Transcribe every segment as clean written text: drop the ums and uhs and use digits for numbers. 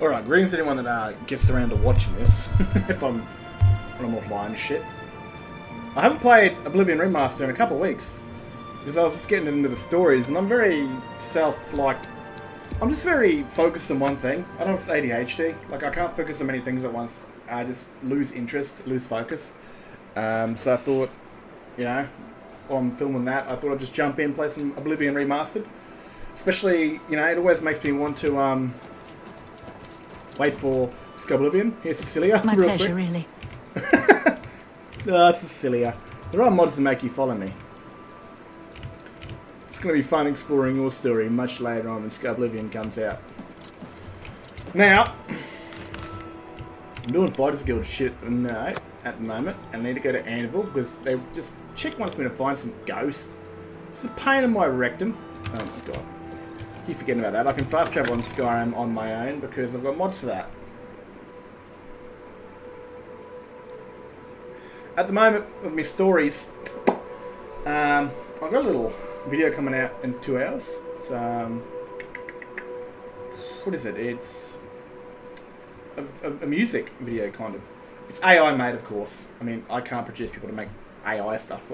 Alright, greetings to anyone that gets around to watching this, when I'm offline and shit. I haven't played Oblivion Remaster in a couple of weeks, because I was just getting into the stories, and I'm very I'm just very focused on one thing. I don't know if it's ADHD, like I can't focus on many things at once. I just lose interest, lose focus. So I thought, while I'm filming that, I thought I'd just jump in, play some Oblivion Remastered. Especially, it always makes me want to, wait for Oblivion. Here's Cecilia. My real pleasure, quick. really. Cecilia. There are mods that make you follow me. It's going to be fun exploring your story much later on when Oblivion comes out. Now, I'm doing Fighters Guild shit at the moment. I need to go to Anvil because chick wants me to find some ghost. It's a pain in my rectum. Oh my god. Keep forgetting about that. I can fast travel on Skyrim on my own because I've got mods for that. At the moment, with my stories, I've got a little video coming out in 2 hours. It's, what is it? It's a music video, kind of. It's AI made, of course. I mean, I can't produce people to make AI stuff.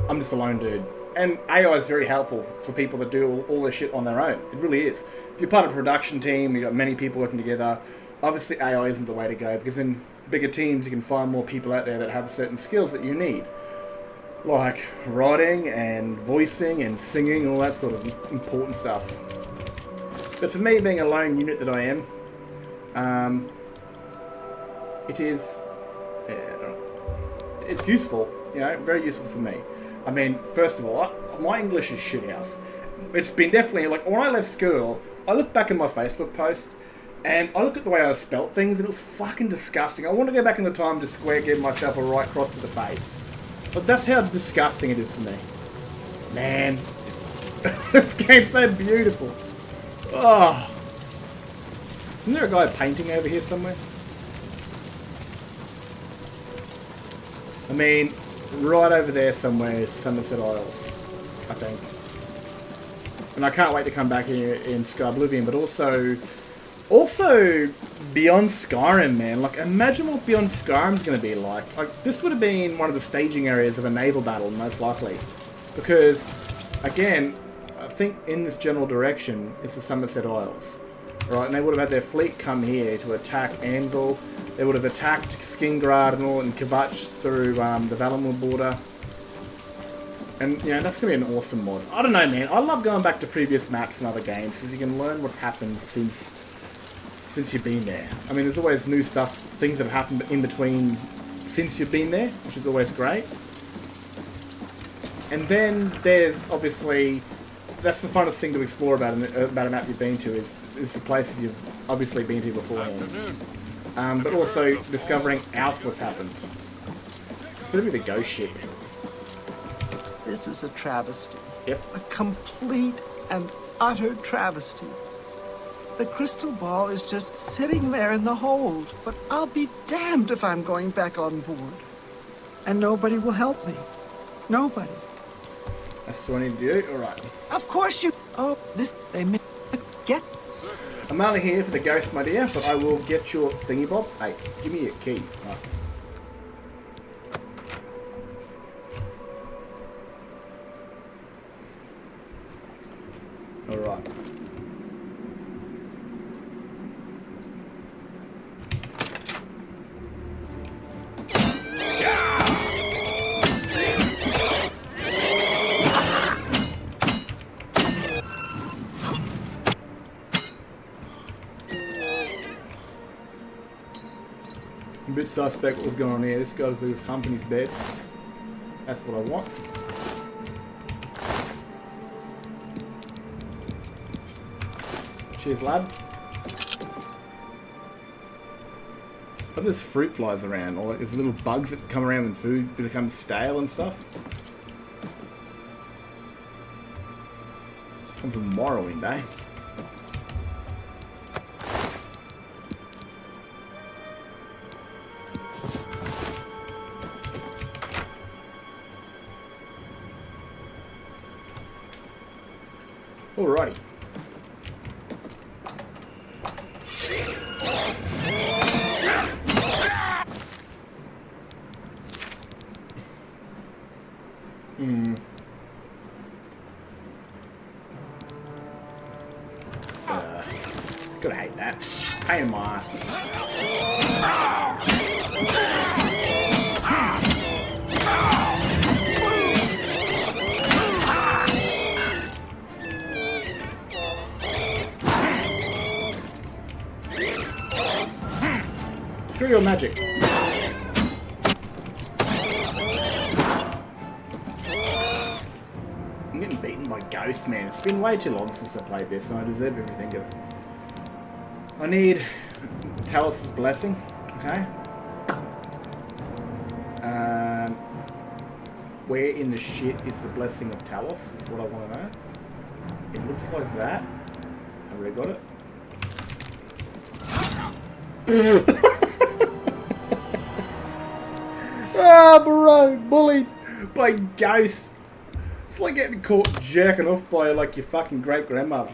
I'm just a lone dude. And AI is very helpful for people that do all this shit on their own. It really is. If you're part of a production team, you've got many people working together, obviously AI isn't the way to go, because in bigger teams you can find more people out there that have certain skills that you need. Like writing and voicing and singing, all that sort of important stuff. But for me, being a lone unit that I am, it is... it's useful, very useful for me. I mean, first of all, my English is shit house. It's been definitely, when I left school, I look back at my Facebook post, and I look at the way I spelt things, and it was fucking disgusting. I want to go back in the time to square give myself a right cross to the face. But that's how disgusting it is for me. Man. This game's so beautiful. Oh. Isn't there a guy painting over here somewhere? I mean... right over there somewhere is Somerset Isles, I think. And I can't wait to come back here in Oblivion, but also Beyond Skyrim, man. Like, imagine what Beyond Skyrim's going to be like. This would have been one of the staging areas of a naval battle, most likely. Because, again, I think in this general direction is the Somerset Isles. Right, and they would have had their fleet come here to attack Anvil. They would have attacked Skingrad and all, and kvetched through the Valinor border. And, that's going to be an awesome mod. I don't know, man. I love going back to previous maps and other games, because you can learn what's happened since you've been there. I mean, there's always new stuff, things that have happened in between since you've been there, which is always great. And then there's, obviously... that's the funnest thing to explore about a map you've been to, is the places you've obviously been to beforehand. But also discovering else what's happened. It's going to be the ghost ship. This is a travesty. Yep. A complete and utter travesty. The crystal ball is just sitting there in the hold, but I'll be damned if I'm going back on board. And nobody will help me. Nobody. That's what I need to do? Alright. Of course you... oh, they may get... I'm only here for the ghost, my dear, but I will get your thingy bob. Hey, give me your key. Right. Alright. A bit suspect what was going on here. This guy was humping his bed. That's what I want. Cheers, lad. But there's fruit flies around, or there's little bugs that come around when food becomes stale and stuff. It's come from Morrowind, eh? Alrighty. Hmm. Gotta hate that. Pain in my ass. Screw your magic. I'm getting beaten by Ghost, man. It's been way too long since I played this, and I deserve everything of it. I need Talos' blessing. Okay. Where in the shit is the blessing of Talos? Is what I want to know. It looks like that. I already got it. Ah, bro, bullied by ghosts. It's like getting caught jerking off by like your fucking great grandmother.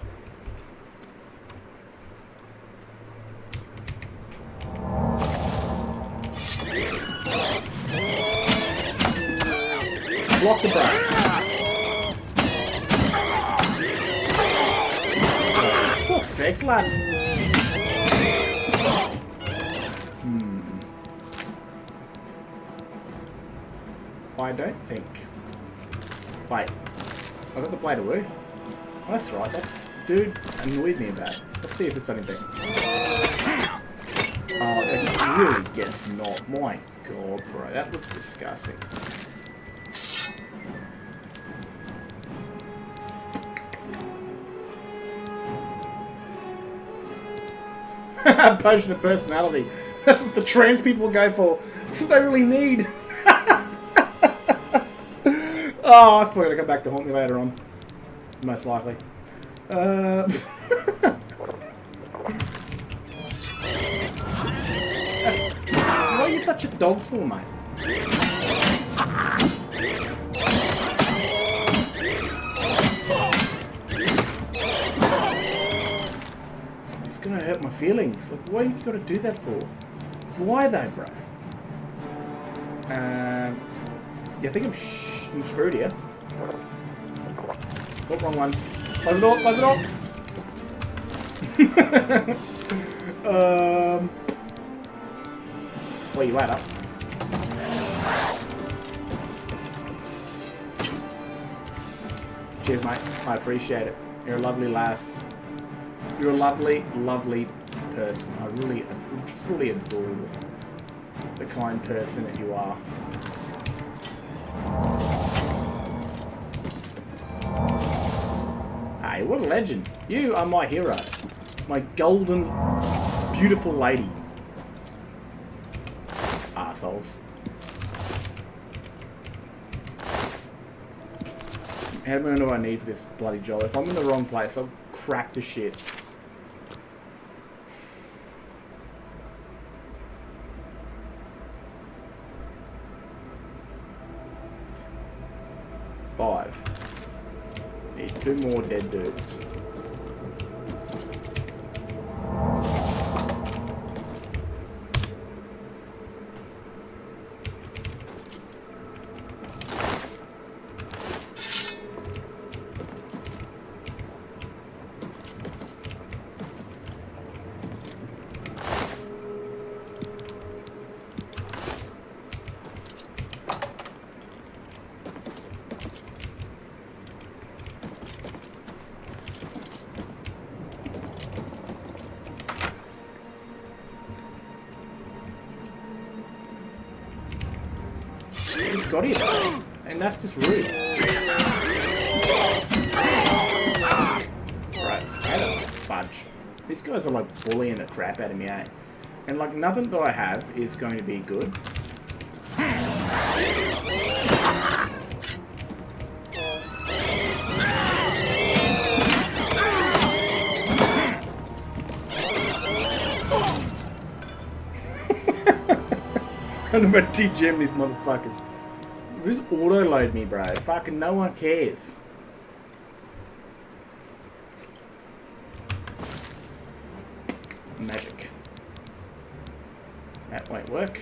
Block the break. Fuck's sakes, lad. I don't think. Wait. I got the blade of woo. Oh, that's right. That dude annoyed me about it. Let's see if it's anything. Oh, I really guess not. My god, bro. That was disgusting. Potion of personality. That's what the trans people go for. That's what they really need. Oh, that's probably going to come back to haunt me later on. Most likely. Why are you such a dog for, mate? It's going to hurt my feelings. Like, why you got to do that for? Why though, bro? Yeah, I think I'm screwed here. Oh, wrong ones. Close the door, close the door! Where you at, up? Cheers, mate. I appreciate it. You're a lovely lass. You're a lovely, lovely person. I really adore the kind person that you are. Hey, what a legend. You are my hero. My golden, beautiful lady. Arseholes. How many do I need for this bloody job? If I'm in the wrong place, I'll crack to shits. Need 2 more dead dudes. He's got it, and that's just rude. Right, I don't fudge. These guys are like bullying the crap out of me, eh? And like nothing that I have is going to be good. I'm about to TGM these motherfuckers. Just auto-load me, bro. Fucking no one cares. Magic. That won't work.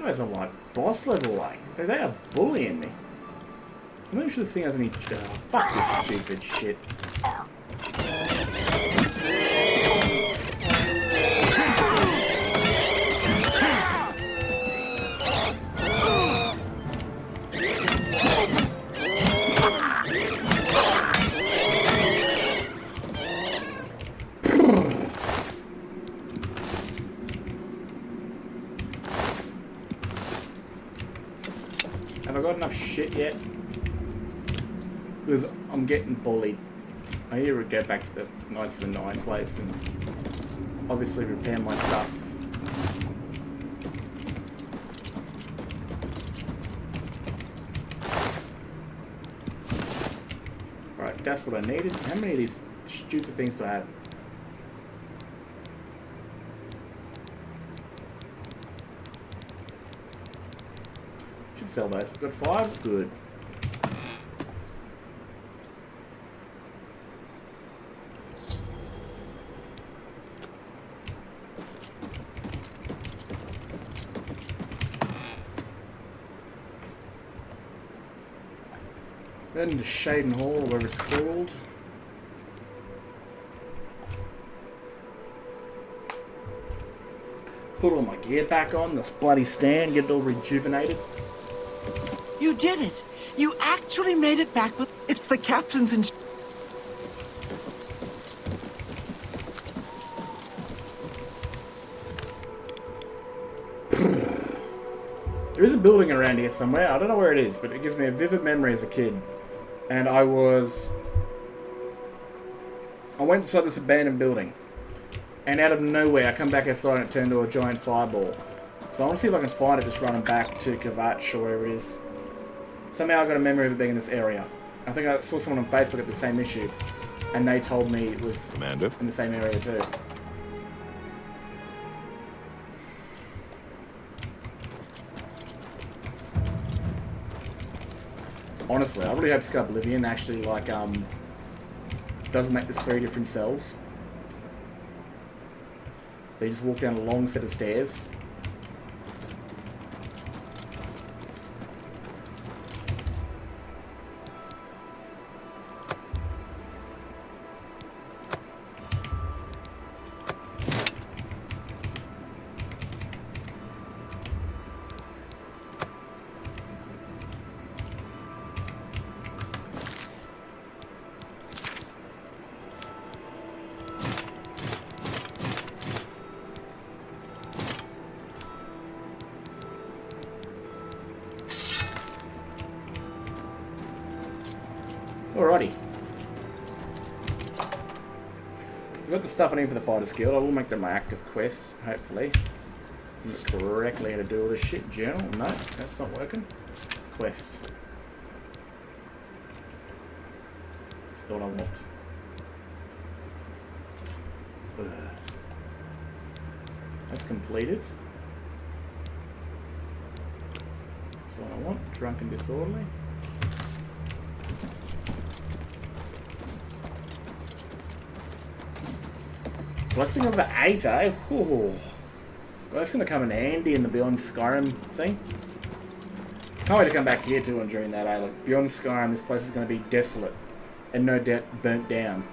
guys are like boss level, like. They are bullying me. I'm not sure this thing has any... fuck this stupid shit. Have I got enough shit yet? Because I'm getting bullied. I need to go back to the Knights of the Nine place and obviously repair my stuff. Right, that's what I needed. How many of these stupid things do I have? Should sell those. I've got 5. Good. Then to Shaden Hall, whatever it's called. Put all my gear back on, this bloody stand, get it all rejuvenated. You did it! You actually made it back with... It's the captain's in... There is a building around here somewhere. I don't know where it is, but it gives me a vivid memory as a kid. And I went inside this abandoned building. And out of nowhere, I come back outside and it turned into a giant fireball. So I want to see if I can find it just running back to Kvatch or wherever it is. Somehow I got a memory of it being in this area. I think I saw someone on Facebook at the same issue. And they told me it was in the same area too. Honestly, I really hope Oblivion actually like doesn't make this 3 different cells. So you just walk down a long set of stairs. Alrighty. I've got the stuff I need for the Fighters Guild. I will make them my active quest, hopefully. Look correctly how to do all this shit. Journal? No, that's not working. Quest. That's what I want. That's completed. That's what I want. Drunk and disorderly. Blessing of the 8, eh? Ooh. Well, that's going to come in handy in the Beyond Skyrim thing. Can't wait to come back here too and during that, eh? Like, Beyond Skyrim, this place is going to be desolate. And no doubt burnt down.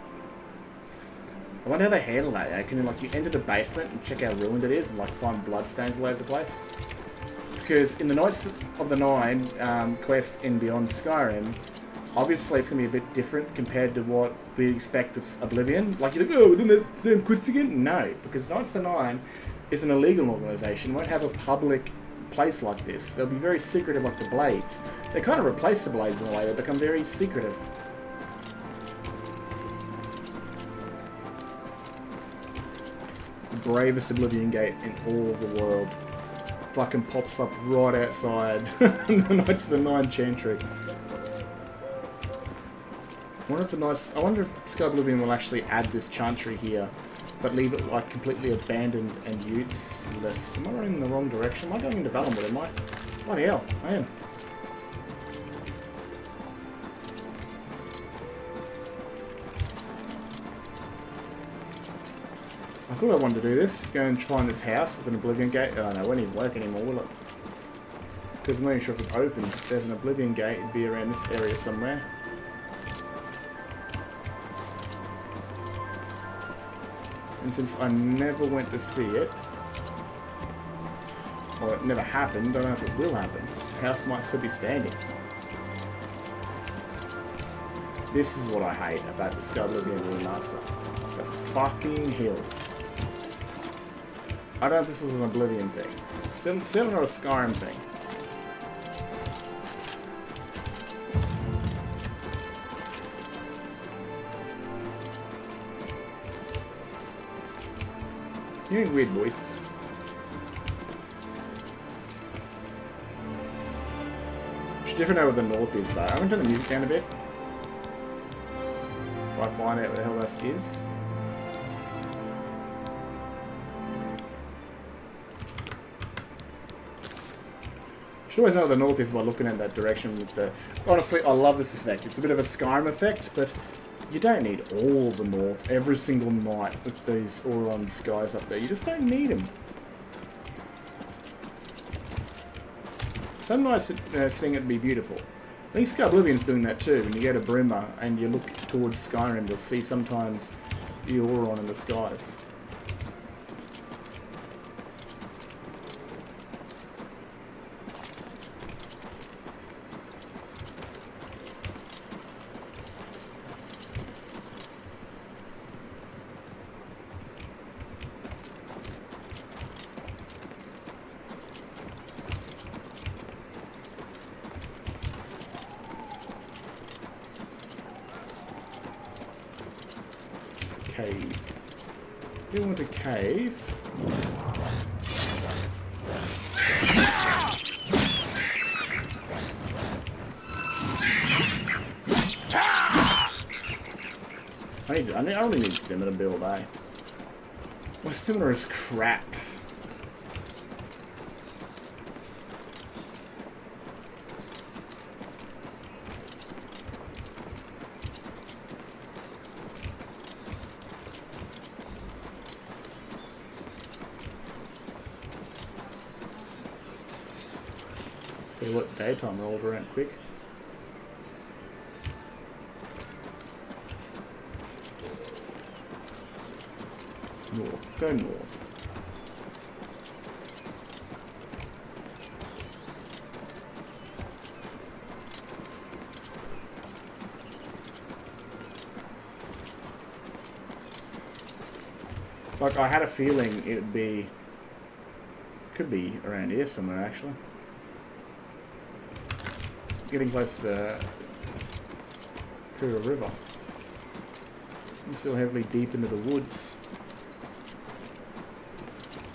I wonder how they handle that, eh? Can you, like, you enter the basement and check how ruined it is and, like, find bloodstains all over the place? Because in the Knights of the Nine quest in Beyond Skyrim, obviously it's going to be a bit different compared to what we expect with Oblivion. Like, you're like, oh, we're doing that same quest again? No, because Knights of the Nine is an illegal organisation, won't have a public place like this. They'll be very secretive like the Blades. They kind of replace the Blades in a way, they become very secretive. The bravest Oblivion gate in all of the world. Fucking pops up right outside the Knights of the Nine Chantry. I wonder if Sky Oblivion will actually add this chantry here, but leave it like completely abandoned and useless. Am I running in the wrong direction? Am I going in development? Am I? Bloody hell, I am. I thought I wanted to do this. Go and try in this house with an Oblivion gate. Oh no, it won't even work anymore, will it? Because I'm not even sure if it opens. If there's an Oblivion gate, it'd be around this area somewhere. And since I never went to see it, or it never happened, I don't know if it will happen. The house might still be standing. This is what I hate about the Oblivion remaster. The fucking hills. I don't know if this was an Oblivion thing. Still not a Skyrim thing. Hearing weird voices. It's different over the north is though. I'm going to turn the music down a bit. If I find out what the hell that is. You should always know what the north is by looking at that direction with the... Honestly, I love this effect. It's a bit of a Skyrim effect, but you don't need all the north every single night with these Auron skies up there. You just don't need them. Some nights seeing it be beautiful. I think Sky Oblivion's doing that too. When you go to Bruma and you look towards Skyrim, you'll see sometimes the Auron in the skies. Cave. You want a cave? I only need stamina build, eh? My stamina is crap. See what daytime rolled around quick. North. Go north. Like, I had a feeling it would be... Could be around here somewhere, actually. Getting close to the Kura River. I'm still heavily deep into the woods.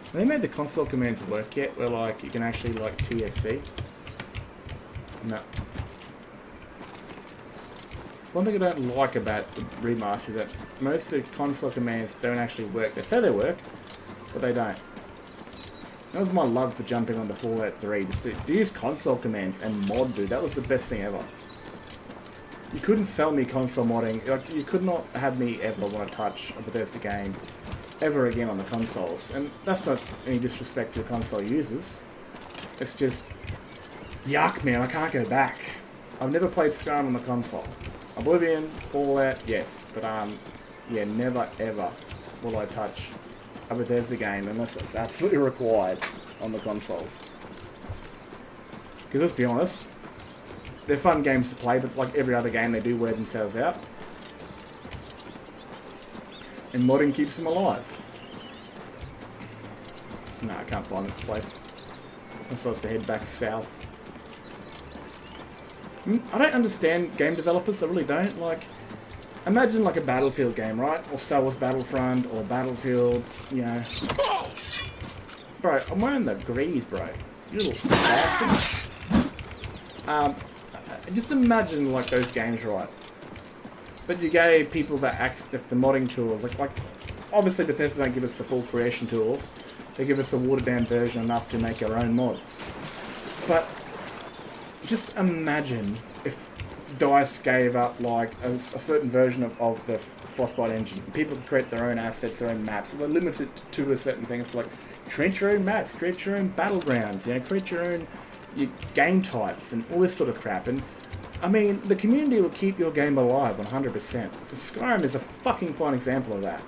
Have they made the console commands work yet, where like you can actually like TFC? No. One thing I don't like about the remaster is that most of the console commands don't actually work. They say they work, but they don't. That was my love for jumping onto Fallout 3, just to use console commands and mod, dude. That was the best thing ever. You couldn't sell me console modding. Like, you could not have me ever want to touch a Bethesda game ever again on the consoles. And that's not any disrespect to the console users. It's just... yuck, man. I can't go back. I've never played Skyrim on the console. Oblivion, Fallout, yes. But, yeah, never ever will I touch a Bethesda game unless it's absolutely required on the consoles. Because let's be honest, they're fun games to play, but like every other game, they do wear themselves out. And modding keeps them alive. No, I can't find this place. I'm supposed to head back south. I don't understand game developers, I really don't. Like, imagine like a Battlefield game, right? Or Star Wars Battlefront, or Battlefield, you know. Bro, I'm wearing the grease, bro. You little bastard. Just imagine like those games, right? But you gave people that accept the modding tools, like obviously Bethesda don't give us the full creation tools. They give us a watered down version enough to make our own mods. But just imagine if DICE gave up like a certain version of the Frostbite engine. People could create their own assets, their own maps. They're limited to a certain thing. It's like create your own maps, create your own battlegrounds, you know, create your own your game types and all this sort of crap. And I mean, the community will keep your game alive 100%. Skyrim is a fucking fine example of that.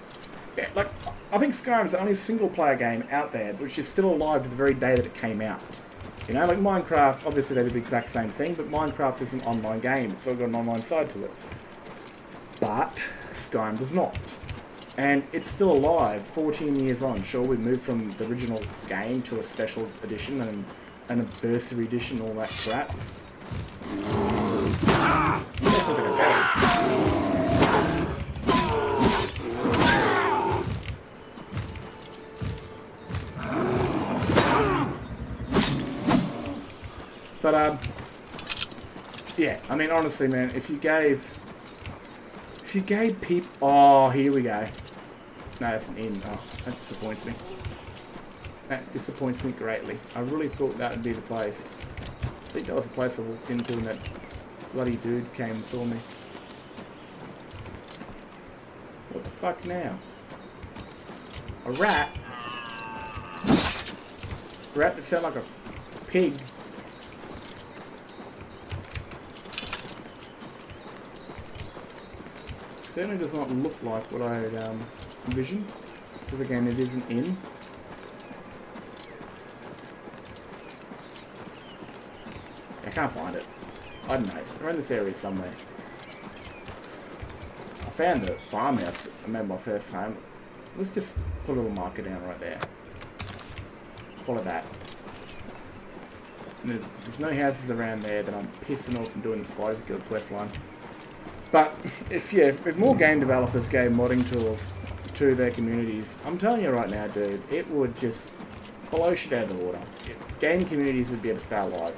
Yeah, like, I think Skyrim is the only single-player game out there which is still alive to the very day that it came out. You know, like Minecraft, obviously they did the exact same thing, but Minecraft is an online game. It's all got an online side to it. But Skyrim does not. And it's still alive 14 years on. Sure, we moved from the original game to a special edition and an anniversary edition, all that crap. That sounds like a belly. But, yeah, I mean, honestly, man, if you gave people... Oh, here we go. No, that's an inn. Oh, that disappoints me. That disappoints me greatly. I really thought that would be the place. I think that was the place I walked into and that bloody dude came and saw me. What the fuck now? A rat? A rat that sounded like a pig. Certainly does not look like what I had envisioned, because again it is an inn. I can't find it. I don't know, it's around this area somewhere. I found the farmhouse I made my first home. Let's just put a little marker down right there. Follow that. And there's no houses around there that I'm pissing off and doing this Fighters Guild quest line. But if more game developers gave modding tools to their communities, I'm telling you right now, dude, it would just blow shit out of the water. Game communities would be able to stay alive.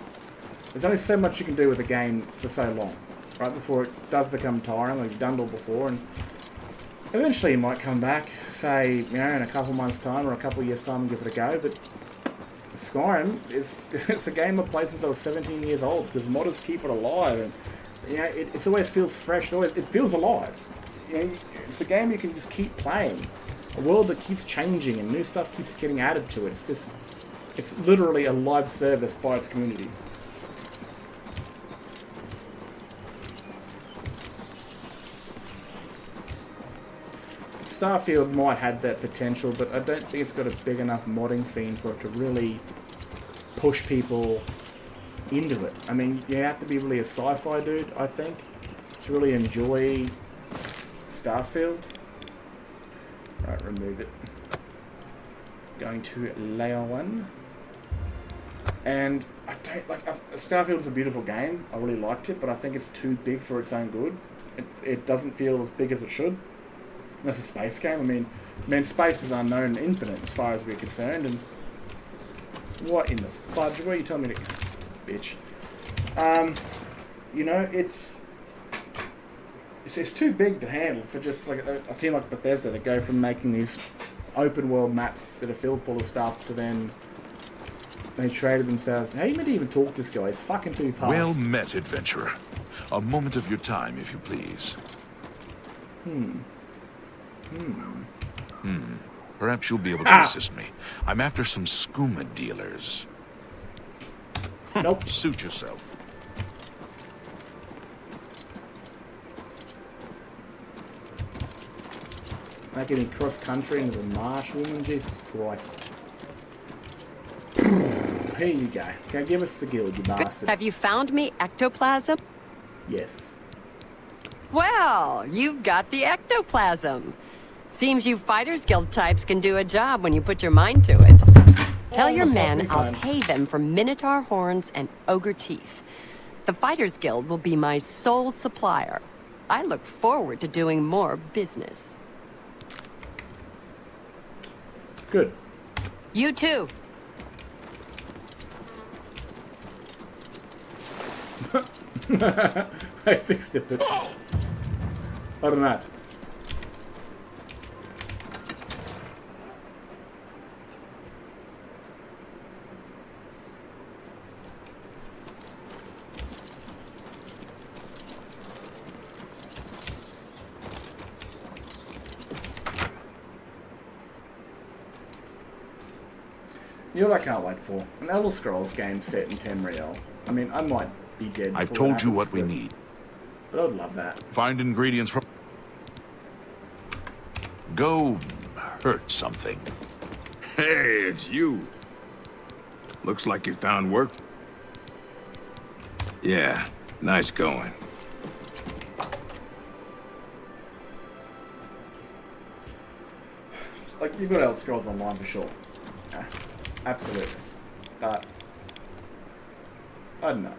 There's only so much you can do with a game for so long, right before it does become tiring, like you've done it all before, and eventually you might come back, say, you know, in a couple months' time or a couple of years' time and give it a go. But Skyrim it's a game I've played since I was 17 years old because modders keep it alive, and you know, it always feels fresh. It feels alive. You know, it's a game you can just keep playing. A world that keeps changing and new stuff keeps getting added to it. It's literally a live service by its community. Starfield might have that potential, but I don't think it's got a big enough modding scene for it to really push people into it. I mean, you have to be really a sci-fi dude, I think, to really enjoy Starfield. Right, remove it. Going to layer 1. And I don't like Starfield is a beautiful game. I really liked it, but I think it's too big for its own good. It doesn't feel as big as it should. That's a space game. I mean, space is unknown and infinite as far as we're concerned. And what in the fudge? What are you telling me to... Bitch. You know, it's too big to handle for just like a team like Bethesda to go from making these open world maps that are filled full of stuff to then they traded themselves. How are you meant to even talk to this guy? He's fucking too fast. Well met, adventurer. A moment of your time, if you please. Perhaps you'll be able to assist me. I'm after some skooma dealers. Nope. Suit yourself. Making me cross country into the marsh, woman. Jesus Christ. Here you go. Okay, give us the guild, you bastard. Have you found me ectoplasm? Yes. Well, you've got the ectoplasm. Seems you Fighters Guild types can do a job when you put your mind to it. Tell your men I'll pay them for minotaur horns and ogre teeth. The Fighters Guild will be my sole supplier. I look forward to doing more business. Good. You too. I fixed it, but... Or not. You know what I can't wait for? An Elder Scrolls game set in Tamriel. I mean, I might be dead. I've before told that you happens, what we need. But I'd love that. Find ingredients from... Go hurt something. Hey, it's you. Looks like you found work. Yeah, nice going. Like, you've got Elder Scrolls Online for sure. Yeah, absolutely. But, I don't know.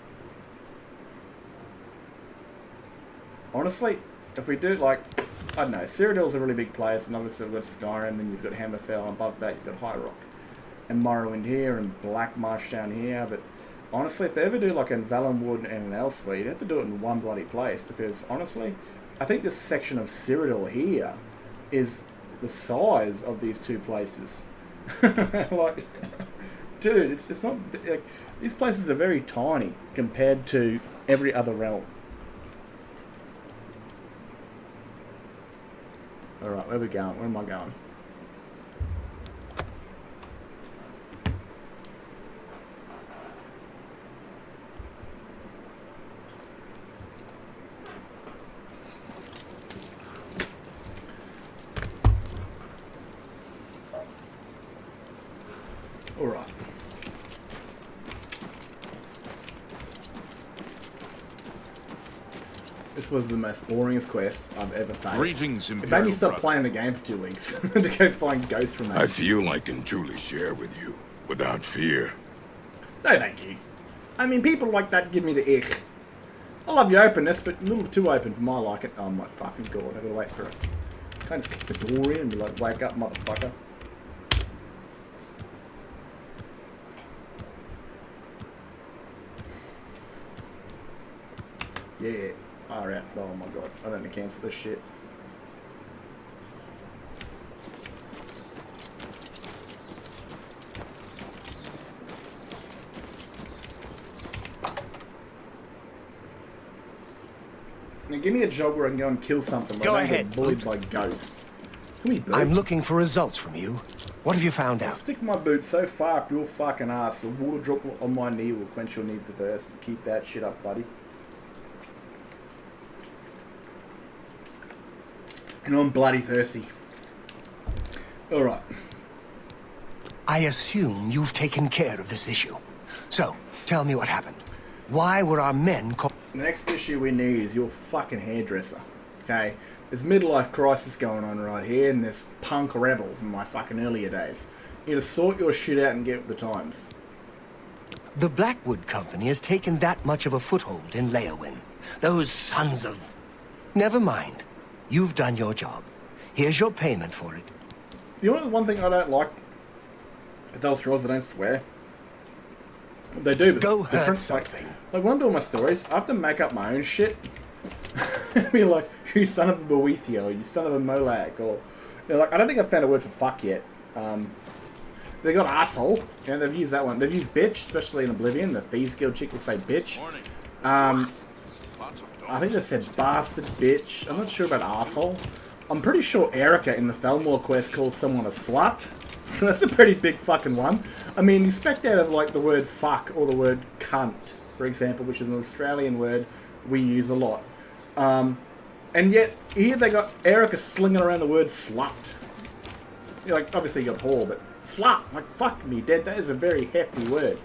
Honestly, if we do, like, I don't know, Cyrodiil's a really big place, and obviously we've got Skyrim, then you've got Hammerfell, and above that you've got High Rock. And Morrowind here, and Black Marsh down here, but honestly, if they ever do, like, in Valenwood and elsewhere, you'd have to do it in one bloody place, because, honestly, I think this section of Cyrodiil here is the size of these two places. Like, dude, it's not, like, these places are very tiny compared to every other realm. Alright, where are we going? Where am I going? Alright. This was the most boringest quest I've ever faced. Greetings, It made me Imperial stop brother. playing the game for 2 weeks to go find ghosts from I that. feel I can truly share with you, without fear. No, thank you. I mean, people like that give me the ick. I love your openness, but a little too open for my liking. Oh my fucking god, I gotta wait for it. Can't just kick the door in and be like, wake up, motherfucker. Yeah. Alright. Oh my god. I don't need to cancel this shit. Now give me a job where I can go and kill something. Go I don't ahead, get bullied by ghosts. Come here, I'm boot. looking for results from you. What have you found I'll out? stick my boot so far up your fucking ass, the water drop on my knee will quench your need for thirst. Keep that shit up, buddy. And I'm bloody thirsty. Alright. I assume you've taken care of this issue. So, tell me what happened. Why were our men caught? The next issue we need is your fucking hairdresser. Okay? There's midlife crisis going on right here, and there's punk rebel from my fucking earlier days. You need to sort your shit out and get with the times. The Blackwood Company has taken that much of a foothold in Leowyn. Those sons of... Never mind. You've done your job. Here's your payment for it. You know the one thing I don't like? With Elder Scrolls, they don't swear. They do, but Go it's hurt different. something. Like when I'm doing my stories, I have to make up my own shit. Be like, you son of a Boethia, or you son of a Molag, or... You know, like, I don't think I've found a word for fuck yet. They got asshole. You know, they've used that one. They've used bitch, especially in Oblivion. The Thieves Guild chick will say bitch. I think they've said bastard, bitch. I'm not sure about asshole. I'm pretty sure Erica in the Felmore quest calls someone a slut. So that's a pretty big fucking one. I mean, you expect out of like the word fuck or the word cunt, for example, which is an Australian word we use a lot. And yet, here they got Erica slinging around the word slut. Like, obviously you got whore, but slut! Like, fuck me dead, that is a very hefty word.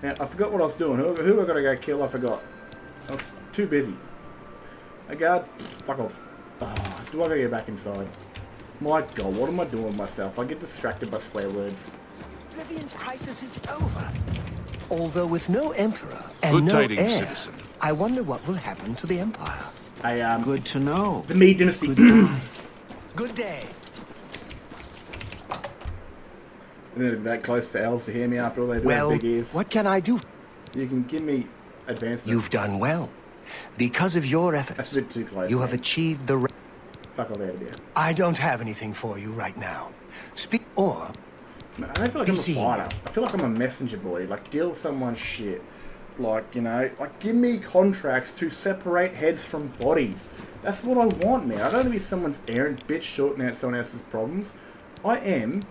Now, I forgot what I was doing. Who I gotta go kill, I forgot. I was too busy. Hey, guard, fuck off. Oh, do I gotta get back inside? My god, what am I doing with myself? I get distracted by swear words. Oblivion crisis is over. Although with no emperor and Good no tidings, heir, citizen. I wonder what will happen to the empire. Good to know. The Mede Dynasty. Good day. They're that close to elves to hear me after all they do Well, have big ears. what can I do? You can give me advancement. You've done well. Because of your efforts, That's a bit too close. you have man. achieved the... Fuck off out of here. I don't have anything for you right now. Speak or... Man, I don't feel like Be I'm a seen. fighter. I feel like I'm a messenger boy. Like, deal with someone's shit. Like, you know, like, give me contracts to separate heads from bodies. That's what I want, man. I don't want to be someone's errant bitch sorting out someone else's problems. I am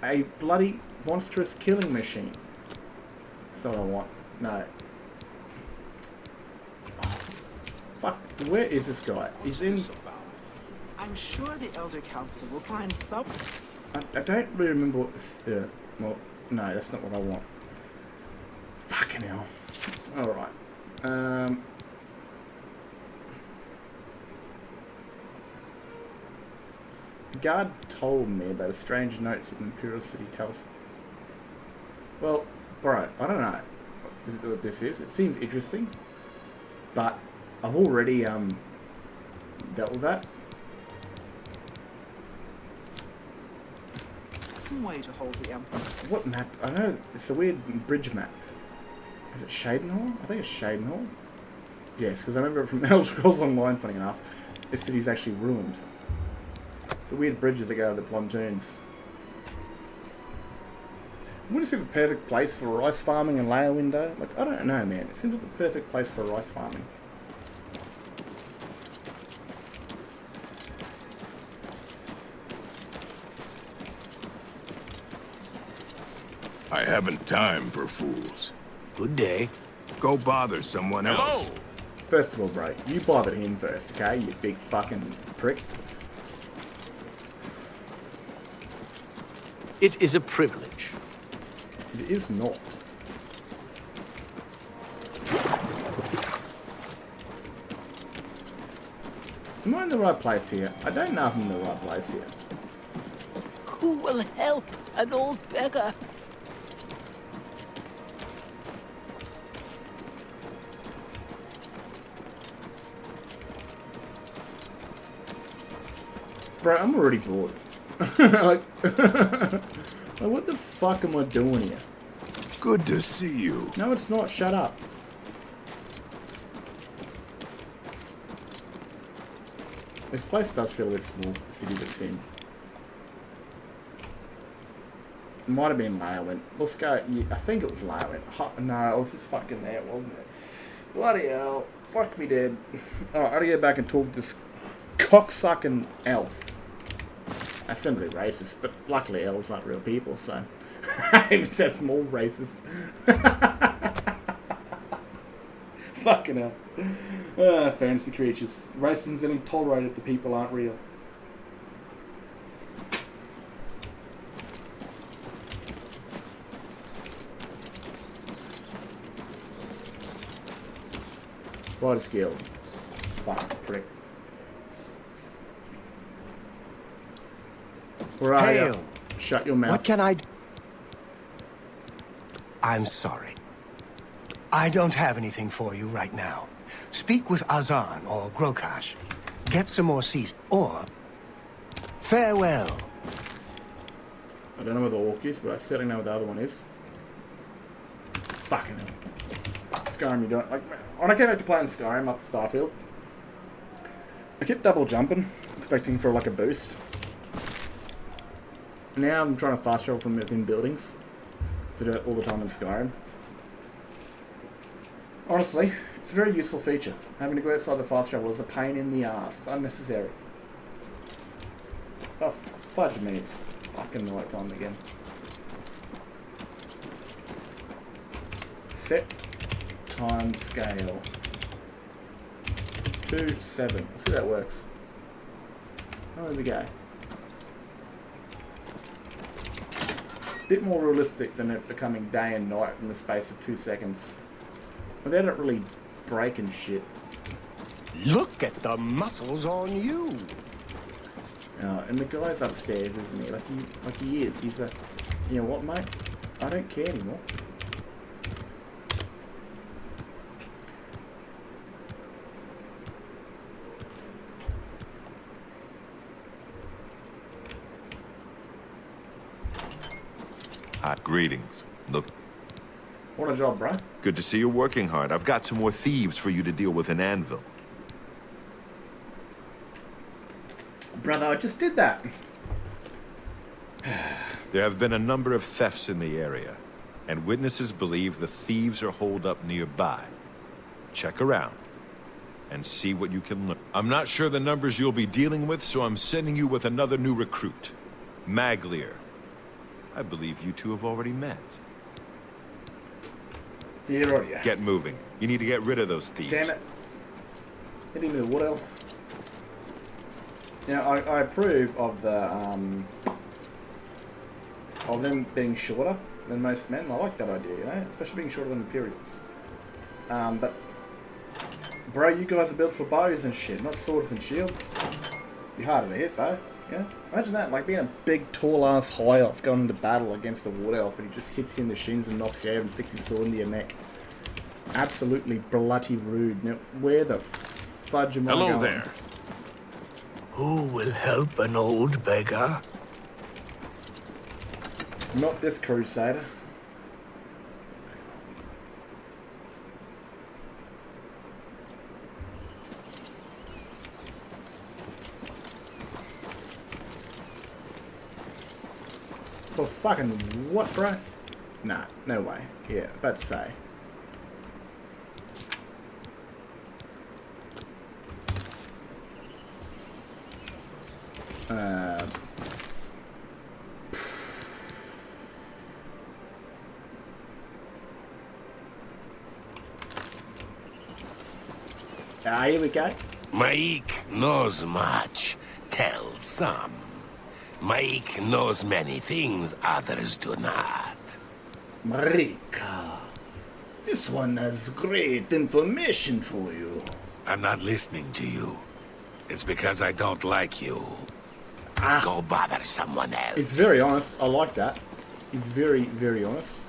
a bloody Monstrous killing machine. That's not what I want. No. Oh, fuck. Where is this guy? He's in... I'm sure the Elder Council will find some... I don't really remember what this... well, no, that's not what I want. Fucking hell. Alright. The guard told me about a strange notes that Imperial City tells. Well, bro, I don't know what this is. It seems interesting, but I've already dealt with that. way to hold the Empire. What map? I know it's a weird bridge map. Is it Shadenhall? I think it's Shadenhall. Yes, because I remember from Elder Scrolls Online, funny enough, this city's actually ruined. It's the weird bridges that go over the pontoons. Wouldn't this be the perfect place for rice farming in Leyawind though? Like, I don't know, man. It seems like the perfect place for rice farming. I haven't time for fools. Good day. Go bother someone else. First of all, bro, you bothered him first, okay? You big fucking prick. It is a privilege. It is not. Am I in the right place here? I don't know if I'm in the right place here. Who will help an old beggar? Bro, I'm already bored. like, what the fuck am I doing here? Good to see you. No, it's not. Shut up. This place does feel a bit small, the city that it's in. It might have been Leyawind. Let's go. Yeah, I think it was Leyawind. No, I was just fucking there, wasn't it? Bloody hell. Fuck me dead. Alright, I gotta go back and talk to this cocksucking elf. I sound really racist, but luckily elves aren't real people, so... it's a small racist. Fucking hell. Fantasy creatures. Racism's only tolerated if the people aren't real. Fighters Guild. Fucking prick. Where are you? Shut your mouth. What can I do? I'm sorry. I don't have anything for you right now. Speak with Azan or Grokash. Get some more seas. Or... farewell. I don't know where the orc is, but I certainly know where the other one is. Fucking hell. Skyrim, you don't... Like, when I came back to playing Skyrim up the Starfield, I kept double jumping, expecting for like a boost. Now I'm trying to fast travel from within buildings to do it all the time in Skyrim. Honestly, it's a very useful feature. Having to go outside the fast travel is a pain in the ass. It's unnecessary. Oh, fudge me, it's fucking night time again. Set time scale. 2:7. Let's see how that works. Oh, there we go. Bit more realistic than it becoming day and night in the space of 2 seconds. Without it really breaking shit. Look at the muscles on you. And the guy's upstairs, isn't he? Like he is. He's a... You know what, mate? I don't care anymore. Greetings. Look, What a job, bro. good to see you working hard. I've got some more thieves for you to deal with in Anvil. Brother, I just did that. There have been a number of thefts in the area, and witnesses believe the thieves are holed up nearby. Check around and see what you can learn. I'm not sure the numbers you'll be dealing with, so I'm sending you with another new recruit, Maglier. I believe you two have already met. Yeah, right, yeah. Get moving. You need to get rid of those thieves. Damn it. Hit him with a wood elf. You know, I approve of the, of them being shorter than most men. I like that idea, you know? Especially being shorter than Imperials. But... Bro, you guys are built for bows and shit, not swords and shields. Be harder to hit, though. Yeah? Imagine that, like being a big, tall-ass high elf going into battle against a wood elf and he just hits you in the shins and knocks you over and sticks his sword into your neck. Absolutely bloody rude. Now, where the fudge am I going? Hello there. Who will help an old beggar? Not this crusader. For fucking what, bro? Nah, no way. Yeah, about to say. Here we go. Maik knows much, tells some. Maik knows many things others do not. Marika, this one has great information for you. I'm not listening to you. It's because I don't like you. Go bother someone else. He's very honest. I like that. He's very, very honest.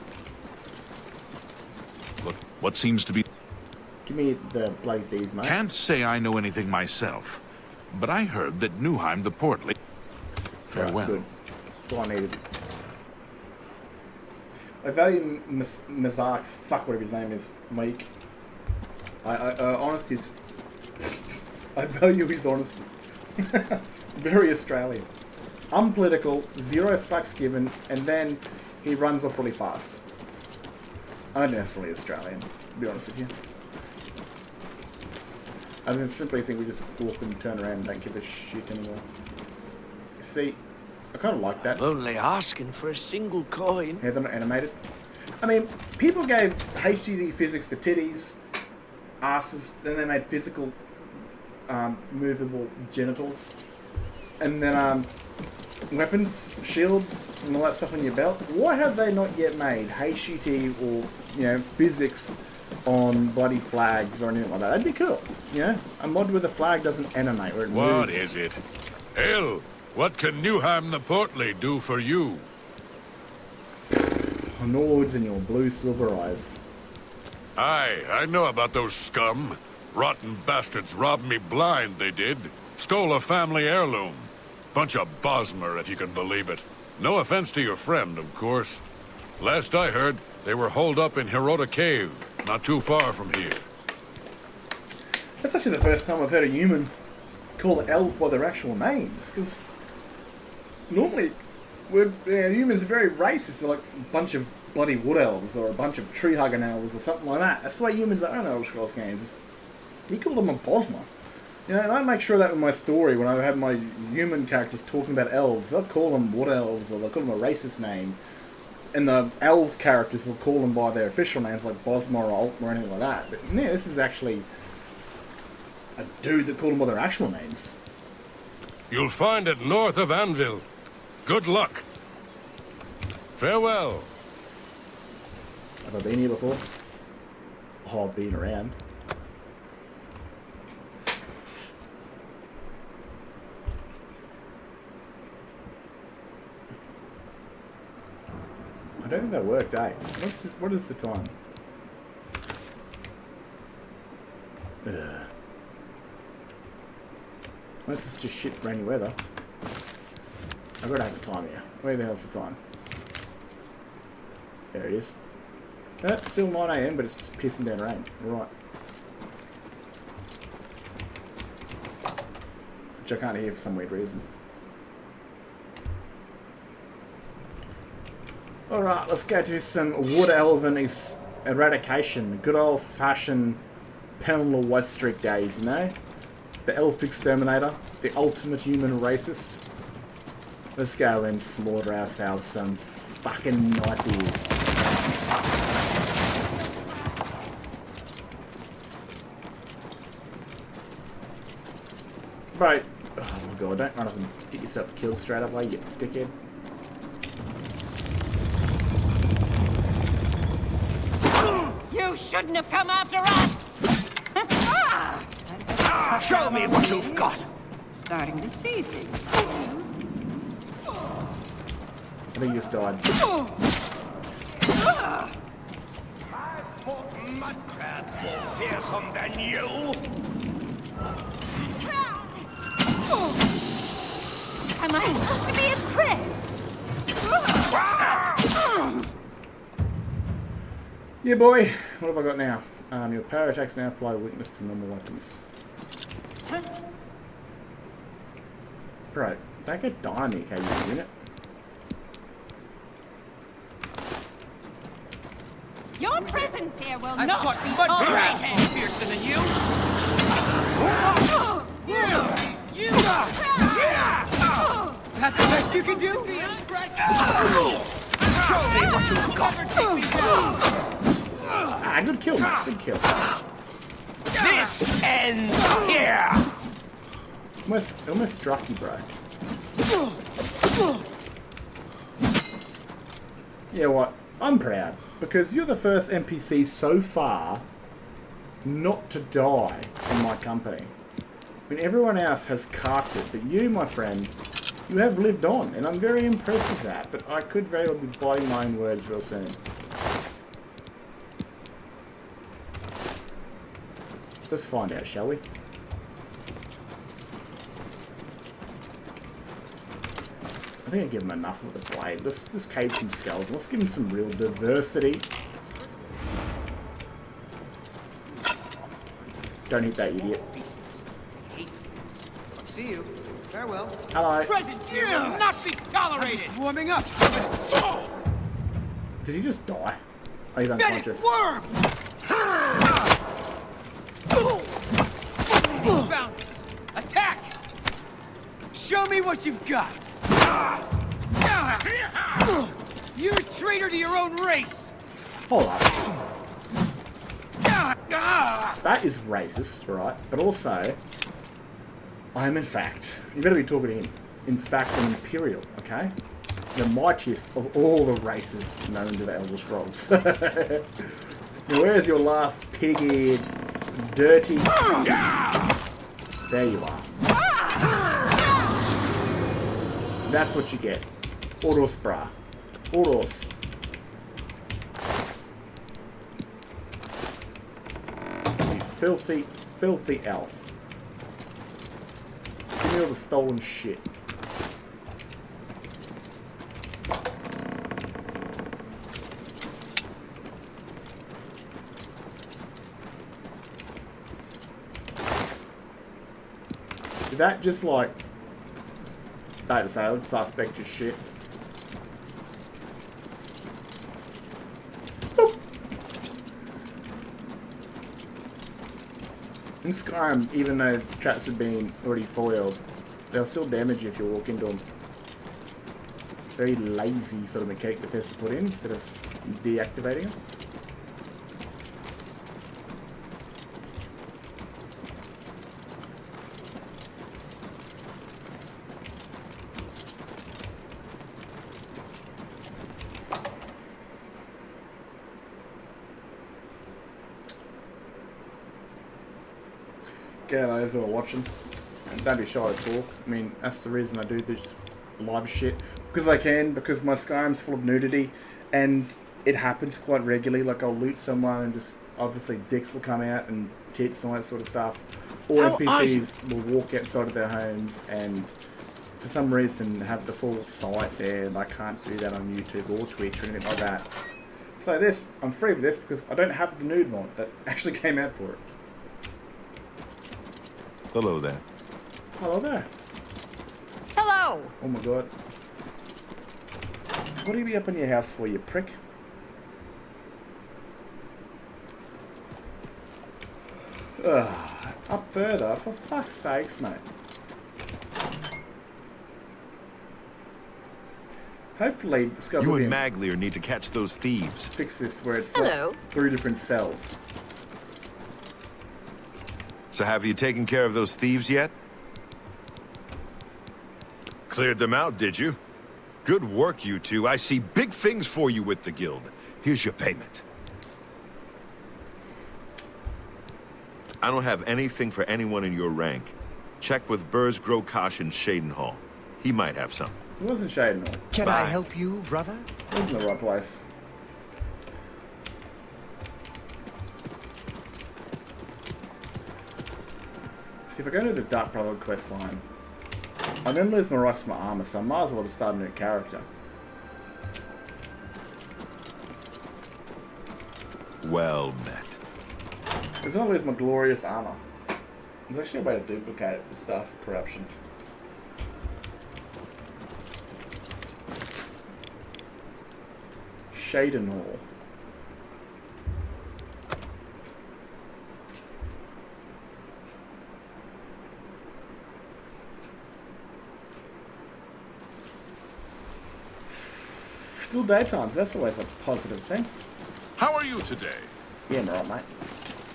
Look, what seems to be... Give me the bloody thieves, mate. Can't say I know anything myself, but I heard that Newheim the Portly... Farewell. Right, good. That's all I needed. I value Mazark's, fuck whatever his name is, Mike. Honesty's... I value his honesty. Very Australian. Unpolitical, zero fucks given, and then he runs off really fast. I don't think that's really Australian, to be honest with you. I simply think we just walk and turn around and don't give a shit anymore. See, I kind of like that. Only asking for a single coin. Yeah, they're not animated. I mean, people gave HDD physics to titties, asses, then they made physical, movable genitals, and then weapons, shields, and all that stuff on your belt. Why have they not yet made HDT or, you know, physics on bloody flags or anything like that? That'd be cool, you know? A mod where the flag doesn't animate, where it moves. What is it? Hell, what can Newheim the Portly do for you? Nords and your blue silver eyes. Aye, I know about those scum. Rotten bastards robbed me blind, they did. Stole a family heirloom. Bunch of Bosmer, if you can believe it. No offense to your friend, of course. Last I heard, they were holed up in Hirota Cave, not too far from here. That's actually the first time I've heard a human call the elves by their actual names, because normally humans are very racist. They're like a bunch of bloody wood elves or a bunch of tree hugging elves or something like that. That's the way humans are in Elder Scrolls games. You call them a Bosmer. You know, and I make sure that in my story, when I have my human characters talking about elves, I'll call them wood elves or they'll call them a racist name. And the elf characters will call them by their official names like Bosmer or Altmer or anything like that. But yeah, this is actually a dude that called them by their actual names. You'll find it north of Anvil. Good luck. Farewell. Have I been here before? Oh, I've been around. I don't think that worked, eh? What is the time? Ugh. Unless it's just shit rainy weather. I've got to have a time here. Where the hell's the time? There it is. It's still 9 AM, but it's just pissing down rain. Right. Which I can't hear for some weird reason. Alright, let's go to some Wood Elven eradication. Good old fashioned Penal White Streak days, you know? The Elf Exterminator. The ultimate human racist. Let's go and slaughter ourselves some fucking knife ears. Bro, oh my god, don't run up and get yourself killed straight away, you dickhead. You shouldn't have come after us! Show me what you've got. Starting to see things. I think you just died. Mud crabs more fearsome than you. Am I supposed to be impressed? Yeah, boy. What have I got now? Your power attacks now apply weakness to normal weapons. Bro, don't get die on me, okay, you unit. Your presence here will I've not got be mud crabs tolerated! more fearsome than you. That's the best you can do? Show me what you've got. Ah, good kill, man. Good kill. This ends here. Almost struck you, bro. Yeah, what? I'm proud. Because you're the first NPC so far not to die in my company. I mean, everyone else has carked it, but you, my friend, you have lived on, and I'm very impressed with that, but I could very well be biting my own words real soon. Let's find out, shall we? I think I give him enough with the blade. Let's just cave some skulls. Let's give him some real diversity. Don't hit that idiot. See you. Farewell. Hello. Presence here will not be tolerated. Warming up. Did he just die? Oh, he's unconscious. Worm. Bounce. Attack. Show me what you've got. You traitor to your own race. Hold up. That is racist, right? But also, I am in fact, you better be talking to him, in fact an Imperial, okay? The mightiest of all the races known to the Elder Scrolls. Now, where is your last pig-eared, dirty... There you are. That's what you get. Oros, brah. Oros. You filthy, filthy elf. Give me all the stolen shit. Did that just like... Don't say, I would suspect your shit. Boop. In Skyrim, even though traps have been already foiled, they'll still damage you if you walk into them. Very lazy sort of mechanic that has to put in instead of deactivating them. Yeah, those that are watching, and don't be shy to talk. I mean, that's the reason I do this live shit. Because I can, because my Skyrim's full of nudity, and it happens quite regularly. Like, I'll loot someone and just, obviously, dicks will come out, and tits and all that sort of stuff. Or NPCs will walk outside of their homes, and for some reason have the full site there, and I can't do that on YouTube or Twitch or anything like that. So this, I'm free for this, because I don't have the nude mod that actually came out for it. Hello there. Hello there. Hello. Oh my god. What do you be up in your house for, you prick? Ugh, up further, for fuck's sakes, mate. Hopefully, You and Maglear need to catch those thieves. Fix this where it's Hello. like 3 different cells. So have you taken care of those thieves yet? Cleared them out, did you? Good work, you two. I see big things for you with the guild. Here's your payment. I don't have anything for anyone in your rank. Check with Burrs, Grokash, and Shadenhall. He might have some. It wasn't Shadenhall. Can I help you, brother? It wasn't the right place. See, if I go to the Dark Brotherhood quest line, I then lose my rest of my armor, so I might as well just start a new character. Well met. Because I lose my glorious armor. There's actually a way to duplicate it with stuff, corruption. Shadenhall. Still daytimes, that's always a positive thing. How are you today? Yeah, I'm alright, mate.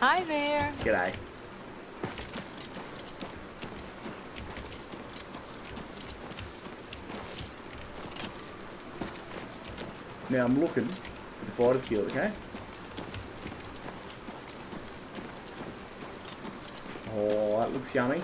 Hi there. G'day. Now I'm looking for the Fighters Guild, okay? Oh, that looks yummy.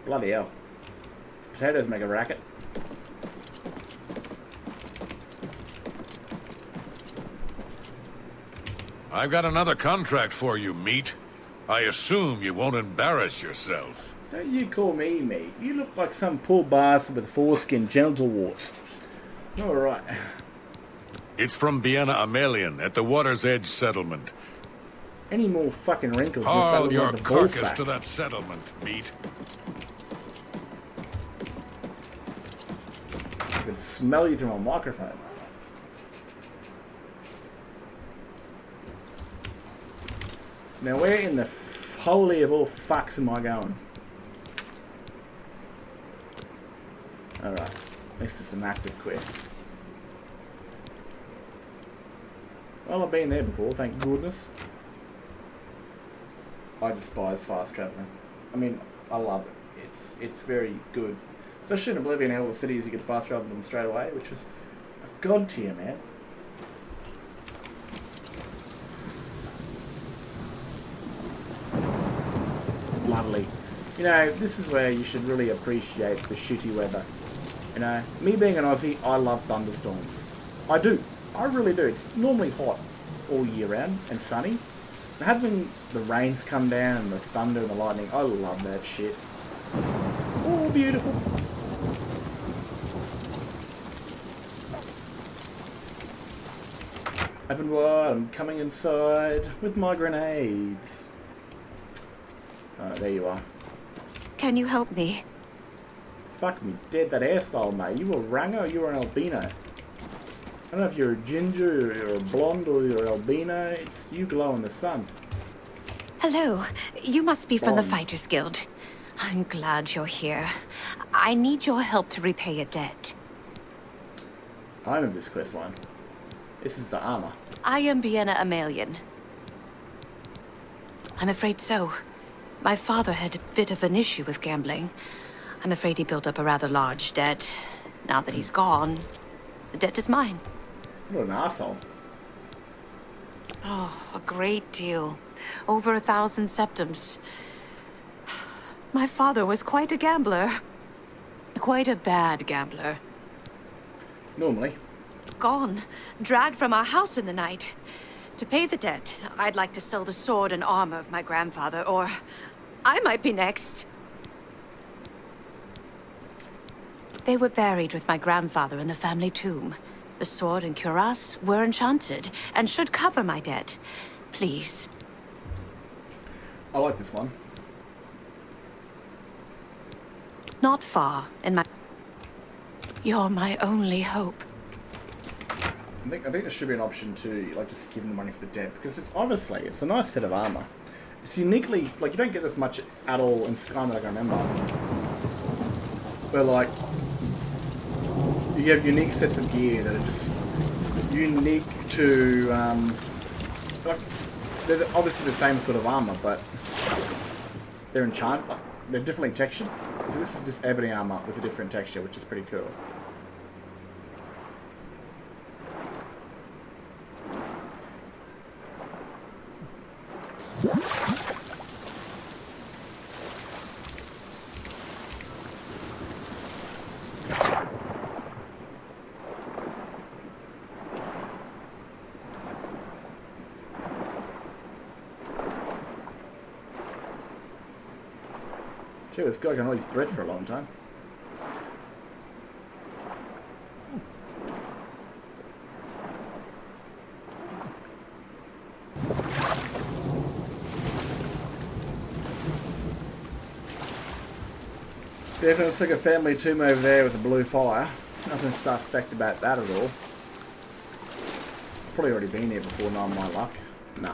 Bloody hell. Potatoes make a racket. I've got another contract for you, meat. I assume you won't embarrass yourself. Don't you call me meat. You look like some poor bastard with foreskin genital warts. Alright. It's from Vienna Amelian at the Water's Edge settlement. Any more fucking wrinkles and start Haul looking your like the ball carcass sack. to that settlement, meat. I can smell you through my microphone. Now where in the holy of all fucks am I going? Alright, this is an active quest. Well, I've been there before, thank goodness. I despise fast traveling. I mean, I love it. It's very good. Especially in Oblivion, all the cities you could fast travel them straight away, which was a god tier, man. Lovely. You know, this is where you should really appreciate the shitty weather. You know, me being an Aussie, I love thunderstorms. I do. I really do. It's normally hot all year round and sunny. And having the rains come down and the thunder and the lightning, I love that shit. Oh, beautiful. Open wide, I'm coming inside with my grenades. Oh, there you are. Can you help me? Fuck me dead, that hairstyle, mate. You were Rango or you were an albino? I don't know if you're a ginger, or you're a blonde, or you're albino. It's you glow in the sun. Hello. You must be from the Bond. Fighters Guild. I'm glad you're here. I need your help to repay a debt. I remember this quest line. This is the armor. I am Vienna Amelian. I'm afraid so. My father had a bit of an issue with gambling. I'm afraid he built up a rather large debt. Now that he's gone, the debt is mine. What an asshole. Oh, a great deal. Over 1,000 septums. My father was quite a gambler. Quite a bad gambler. Normally. Gone. Dragged from our house in the night. To pay the debt, I'd like to sell the sword and armor of my grandfather, or I might be next. They were buried with my grandfather in the family tomb. The sword and cuirass were enchanted and should cover my debt. Please. I like this one. Not far, in my... You're my only hope. I think there should be an option to like just give them the money for the debt, because it's a nice set of armor. It's uniquely like you don't get this much at all in Skyrim that I can remember. Where like you have unique sets of gear that are just unique to like they're obviously the same sort of armor, but they're enchanted. Like, they're differently textured. So this is just ebony armor with a different texture, which is pretty cool. Too, this guy can hold his breath for a long time. Definitely looks like a family tomb over there with a blue fire. Nothing suspect about that at all. Probably already been here before, not my luck. No.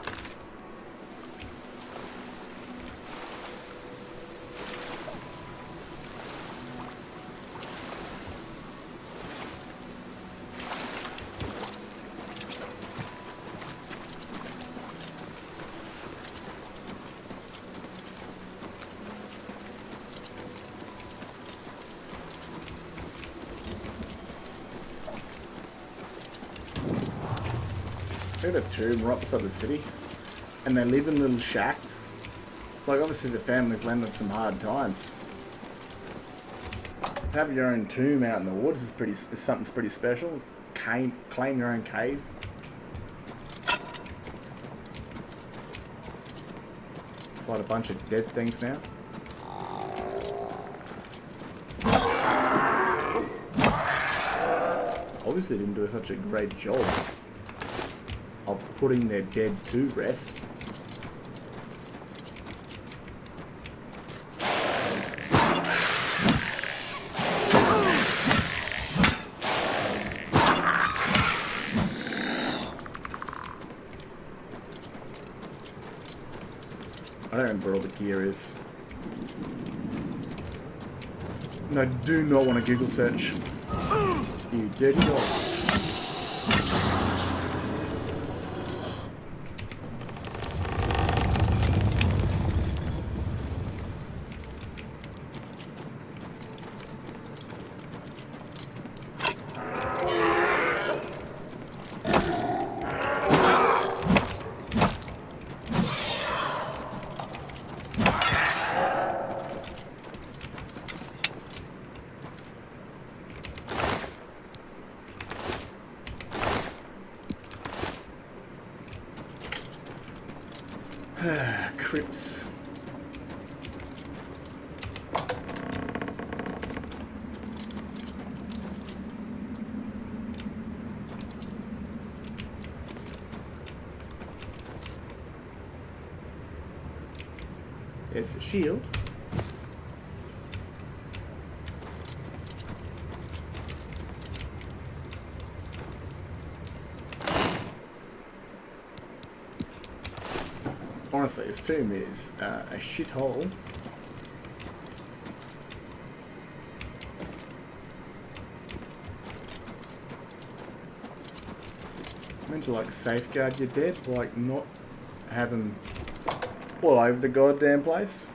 Look at a tomb right beside the city, and they live in little shacks. Like obviously the family's landed some hard times. To have your own tomb out in the woods is something pretty special. Claim your own cave. Fight a bunch of dead things now. Obviously didn't do such a great job of putting their dead to rest. I don't remember where all the gear is. And I do not want to Google search. You dirty dog. Crypts. There's a shield. Honestly, this tomb is a shithole. Meant to like safeguard your dead, like not have them all over the goddamn place.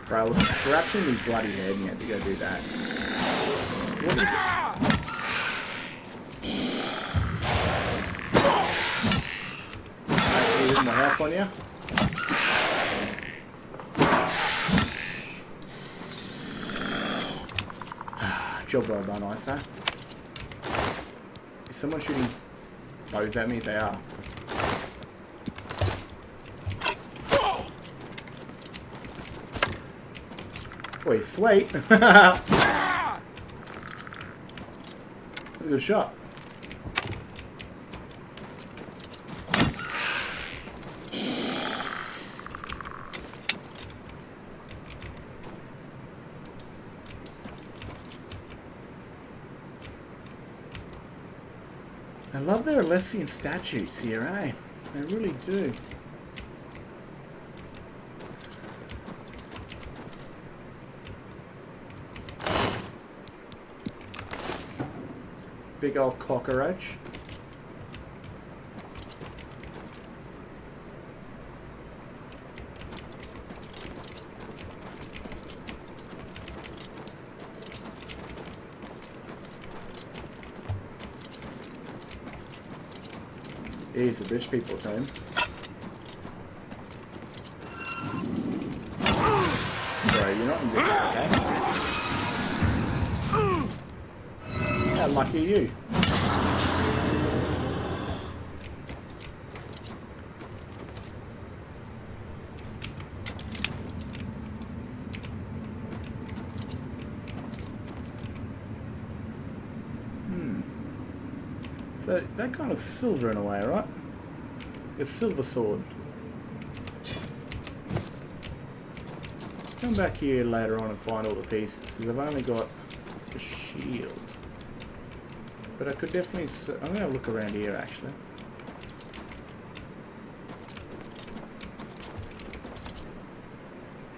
Bro, I was scratching his bloody head and you had to go do that. What did my half on you. Job well done, I say. Is someone shooting bows at me? They are. Boy, sweet. That's a good shot. I love their Alessian statutes here, eh? I really do. Big old cockroach. Here's the British people team. Sorry, you're not in this, okay? How lucky are you? So that kind of looks silver in a way, right? A silver sword. Come back here later on and find all the pieces, because I've only got the shield. But I could definitely... I'm going to look around here, actually.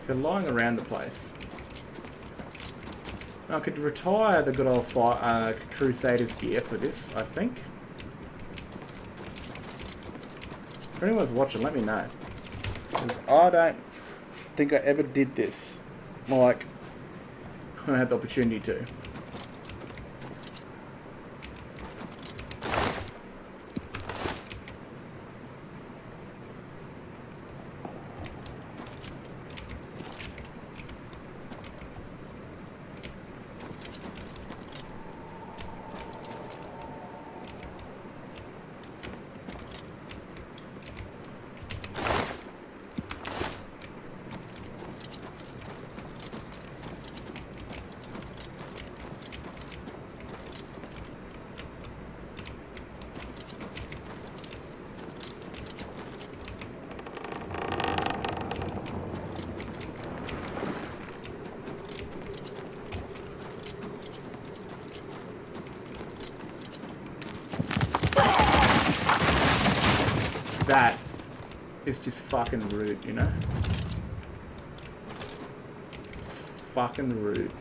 So lying around the place. I could retire the good old Crusaders gear for this, I think. If anyone's watching, let me know. Because I don't think I ever did this. Like, when I had the opportunity to. That is just fucking rude, you know? It's fucking rude.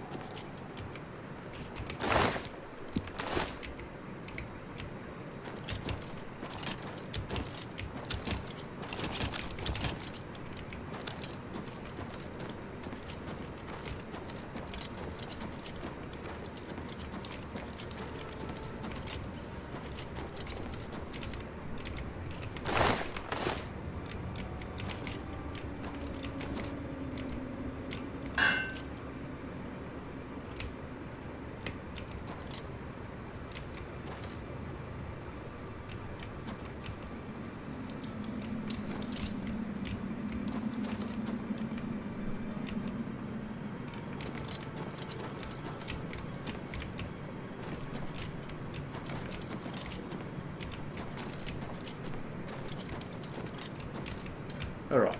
Alright,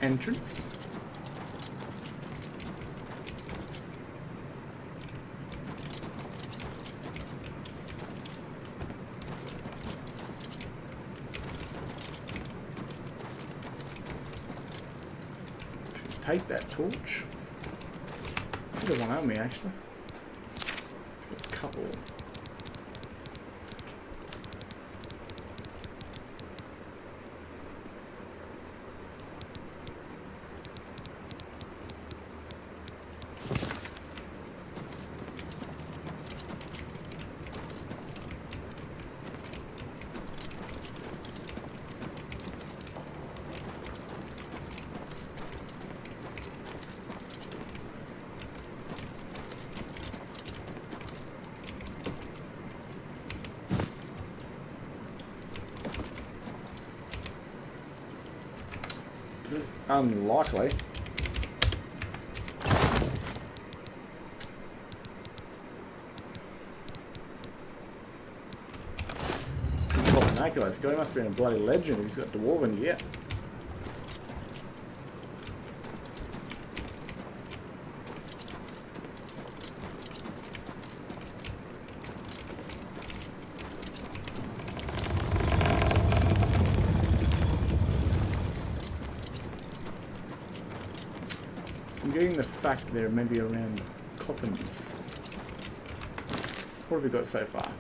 entrance. Should take that torch. There's one on me actually. A couple. Unlikely. This guy must have been a bloody legend if he's got dwarven gear. getting the fact that they're maybe around coffins. What have we got so far?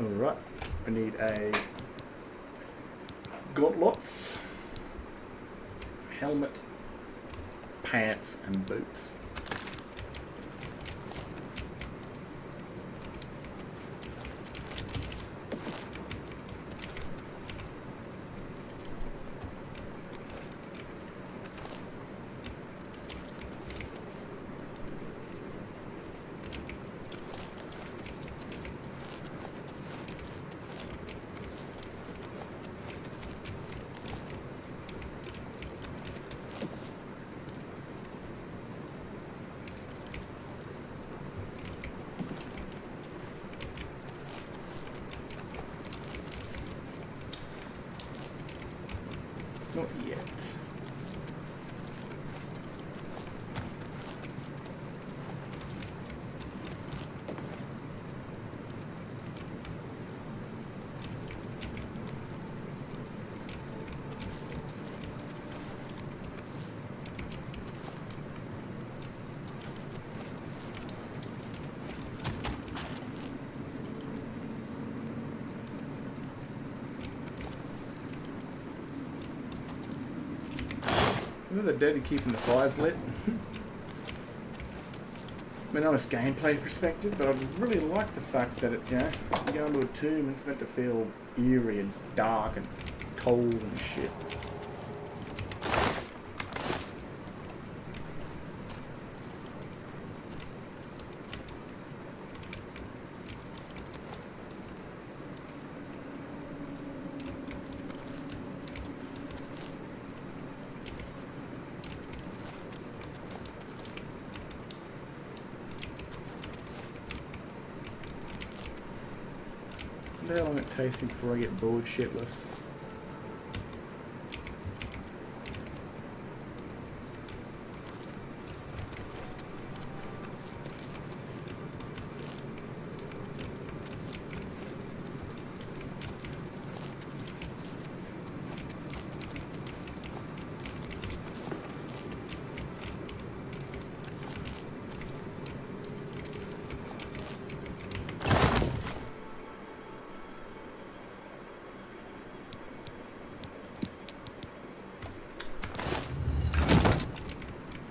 Alright, we need a gauntlets, helmet, pants, and boots. Not yet. They're dead and keeping the fires lit. I mean, honest gameplay perspective, but I really like the fact that it, you know, you go into a tomb and it's meant to feel eerie and dark and cold and shit. How long it takes me before I get bored shitless.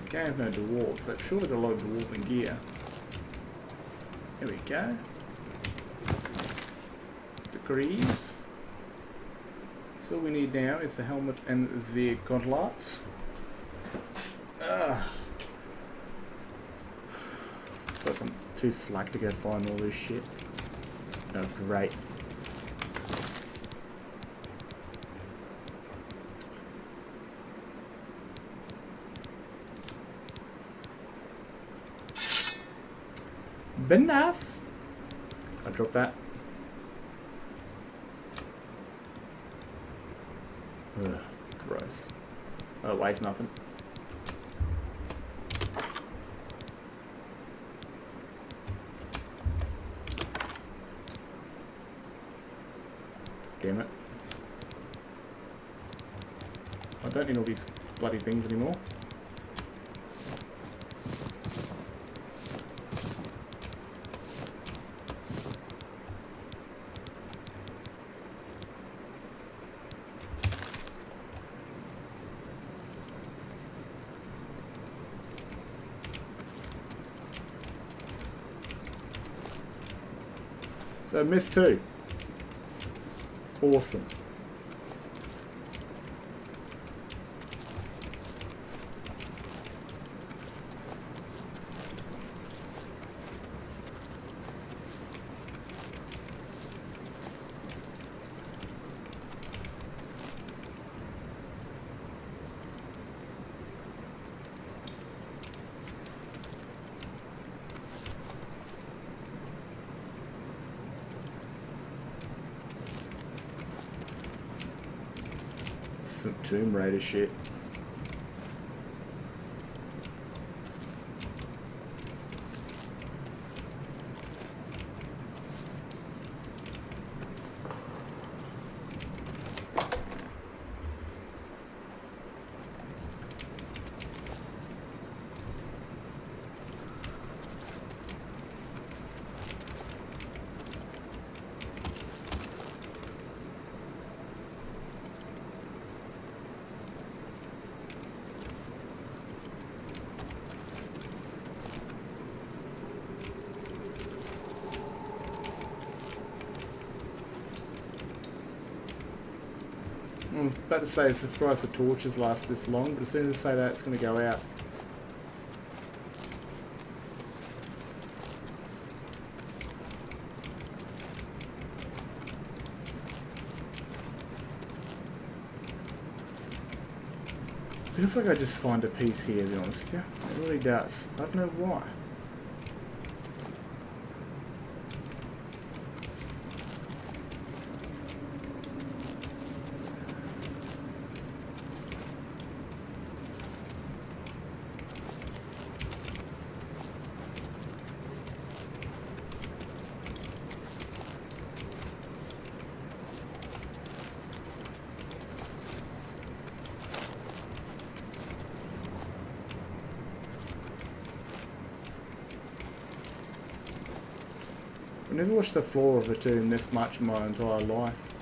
I have no dwarves. They've surely got a lot of dwarven gear. Here we go. The greaves. So all we need now is the helmet and the gauntlets. It's like I'm too slack to go find all this shit. Oh, great. Very nice. I dropped that. Ugh, gross. Oh, it weighs nothing. Damn it. I don't need all these bloody things anymore. So missed 2. Awesome. Some Tomb Raider shit. I'm about to say, it's surprised the torches last this long, but as soon as I say that, it's going to go out. Feels like I just find a piece here, to be honest with you. It really does. I don't know why. I've never watched the floor of a tomb this much in my entire life.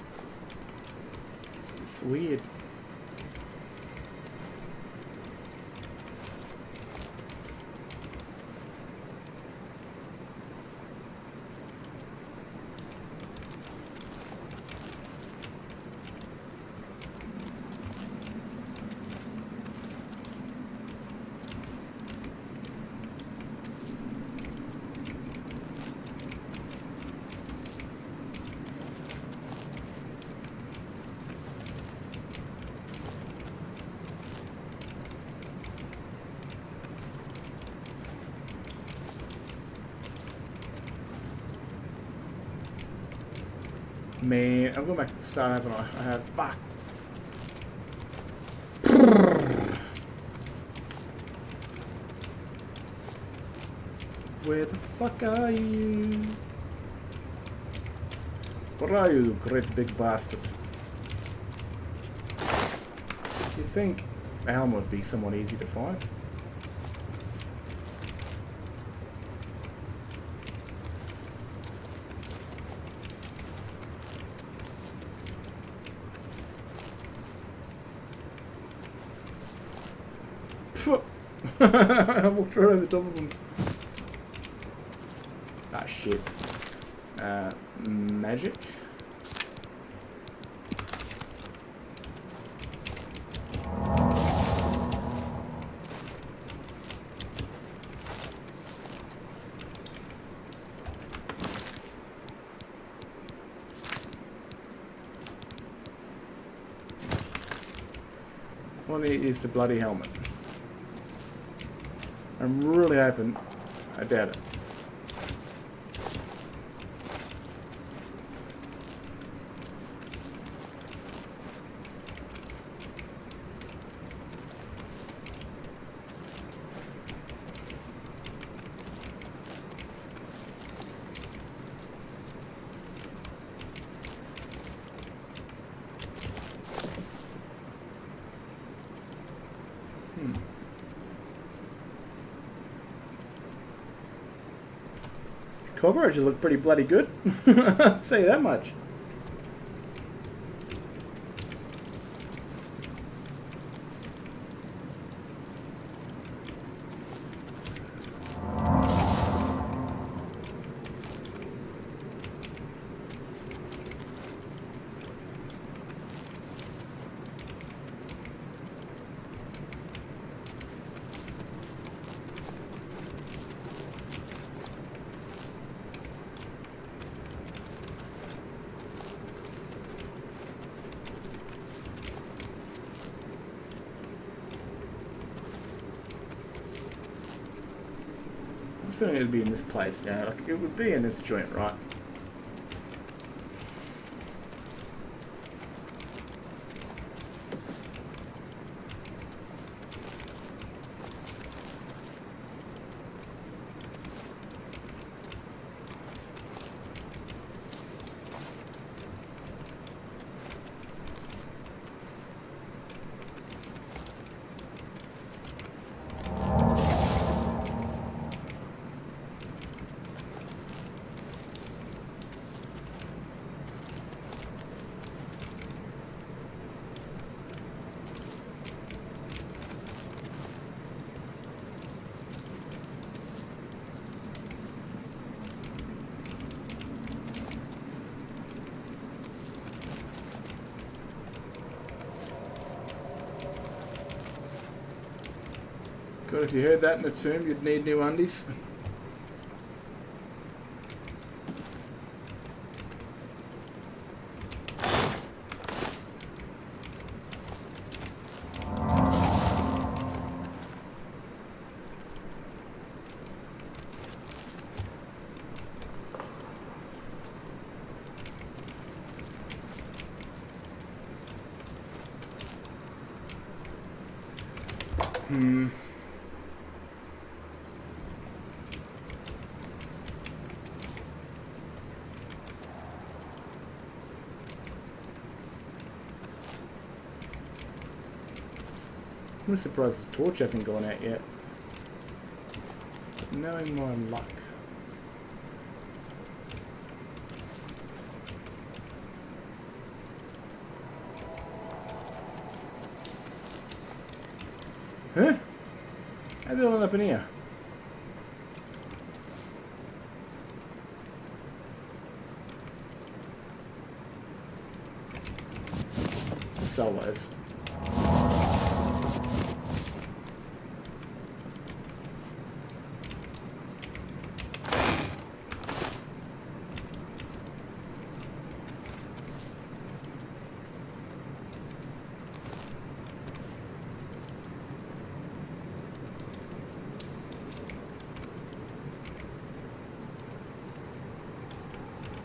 It's weird. Man, I'm going back to the start, haven't I? I have. Fuck. Where the fuck are you? Where are you, great big bastard? Do you think Alm would be somewhat easy to find? I walked right over the top of them. Ah, shit. Magic? What is the bloody helmet? I'm really hoping. I doubt it. Cockroaches look pretty bloody good. I'll say that much. I feeling it'd be in this place, yeah. Like, it would be in this joint, right? God, if you heard that in the tomb, you'd need new undies. I'm surprised the torch hasn't gone out yet. But knowing my luck. Huh? How did they end up in here? Sell those.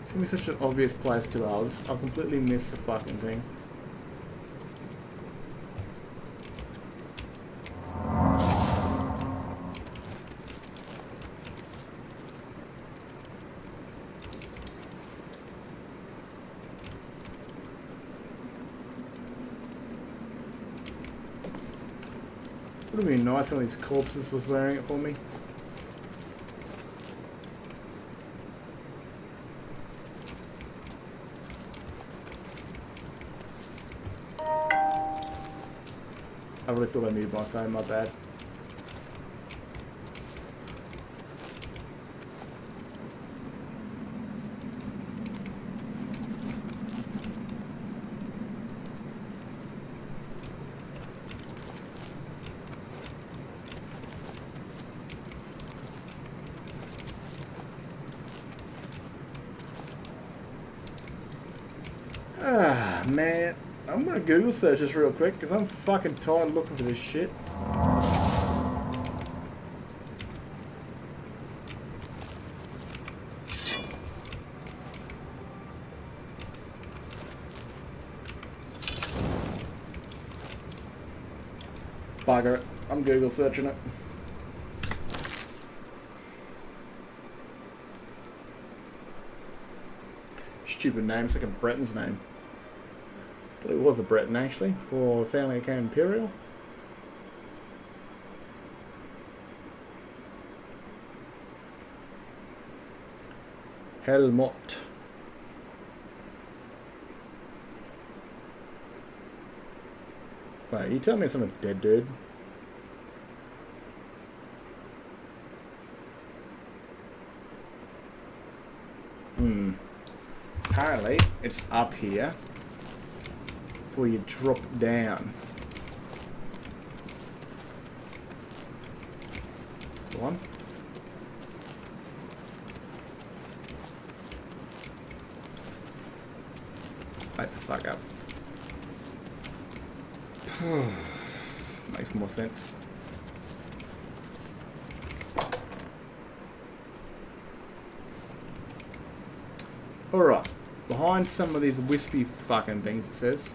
It's gonna be such an obvious place to I'll completely miss the fucking thing. Would have been nice when these corpses was wearing it for me. I really thought I muted my phone, my bad. Ah, man. I'm gonna Google search this real quick because I'm fucking tired of looking for this shit. Bugger it. I'm Google searching it. Stupid name, it's like a Breton's name. But it was a Breton actually, before family became imperial. Helmut. Wait, you telling me it's not a dead dude? Apparently, it's up here before you drop down. That's the one. Wait the fuck up. Makes more sense. Alright, behind some of these wispy fucking things it says.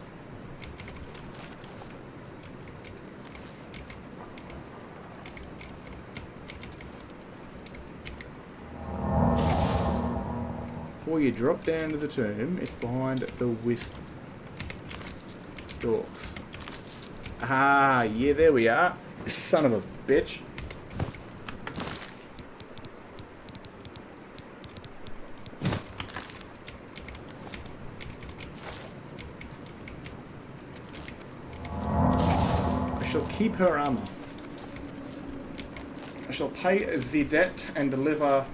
Before you drop down to the tomb, it's behind the wisp stalks. Ah, yeah, there we are. Son of a bitch. I shall keep her armor. I shall pay the debt and deliver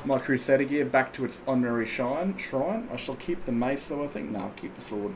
my Crusader gear back to its honorary shrine. I shall keep the mace, though, I think. No, I'll keep the sword.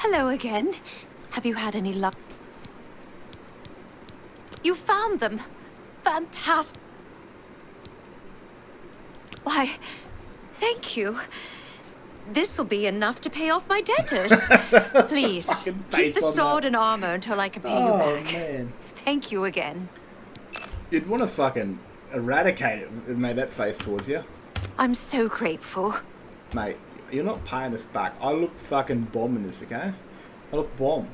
Hello again. Have you had any luck? You found them. Fantastic. Why, thank you. This'll be enough to pay off my debtors. Please, keep the sword and armor until I can pay you back. Man. Thank you again. You'd want to fucking eradicate it and made that face towards you. I'm so grateful. Mate, you're not paying us back. I look fucking bomb in this, okay? I look bomb.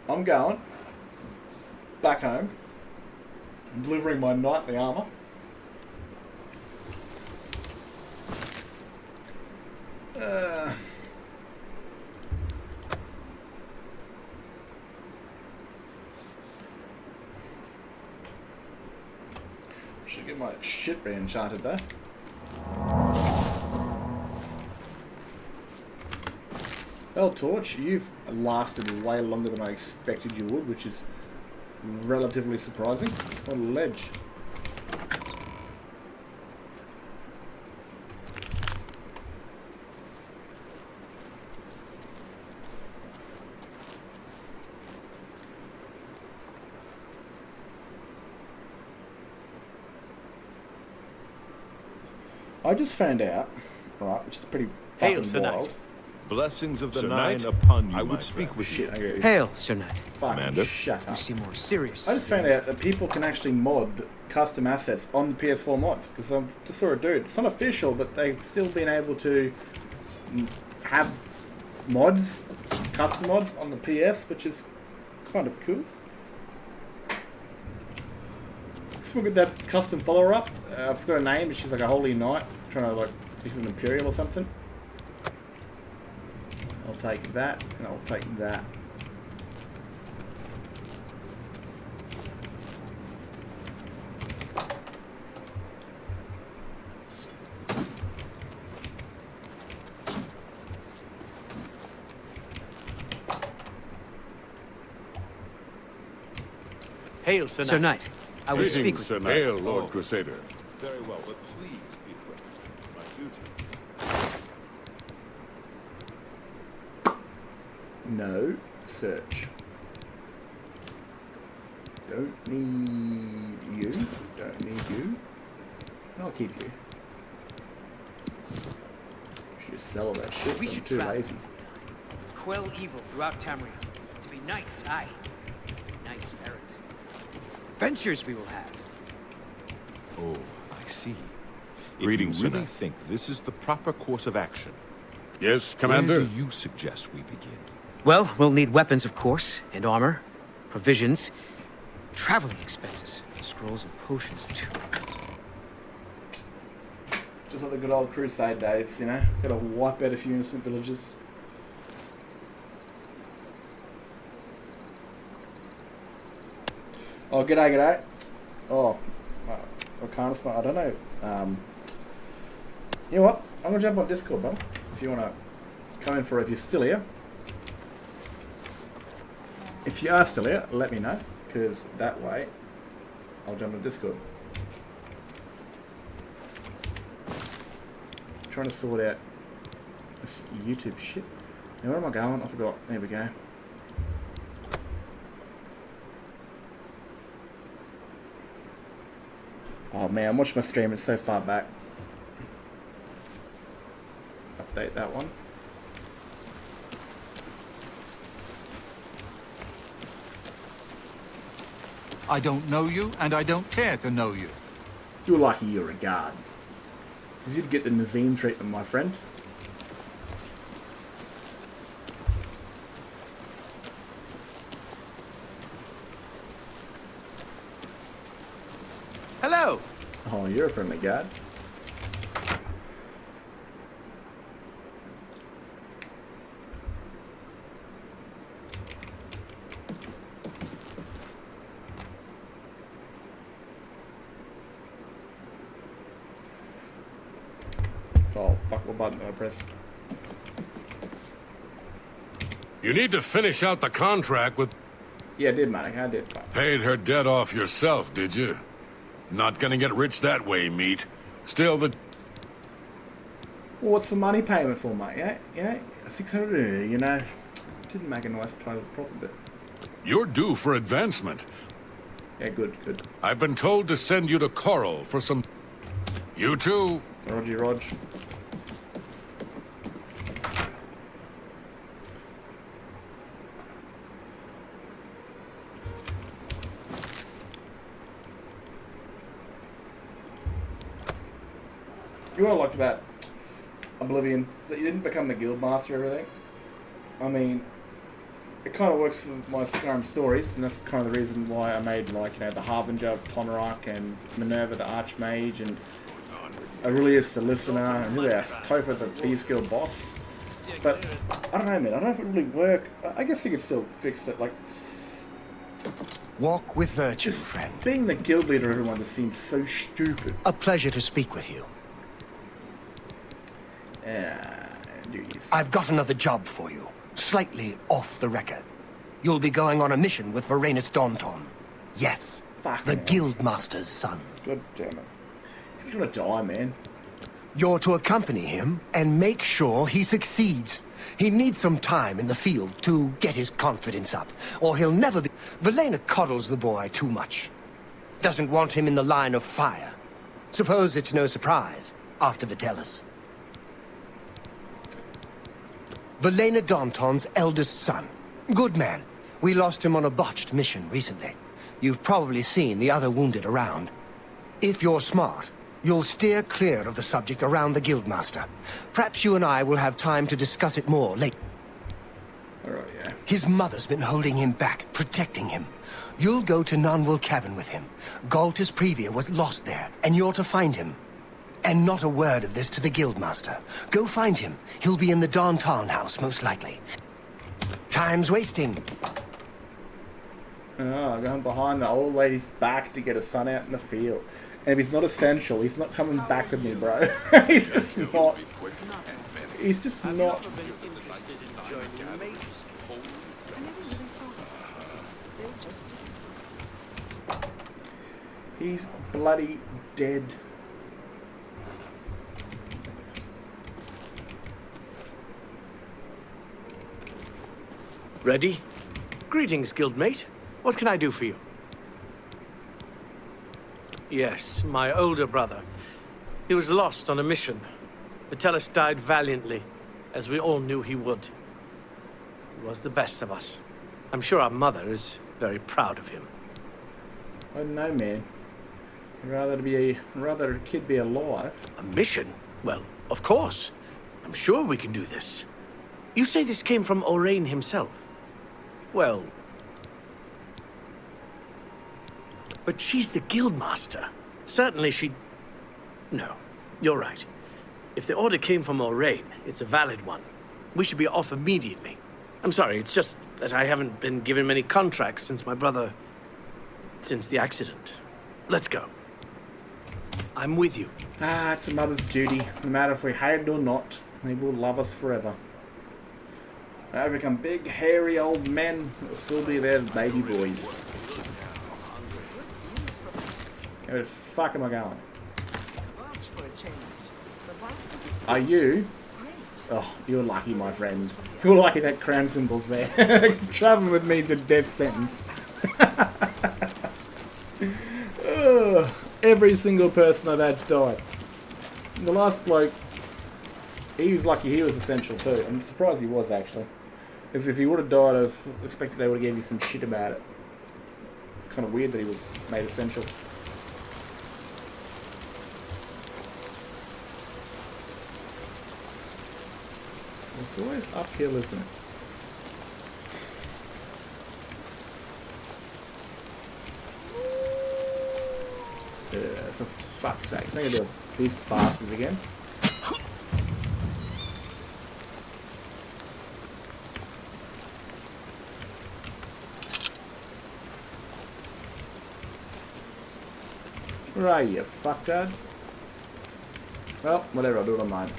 I'm going back home. I'm delivering my knightly armor. Should get my shit re-enchanted though. Well, Torch, you've lasted way longer than I expected you would, which is relatively surprising. What a ledge. I just found out, right, which is pretty fucking wild. Blessings of the Sir Nine Knight, upon you, I my would speak friend. with Shit, I get Hail, Sir Knight. fucking Commander? shut You up. seem more serious. I just found out that people can actually mod custom assets on the PS4 mods, because I just saw a dude. It's not official, but they've still been able to have mods, custom mods on the PS, which is kind of cool. Let's look at that custom follower up. I forgot her name, but she's like a holy knight, trying to like, this is an imperial or something. I'll take that, and I'll take that. Hail, Sir Knight. I would speak Greetings, with Sir you. Knight. Hail, Lord Crusader. Very well, but please be quick. My duty. No search. Don't need you. Don't need you. I'll keep you. Should just sell all that shit. We I'm should too travel. lazy. Quell evil throughout Tamriel. To be knights, aye. Knights errant. Adventures we will have. Oh, I see. Greetings, If Sir you really Knight. think this is the proper course of action, Yes, where Commander? do you suggest we begin? Well, we'll need weapons, of course, and armor, provisions, traveling expenses, scrolls and potions, too. Just like the good old crusade days, you know? Gotta wipe out a few innocent villages. Oh, g'day, g'day. Oh, I can't, I don't know. You know what? I'm gonna jump on Discord, brother. If you wanna come in for it, if you're still here. If you are still here, let me know, because that way I'll jump on Discord. Trying to sort out this YouTube shit. Now where am I going? I forgot. There we go. Oh man, I'm watching my stream. It's so far back. Update that one. I don't know you, and I don't care to know you. You're lucky you're a guard. Because you'd get the Nazim treatment, my friend. Hello! Oh, you're a friendly guard. Oh, fuck, what button do I press? You need to finish out the contract with... Yeah, I did, man. I did. Paid her debt off yourself, did you? Not gonna get rich that way, meat. Still, the... Well, what's the money payment for, mate? Yeah, 600. You know, didn't make a nice total profit, but You're due for advancement. yeah, good. I've been told to send you to Coral for some... You too. Roger, Rog. You know what I liked about Oblivion is that you didn't become the guild master or everything. I mean, it kind of works for my Skyrim stories, and that's kind of the reason why I made, like, you know, the Harbinger of Tonarok and Minerva the Archmage and Aurelius the Listener and who else? Topher the Thieves Guild boss. But I don't know, man. I don't know if it really work. I guess you could still fix it. Like, Walk with virtue, just friend. being the guild leader of everyone just seems so stupid. A pleasure to speak with you. Duties. I've got another job for you. Slightly off the record. You'll be going on a mission with Varanus Daunton. Yes, the Guildmaster's son. God damn it. He's gonna die, man. You're to accompany him and make sure he succeeds. He needs some time in the field to get his confidence up, or he'll never be... Valena coddles the boy too much. Doesn't want him in the line of fire. Suppose it's no surprise after Vitellis. Valena Daunton's eldest son. Good man. We lost him on a botched mission recently. You've probably seen the other wounded around. If you're smart, you'll steer clear of the subject around the Guildmaster. Perhaps you and I will have time to discuss it more later. Alright, yeah. His mother's been holding him back, protecting him. You'll go to Nanwell Cavern with him. Galtus Previa was lost there, and you're to find him. And not a word of this to the Guildmaster. Go find him. He'll be in the Daunton house, most likely. Time's wasting. Oh, going behind the old lady's back to get her son out in the field. And if he's not essential, he's not coming back with me, bro. He's just not. He's just not. He's bloody dead. Ready? Greetings, guildmate. What can I do for you? Yes, my older brother. He was lost on a mission. Vitellis died valiantly, as we all knew he would. He was the best of us. I'm sure our mother is very proud of him. I don't know, man. Rather a kid be alive. A mission? Well, of course. I'm sure we can do this. You say this came from Orain himself? Well... But she's the Guildmaster. Certainly she'd... No, you're right. If the order came from Orain, it's a valid one. We should be off immediately. I'm sorry, it's just that I haven't been given many contracts since my brother... since the accident. Let's go. I'm with you. Ah, it's a mother's duty. No matter if we hate it or not, they will love us forever. They become big, hairy old men that will still be their baby boys. Where the fuck am I going? Are you? Oh, you're lucky, my friend. You're lucky that crown symbol's there. Traveling with me is a death sentence. Ugh. Every single person I've had's died. And the last bloke, he was lucky he was essential too. I'm surprised he was, actually. Because if he would have died, I expected they would have gave you some shit about it. Kind of weird that he was made essential. It's always uphill, isn't it? For fuck's sake. I'm going to do these bastards again. Where are you, fucktard? Well, whatever, I'll do it on mine.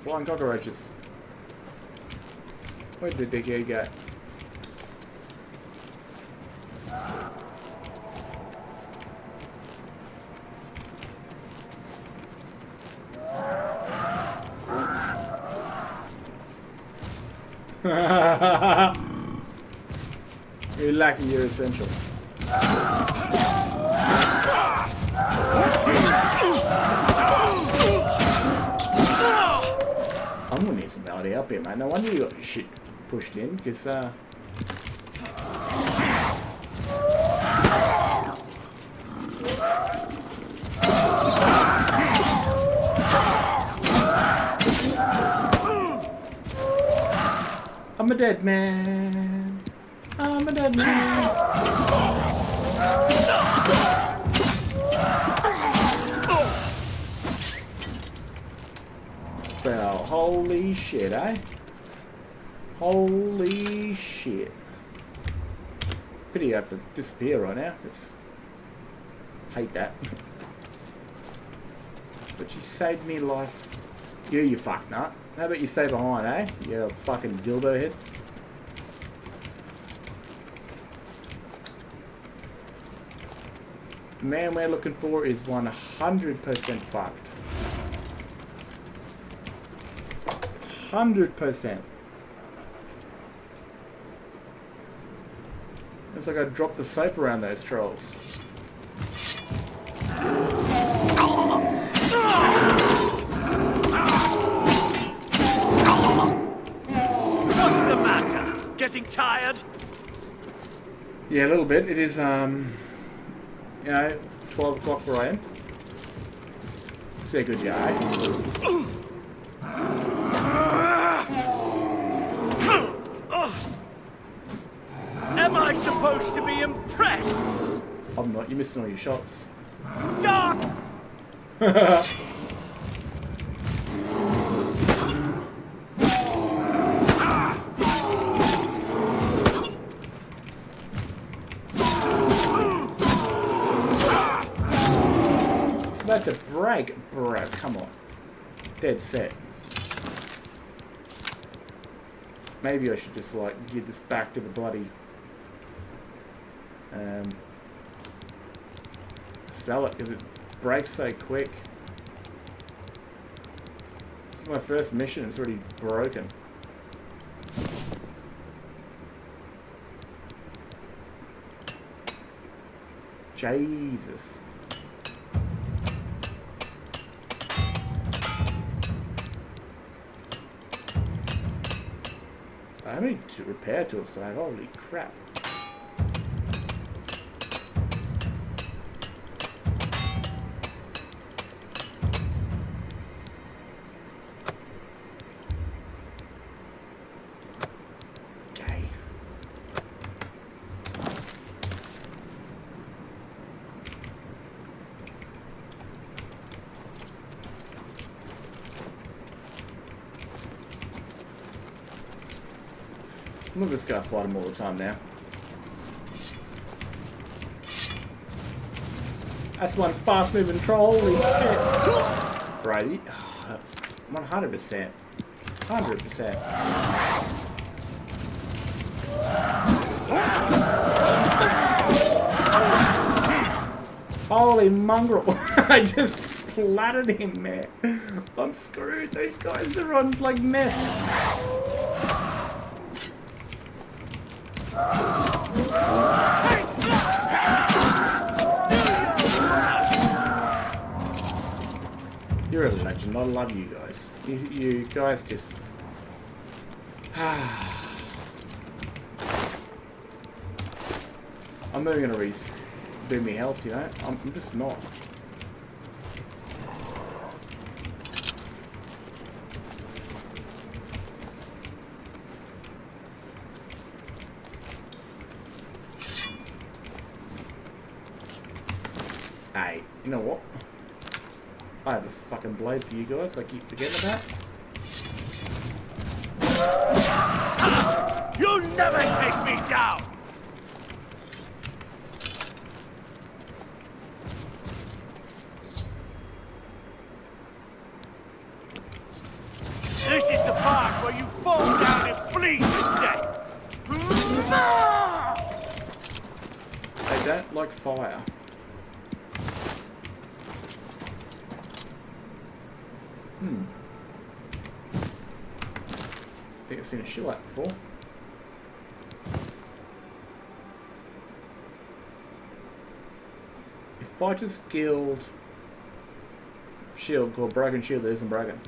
Flying cockroaches. Where did they go? You're lucky you're essential. I'm gonna need some validity up here, mate. No wonder you got your shit pushed in, because I'm a dead man. I'm a dead man. Well, holy shit, eh? Holy shit. Pity you have to disappear right now, because hate that. But you saved me life. You fuck nut. How about you stay behind, eh? You fucking dildo head. The man we're looking for is 100% fucked. 100%. Looks like I dropped the soap around those trolls. What's the matter? Getting tired? Yeah, a little bit. It is, you know, 12 o'clock where I am. Say good job, eh? Am I supposed to be impressed? I'm not. You're missing all your shots. Dark! It's about to break, bro. Come on. Dead set. Maybe I should just, like, give this back to the bloody... sell it, because it breaks so quick. It's my first mission, it's already broken. Jesus. How many repair tools do I have? Holy crap. Okay. Look at this guy fight him all the time now. That's one fast moving troll, holy shit. Right, 100%. 100%. Holy mongrel. I just splattered him, man. I'm screwed. These guys are on like meth. You're a legend. I love you guys. You guys just... I'm never going to rebuild me health, you know? I'm just not. Hey, you know what? I have a fucking blade for you guys I keep forgetting about. You'll never take me down! like fire. I think I've seen a shillak before. A Fighters Guild shield called Bragan Shield that isn't Bragan.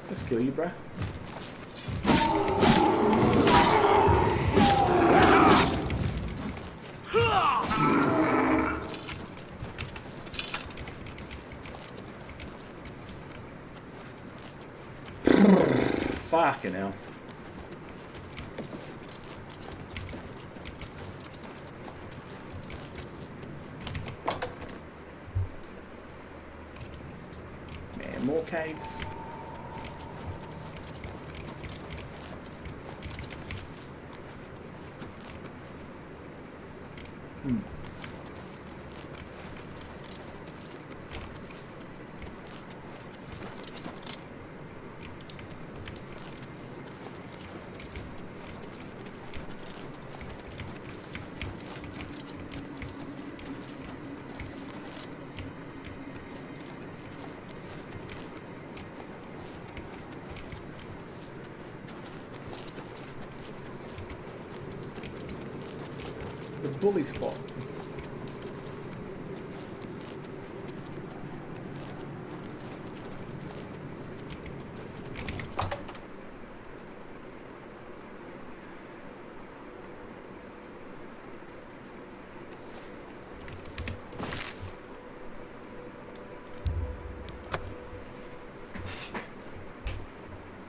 Let's kill you, bruh. Fucking hell. Man, more caves. The bully spot.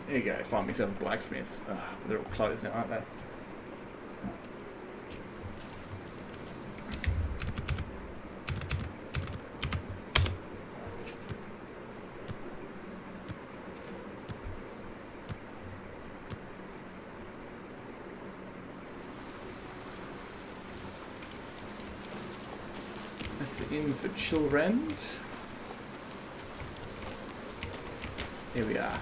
There you go, find myself a blacksmith. They're all closed now, aren't they? That's the inn for children. Here we are.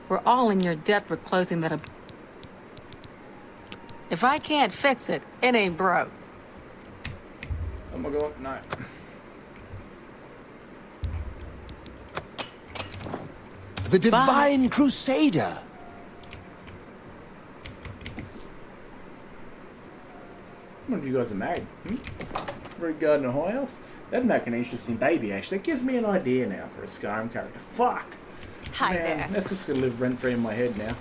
We're all in your debt for closing that. If I can't fix it, it ain't broke. Oh my god, no. The Divine Crusader! One of you guys are married. Regarding a high elf? That'd make an interesting baby, actually. That gives me an idea now for a Skyrim character. Fuck! Hi Man, there. that's just gonna live rent-free in my head now.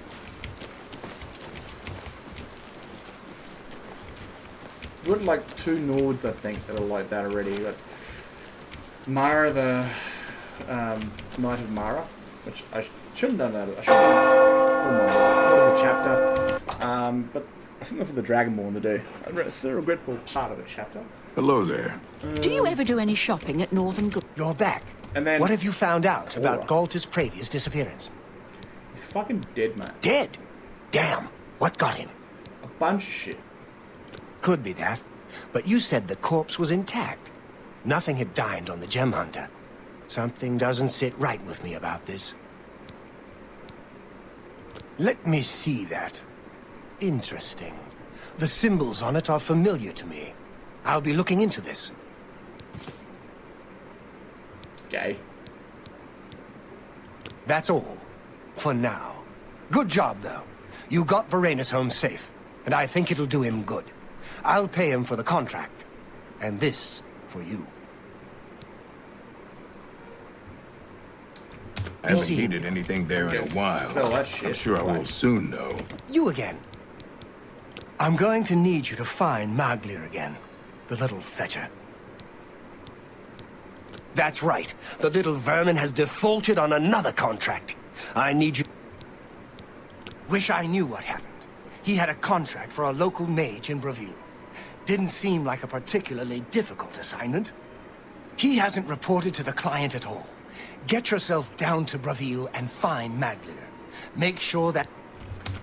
We've got like 2 Nords, I think, that are like that already. We've got Mara, the Knight of Mara, which I shouldn't have done that. I should have done that was a chapter. But I think that's for the Dragonborn to do. It's a regretful part of the chapter. Hello there. Do you ever do any shopping at Northern Good? You're back. And then What have you found out about Aura. Galtus Pravia's disappearance? He's fucking dead, mate. Dead? Damn. What got him? A bunch of shit. Could be that. But you said the corpse was intact. Nothing had dined on the gem hunter. Something doesn't sit right with me about this. Let me see that. Interesting. The symbols on it are familiar to me. I'll be looking into this. Gay. That's all. For now. Good job, though. You got Varanus home safe, and I think it'll do him good. I'll pay him for the contract. And this for you. I haven't needed anything there in a while. Sell that shit. I'm sure I will soon, though. You again. I'm going to need you to find Maglir again. The little fetcher. That's right. The little vermin has defaulted on another contract. I need you... Wish I knew what happened. He had a contract for a local mage in Bravil. Didn't seem like a particularly difficult assignment. He hasn't reported to the client at all. Get yourself down to Braville and find Maglia. Make sure that...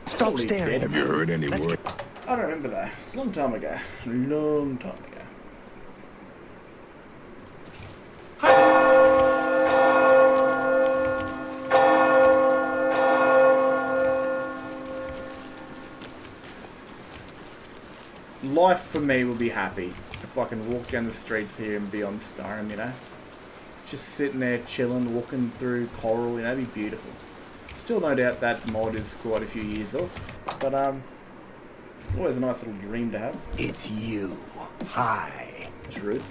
Stop Holy staring. dead. Have you heard any word? I don't remember that. It's a long time ago. A long time ago. Life for me will be happy if I can walk down the streets here and be on Skyrim, you know? Just sitting there chilling, walking through coral, you know, it'd be beautiful. Still no doubt that mod is quite a few years off, but it's always a nice little dream to have. It's you. Hi. It's rude.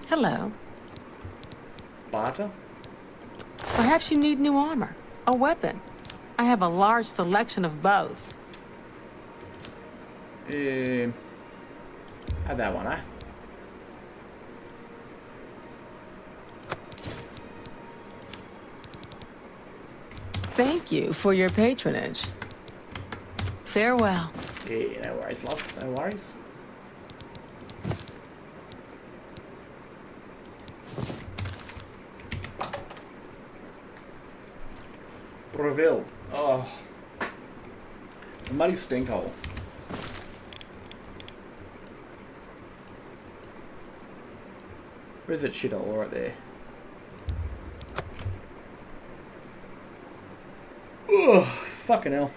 Hello. Barter? Perhaps you need new armor. A weapon. I have a large selection of both. Have that one, eh? Thank you for your patronage. Farewell. Yeah, no worries, love. No worries. Braville. Oh. A muddy stinkhole. Where's that shithole? Right there. Ugh, fucking hell.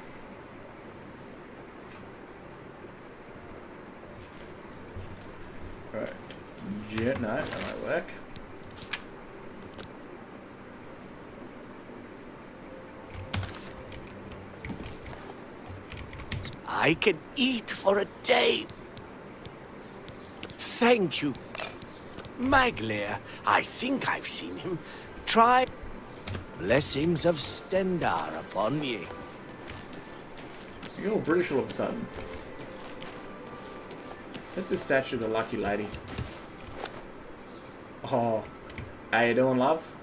Right. No, that might work. I can eat for a day. Thank you. Maglia, I think I've seen him. Try blessings of Stendar upon ye. You're all British all of a sudden. Hit the statue of the lucky lady. Oh, how you doing, love?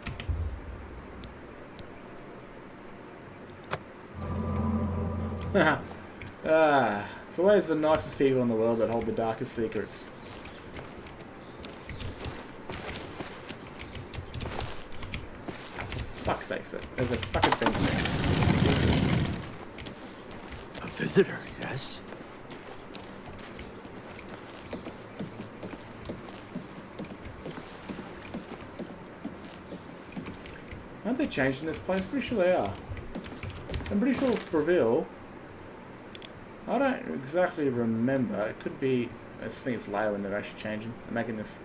It's always the nicest people in the world that hold the darkest secrets. For fuck's sake, there's a fucking fence there. A visitor, yes? Aren't they changing this place? Pretty sure they are. I'm pretty sure Braville. I don't exactly remember. It could be. I think it's later when they're actually changing. They're making this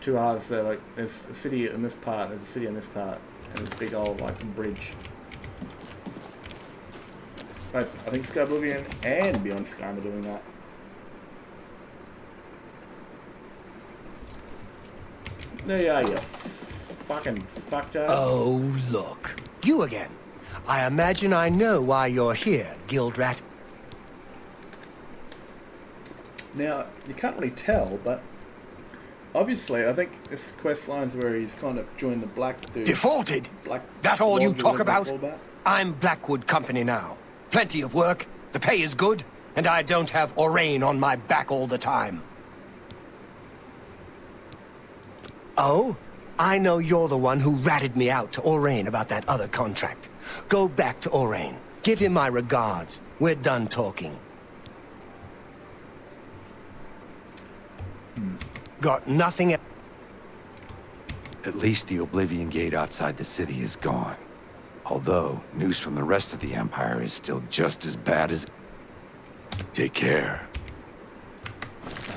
two halves. So like, there's a city in this part. There's a city in this part, and this big old like bridge. Both, I think Oblivion and Beyond Skyrim are doing that. There you are, you fucking fucktard. Oh, look. You again. I imagine I know why you're here, Guild Rat. Now, you can't really tell, but obviously, I think this quest line's where he's kind of joined the Black dude. Defaulted? That all you talk about? I'm Blackwood Company now. Plenty of work, the pay is good, and I don't have Orain on my back all the time. Oh? I know you're the one who ratted me out to Orain about that other contract. Go back to Orain. Give him my regards. We're done talking. Got nothing. At least the Oblivion Gate outside the city is gone. Although, news from the rest of the Empire is still just as bad as... Take care.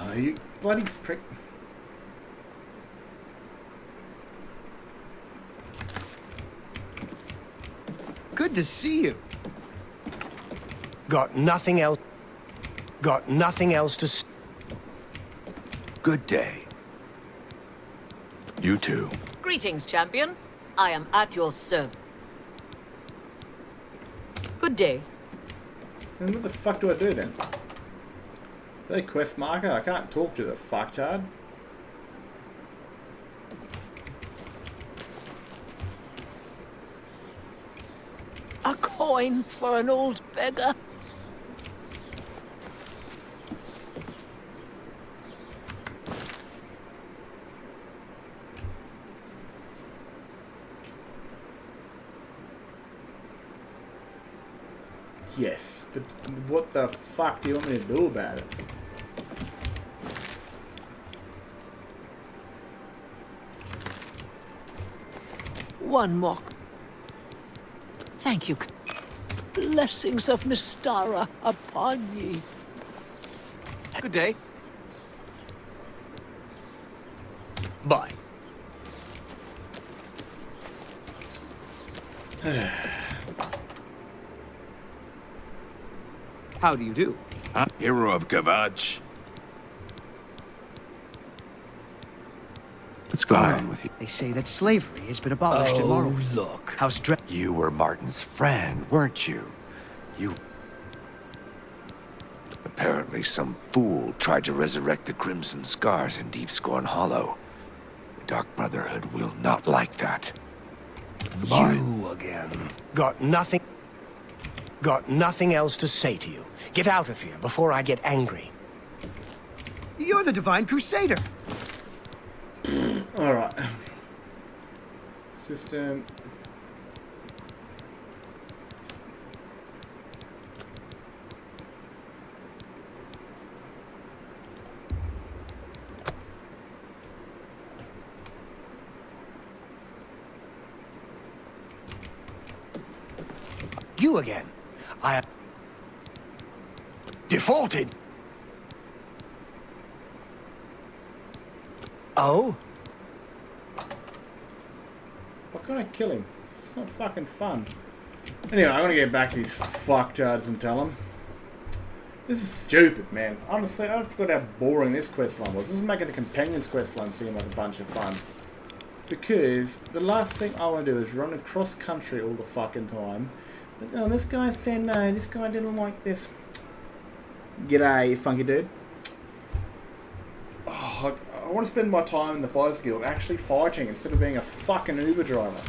Oh, you bloody prick. Good to see you. Got nothing else. Got nothing else to... Good day. You too. Greetings, champion. I am at your service. Good day. And what the fuck do I do then? Are they quest marker? I can't talk to the fucktard. A coin for an old beggar. Yes, but what the fuck do you want me to do about it? One more. Thank you. Blessings of Mystara upon ye. Good day. Bye. How do you do? Huh? Hero of Kavach. What's going on with you? They say that slavery has been abolished in Morrowind. Oh, look. House Dre... You were Martin's friend, weren't you? You... Apparently some fool tried to resurrect the Crimson Scars in Deep Scorn Hollow. The Dark Brotherhood will not like that. Goodbye. You again. Got nothing else to say to you. Get out of here before I get angry. You're the Divine Crusader. Alright. System. You again. I... defaulted. Oh? Why can't I kill him? It's not fucking fun. Anyway, I'm gonna get back to these fucktards and tell them. This is stupid, man. Honestly, I forgot how boring this questline was. This is making the Companion's questline seem like a bunch of fun. Because the last thing I want to do is run across country all the fucking time. But oh, this guy said no, this guy didn't like this. G'day, you funky dude. Oh, I want to spend my time in the Fighters Guild actually fighting instead of being a fucking Uber driver.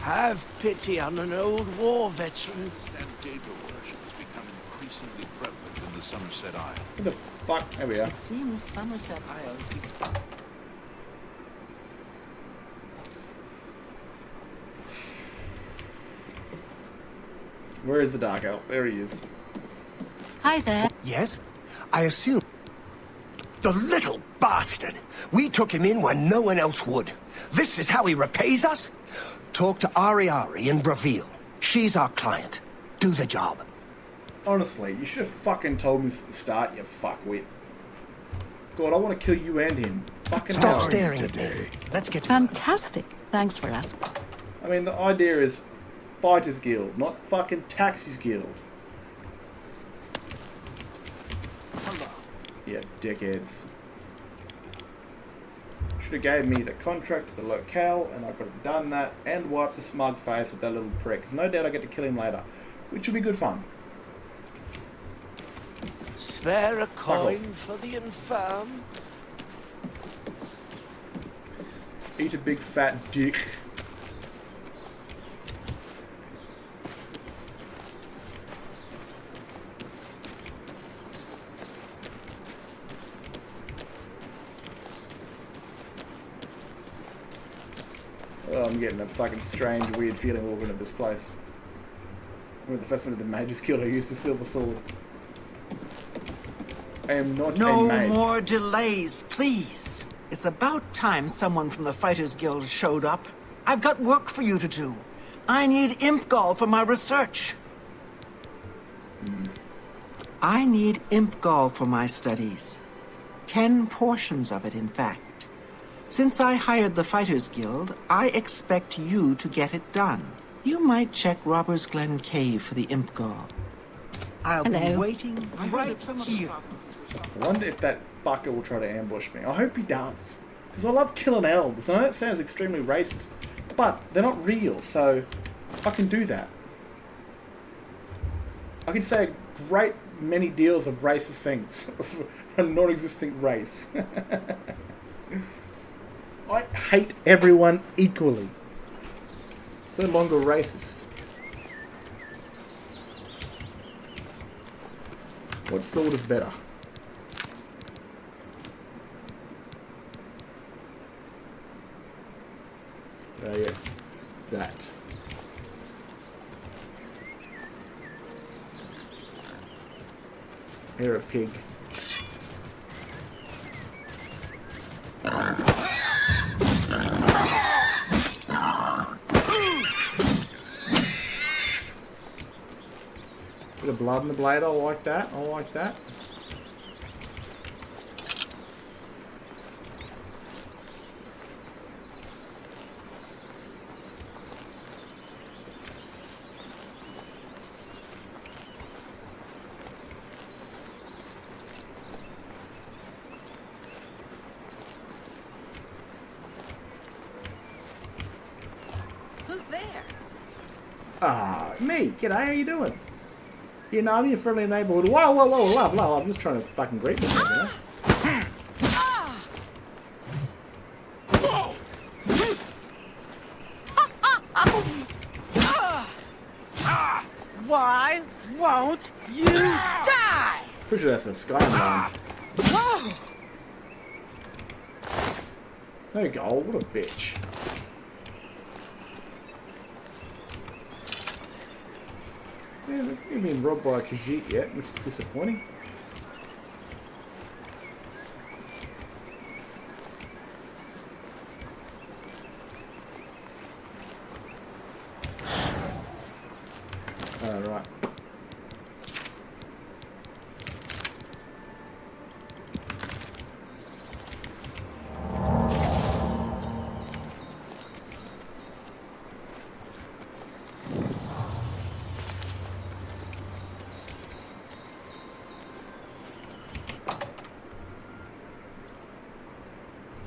Have pity on an old war veteran. Data worship has become increasingly prevalent in the Somerset Isle. What the fuck? There we are. It seems Somerset Isle is... Where is the Dark Elf? There he is. Hi there. Yes? I assume. The little bastard! We took him in when no one else would. This is how he repays us? Talk to Ari in Braville. She's our client. Do the job. Honestly, you should have fucking told me at the start, you fuckwit. God, I want to kill you and him. Fucking Stop hell. staring at me. Let's get to Fantastic. Thanks for asking. I mean, the idea is Fighters Guild, not fucking Taxis Guild. Yeah, dickheads. Should have gave me the contract to the locale, and I could have done that and wiped the smug face of that little prick. Because no doubt I get to kill him later, which will be good fun. Spare a coin for the infirm. Eat a big fat dick. Oh, I'm getting a fucking strange, weird feeling walking into this place. When the first one of the Mages Guild, I used a silver sword. I am not a No mage. more delays, please. It's about time someone from the Fighters Guild showed up. I've got work for you to do. I need imp gall for my research. I need imp gall for my studies. 10 portions of it, in fact. Since I hired the Fighters Guild, I expect you to get it done. You might check Robbers Glen Cave for the imp gall. I'll be Hello. waiting right here. I wonder if that fucker will try to ambush me. I hope he does. Because I love killing elves. I know that sounds extremely racist, but they're not real, so I can do that. I can say a great many deals of racist things for a non-existent race. I hate everyone equally. So longer racist. What sword is better? Yeah, that. You're a pig. Bit of blood in the blade, I like that, I like that. Who's there? Ah, me. G'day, how you doing? You know, I'm your friendly neighborhood. Whoa, whoa, whoa, love, love. I'm just trying to fucking greet them, you know? Why won't you die? Pretty sure that's a skyline. No gold, what a bitch. Yeah, we haven't been robbed by a Khajiit yet, which is disappointing. Right.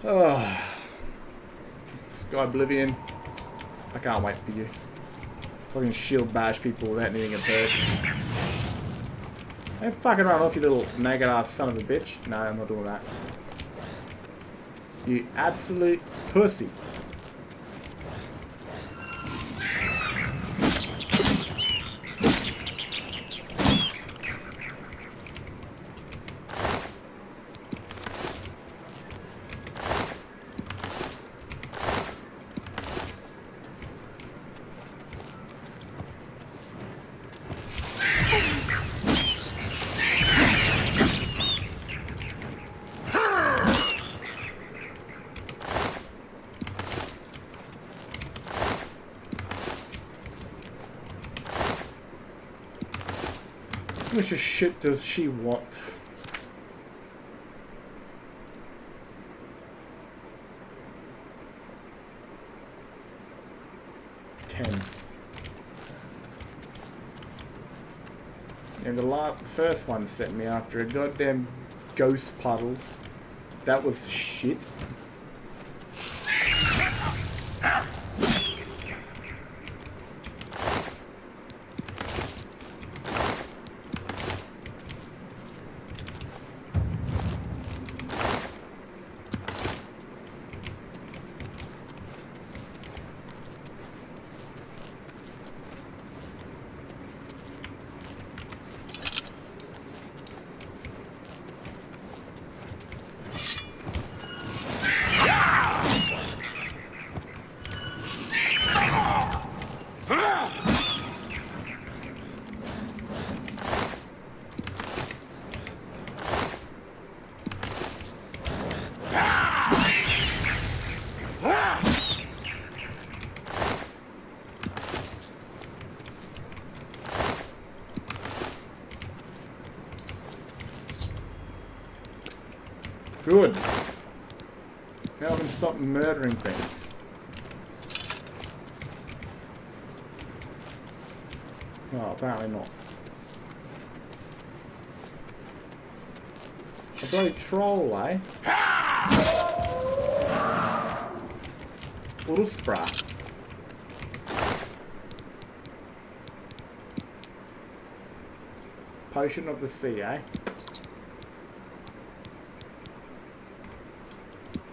Oh, Sky Oblivion. I can't wait for you. So I can shield bash people without needing a perk. Don't fucking run off, you little naked ass son of a bitch. No, I'm not doing that. You absolute pussy. How much of shit does she want? And the first one sent me after a goddamn ghost puddles. That was shit. Good. Now I can stop murdering things. Oh, apparently not. A bloody troll, eh? Urspra. Potion of the sea, eh?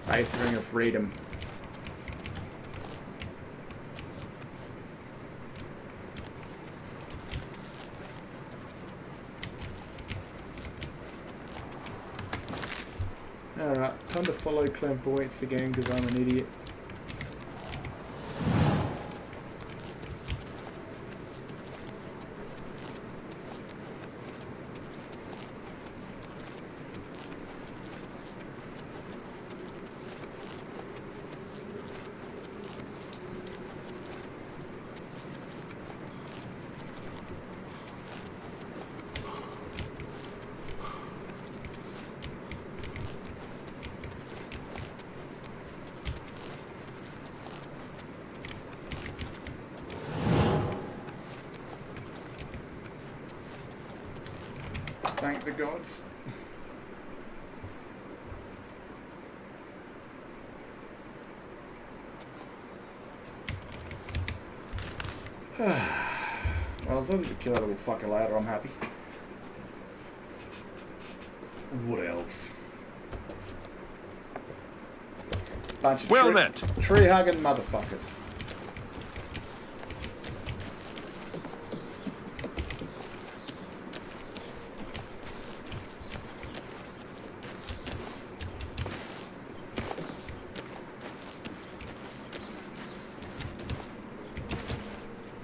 Ice Ring of Freedom. Alright, time to follow Clairvoyance again because I'm an idiot. the gods. Well, as long as you kill that little fucking ladder, I'm happy. Wood elves. Bunch of Well met. tree-hugging motherfuckers.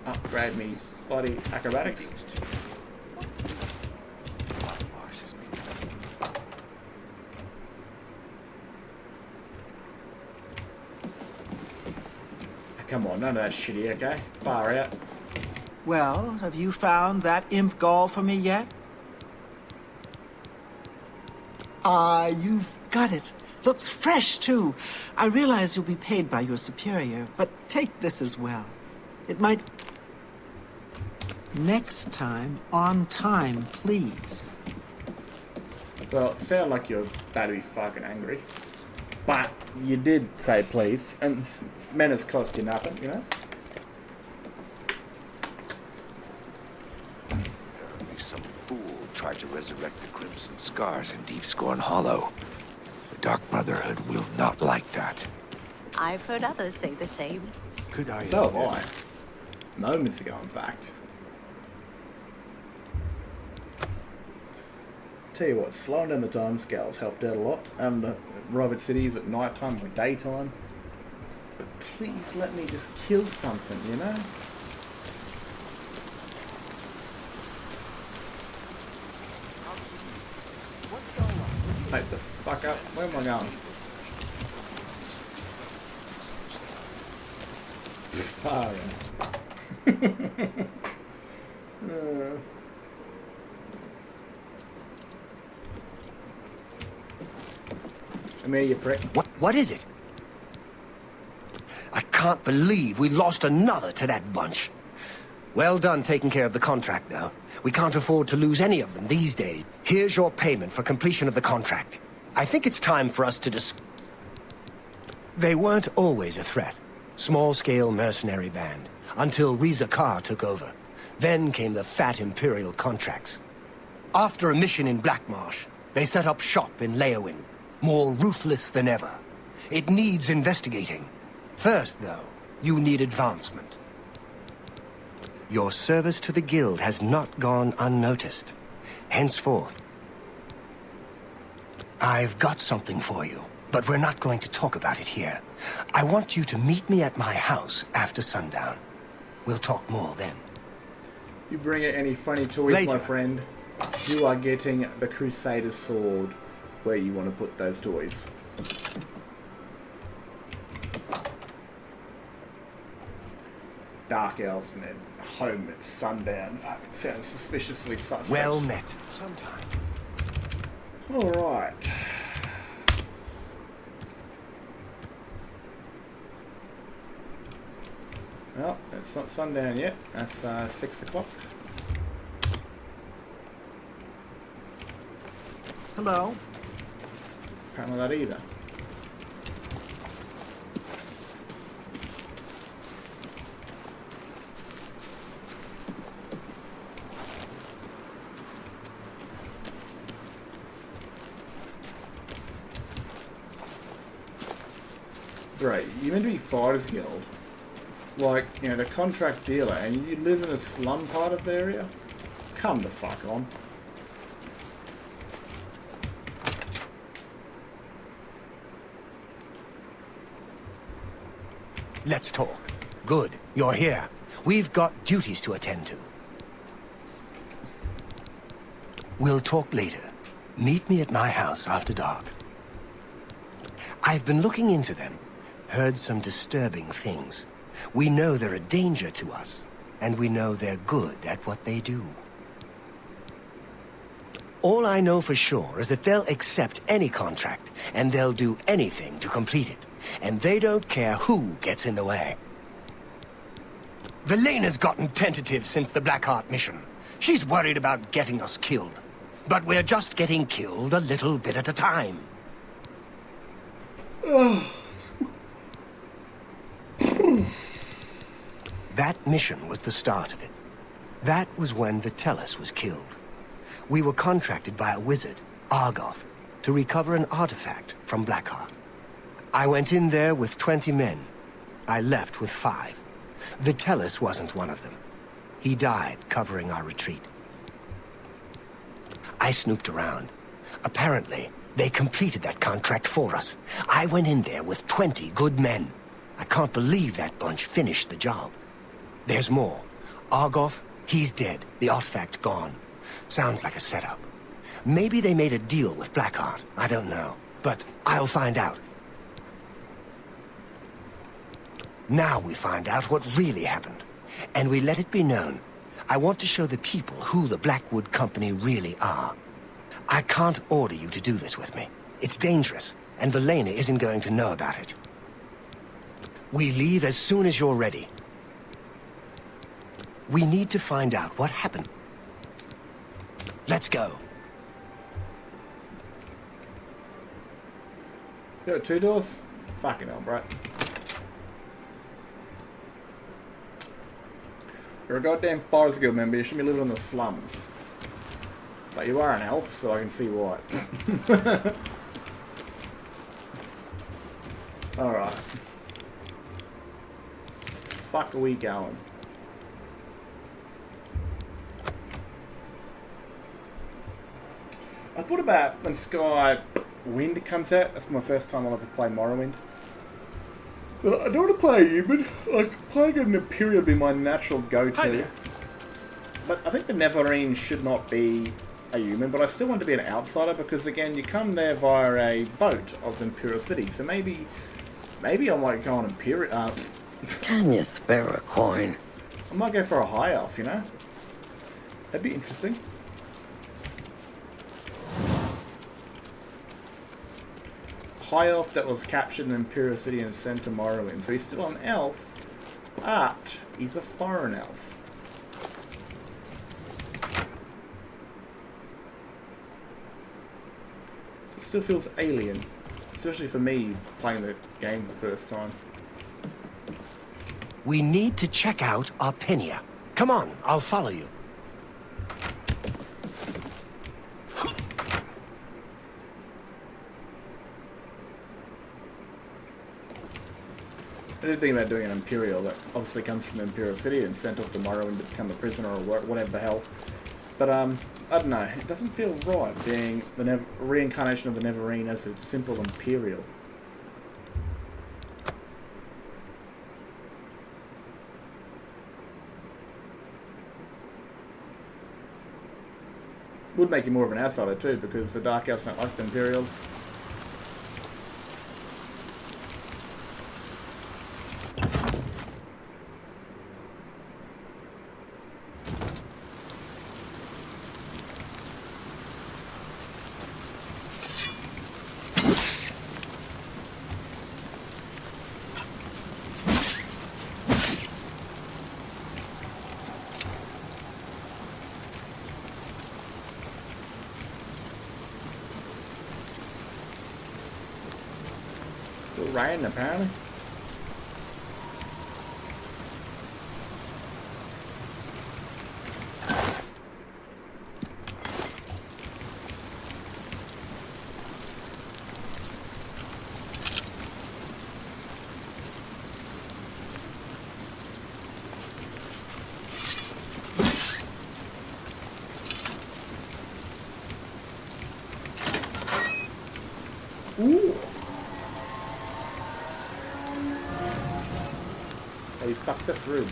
Upgrade me bloody acrobatics. Come on, none of that shitty, okay? Far out. Well, have you found that imp gall for me yet? Ah, you've got it. Looks fresh, too. I realize you'll be paid by your superior, but take this as well. It might... Next time, on time, please. Well, it sounded like you're about to be fucking angry. But you did say please, and manners cost you nothing, you know? Apparently some fool tried to resurrect the Crimson Scars in Deep Scorn Hollow. The Dark Brotherhood will not like that. I've heard others say the same. Could I... So have I. Moments ago, in fact. Tell you what, slowing down the timescales helped out a lot. And Robert Cities at night time or daytime. But please let me just kill something, you know? Take the fuck up. Where am I going? Far out. Come here, you prick. What is it? I can't believe we lost another to that bunch. Well done taking care of the contract, though. We can't afford to lose any of them these days. Here's your payment for completion of the contract. I think it's time for us to They weren't always a threat. Small-scale mercenary band. Until Riza Kar took over. Then came the fat Imperial contracts. After a mission in Blackmarsh, they set up shop in Leowin. More ruthless than ever. It needs investigating. First, though, you need advancement. Your service to the Guild has not gone unnoticed. Henceforth, I've got something for you, but we're not going to talk about it here. I want you to meet me at my house after sundown. We'll talk more then. You bring out any funny toys, Later. my friend. You are getting the Crusader's sword where you want to put those toys. Dark elves and then home at sundown. Fucking sounds suspiciously suspect. Well met. Sometime. Alright. Well, it's not sundown yet. That's 6 o'clock. Hello? Apparently not either. Right, you're meant to be Fighters Guild. Like, you know, the contract dealer, and you live in a slum part of the area? Come the fuck on. Let's talk. Good. You're here. We've got duties to attend to. We'll talk later. Meet me at my house after dark. I've been looking into them. Heard some disturbing things. We know they're a danger to us, and we know they're good at what they do. All I know for sure is that they'll accept any contract, and they'll do anything to complete it. And they don't care who gets in the way. Velena's gotten tentative since the Blackheart mission. She's worried about getting us killed. but we're just getting killed a little bit at a time. That mission was the start of it. That was when Vitellis was killed. We were contracted by a wizard, Argoth, to recover an artifact from Blackheart. I went in there with 20 men. I left with 5. Vitellis wasn't one of them. He died covering our retreat. I snooped around. Apparently, they completed that contract for us. I went in there with 20 good men. I can't believe that bunch finished the job. There's more. Argoth, he's dead. The artifact gone. Sounds like a setup. Maybe they made a deal with Blackheart. I don't know. But I'll find out. Now we find out what really happened. And we let it be known. I want to show the people who the Blackwood Company really are. I can't order you to do this with me. It's dangerous, and Velena isn't going to know about it. We leave as soon as you're ready. We need to find out what happened. Let's go. You got 2 doors? Fucking hell, bro. You're a goddamn Forest Guild member, you shouldn't be living in the slums. But you are an elf, so I can see why. Alright. Fuck are we going? I thought about when Sky Wind comes out. That's my first time I'll ever play Morrowind. But I don't want to play a human. Like, playing an Imperial would be my natural go-to. But I think the Neverine should not be a human, but I still want to be an outsider because, again, you come there via a boat of the Imperial City. So maybe I might go on Imperial... Can you spare a coin? I might go for a high elf, you know? That'd be interesting. High elf that was captured in the Imperial City and sent to Morrowind. So he's still an elf, but he's a foreign elf. It still feels alien, especially for me playing the game for the first time. We need to check out Arpenia. Come on, I'll follow you. I did think about doing an Imperial that obviously comes from the Imperial City and sent off to Morrowind to become a prisoner or whatever the hell. But, I don't know. It doesn't feel right being the reincarnation of the Neverine as a simple Imperial. Would make you more of an outsider too, because the Dark Elves don't like the Imperials. Still raining, apparently. Ooh. They fucked us through.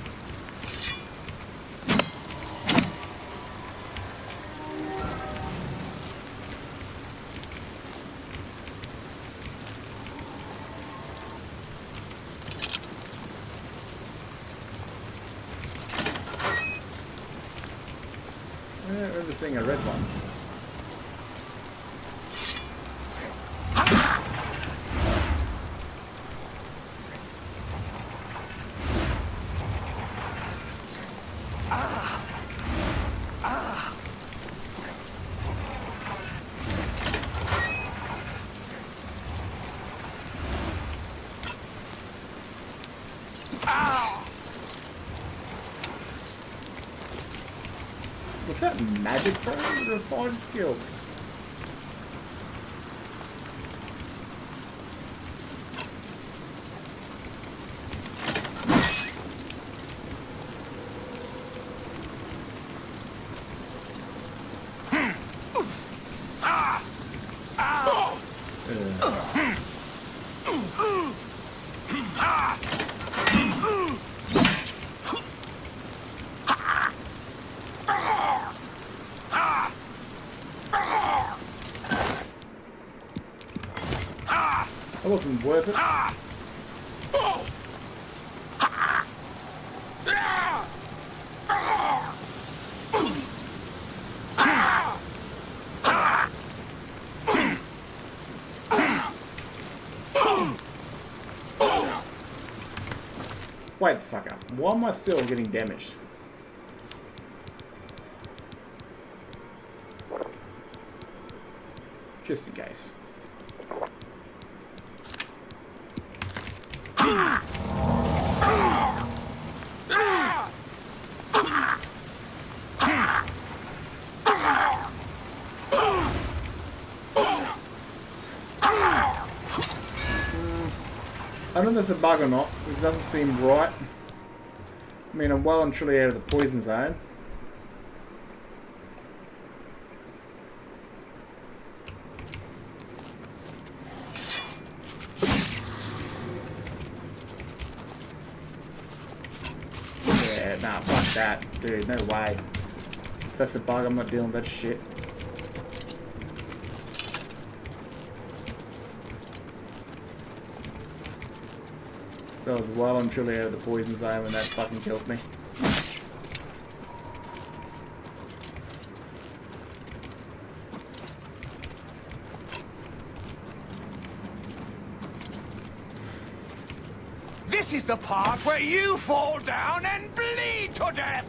I don't remember seeing a red one. Is that magic, bro? The refined skill. That wasn't worth it. Wait the fuck up. Why am I still getting damaged? Just in case. I don't know if there's a bug or not. This doesn't seem right. I mean, I'm well and truly out of the poison zone. Yeah, nah, fuck that. Dude, no way. That's a bug, I'm not dealing with that shit. I was well and truly out of the poison zone when that fucking killed me. This is the part where you fall down and bleed to death!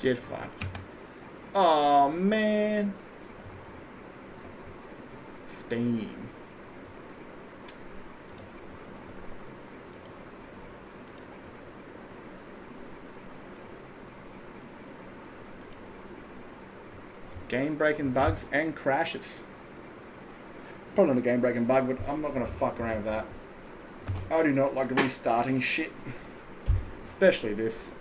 Get fucked. Oh man. Steam. Game breaking bugs and crashes. Probably not a game breaking bug, but I'm not gonna fuck around with that. I do not like restarting shit. Especially this.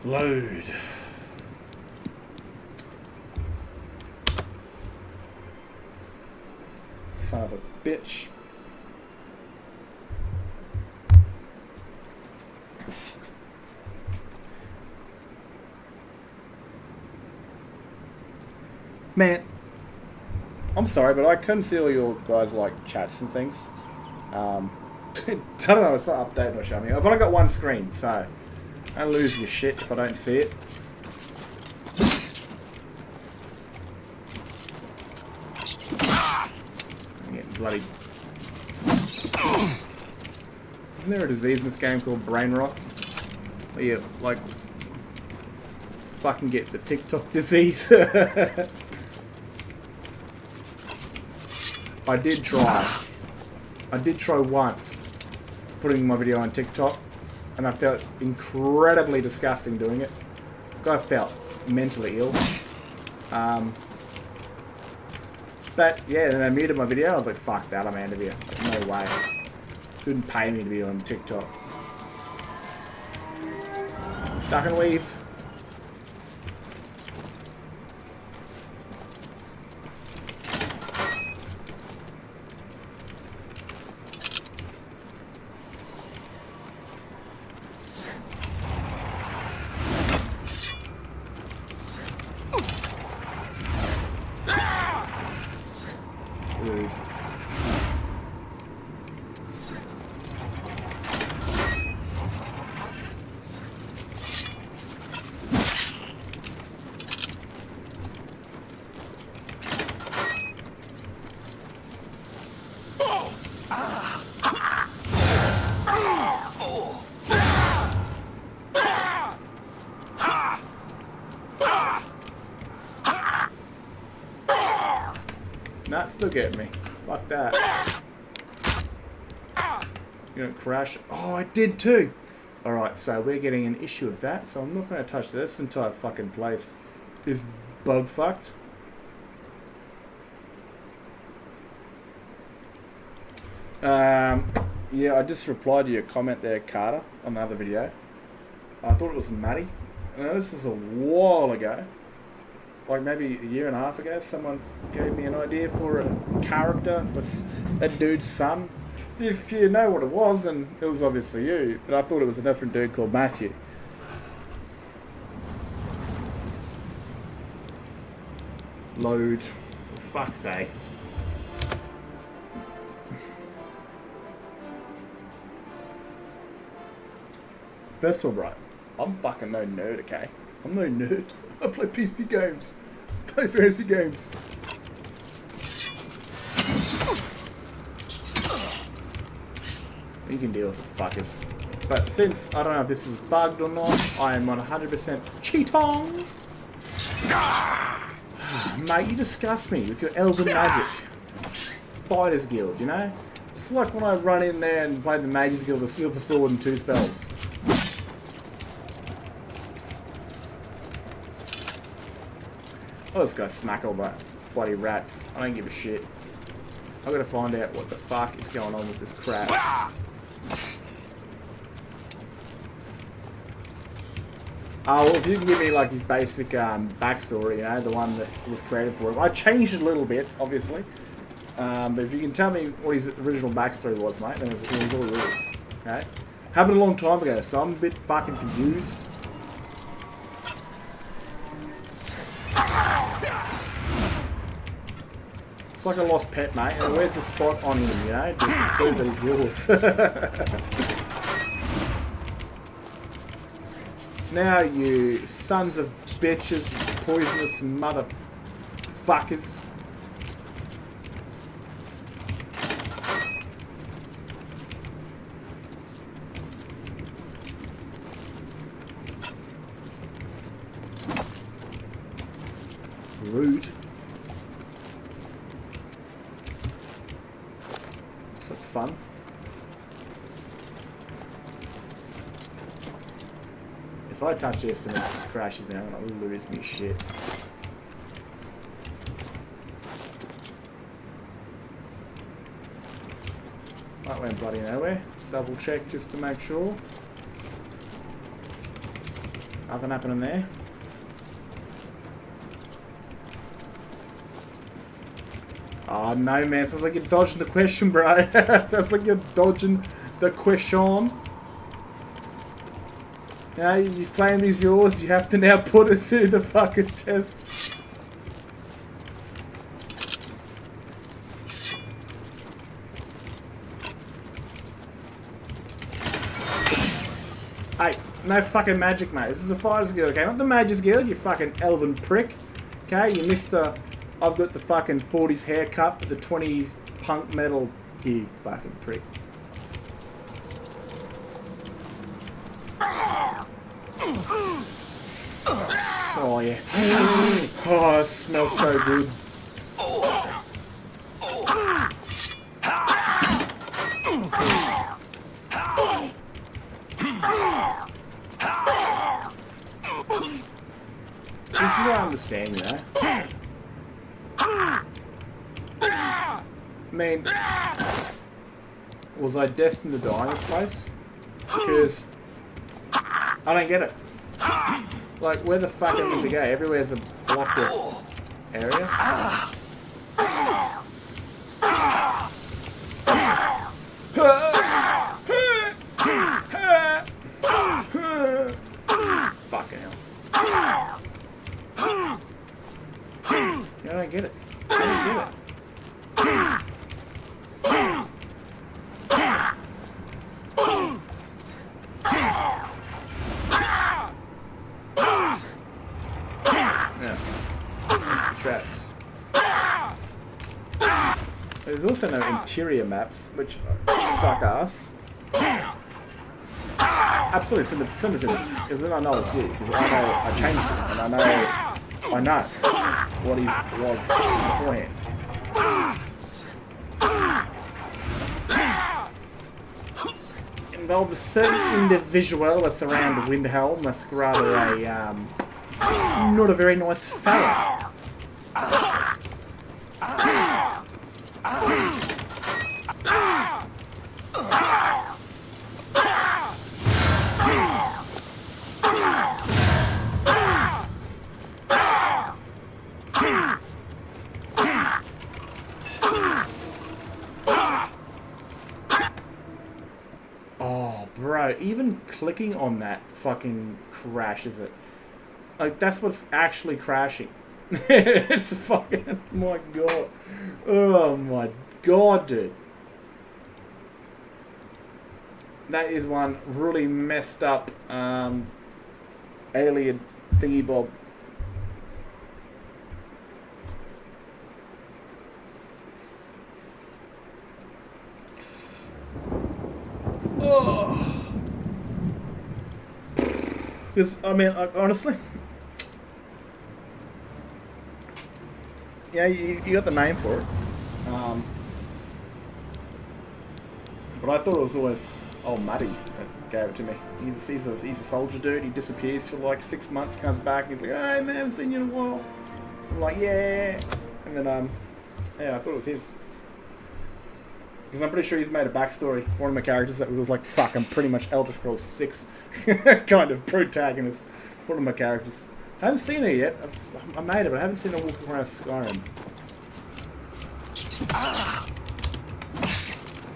Load. Son of a bitch. Man, I'm sorry, but I couldn't see all your guys like chats and things. I don't know, it's not updating or showing me. I've only got one screen, so I lose your shit if I don't see it. I'm getting bloody... Isn't there a disease in this game called brain rot? Where you, like, fucking get the TikTok disease? I did try once putting my video on TikTok, and I felt incredibly disgusting doing it. I felt mentally ill. But yeah, then they muted my video. I was like, fuck that, I'm out of here. Like, no way. Couldn't pay me to be on TikTok. Duck and weave. Rude. Not still getting me. Fuck that. You don't crash. Oh, I did too. Alright, so we're getting an issue with that. So I'm not going to touch this entire fucking place. Is bug fucked. Yeah, I just replied to your comment there, Carter, on the other video. I thought it was Maddie. I know this was a while ago. Like maybe a year and a half ago, someone gave me an idea for a character for that dude's son. If you know what it was, then it was obviously you. But I thought it was a different dude called Matthew. Load. For fuck's sakes. First of all, right, I'm fucking no nerd, okay? I'm no nerd. I play PC games. I play fantasy games. You can deal with it, fuckers. But since I don't know if this is bugged or not, I am on 100% cheatong. Mate, you disgust me with your elven magic. Fighters Guild, you know? It's like when I run in there and play the Mages Guild with Silver Sword and 2 spells. I'll just go smack all that bloody rats. I don't give a shit. I've got to find out what the fuck is going on with this crap. Oh, well, if you can give me like his basic backstory, you know, the one that was created for him. I changed it a little bit, obviously. But if you can tell me what his original backstory was, mate, then it all is. Okay? Happened a long time ago, so I'm a bit fucking confused. It's like a lost pet, mate. And where's the spot on him, you know? To prove that he's yours. Now, you sons of bitches, poisonous motherfuckers. Rude. Looks like fun. If I touch this and it crashes now, I'm gonna lose me shit. That went bloody nowhere. Let's double check just to make sure. Nothing happening there. Oh no, man, sounds like you're dodging the question, bro. Sounds like you're dodging the question. Now you claim is yours, you have to now put it to the fucking test. Hey, no fucking magic, mate. This is a Fighters Guild, okay? Not the Mages Guild, you fucking elven prick. Okay, you Mr. I've got the fucking 40s haircut, the 20s punk metal, you fucking prick. Oh, yeah. Oh, it smells so good. This is what I understand, you know. I mean, was I destined to die in this place? Because I don't get it. Like, where the fuck am I to go? Everywhere's a blocked off area. Fucking hell. I don't get it. I don't get it. Yeah. That's the traps. There's also no interior maps, which suck ass. Absolutely, send it to me, because then I know it's you. Because I know I changed it, and I know what he was beforehand. Involved a certain individual that's around Windhelm. That's rather a not a very nice fella. Oh, bro, even clicking on that fucking crashes it. Like, that's what's actually crashing. It's fucking, my god. Oh my god, dude. That is one really messed up alien thingy bob. Oh. Because, I mean, honestly, yeah, you got the name for it. But I thought it was always old Muddy that gave it to me. He's a soldier dude. He disappears for like 6 months, comes back, and he's like, "Hey man, I haven't seen you in a while." I'm like, "Yeah," and then yeah, I thought it was his. Because I'm pretty sure he's made a backstory. One of my characters that was like, fuck, I'm pretty much Elder Scrolls 6 kind of protagonist. One of my characters. I haven't seen her yet. I made it, but I haven't seen her walking around Skyrim.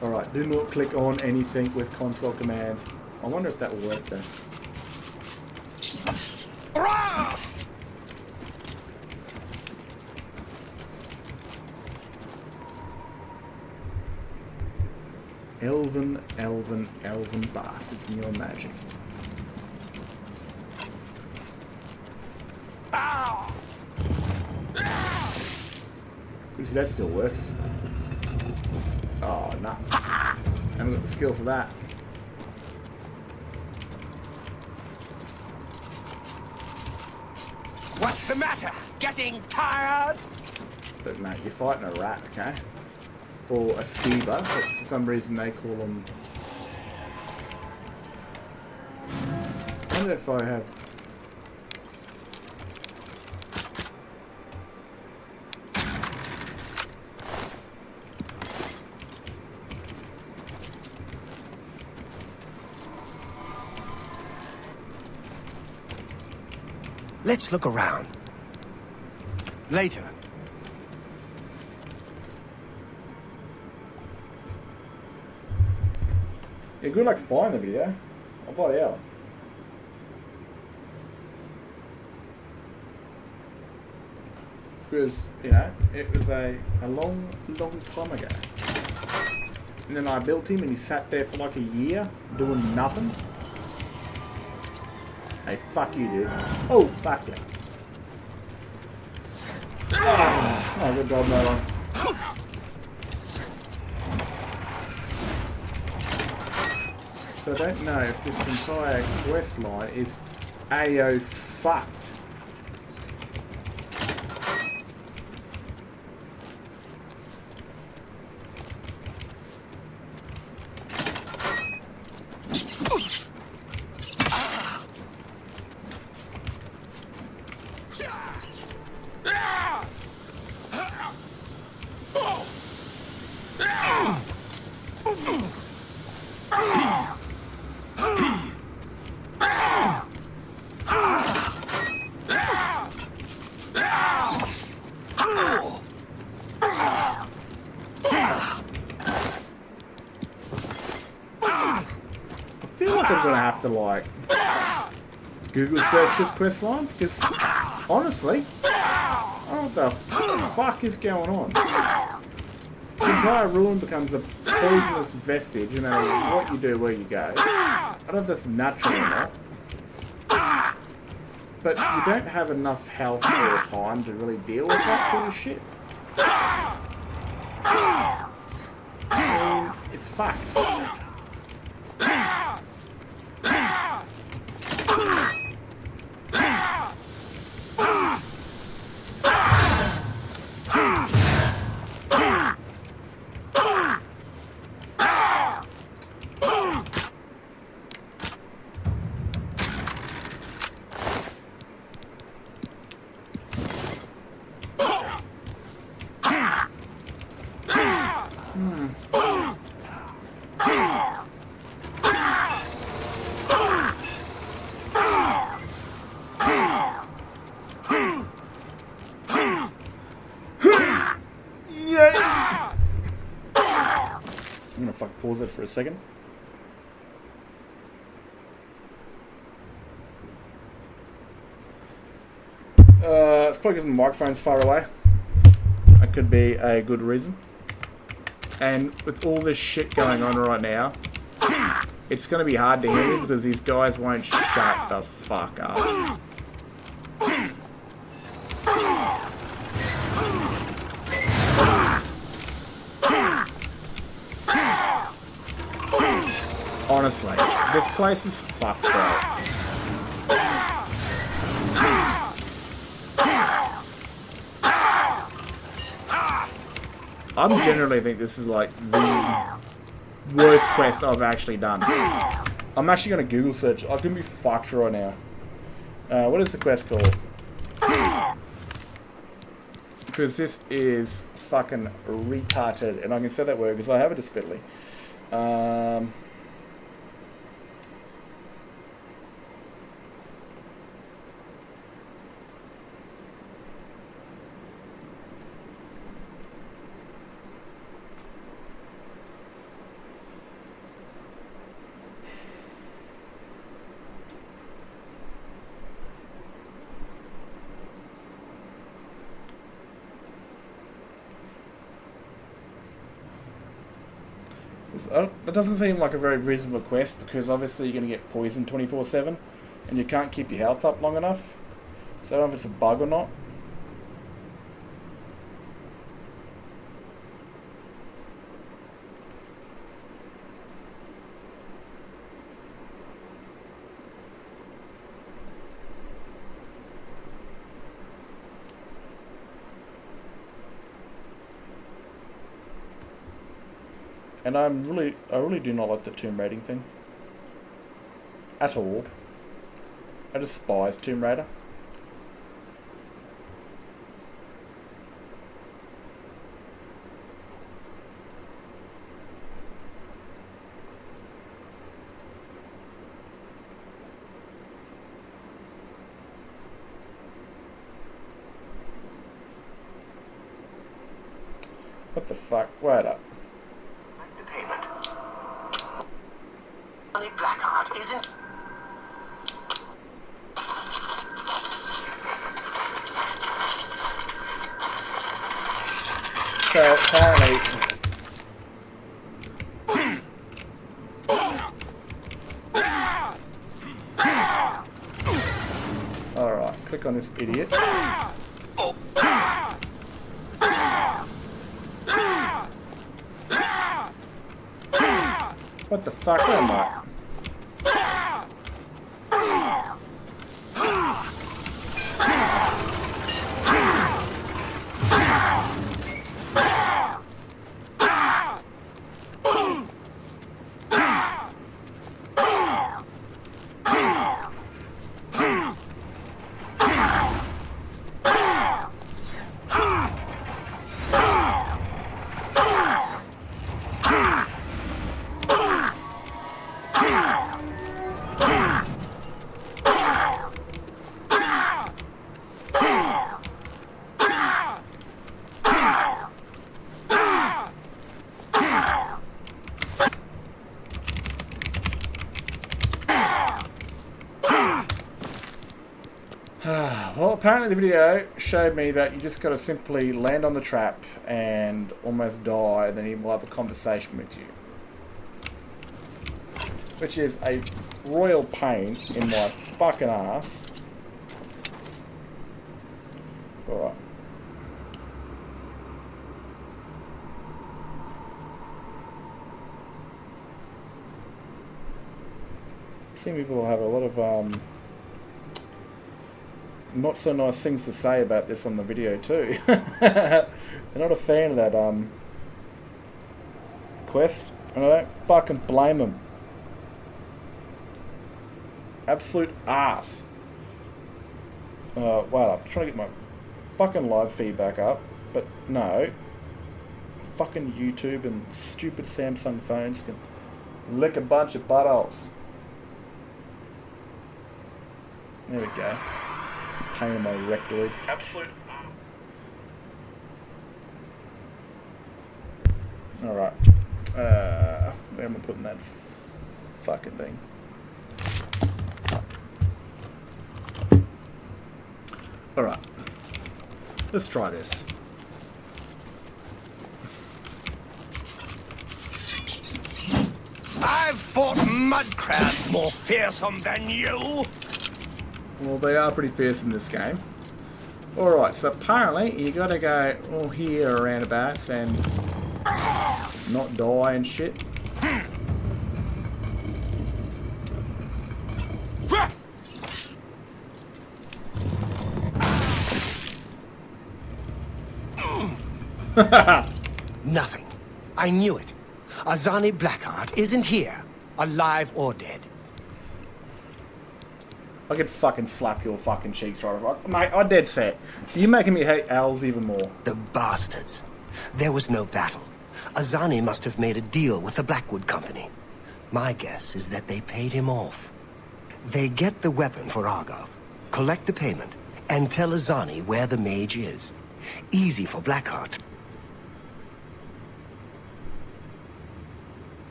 Alright, do not click on anything with console commands. I wonder if that will work though. Elven bastards in your magic. See, that still works. Oh, no. I haven't got the skill for that. What's the matter? Getting tired? But mate, you're fighting a rat, okay? Or a skeever, but for some reason they call them... I wonder if I have... Let's look around. Later. Yeah, good luck flying the video. I'll bloody hell. Because, you know, it was a long time ago. And then I built him and he sat there for like a year doing nothing. Hey, fuck you, dude. Oh, fuck you. Oh, good job, no one. So I don't know if this entire quest line is AO fucked. I feel like I'm gonna have to like Google search this quest line because honestly, I don't know what the fuck is going on. The entire ruin becomes a poisonous vestige, no matter what you do, where you go. I don't know if that's natural or not. But you don't have enough health or time to really deal with that sort of shit. I mean, it's fucked. I'm gonna fuck pause it for a second. It's probably because the microphone's far away. That could be a good reason. And with all this shit going on right now, it's gonna be hard to hear me because these guys won't shut the fuck up. Honestly, this place is fucked, bro. I generally think this is like the worst quest I've actually done. I'm actually going to Google search. I can be fucked right now. What is the quest called? Because this is fucking retarded. And I can say that word because I have it desperately. That doesn't seem like a very reasonable quest because obviously you're going to get poisoned 24/7 and you can't keep your health up long enough. So I don't know if it's a bug or not. And I really do not like the tomb raiding thing. At all. I despise Tomb Raider. What the fuck? Wait up. Blackheart isn't. So apparently Click on this idiot. What the fuck am I? Well, apparently the video showed me that you just got to simply land on the trap and almost die, and then he will have a conversation with you. Which is a royal pain in my fucking ass. Alright. I've seen people have a lot of not so nice things to say about this on the video too. They're not a fan of that quest, and I don't fucking blame them. Absolute ass. Wow, I'm trying to get my fucking live feed back up, but no. Fucking YouTube and stupid Samsung phones can lick a bunch of buttholes. There we go. Pain in my rectoid. Absolute. Alright. Where am I putting that fucking thing? Alright. Let's try this. I've fought mud crabs more fearsome than you. Well, they are pretty fierce in this game. Alright, so apparently you gotta go all here around about and not die and shit. Nothing. I knew it. Azani Blackheart isn't here, alive or dead. I could fucking slap your fucking cheeks right off. Mate, I'm dead set. You're making me hate owls even more. The bastards. There was no battle. Azani must have made a deal with the Blackwood Company. My guess is that they paid him off. They get the weapon for Argov, collect the payment, and tell Azani where the mage is. Easy for Blackheart.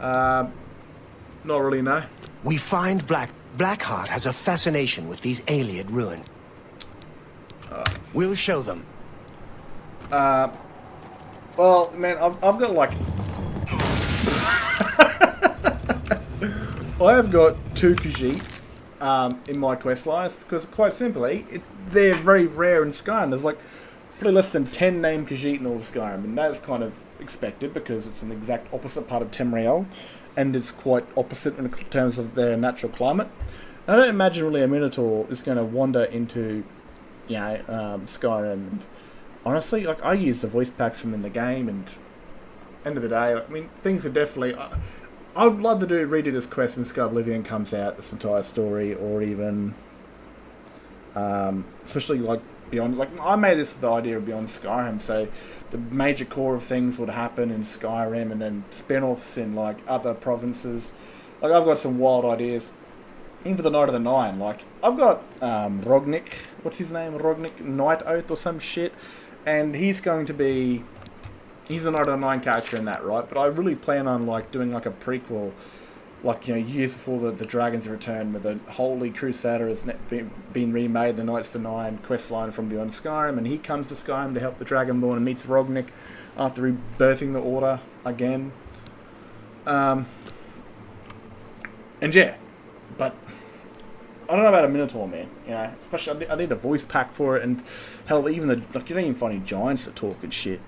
Not really, no. We find Blackheart has a fascination with these Ayleid ruins. We'll show them. Well, man, I've got like... I have got 2 Khajiit in my quest lines because, quite simply, they're very rare in Skyrim. There's like probably less than 10 named Khajiit in all of Skyrim, and that's kind of expected because it's an exact opposite part of Tamriel, and it's quite opposite in terms of their natural climate. And I don't imagine really a Minotaur is going to wander into, you know, Skyrim. And honestly, like, I use the voice packs from in the game, and end of the day, I mean, things are definitely... I would love to redo this quest when Oblivion comes out, this entire story, or even... especially, like, beyond... Like, I made this the idea of Beyond Skyrim, so the major core of things would happen in Skyrim, and then spin-offs in, like, other provinces. Like, I've got some wild ideas. Even for the Night of the Nine, like, I've got Rognik, what's his name? Rognik Night Oath or some shit, and he's going to be... He's the Night of the Nine character in that, right? But I really plan on, like, doing, like, a prequel, like, you know, years before the Dragon's Return, where the Holy Crusader has been remade, the Knights of the Nine questline from Beyond Skyrim, and he comes to Skyrim to help the Dragonborn and meets Rognik after rebirthing the Order again. And yeah, but don't know about a Minotaur, man. You know, especially I need a voice pack for it, and hell, even you don't even find any giants that talk and shit.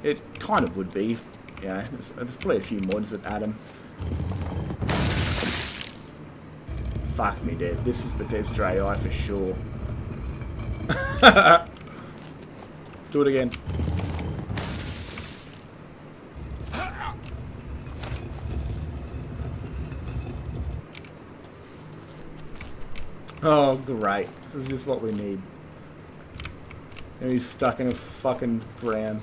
It kind of would be, you know. There's probably a few mods that add them. Fuck me, dude. This is Bethesda AI for sure. Do it again. Oh, great. This is just what we need. And he's stuck in a fucking ground.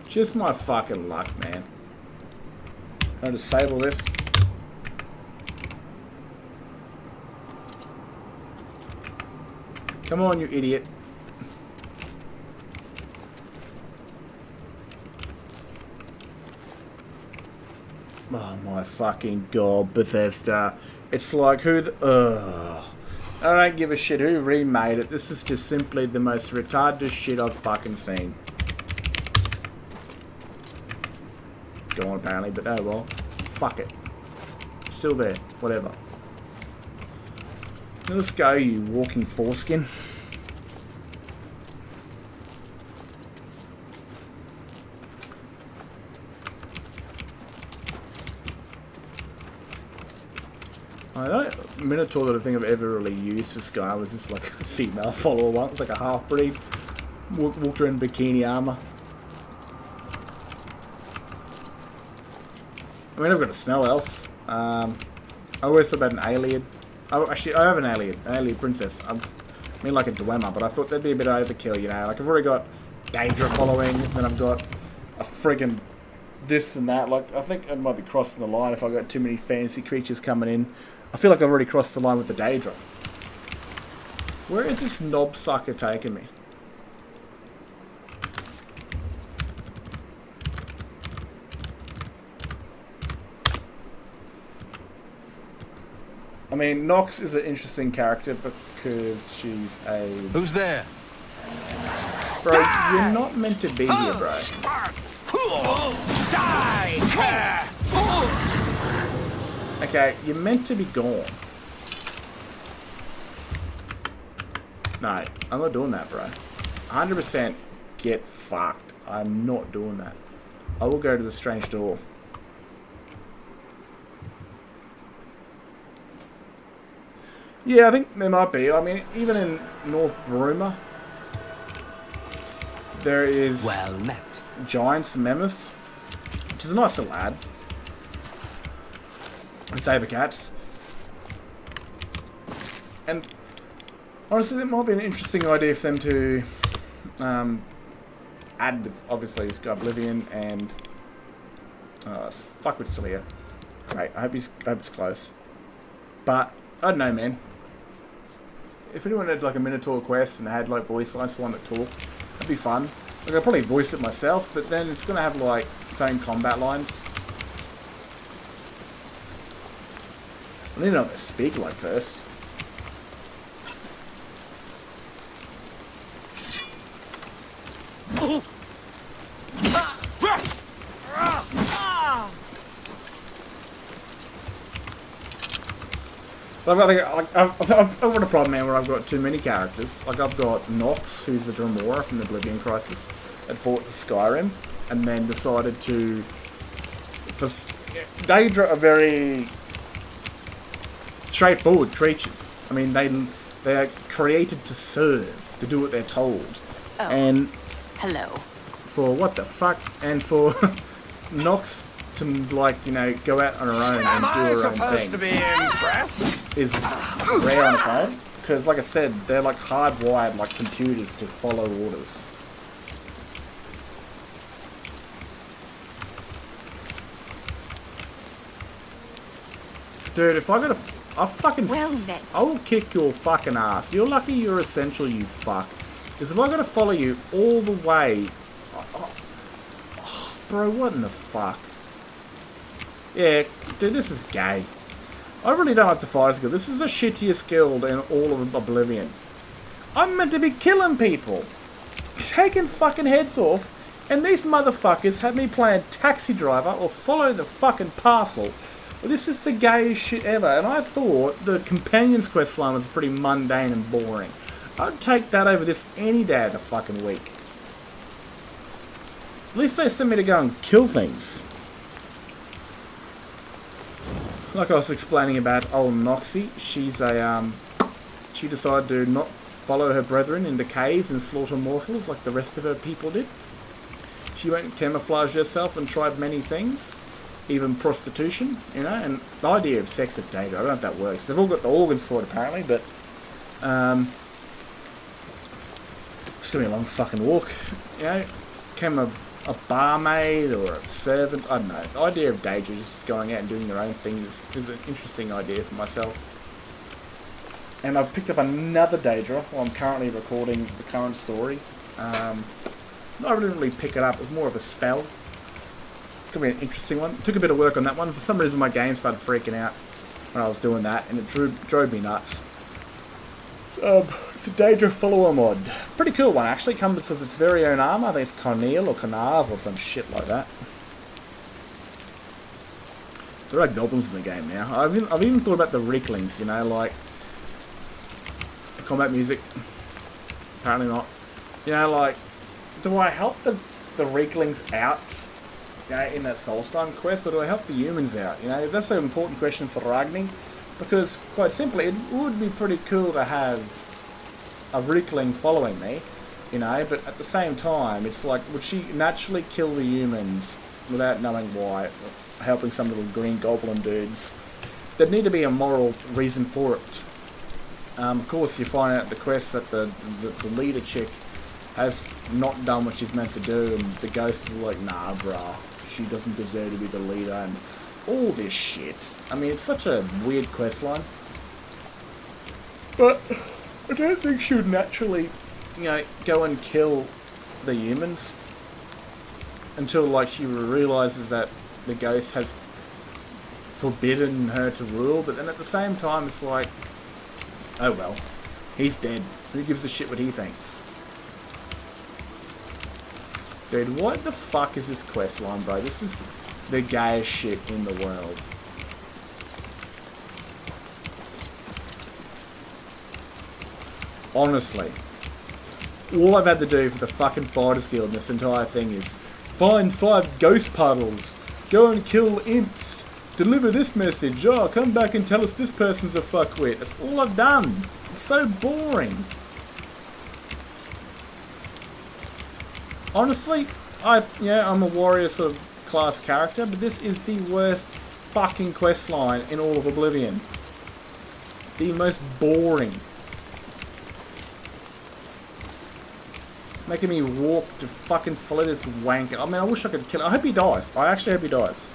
Just my fucking luck, man. Can I disable this? Come on, you idiot. Oh my fucking god, Bethesda. It's like who the... Ugh. I don't give a shit who remade it. This is just simply the most retarded shit I've fucking seen. Gone apparently, but oh well. Fuck it. Still there. Whatever. Let's go, you walking foreskin. Minotaur that I think I've ever really used for Sky was just like a female follower one. It's like a half-breed. Walked around in bikini armor. I mean, I've got a snow elf. I always thought about an alien. Oh, actually, I have an alien princess. I mean, like a Dwemer, but I thought that'd be a bit overkill, you know. Like, I've already got Daedra following, then I've got a friggin' this and that. Like, I think I might be crossing the line if I got too many fantasy creatures coming in. I feel like I've already crossed the line with the Daedra. Where is this knob sucker taking me? I mean, Nox is an interesting character because she's a... Who's there? Bro, you're not meant to be here, bro. Okay, you're meant to be gone. No, I'm not doing that, bro. 100% get fucked. I'm not doing that. I will go to the strange door. Yeah, I think there might be. I mean, even in North Bruma, there is Well met. giants and mammoths, which is a nice little ad. And saber cats. And honestly, it might be an interesting idea for them to add with, obviously, this guy Oblivion and fuck with Celia. Great. I hope it's close. But I don't know, man. If anyone had like a Minotaur quest and had like voice lines for one that talk, that'd be fun. Like, I'd probably voice it myself, but then it's gonna have like its own combat lines. I need to know what they speak like first. I've got a problem, man, where I've got too many characters. Like, I've got Nox, who's the Dremora from the Oblivion Crisis, that fought Skyrim, and then decided to... Daedra are very straightforward creatures. I mean, they are created to serve, to do what they're told. Oh. And... Hello. For what the fuck? And for Nox to, like, you know, go out on her own and do her own thing. To be impressed? Is rare on its own, because like I said, they're like hardwired like computers to follow orders. Dude, if I got I fucking I will kick your fucking ass. You're lucky you're essential, you fuck. Because if I got to follow you all the way, Bro, what in the fuck? Yeah, dude, this is gay. I really don't like the Fighters Guild. This is the shittiest guild in all of Oblivion. I'm meant to be killing people. Taking fucking heads off. And these motherfuckers have me playing taxi driver or follow the fucking parcel. Well, this is the gayest shit ever. And I thought the Companions quest line was pretty mundane and boring. I'd take that over this any day of the fucking week. At least they sent me to go and kill things. Like I was explaining about old Noxie, she's a, she decided to not follow her brethren into caves and slaughter mortals like the rest of her people did. She went and camouflaged herself and tried many things, even prostitution, you know, and the idea of sex with data, I don't know if that works. They've all got the organs for it apparently, but, it's gonna be a long fucking walk, you know, became a barmaid or a servant, I don't know. The idea of Daedra just going out and doing their own thing is an interesting idea for myself. And I've picked up another Daedra while I'm currently recording the current story. I didn't really pick it up, it was more of a spell. It's going to be an interesting one. It took a bit of work on that one. For some reason my game started freaking out when I was doing that, and it drove me nuts. So, it's a Daedra follower mod. Pretty cool one, actually. Comes with its very own armor. I think it's Carnel or Carnarv or some shit like that. There are goblins in the game now. I've even thought about the Reeklings, you know, like the combat music. Apparently not. You know, like, do I help the Reeklings out, you know, in that Soulstone quest, or do I help the humans out? You know, that's an important question for Ragni. Because, quite simply, it would be pretty cool to have a Reekling following me, you know, but at the same time, it's like, would she naturally kill the humans without knowing why, helping some little green goblin dudes? There'd need to be a moral reason for it. Of course, you find out the quest that the leader chick has not done what she's meant to do, and the ghost is like, nah, bruh, she doesn't deserve to be the leader, and all this shit. I mean, it's such a weird questline. But I don't think she would naturally, you know, go and kill the humans until, like, she realises that the ghost has forbidden her to rule. But then at the same time, it's like, oh well, he's dead. Who gives a shit what he thinks? Dude, what the fuck is this questline, bro? This is the gayest shit in the world. Honestly, all I've had to do for the fucking Fighters Guild in this entire thing is find 5 ghost puddles, go and kill imps, deliver this message, oh, come back and tell us this person's a fuckwit. That's all I've done. It's so boring. Honestly, I'm a warrior sort of class character, but this is the worst fucking questline in all of Oblivion. The most boring. Making me walk to fucking follow this wanker. I mean, I wish I could kill him. I hope he dies. I actually hope he dies.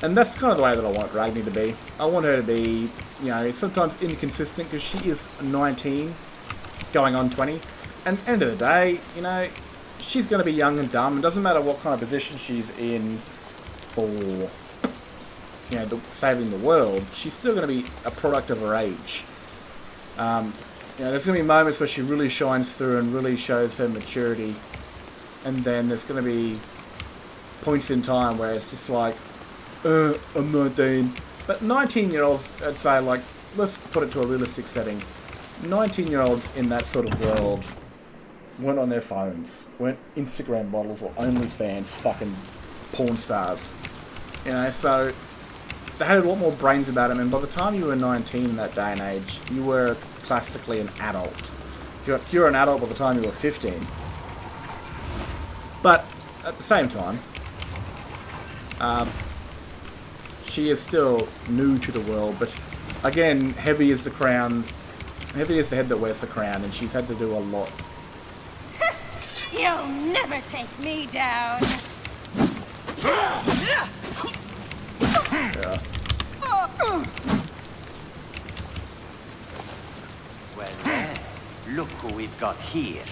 And that's kind of the way that I want Ragni to be. I want her to be, you know, sometimes inconsistent, because she is 19, going on 20. And at the end of the day, you know, she's going to be young and dumb. It doesn't matter what kind of position she's in for, you know, saving the world. She's still going to be a product of her age. You know, there's going to be moments where she really shines through and really shows her maturity. And then there's going to be points in time where it's just like, I'm 19. But 19-year-olds, I'd say, like, let's put it to a realistic setting. 19-year-olds in that sort of world weren't on their phones, weren't Instagram models or OnlyFans fucking porn stars. You know, so they had a lot more brains about them, and by the time you were 19 in that day and age, you were classically an adult. You're an adult by the time you were 15. But at the same time, she is still new to the world, but again, heavy is the crown. Heavy is the head that wears the crown, and she's had to do a lot. You'll never take me down. Yeah. Well, look who we've got here.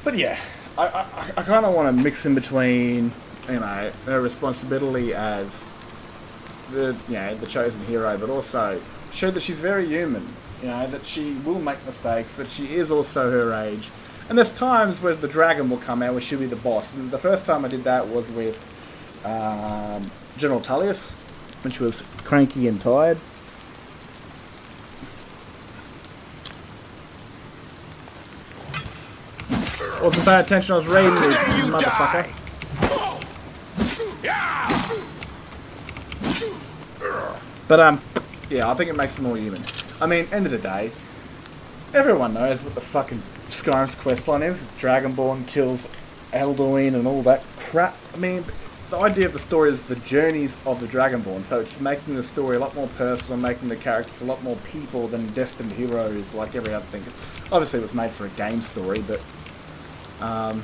But yeah, I kind of want to mix in between, you know, her responsibility as the chosen hero, but also show that she's very human. You know, that she will make mistakes, that she is also her age. And there's times where the dragon will come out where she'll be the boss. And the first time I did that was with General Tullius, when she was cranky and tired. Wasn't paying attention, I was reading you, motherfucker. But, yeah, I think it makes it more human. I mean, end of the day, everyone knows what the fucking Skyrim's questline is. Dragonborn kills Elduin and all that crap. I mean, the idea of the story is the journeys of the Dragonborn, so it's making the story a lot more personal, making the characters a lot more people than destined heroes like every other thing. Obviously it was made for a game story, but I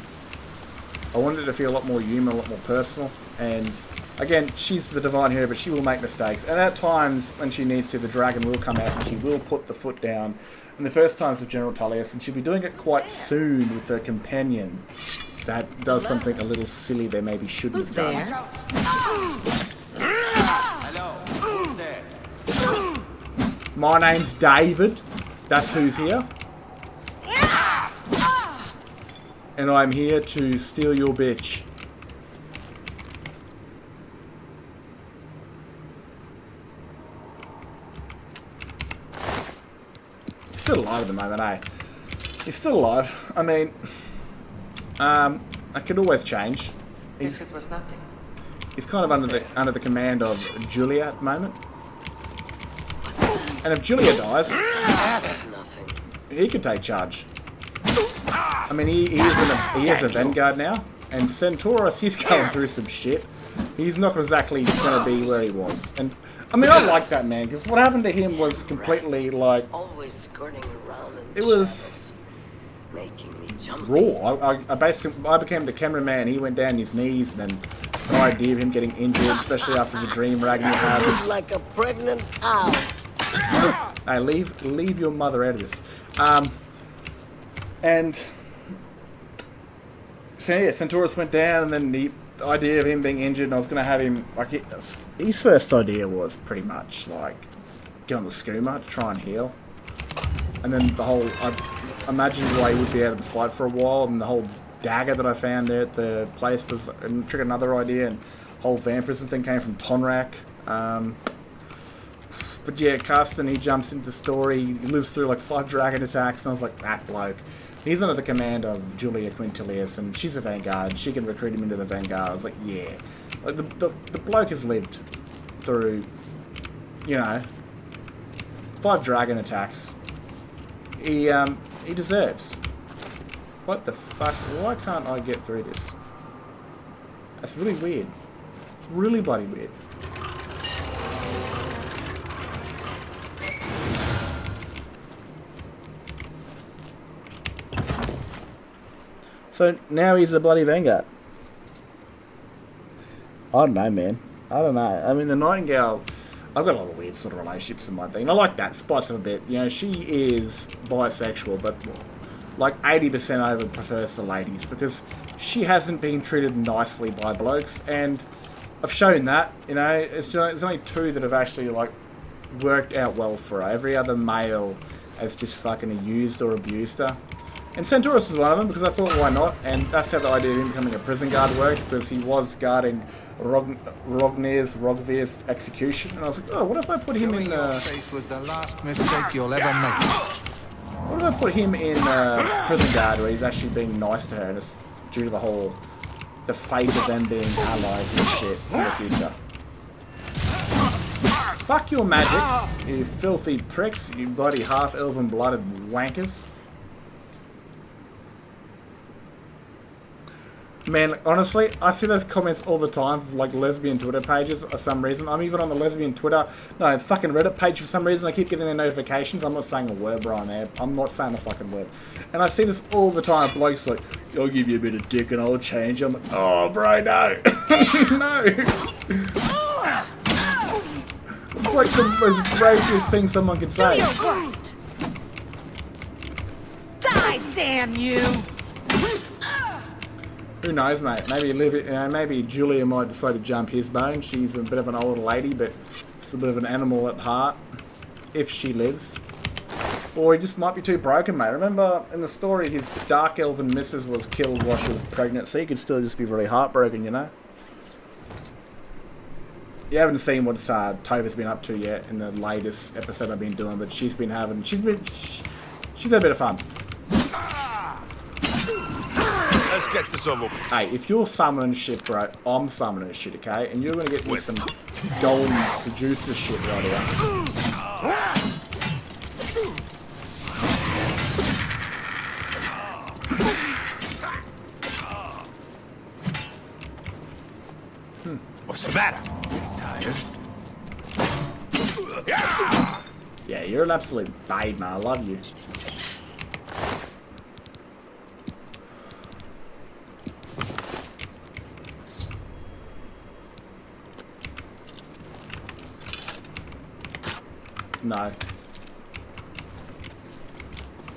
wanted it to feel a lot more human, a lot more personal, and again, she's the divine hero, but she will make mistakes, and at times when she needs to, the dragon will come out and she will put the foot down. And the first times with General Tullius, and she'll be doing it quite soon with her companion that does something a little silly they maybe shouldn't have done. Hello, who's there? My name's David. That's who's here. And I'm here to steal your bitch. He's still alive at the moment, eh? He's still alive. I mean, I could always change. Yes, it was nothing. He's kind of under the command of Julia at the moment. And if Julia dies, he could take charge. I mean, he is a vanguard now, and Centaurus, he's going through some shit. He's not exactly going to be where he was. And I mean, I like that man, because what happened to him was completely like, Always skirting around in it was making me jump. raw. I became the cameraman. He went down his knees, and then the idea of him getting injured, especially after the dream Ragnar had. Like a pregnant owl. Hey, leave your mother out of this. And so yeah, Centaurus went down, and then the idea of him being injured, and I was going to have him like his first idea was pretty much like get on the schooner to try and heal, and then the whole I imagined why he would be out of the fight for a while, and the whole dagger that I found there at the place was triggered another idea, and whole vampirism thing came from Tonrak. But yeah, Carsten, he jumps into the story, he lives through like 5 dragon attacks, and I was like, that bloke. He's under the command of Julia Quintilius, and she's a vanguard. She can recruit him into the vanguard. I was like, yeah. Like the bloke has lived through, you know, 5 dragon attacks. He deserves. What the fuck? Why can't I get through this? That's really weird. Really bloody weird. So now he's a bloody vanguard. I don't know, man. I don't know. I mean, the Nightingale, I've got a lot of weird sort of relationships in my thing. I like that, spice it a bit. You know, she is bisexual, but like 80% over prefers the ladies because she hasn't been treated nicely by blokes, and I've shown that. You know, there's only 2 that have actually like worked out well for her. Every other male has just fucking used or abused her. And Centaurus is one of them, because I thought, why not? And that's how the idea of him becoming a prison guard worked, because he was guarding Rogvir's execution. And I was like, oh, what if I put him in... face was the last mistake you'll ever make. What if I put him in prison guard, where he's actually being nice to her, and it's due to the fate of them being allies and shit in the future. Fuck your magic, you filthy pricks, you bloody half-elven blooded wankers. Man, honestly, I see those comments all the time from, like, lesbian Twitter pages for some reason. I'm even on the lesbian Twitter, no, fucking Reddit page for some reason. I keep getting their notifications. I'm not saying a word, Brian, there. I'm not saying a fucking word. And I see this all the time. Blokes like, I'll give you a bit of dick and I'll change. I'm like, oh, bro, no. No. It's like the most rapiest thing someone can say. Do your worst. Die, damn you! Who knows, mate? Maybe Julia might decide to jump his bone. She's a bit of an older lady, but she's a bit of an animal at heart, if she lives. Or he just might be too broken, mate. Remember in the story, his dark elven missus was killed while she was pregnant, so he could still just be really heartbroken, you know? You haven't seen what Tova's been up to yet in the latest episode I've been doing, but she's had a bit of fun. Let's get this over with. Hey, if you're summoning shit, bro, I'm summoning shit, okay? And you're gonna get me some golden seducer shit right here. What's the matter? Tired? Yeah, you're an absolute babe, man. I love you. No.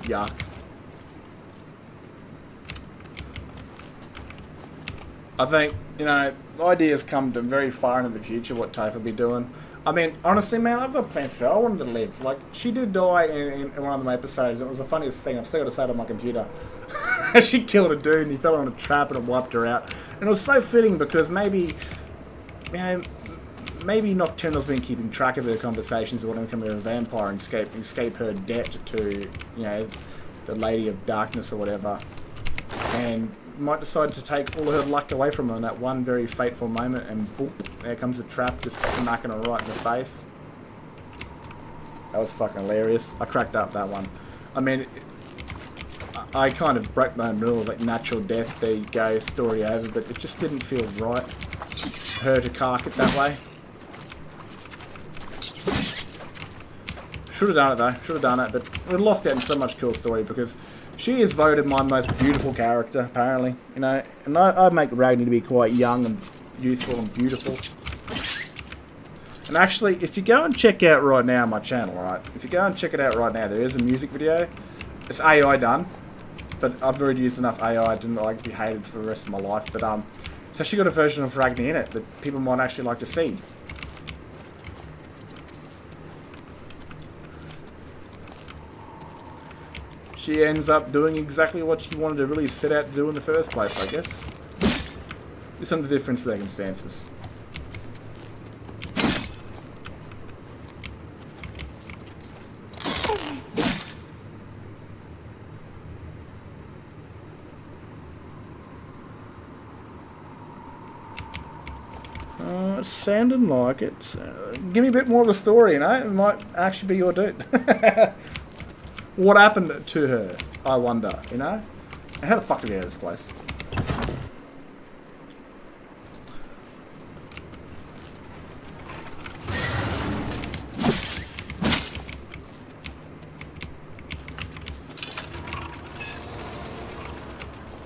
Yuck. I think, you know, ideas come to very far into the future what Toph will be doing. I mean, honestly, man, I've got plans for her. I wanted to live. Like, she did die in one of the episodes. It was the funniest thing. I've still got to say it on my computer. She killed a dude and he fell on a trap and it wiped her out. And it was so fitting because maybe, you know, maybe Nocturnal's been keeping track of her conversations of wanting to become a vampire and escape her debt to, you know, the Lady of Darkness or whatever. And might decide to take all her luck away from her in that one very fateful moment, and boop, there comes the trap, just smacking her right in the face. That was fucking hilarious. I cracked up that one. I mean, I kind of broke my own rule, like natural death, there you go, story over, but it just didn't feel right, her to cark it that way. Should have done it though, should have done it, but we lost out in so much cool story because she is voted my most beautiful character, apparently. You know, and I make Ragni to be quite young and youthful and beautiful. And actually, if you go and check out right now my channel, right? If you go and check it out right now, there is a music video. It's AI done, but I've already used enough AI to like be hated for the rest of my life. But it's actually got a version of Ragni in it that people might actually like to see. She ends up doing exactly what she wanted to really set out to do in the first place, I guess. Just under different circumstances. It's sounding like it's... give me a bit more of a story, you know? It might actually be your dude. What happened to her, I wonder, you know? And how the fuck did we get out of this place?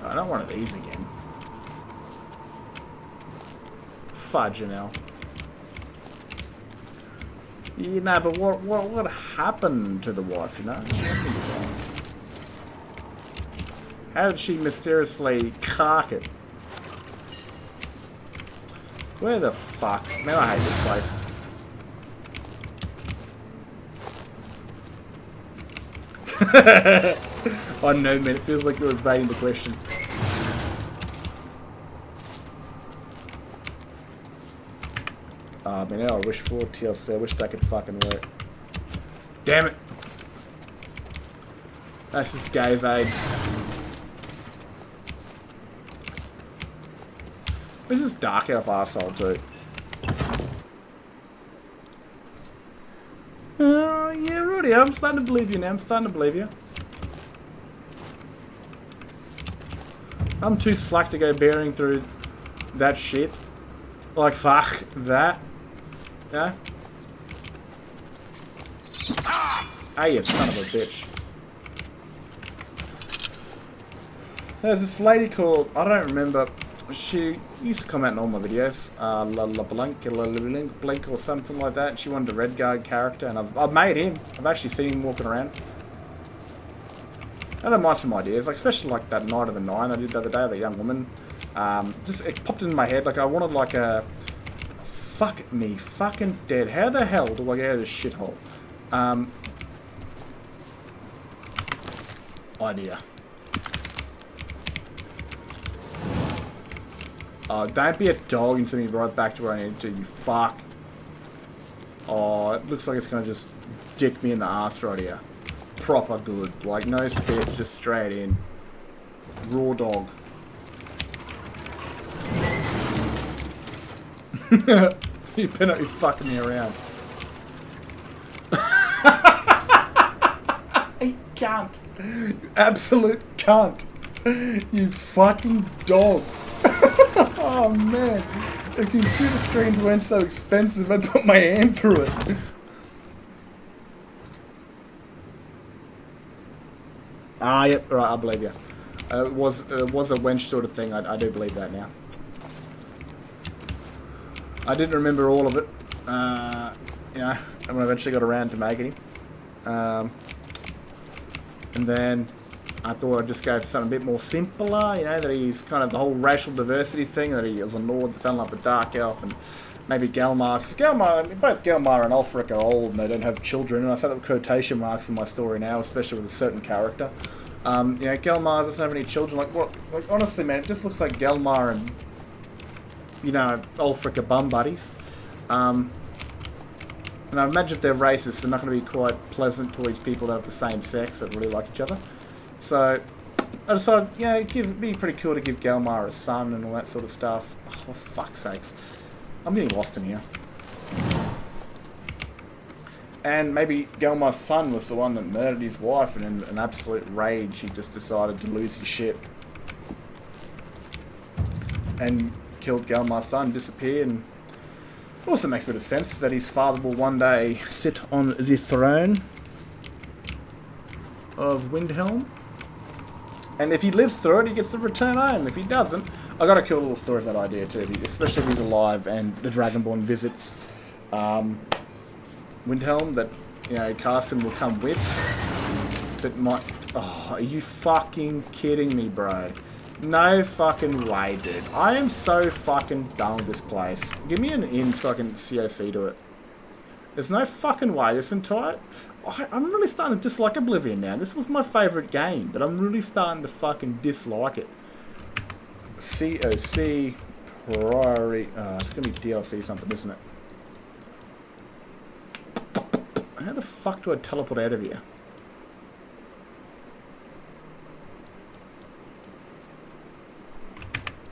I don't want these again. Fudging hell. You know, but what happened to the wife, you know? How did she mysteriously cark it? Where the fuck? Man, I hate this place. I know, man, it feels like you're evading the question. I mean, I wish for TLC. I wish that could fucking work. Damn it! That's just guy's AIDS. Where's this dark elf arsehole dude? Yeah, Rudy, I'm starting to believe you now. I'm starting to believe you. I'm too slack to go bearing through that shit. Like, fuck that. Yeah? Ah, you son of a bitch. There's this lady called, I don't remember she used to comment on all my videos, Blink or something like that. She wanted a Red Guard character, and I've made him. I've actually seen him walking around. I don't mind some ideas, like especially like that Night of the Nine I did the other day, the young woman. Just it popped into my head, like I wanted like a fuck me, fucking dead. How the hell do I get out of this shithole? Idea. Oh, don't be a dog and send me right back to where I need to, you fuck. Oh, it looks like it's gonna just dick me in the ass right here. Proper good. Like, no spit, just straight in. Raw dog. You better not be fucking me around. You can't. You absolute cunt. You fucking dog. Oh man. The computer screens weren't so expensive, I put my hand through it. Ah, yep, right, I believe you. It was a wench sort of thing, I do believe that now. I didn't remember all of it, you know, and when I eventually got around to making him. And then I thought I'd just go for something a bit more simpler, you know, that he's kind of the whole racial diversity thing, that he was a Nord that fell in love with Dark Elf, and maybe Galmar, because both Galmar and Ulfric are old and they don't have children, and I say that with quotation marks in my story now, especially with a certain character. You know, Galmar doesn't have any children, like what, like honestly man, it just looks like Galmar and, you know, Ulfric are bum buddies. And I imagine if they're racist, they're not going to be quite pleasant towards people that have the same sex that really like each other. So I decided, you know, it'd be pretty cool to give Galmar a son and all that sort of stuff. Oh, for fuck's sakes. I'm getting lost in here. And maybe Galmar's son was the one that murdered his wife, and in an absolute rage he just decided to lose his shit. And killed Galmar's son, disappeared, and also makes a bit of sense that his father will one day sit on the throne of Windhelm. And if he lives through it, he gets to return home. If he doesn't, I got a cool little story of that idea too, especially if he's alive and the Dragonborn visits Windhelm, that, you know, Carson will come with. But might... Oh, are you fucking kidding me, bro? No fucking way, dude. I am so fucking done with this place. Give me an in so I can COC to it. There's no fucking way. This entire... I'm really starting to dislike Oblivion now. This was my favourite game, but I'm really starting to fucking dislike it. COC Priority... it's going to be DLC something, isn't it? How the fuck do I teleport out of here?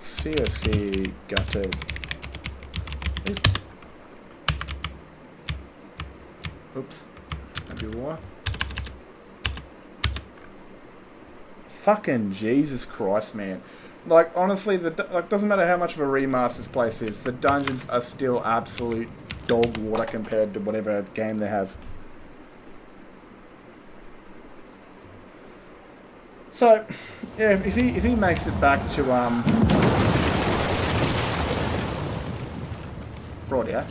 COC gutted. Oops. Maybe why? Fucking Jesus Christ, man. Like, honestly, like, doesn't matter how much of a remaster this place is, the dungeons are still absolute dog water compared to whatever game they have. So, yeah, if he makes it back to, right, yeah.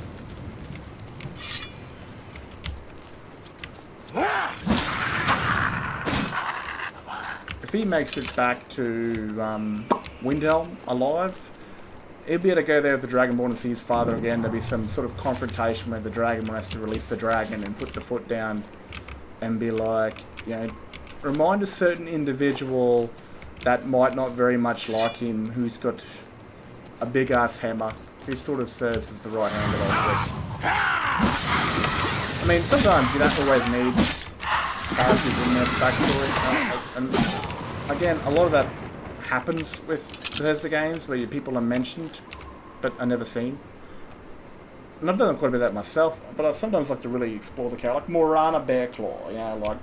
If he makes it back to Windhelm alive, he'll be able to go there with the Dragonborn and see his father again. There'll be some sort of confrontation where the Dragonborn has to release the dragon and put the foot down and be like, you know, remind a certain individual that might not very much like him, who's got a big ass hammer, who sort of serves as the right hand of Ulfric. I mean, sometimes you don't always need characters in their backstory. And again, a lot of that happens with Bethesda games, where people are mentioned but are never seen. And I've done quite a bit of that myself, but I sometimes like to really explore the character, like Morana Bearclaw, you know, like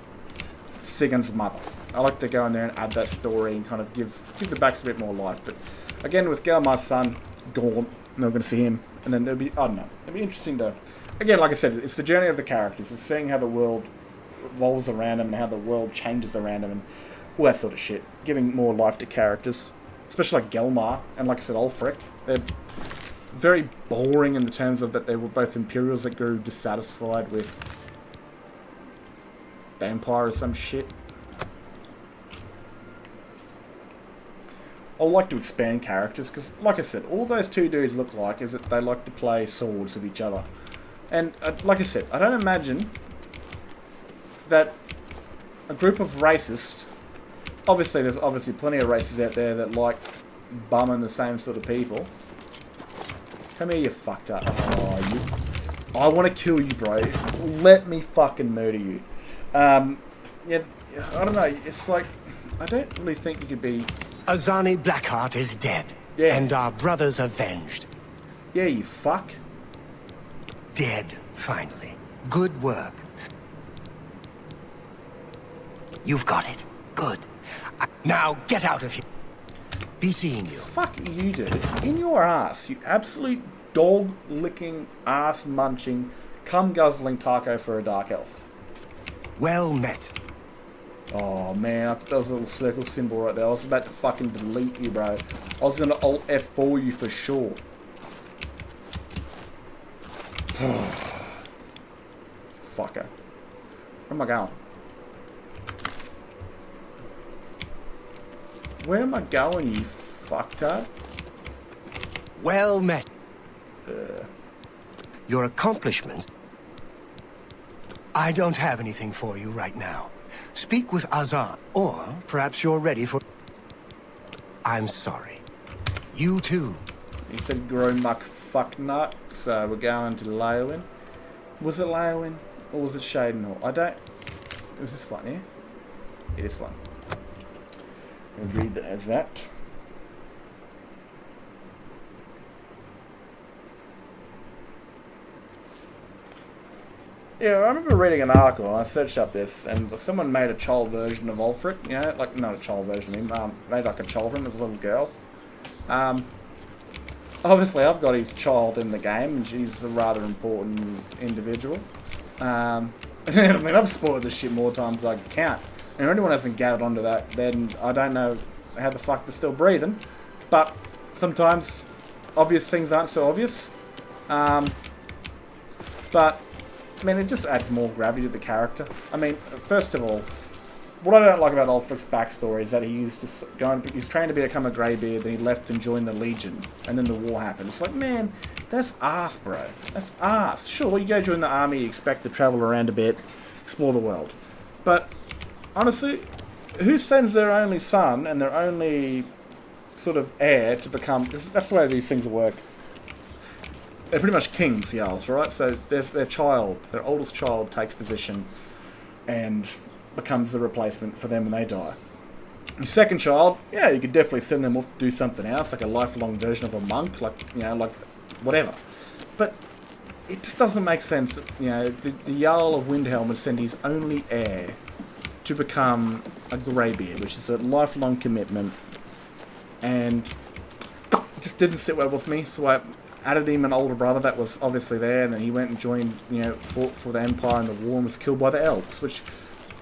Sigurd's mother. I like to go in there and add that story and kind of give the backs a bit more life. But again, with Galmar's son gone, and we're going to see him, and then it'll be, I don't know, it'll be interesting to, again, like I said, it's the journey of the characters. It's seeing how the world evolves around them and how the world changes around them and all that sort of shit. Giving more life to characters. especially like Gelmar and, like I said, Ulfric. They're very boring in the terms of that they were both Imperials that grew dissatisfied with the Empire or some shit. I would like to expand characters because, like I said, all those two dudes look like is that they like to play swords with each other. And, like I said, I don't imagine that a group of racists, obviously there's obviously plenty of races out there that like bumming the same sort of people. Come here, you fucked up. Oh, you... I want to kill you, bro. Let me fucking murder you. Yeah, I don't know. It's like, I don't really think you could be... Azani Blackheart is dead. Yeah. And our brothers avenged. Yeah, you fuck. Dead, finally. Good work. You've got it. Good. Now get out of here. Be seeing you. Fuck you, dude. In your ass, you absolute dog-licking, ass-munching, cum-guzzling taco for a dark elf. Well met. Oh, man, I thought that was a little circle symbol right there. I was about to fucking delete you, bro. I was going to Alt F4 you for sure. Fucker. Where am I going? Where am I going, you fucktard? Well met. Your accomplishments... I don't have anything for you right now. Speak with Azan, or perhaps you're ready for... I'm sorry. You too. He said Gromuck fucknut, so we're going to Leowin. Was it Leowin, or was it Shadenhall? I don't... It was this one, yeah? Yeah, this one. I'll read that as that. Yeah, I remember reading an article, and I searched up this, and someone made a child version of Ulfric, you know, like, not a child version of him, made like a child of him as a little girl. Obviously, I've got his child in the game, and she's a rather important individual. I mean, I've spoiled this shit more times than I can count. And if anyone hasn't gathered onto that, then I don't know how the fuck they're still breathing. But sometimes obvious things aren't so obvious. But I mean, it just adds more gravity to the character. I mean, first of all, what I don't like about Ulfric's backstory is that he used to he was trained to become a greybeard, then he left and joined the Legion, and then the war happened. It's like, man, that's arse, bro. That's arse. Sure, you go join the army, you expect to travel around a bit, explore the world. But honestly, who sends their only son and their only sort of heir to become... That's the way these things work. They're pretty much kings, the elves, right? So there's their child, their oldest child takes position and becomes the replacement for them when they die. Your second child, yeah, you could definitely send them off to do something else, like a lifelong version of a monk, like, you know, like whatever. But it just doesn't make sense that, you know, the Jarl of Windhelm would send his only heir to become a greybeard, which is a lifelong commitment, and it just didn't sit well with me, so I added him an older brother that was obviously there, and then he went and joined, you know, fought for the Empire in the war and was killed by the elves, which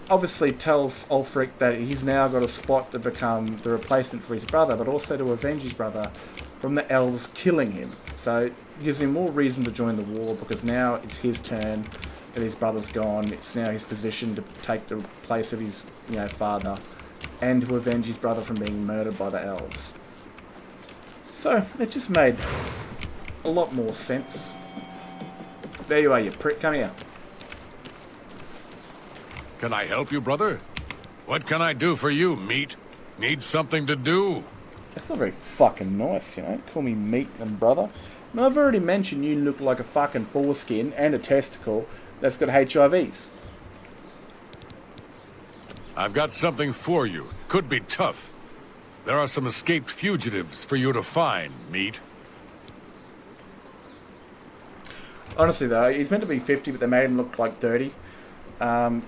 obviously tells Ulfric that he's now got a spot to become the replacement for his brother, but also to avenge his brother from the elves killing him. So it gives him more reason to join the war, because now it's his turn, that his brother's gone, it's now his position to take the place of his, you know, father, and to avenge his brother from being murdered by the elves. So it just made a lot more sense. There you are, you prick. Come here. Can I help you, brother? What can I do for you, meat? Need something to do? That's not very fucking nice, you know. Call me meat and brother. I mean, I've already mentioned you look like a fucking foreskin and a testicle that's got HIVs. I've got something for you. Could be tough. There are some escaped fugitives for you to find, meat. Honestly, though, he's meant to be 50, but they made him look like 30. I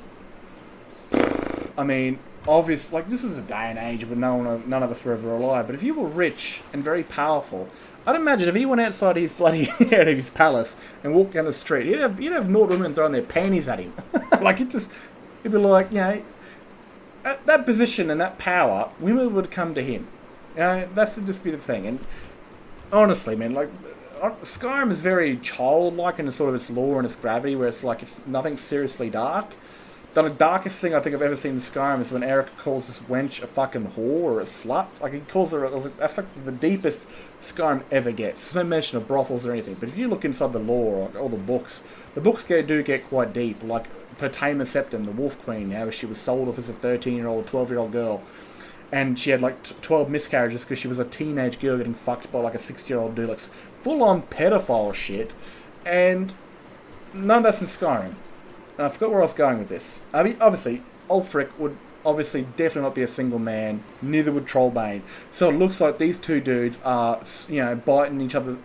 mean, obvious, like, this is a day and age where none of us were ever alive, but if you were rich and very powerful, I'd imagine if he went outside his bloody out of his palace and walked down the street, you'd have Nord women throwing their panties at him. Like, it'd be like, you know, at that position and that power, women would come to him. You know, that's just be the thing. And honestly, man, like, Skyrim is very childlike in sort of its lore and its gravity, where it's like it's nothing seriously dark. The darkest thing I think I've ever seen in Skyrim is when Eric calls this wench a fucking whore or a slut. Like, he calls her, that's like the deepest Skyrim ever gets. There's no mention of brothels or anything, but if you look inside the lore or the books do get quite deep. Like Potama Septim, the Wolf Queen, how she was sold off as a 13-year-old, 12-year-old girl, and she had like 12 miscarriages because she was a teenage girl getting fucked by like a 60-year-old dude, like full-on pedophile shit, and none of that's in Skyrim. And I forgot where I was going with this. I mean, obviously, Ulfric would obviously definitely not be a single man, neither would Trollbane. So it looks like these two dudes are, you know, biting each other's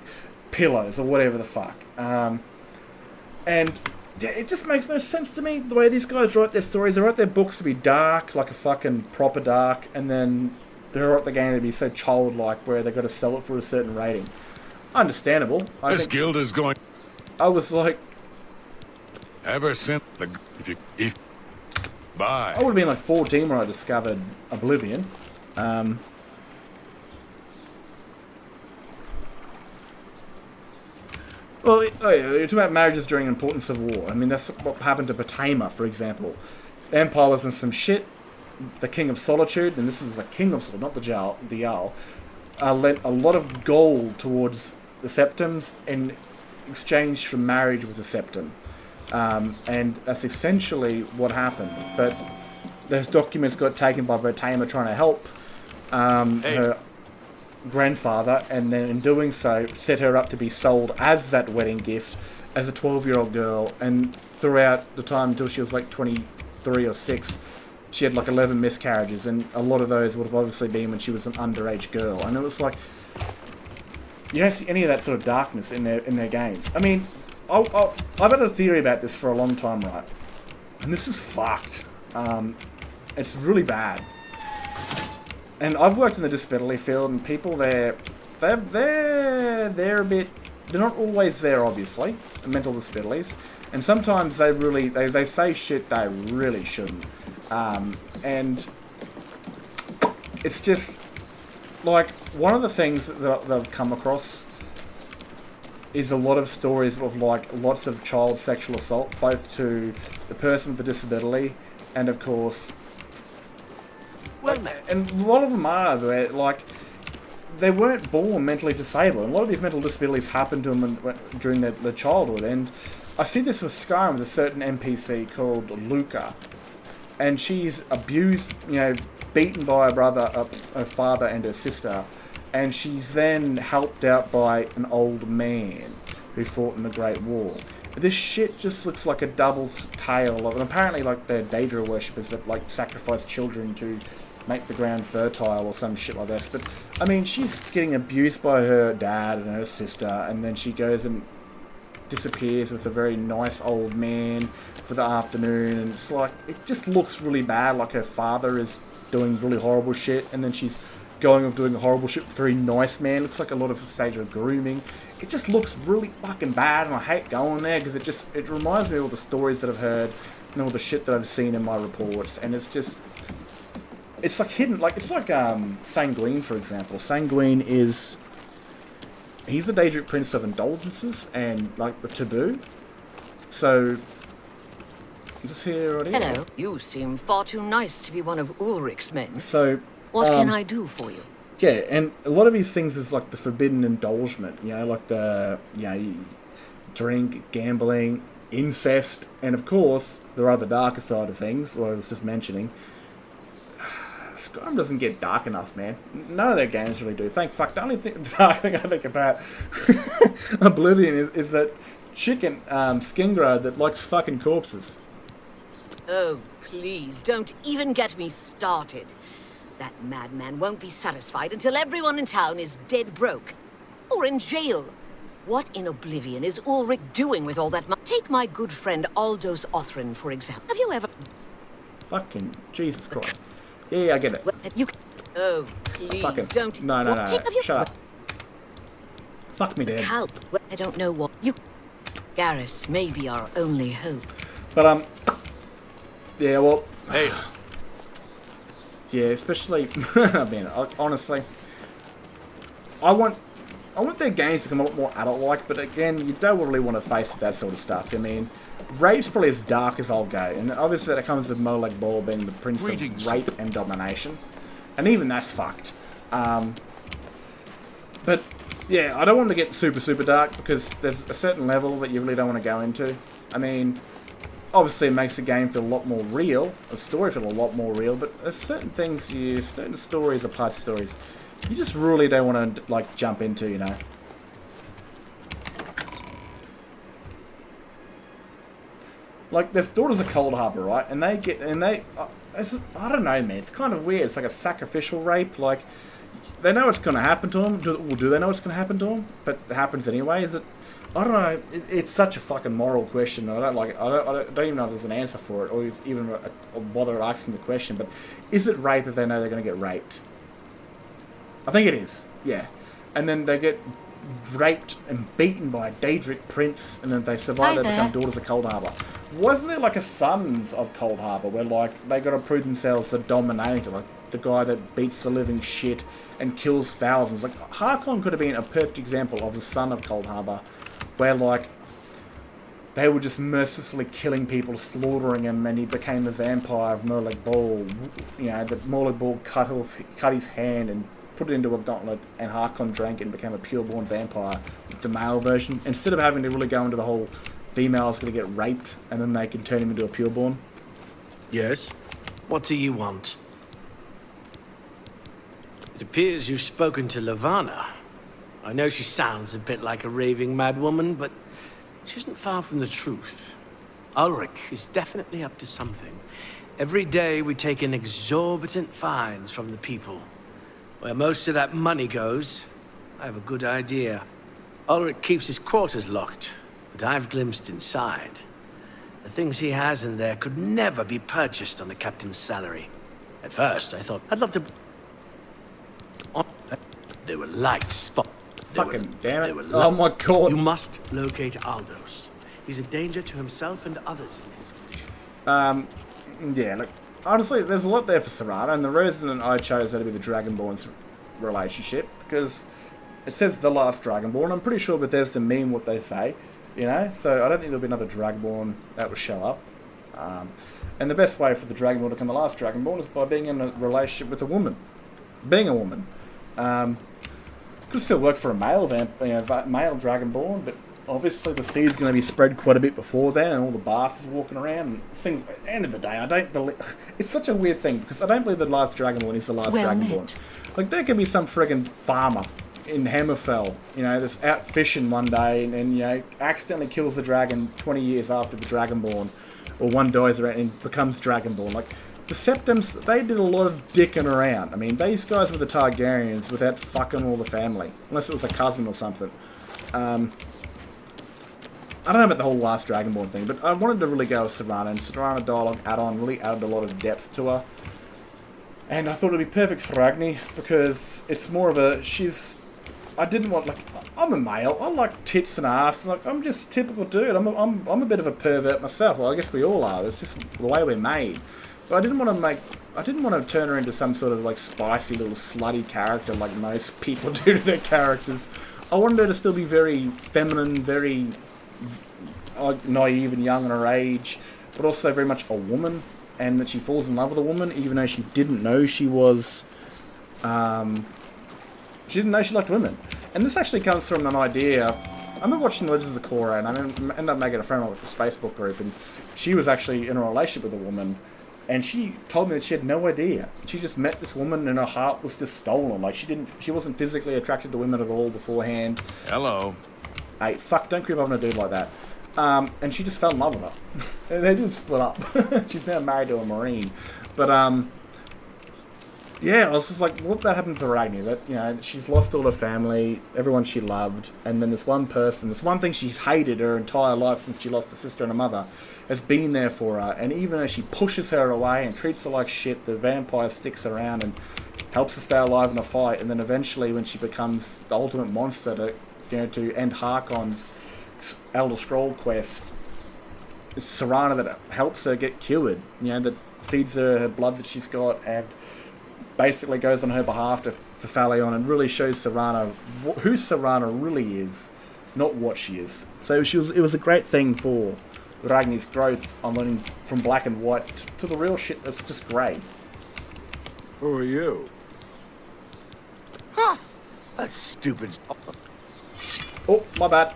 pillows or whatever the fuck. And it just makes no sense to me, the way these guys write their stories. They write their books to be dark, like a fucking proper dark, and then they write the game to be so childlike, where they've got to sell it for a certain rating. Understandable. This guild is going... I was like... Ever since the... Bye. I would have been like 14 when I discovered Oblivion. Well, you're talking about marriages during important civil war. I mean, that's what happened to Potama, for example. The Empire was in some shit. The King of Solitude, and this is the King of Solitude, not the Jarl, lent a lot of gold towards the Septums in exchange for marriage with the Septim. And that's essentially what happened. But those documents got taken by Potama trying to help her grandfather, and then in doing so set her up to be sold as that wedding gift as a 12-year-old girl, and throughout the time until she was like 23 or 6 she had like 11 miscarriages, and a lot of those would have obviously been when she was an underage girl. And it was like, you don't see any of that sort of darkness in their games. I mean, I've had a theory about this for a long time, right? And this is fucked. It's really bad. And I've worked in the disability field, and people they're a bit, they're not always there, obviously, mental disabilities, and sometimes they say shit they really shouldn't. And it's just like, one of the things that I've come across is a lot of stories of like lots of child sexual assault, both to the person with the disability and of course, and a lot of them are like, they weren't born mentally disabled. And a lot of these mental disabilities happened to them during their childhood. And I see this with Skyrim with a certain NPC called Luca, and she's abused, you know, beaten by a brother, a father, and her sister, and she's then helped out by an old man who fought in the Great War. This shit just looks like a double tale of, and apparently like they're Daedra worshippers that like sacrifice children to make the ground fertile or some shit like this. But I mean, she's getting abused by her dad and her sister, and then she goes and disappears with a very nice old man for the afternoon, and it's like, it just looks really bad, like her father is doing really horrible shit, and then she's going off doing horrible shit with a very nice man. Looks like a lot of stage of grooming. It just looks really fucking bad, and I hate going there because it reminds me of all the stories that I've heard and all the shit that I've seen in my reports, and it's just, it's like hidden, like it's like Sanguine, for example. Sanguine he's the Daedric Prince of Indulgences and like the taboo. So is this here already? Hello. You seem far too nice to be one of Ulric's men. So What can I do for you? Yeah, and a lot of these things is like the forbidden indulgement, you know, like the, you know, drink, gambling, incest, and of course, there are the darker side of things, what I was just mentioning. Skyrim doesn't get dark enough, man. None of their games really do. Thank fuck. The only dark thing I think about Oblivion is that chicken, Skingrad, that likes fucking corpses. Oh, please, don't even get me started. That madman won't be satisfied until everyone in town is dead broke. Or in jail. What in Oblivion is Ulrich doing with all that money? Take my good friend Aldous Othrin, for example. Have you ever... Fucking Jesus Christ. Yeah, I get it. Oh, please, fucking, don't... No. Shut up. Fuck me, Dad. How? I don't know what... Garrus may be our only hope. But, yeah, well... Hey. Yeah, especially... I mean, honestly, I want their games to become a lot more adult-like, but again, you don't really want to face that sort of stuff. I mean, rape's probably as dark as I'll go, and obviously that comes with Molag Bal being the prince of rape and domination, and even that's fucked. But yeah, I don't want to get super dark because there's a certain level that you really don't want to go into. I mean, obviously it makes the game feel a lot more real, the story feel a lot more real, but there's certain things, certain stories or part stories, you just really don't want to like jump into, you know. Like there's Daughters of Cold Harbor, right? And I don't know, man. It's kind of weird. It's like a sacrificial rape. Like they know what's going to happen to them. Do they know what's going to happen to them? But it happens anyway. Is it? I don't know. It's such a fucking moral question. I don't like. I don't even know if there's an answer for it, or even bother asking the question. But is it rape if they know they're going to get raped? I think it is. Yeah. And then they get raped and beaten by a Daedric prince, and then they survive. They become Daughters of Cold Harbor. Wasn't there like a Sons of Cold Harbor where like they got to prove themselves the dominator, like the guy that beats the living shit and kills thousands? Like Harkon could have been a perfect example of the son of Cold Harbor, where like they were just mercifully killing people, slaughtering him, and he became a vampire of Molag Bal. You know, that Molag Bal cut his hand and put it into a gauntlet, and Harkon drank it and became a pure-born vampire, the male version. Instead of having to really go into the whole female's going to get raped and then they can turn him into a pure-born. Yes? What do you want? It appears you've spoken to Lavanna. I know she sounds a bit like a raving madwoman, but she isn't far from the truth. Ulrich is definitely up to something. Every day we take in exorbitant fines from the people. Where most of that money goes, I have a good idea. Ulrich keeps his quarters locked, but I've glimpsed inside. The things he has in there could never be purchased on a captain's salary. At first, I thought I'd love to... They were light spot. Fucking damn it. Oh my god. You must locate Aldos. He's a danger to himself and others in his condition. Yeah, look, honestly, there's a lot there for Serrano, and the reason I chose her to be the Dragonborn's relationship, because it says the last Dragonborn. I'm pretty sure Bethesda mean what they say, you know, so I don't think there'll be another Dragonborn that will show up. And the best way for the Dragonborn to become the last Dragonborn is by being in a relationship with a woman. Being a woman. Could still work for a male male Dragonborn, but obviously the seed's going to be spread quite a bit before then, and all the bastards walking around and things. At the end of the day, I don't believe it's such a weird thing, because I don't believe the last Dragonborn is the last Dragonborn. Like there could be some friggin' farmer in Hammerfell, you know, that's out fishing one day and you know accidentally kills the dragon 20 years after the Dragonborn, or one dies around and becomes Dragonborn. Like the Septums, they did a lot of dicking around. I mean, these guys were the Targaryens without fucking all the family, unless it was a cousin or something. I don't know about the whole last Dragonborn thing, but I wanted to really go with Serrano, and Serrano dialogue add-on really added a lot of depth to her. And I thought it'd be perfect for Ragni, because it's more of a, I didn't want, like, I'm a male, I like tits and ass, like, I'm just a typical dude, I'm a bit of a pervert myself, well, I guess we all are, it's just the way we're made. But I didn't want to turn her into some sort of, like, spicy little slutty character like most people do to their characters. I wanted her to still be very feminine, very naive and young in her age, but also very much a woman, and that she falls in love with a woman even though she didn't know she was she didn't know she liked women. And this actually comes from an idea. I remember watching Legends of Korra, and I ended up making a friend of this Facebook group, and she was actually in a relationship with a woman, and she told me that she had no idea. She just met this woman and her heart was just stolen. Like she wasn't physically attracted to women at all beforehand. Hello. Hey, fuck, don't creep up on a dude like that. And she just fell in love with her. And they didn't split up. She's now married to a Marine. But, yeah, I was just like, what that happened to Ragni? That, you know, she's lost all her family, everyone she loved, and then this one person, this one thing she's hated her entire life since she lost her sister and her mother, has been there for her. And even though she pushes her away and treats her like shit, the vampire sticks around and helps her stay alive in a fight. And then eventually, when she becomes the ultimate monster to end Harkon's Elder Scroll quest, it's Serrano that helps her get cured, you know, that feeds her blood that she's got and basically goes on her behalf to for Phalion and really shows Serana who Serana really is, not what she is. So it was a great thing for Ragni's growth on learning from black and white to the real shit that's just grey. Who are you? Huh. That's stupid. Oh, my bad.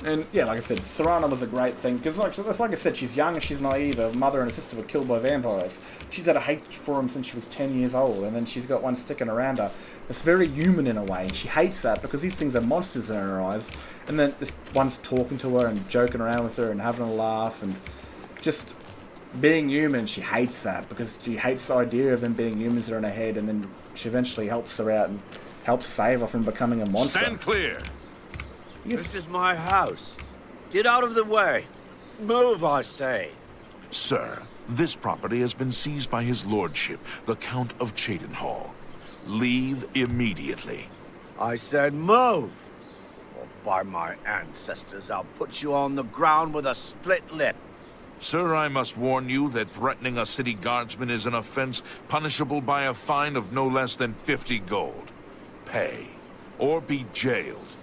And yeah, like I said, Serana was a great thing because, like I said, she's young and she's naive. Her mother and her sister were killed by vampires. She's had a hate for him since she was 10 years old, and then she's got one sticking around her. It's very human in a way, and she hates that because these things are monsters in her eyes. And then this one's talking to her and joking around with her and having a laugh and just being human. She hates that because she hates the idea of them being humans that are in her head. And then she eventually helps her out and helps save her from becoming a monster. Stand clear. This is my house. Get out of the way. Move, I say. Sir, this property has been seized by his lordship, the Count of Cheydinhal. Leave immediately. I said move. Or by my ancestors, I'll put you on the ground with a split lip. Sir, I must warn you that threatening a city guardsman is an offense punishable by a fine of no less than 50 gold. Pay, or be jailed.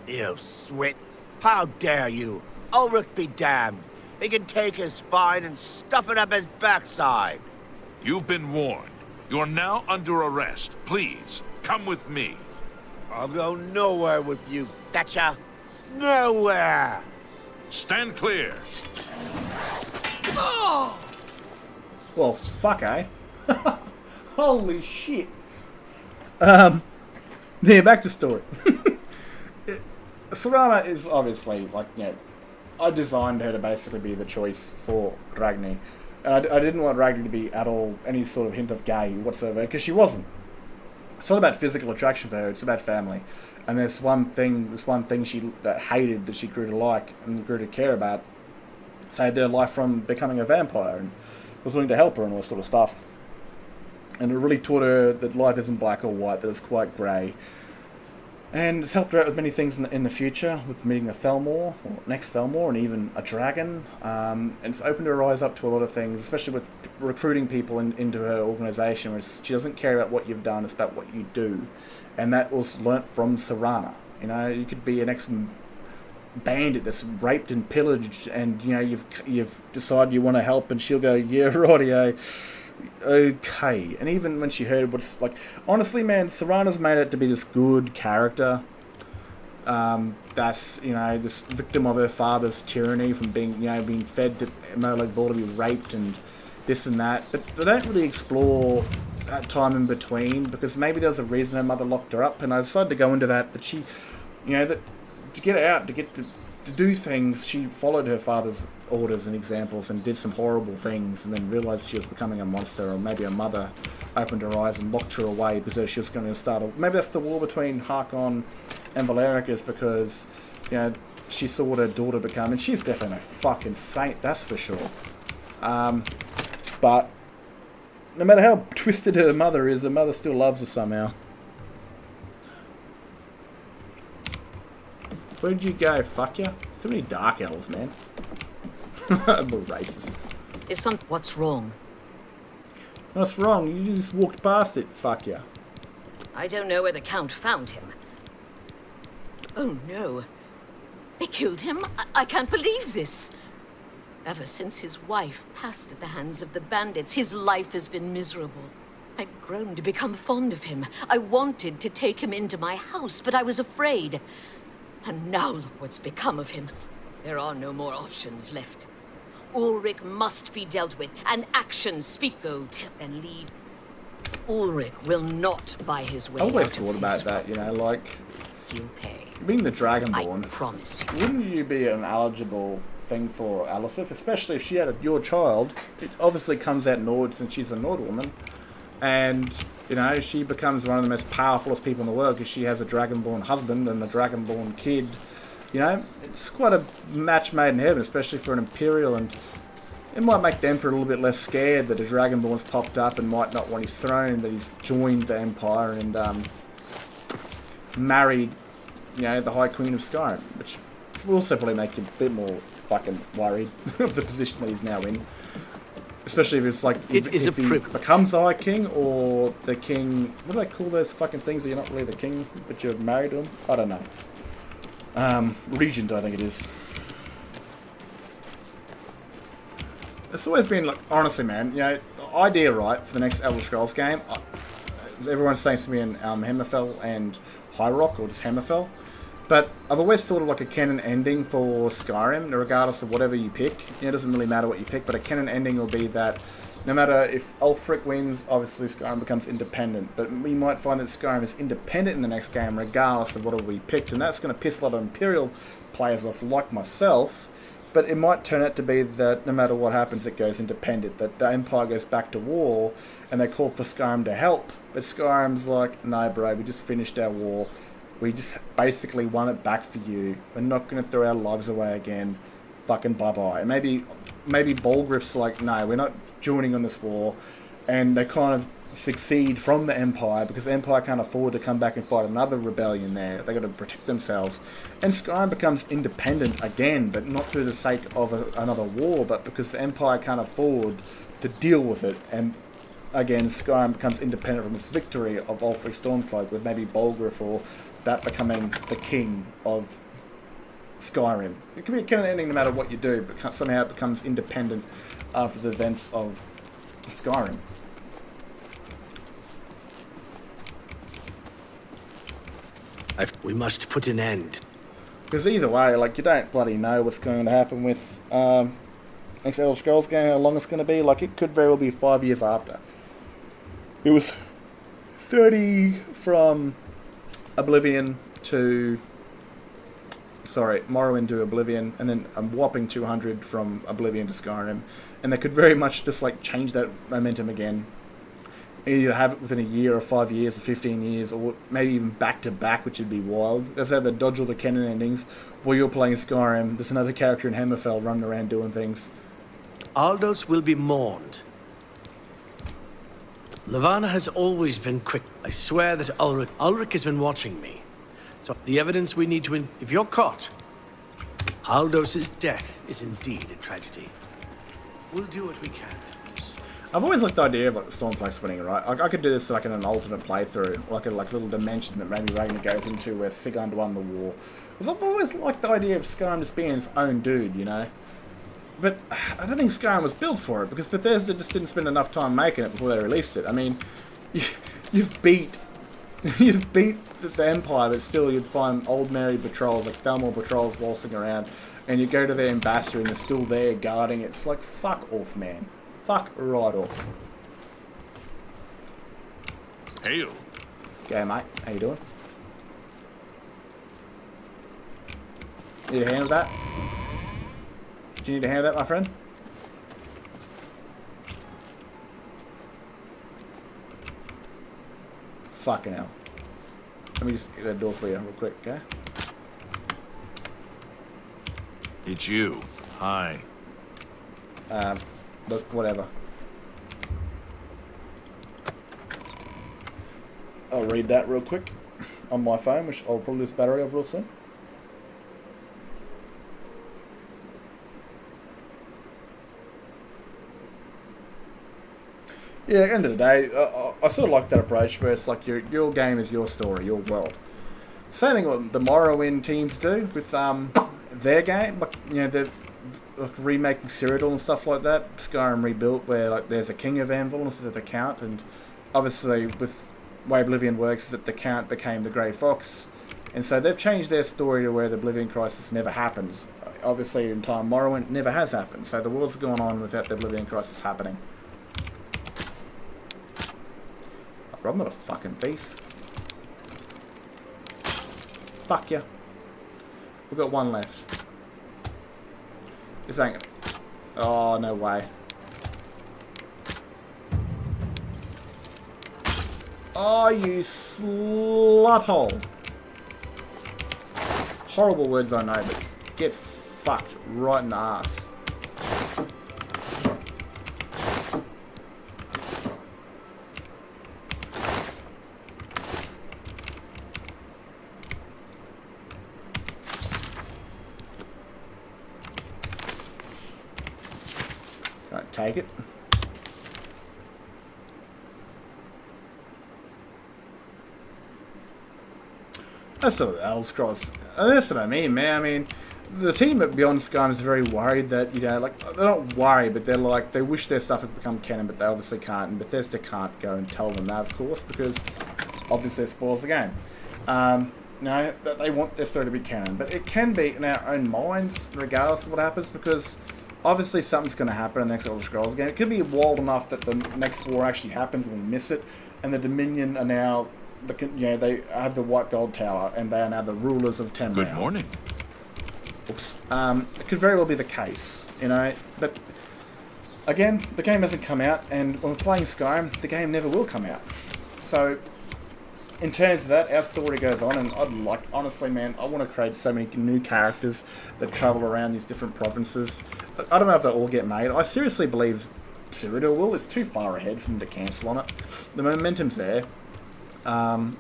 You swit. How dare you? Ulrich be damned. He can take his fine and stuff it up his backside. You've been warned. You're now under arrest. Please, come with me. I'll go nowhere with you, Thatcher. Nowhere! Stand clear. Oh! Well, fuck, eh? Holy shit. Yeah, back to story. Serana is obviously, like, yeah, I designed her to basically be the choice for Ragni. And I didn't want Ragni to be at all any sort of hint of gay whatsoever, because she wasn't. It's not about physical attraction for her, it's about family. And there's one thing she that hated that she grew to like and grew to care about, saved her life from becoming a vampire and was willing to help her and all this sort of stuff. And it really taught her that life isn't black or white, that it's quite grey. And it's helped her out with many things in the future, with meeting a Thelmor, or next Thelmor, and even a dragon. And it's opened her eyes up to a lot of things, especially with recruiting people into her organisation, where she doesn't care about what you've done, it's about what you do. And that was learnt from Serana. You know, you could be an ex-bandit that's raped and pillaged, and, you know, you've decided you want to help, and she'll go, yeah, rightio. Okay. And even when she heard what's like, honestly, man, Serana's made it to be this good character. That's, you know, this victim of her father's tyranny from being, you know, being fed to Molag Bal to be raped and this and that. But they don't really explore that time in between, because maybe there was a reason her mother locked her up. And I decided to go into that she, you know, that to get out, to do things, she followed her father's orders and examples and did some horrible things, and then realised she was becoming a monster, or maybe her mother opened her eyes and locked her away because she was going to start maybe that's the war between Harkon and Valericus, because, you know, she saw what her daughter become, and she's definitely no fucking saint, that's for sure. But no matter how twisted her mother is, her mother still loves her somehow. Where'd you go, fuck ya? Too many dark elves, man. I'm a racist. What's wrong? What's wrong? You just walked past it, fuck ya. I don't know where the Count found him. Oh no. They killed him? I can't believe this. Ever since his wife passed at the hands of the bandits, his life has been miserable. I'd grown to become fond of him. I wanted to take him into my house, but I was afraid. And now look what's become of him. There are no more options left. Ulrich must be dealt with, and actions speak go and lead. Ulrich will not buy his way. I always out of thought about this that, you know, like, You'll pay. being the Dragonborn. I promise you. Wouldn't you be an eligible thing for Alicent, especially if she had your child? It obviously comes out Nord since she's a Nord woman, and, you know, she becomes one of the most powerfulest people in the world because she has a Dragonborn husband and a Dragonborn kid. You know, it's quite a match made in heaven, especially for an Imperial, and it might make the Emperor a little bit less scared that a Dragonborn's popped up and might not want his throne, that he's joined the Empire and married, you know, the High Queen of Skyrim, which will also probably make you a bit more fucking worried of the position that he's now in. Especially if it's like, if he becomes the High King, or the King... What do they call those fucking things that you're not really the King, but you're married to him? I don't know. Regent, I think it is. It's always been, like, honestly, man, you know, the idea, right, for the next Elder Scrolls game, everyone's saying to me in Hammerfell and High Rock, or just Hammerfell, but I've always thought of, like, a canon ending for Skyrim, regardless of whatever you pick. You know, it doesn't really matter what you pick, but a canon ending will be that no matter if Ulfric wins, obviously Skyrim becomes independent, but we might find that Skyrim is independent in the next game, regardless of what we picked, and that's going to piss a lot of Imperial players off, like myself. But it might turn out to be that no matter what happens, it goes independent. That the Empire goes back to war, and they call for Skyrim to help. But Skyrim's like, no, bro, we just finished our war. We just basically won it back for you. We're not going to throw our lives away again. Fucking bye-bye. And maybe Balgriff's like, no, we're not joining on this war. And they kind of succeed from the Empire, because the Empire can't afford to come back and fight another rebellion there. They got to protect themselves, and Skyrim becomes independent again, but not through the sake of another war, but because the Empire can't afford to deal with it. And again, Skyrim becomes independent from its victory of Ulfric Stormcloak, with maybe Balgriff or that becoming the king of Skyrim. It can be a canon ending no matter what you do, but somehow it becomes independent after the events of Skyrim. We must put an end. Because either way, like, you don't bloody know what's going to happen with next Elder Scrolls game, how long it's going to be. Like, it could very well be 5 years after. It was 30 from Oblivion to... Sorry, Morrowind to Oblivion, and then a whopping 200 from Oblivion to Skyrim. And they could very much just, like, change that momentum again. Either have it within a year or 5 years or 15 years, or maybe even back to back, which would be wild. That's how they dodge all the canon endings. While you're playing Skyrim, there's another character in Hammerfell running around doing things. Aldous will be mourned. Levana has always been quick. I swear that Ulrich has been watching me. So the evidence we need to... If you're caught, Aldous' death is indeed a tragedy. We'll do what we can. I've always liked the idea of, like, the Stormcloaks winning, right? I could do this like in an alternate playthrough, like a little dimension that maybe Ragnar goes into where Sigurd won the war. Because I've always liked the idea of Skyrim just being its own dude, you know? But I don't think Skyrim was built for it, because Bethesda just didn't spend enough time making it before they released it. I mean, you've beat the Empire, but still you'd find old Mary patrols, like Thalmor patrols waltzing around, and you go to their ambassador and they're still there guarding it. It's like, fuck off, man. Fuck right off. Hail. Okay, mate. How you doing? Need a hand with that? Do you need a hand with that, my friend? Fucking hell. Let me just get that door for you real quick, okay? It's you. Hi. Look, whatever. I'll read that real quick on my phone, which I'll probably lose battery of real soon. Yeah, at the end of the day, I sort of like that approach where it's like your game is your story, your world. Same thing what the Morrowind teams do with their game, like, you know, they're like remaking Cyrodiil and stuff like that. Skyrim rebuilt, where like there's a king of Anvil instead of the Count, and obviously with the way Oblivion works is that the Count became the Grey Fox, and so they've changed their story to where the Oblivion Crisis never happens. Obviously in time Morrowind it never has happened, so the world's gone on without the Oblivion Crisis happening. I'm not a fucking thief. Fuck ya. We've got one left. This ain't gonna... Oh, no way. Oh, you sluthole. Horrible words I know, but get fucked right in the ass. take it. That's what Elder Scrolls. That's what I mean, man. I mean, the team at Beyond Skyrim is very worried that, you know, like, they're not worried, but they're like, they wish their stuff had become canon, but they obviously can't, and Bethesda can't go and tell them that, of course, because obviously it spoils the game. No, but they want their story to be canon, but it can be in our own minds, regardless of what happens, because obviously something's going to happen in the next Elder Scrolls game. It could be wild enough that the next war actually happens and we miss it, and the Dominion are now, they have the White Gold Tower, and they are now the rulers of Tamriel. Good morning. Oops. It could very well be the case, you know, but again, the game hasn't come out, and when we're playing Skyrim, the game never will come out. So, in terms of that, our story goes on, and I'd like, honestly, man, I want to create so many new characters that travel around these different provinces. I don't know if they'll all get made. I seriously believe Cyrodiil will. It's too far ahead for them to cancel on it. The momentum's there. The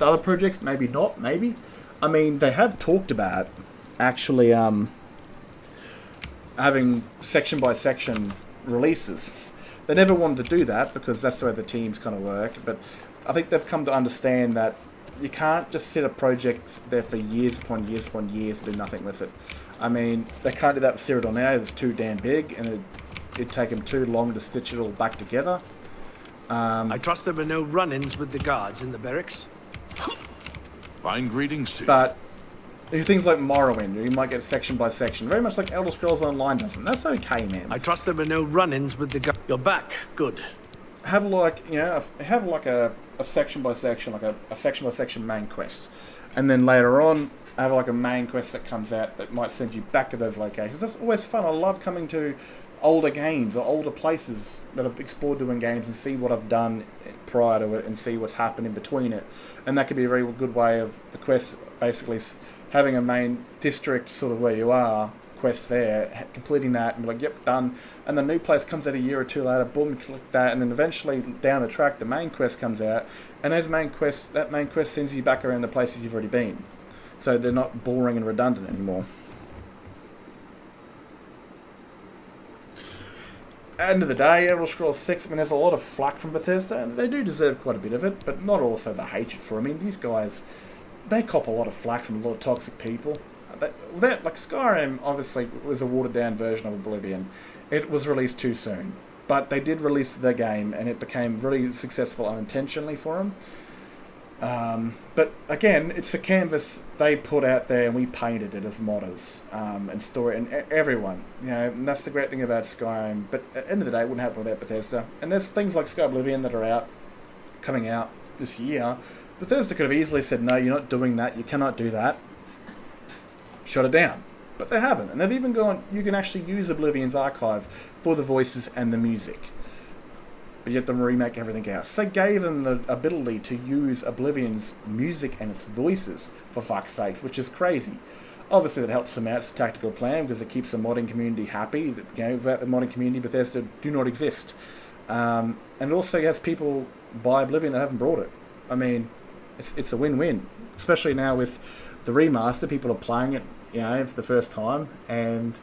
other projects, maybe not, maybe. I mean, they have talked about actually having section by section releases. They never wanted to do that because that's the way the teams kind of work, but I think they've come to understand that you can't just set a project there for years upon years upon years and do nothing with it. I mean, they can't do that with Cyrodiil now. It's too damn big, and it'd take them too long to stitch it all back together. I trust there were no run-ins with the guards in the barracks. Fine greetings to you. But things like Morrowind, you might get section by section, very much like Elder Scrolls Online doesn't. That's okay, man. I trust there were no run-ins with the guards. You're back. Good. Have like, you know, have like a section by section, like a section by section main quest, and then later on have like a main quest that comes out that might send you back to those locations. That's always fun. I love coming to older games or older places that I've explored doing games and see what I've done prior to it and see what's happened in between it. And that could be a very good way of the quest, basically having a main district sort of where you are, quest there, completing that and be like, yep, done. And the new place comes out a year or two later, boom, you click that, and then eventually down the track the main quest comes out, and that main quest sends you back around the places you've already been. So they're not boring and redundant anymore. End of the day, Elder Scrolls 6, I mean, there's a lot of flack from Bethesda, and they do deserve quite a bit of it, but not also the hatred for it. I mean, these guys, they cop a lot of flack from a lot of toxic people. Like Skyrim, obviously, was a watered-down version of Oblivion. It was released too soon, but they did release their game, and it became really successful unintentionally for them. But again, it's a canvas they put out there, and we painted it as modders and story, and everyone, you know, and that's the great thing about Skyrim. But at the end of the day, it wouldn't happen without Bethesda. And there's things like Oblivion that are coming out this year. Bethesda could have easily said, no, you're not doing that, you cannot do that. Shut it down. But they haven't, and they've even gone, you can actually use Oblivion's archive for the voices and the music. But you have to remake everything else. They gave them the ability to use Oblivion's music and its voices, for fuck's sakes, which is crazy. Obviously that helps them out, it's a tactical plan, because it keeps the modding community happy. You know, without the modding community, Bethesda do not exist. And it also has people buy Oblivion that haven't bought it. I mean, it's a win-win. Especially now with the remaster, people are playing it, you know, for the first time, and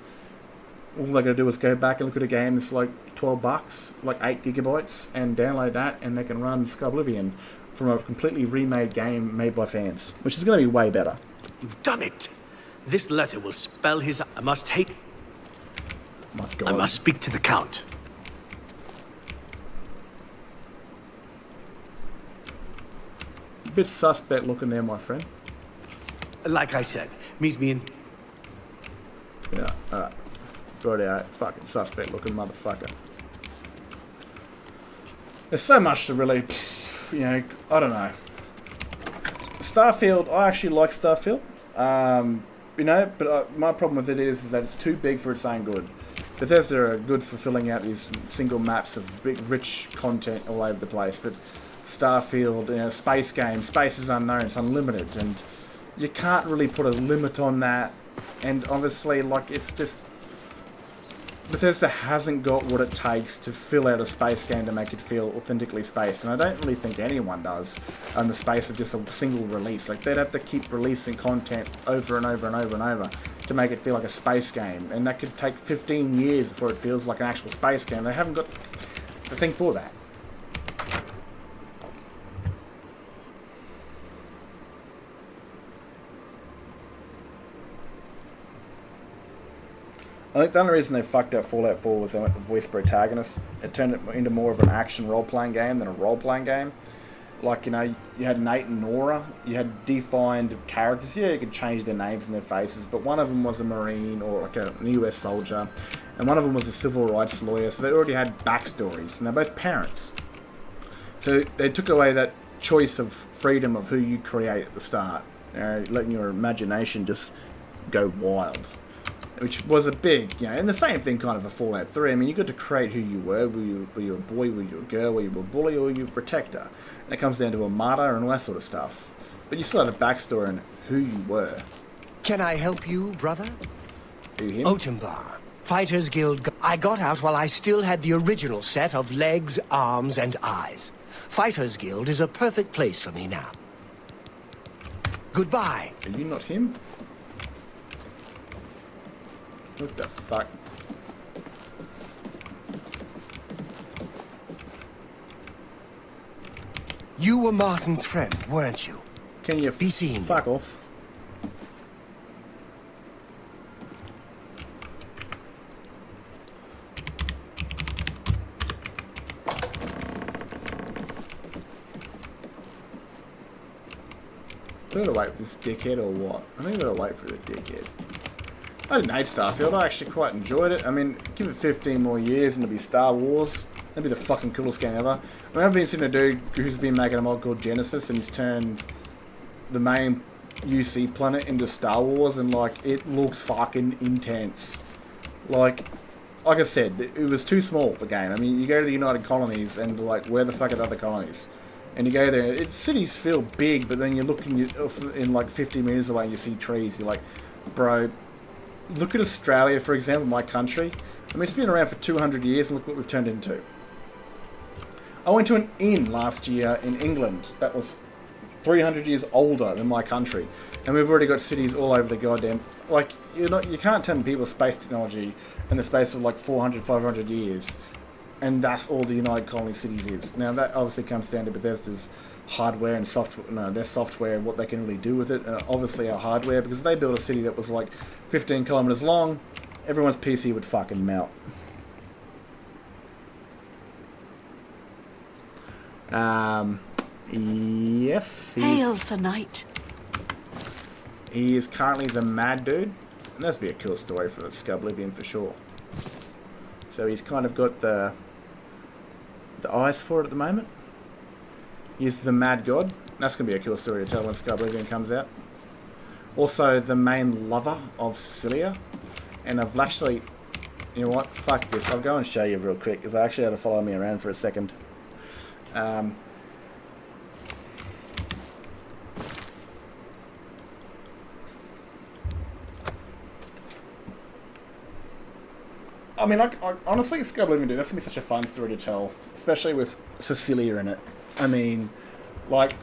all they're going to do is go back and look at a game that's like $12 for like 8 gigabytes and download that, and they can run Oblivion from a completely remade game made by fans, which is going to be way better. You've done it. This letter will spell his... I must hate... My God. I must speak to the Count. A bit suspect looking there, my friend. Like I said, meet me in... Yeah, alright. Brought out, fucking suspect looking motherfucker. There's so much to really, you know, I don't know. Starfield, I actually like Starfield. You know, but my problem with it is that it's too big for its own good. Bethesda are good for filling out these single maps of big, rich content all over the place, but Starfield, you know, space game, space is unknown, it's unlimited, and you can't really put a limit on that. And obviously, like, it's just... Bethesda hasn't got what it takes to fill out a space game to make it feel authentically space, and I don't really think anyone does in the space of just a single release. Like, they'd have to keep releasing content over and over and over and over. to make it feel like a space game, and that could take 15 years before it feels like an actual space game. They haven't got the thing for that. I think the only reason they fucked up Fallout 4 was they went with voice protagonist. It turned it into more of an action role-playing game than a role-playing game. Like, you know, you had Nate and Nora, you had defined characters. Yeah, you could change their names and their faces, but one of them was a Marine or like an US soldier, and one of them was a civil rights lawyer, so they already had backstories, and they're both parents. So they took away that choice of freedom of who you create at the start, letting your imagination just go wild. Which was a big, you know, and the same thing kind of a Fallout 3. I mean, you got to create who you were. Were you a boy? Were you a girl? Were you a bully? Or were you a protector? And it comes down to a martyr and all that sort of stuff. But you still had a backstory on who you were. Can I help you, brother? Who, him? Otembar, Fighters Guild. I got out while I still had the original set of legs, arms, and eyes. Fighters Guild is a perfect place for me now. Goodbye. Are you not him? What the fuck? You were Martin's friend, weren't you? Can you be seen? Fuck off. I'm gonna wait for this dickhead or what? I think I'm gonna wait for the dickhead. I didn't hate Starfield, I actually quite enjoyed it. I mean, give it 15 more years and it'll be Star Wars. That'd be the fucking coolest game ever. I mean, I've been seeing a dude who's been making a mod called Genesis, and he's turned the main UC planet into Star Wars, and like, it looks fucking intense. Like I said, it was too small, the game. I mean, you go to the United Colonies and like, where the fuck are the other colonies? And you go there, cities feel big, but then you look in like 50 meters away and you see trees. You're like, bro, look at Australia, for example, my country. I mean, it's been around for 200 years, and look what we've turned into. I went to an inn last year in England that was 300 years older than my country, and we've already got cities all over the goddamn... Like, you can't tell people space technology in the space of like 400, 500 years, and that's all the United Colony cities is. Now, that obviously comes down to Bethesda's hardware and software, no, their software and what they can really do with it, and obviously our hardware, because if they built a city that was like 15 kilometers long, everyone's PC would fucking melt. Yes, Hail, Sir Knight. He is currently the Mad Dude, and that'd be a cool story for Oblivion for sure. So he's kind of got the eyes for it at the moment. He's the Mad God. That's going to be a cool story to tell when Oblivion comes out. Also, the main lover of Cecilia. And I've actually... You know what? Fuck this. I'll go and show you real quick, because I actually had to follow me around for a second. I mean, honestly, Oblivion, dude, that's going to be such a fun story to tell, especially with Cecilia in it. I mean, like,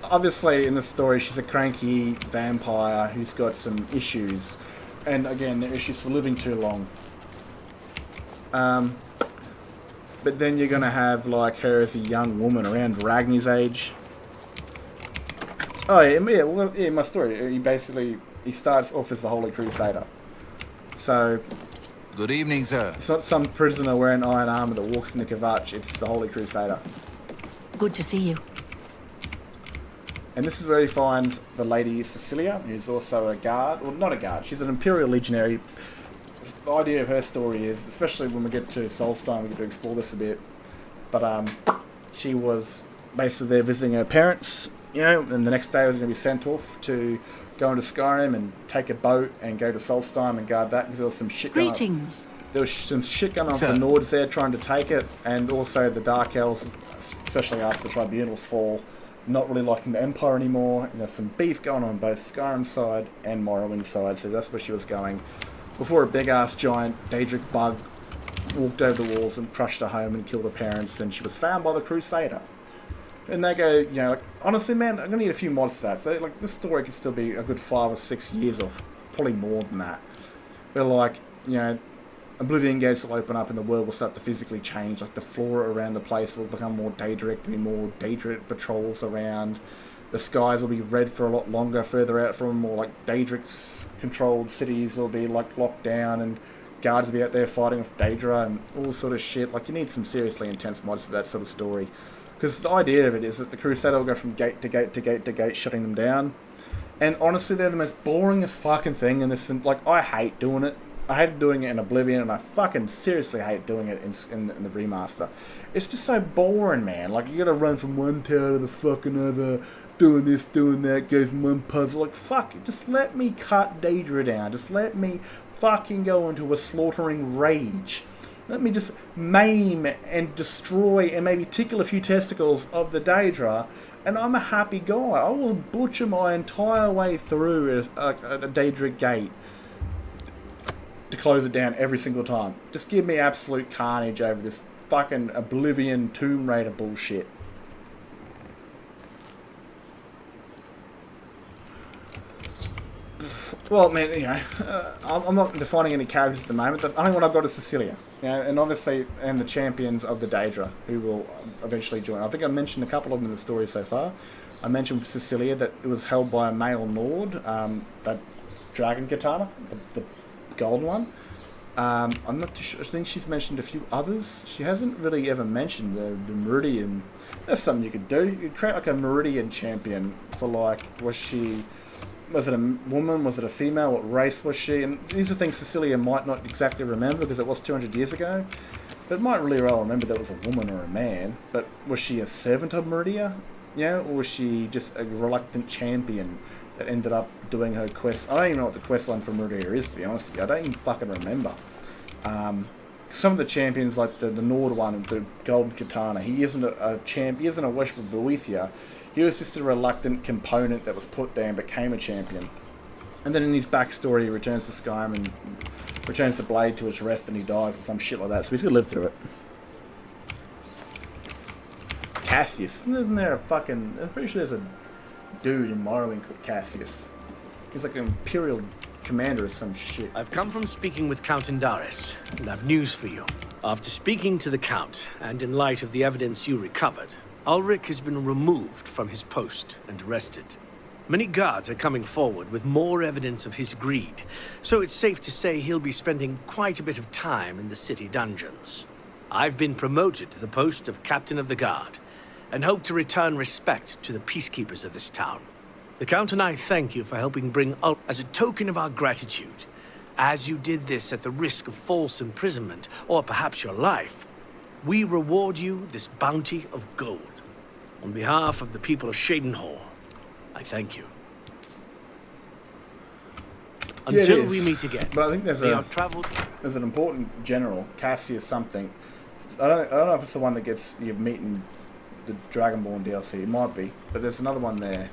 obviously in the story, she's a cranky vampire who's got some issues. And again, they're issues for living too long. But then you're going to have, like, her as a young woman around Ragnar's age. Oh, yeah, well, yeah, my story, he starts off as a Holy Crusader. So... Good evening, sir. It's not some prisoner wearing iron armor that walks in a kvatch, it's the Holy Crusader. Good to see you. And this is where he finds the Lady Cecilia, who's also a guard. Well, not a guard, she's an Imperial Legionary. The idea of her story is, especially when we get to Solstheim, we get to explore this a bit. But she was basically there visiting her parents, you know, and the next day was going to be sent off to go into Skyrim and take a boat and go to Solstheim and guard that, because there was some shit going on. Greetings. There was some shit going on with the Nords there trying to take it, and also the Dark Elves, especially after the Tribunal's fall, not really liking the Empire anymore, and there's some beef going on both Skyrim's side and Morrowind's side, so that's where she was going. Before a big-ass giant Daedric bug walked over the walls and crushed her home and killed her parents, and she was found by the Crusader. And they go, you know, like, honestly, man, I'm going to need a few mods to that. So, like, this story could still be a good 5 or 6 years of probably more than that. But like, you know, Oblivion gates will open up and the world will start to physically change. Like the flora around the place will become more Daedric, there'll be more Daedric patrols around. The skies will be red for a lot longer, further out from more like Daedric-controlled cities will be like locked down, and guards will be out there fighting with Daedra and all this sort of shit. Like, you need some seriously intense mods for that sort of story. Because the idea of it is that the Crusader will go from gate to gate to gate to gate, shutting them down. And honestly, they're the most boringest fucking thing in this. Like, I hate doing it. I hated doing it in Oblivion, and I fucking seriously hate doing it in the remaster. It's just so boring, man. Like, you gotta run from one tower to the fucking other, doing this, doing that, go from one puzzle. Like, fuck, just let me cut Daedra down. Just let me fucking go into a slaughtering rage. Let me just maim and destroy and maybe tickle a few testicles of the Daedra, and I'm a happy guy. I will butcher my entire way through a Daedric gate to close it down every single time. Just give me absolute carnage over this fucking Oblivion Tomb Raider bullshit. Well, man, you know, I'm not defining any characters at the moment. The only one I've got is Cecilia, you know, and obviously, and the champions of the Daedra, who will eventually join. I think I mentioned a couple of them in the story so far. I mentioned with Cecilia that it was held by a male Nord, that dragon katana, the gold one. I'm not too sure. I think she's mentioned a few others. She hasn't really ever mentioned the Meridian. That's something you could do. You could create like a Meridian champion for like, was it a woman? Was it a female? What race was she? And these are things Cecilia might not exactly remember because it was 200 years ago. But might really well remember that it was a woman or a man. But was she a servant of Meridia? Yeah, or was she just a reluctant champion that ended up doing her quest? I don't even know what the quest line for Meridia is, to be honest with you. I don't even fucking remember. Some of the champions, like the Nord one, the Gold Katana, he isn't a champ. He isn't a worshipper of Boethia. He was just a reluctant component that was put there and became a champion. And then in his backstory, he returns to Skyrim and returns the blade to its rest, and he dies or some shit like that. So he's gonna live through it. Cassius, isn't there a fucking? I'm pretty sure there's a dude in Morrowind called Cassius. He's like an Imperial commander or some shit. I've come from speaking with Count Indaris, and I've news for you. After speaking to the Count, and in light of the evidence you recovered, Ulrich has been removed from his post and arrested. Many guards are coming forward with more evidence of his greed, so it's safe to say he'll be spending quite a bit of time in the city dungeons. I've been promoted to the post of Captain of the Guard, and hope to return respect to the peacekeepers of this town. The Count and I thank you for helping bring Ulrich as a token of our gratitude. As you did this at the risk of false imprisonment, or perhaps your life, we reward you this bounty of gold. On behalf of the people of Shadenhall, I thank you. Until we meet again. But I think there's an important general, Cassius something. I don't know if it's the one that gets you meeting the Dragonborn DLC. It might be, but there's another one there.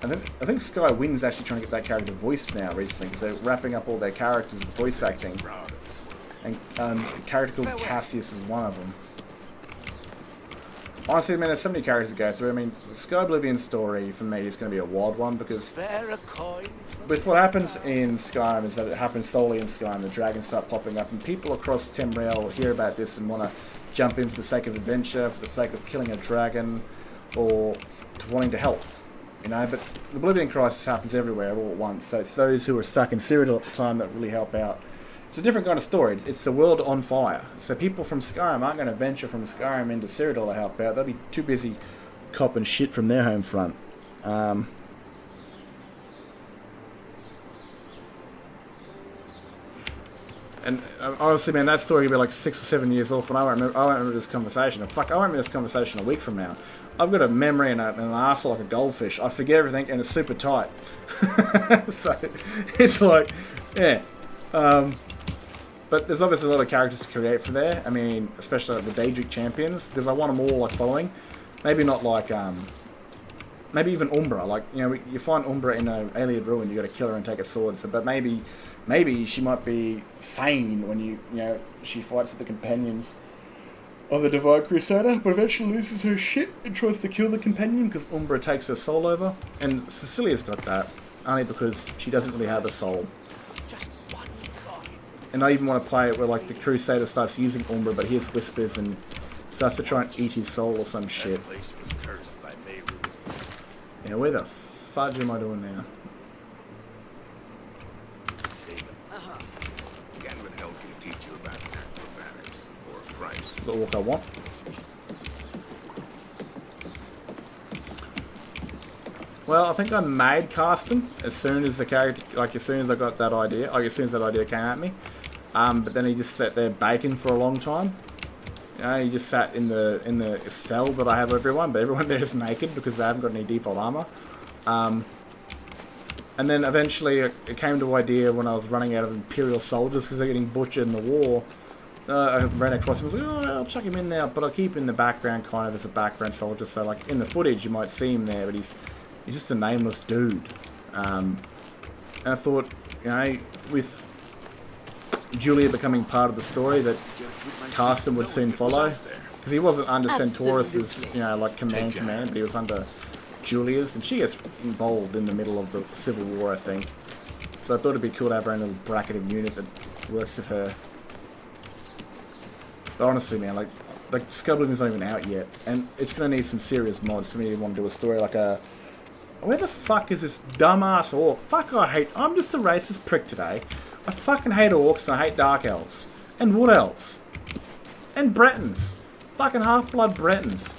I think Skywind's actually trying to get that character voiced now recently because they're wrapping up all their characters with voice acting. And a character called Cassius is one of them. Honestly, I mean, there's so many characters to go through. I mean, the Sky Oblivion story, for me, is going to be a wild one, because with what happens in Skyrim is that it happens solely in Skyrim. The dragons start popping up, and people across Tamriel hear about this and want to jump in for the sake of adventure, for the sake of killing a dragon, or wanting to help. You know, but the Oblivion crisis happens everywhere all at once, so it's those who are stuck in Cyrodiil at the time that really help out. It's a different kind of story. It's the world on fire. So people from Skyrim aren't going to venture from Skyrim into Cyrodiil to help out. They'll be too busy copping shit from their home front. And honestly, man, that story could be like 6 or 7 years old, and I won't remember this conversation. Fuck, I won't remember this conversation a week from now. I've got a memory and an arsehole like a goldfish. I forget everything, and it's super tight. So it's like, yeah. But there's obviously a lot of characters to create for there. I mean, especially like the Daedric champions, because I want them all like following. Maybe not like, maybe even Umbra. Like, you know, you find Umbra in an Ayleid ruin, you got to kill her and take a sword. So, but maybe she might be sane when you know, she fights with the companions of the Divine Crusader, but eventually loses her shit and tries to kill the companion because Umbra takes her soul over. And Cecilia's got that, only because she doesn't really have a soul. And I even want to play it where like the Crusader starts using Umbra, but hears whispers and starts to try and eat his soul or some shit. Yeah, where the fudge am I doing now? The orc I want. Well, I think I made Carsten as soon as the character, like as soon as I got that idea, like as soon as that idea came at me. But then he just sat there baking for a long time. You know, he just sat in the cell that I have everyone, but everyone there is naked because they haven't got any default armor. And then eventually it came to an idea when I was running out of Imperial soldiers because they're getting butchered in the war. I ran across him and was like, oh, I'll chuck him in there, but I'll keep him in the background kind of as a background soldier. So like in the footage you might see him there, but he's just a nameless dude. And I thought, you know, with Julia becoming part of the story, that Carsten would soon follow. Because he wasn't under Centaurus's, you know, like command, but he was under Julia's. And she gets involved in the middle of the Civil War, I think. So I thought it'd be cool to have her own little bracketed unit that works with her. But honestly, man, like Oblivion's not even out yet. And it's going to need some serious mods for me to want to do a story like a... Where the fuck is this dumbass orc? Fuck, I'm just a racist prick today. I fucking hate orcs and I hate dark elves. And wood elves. And Bretons. Fucking half-blood Bretons.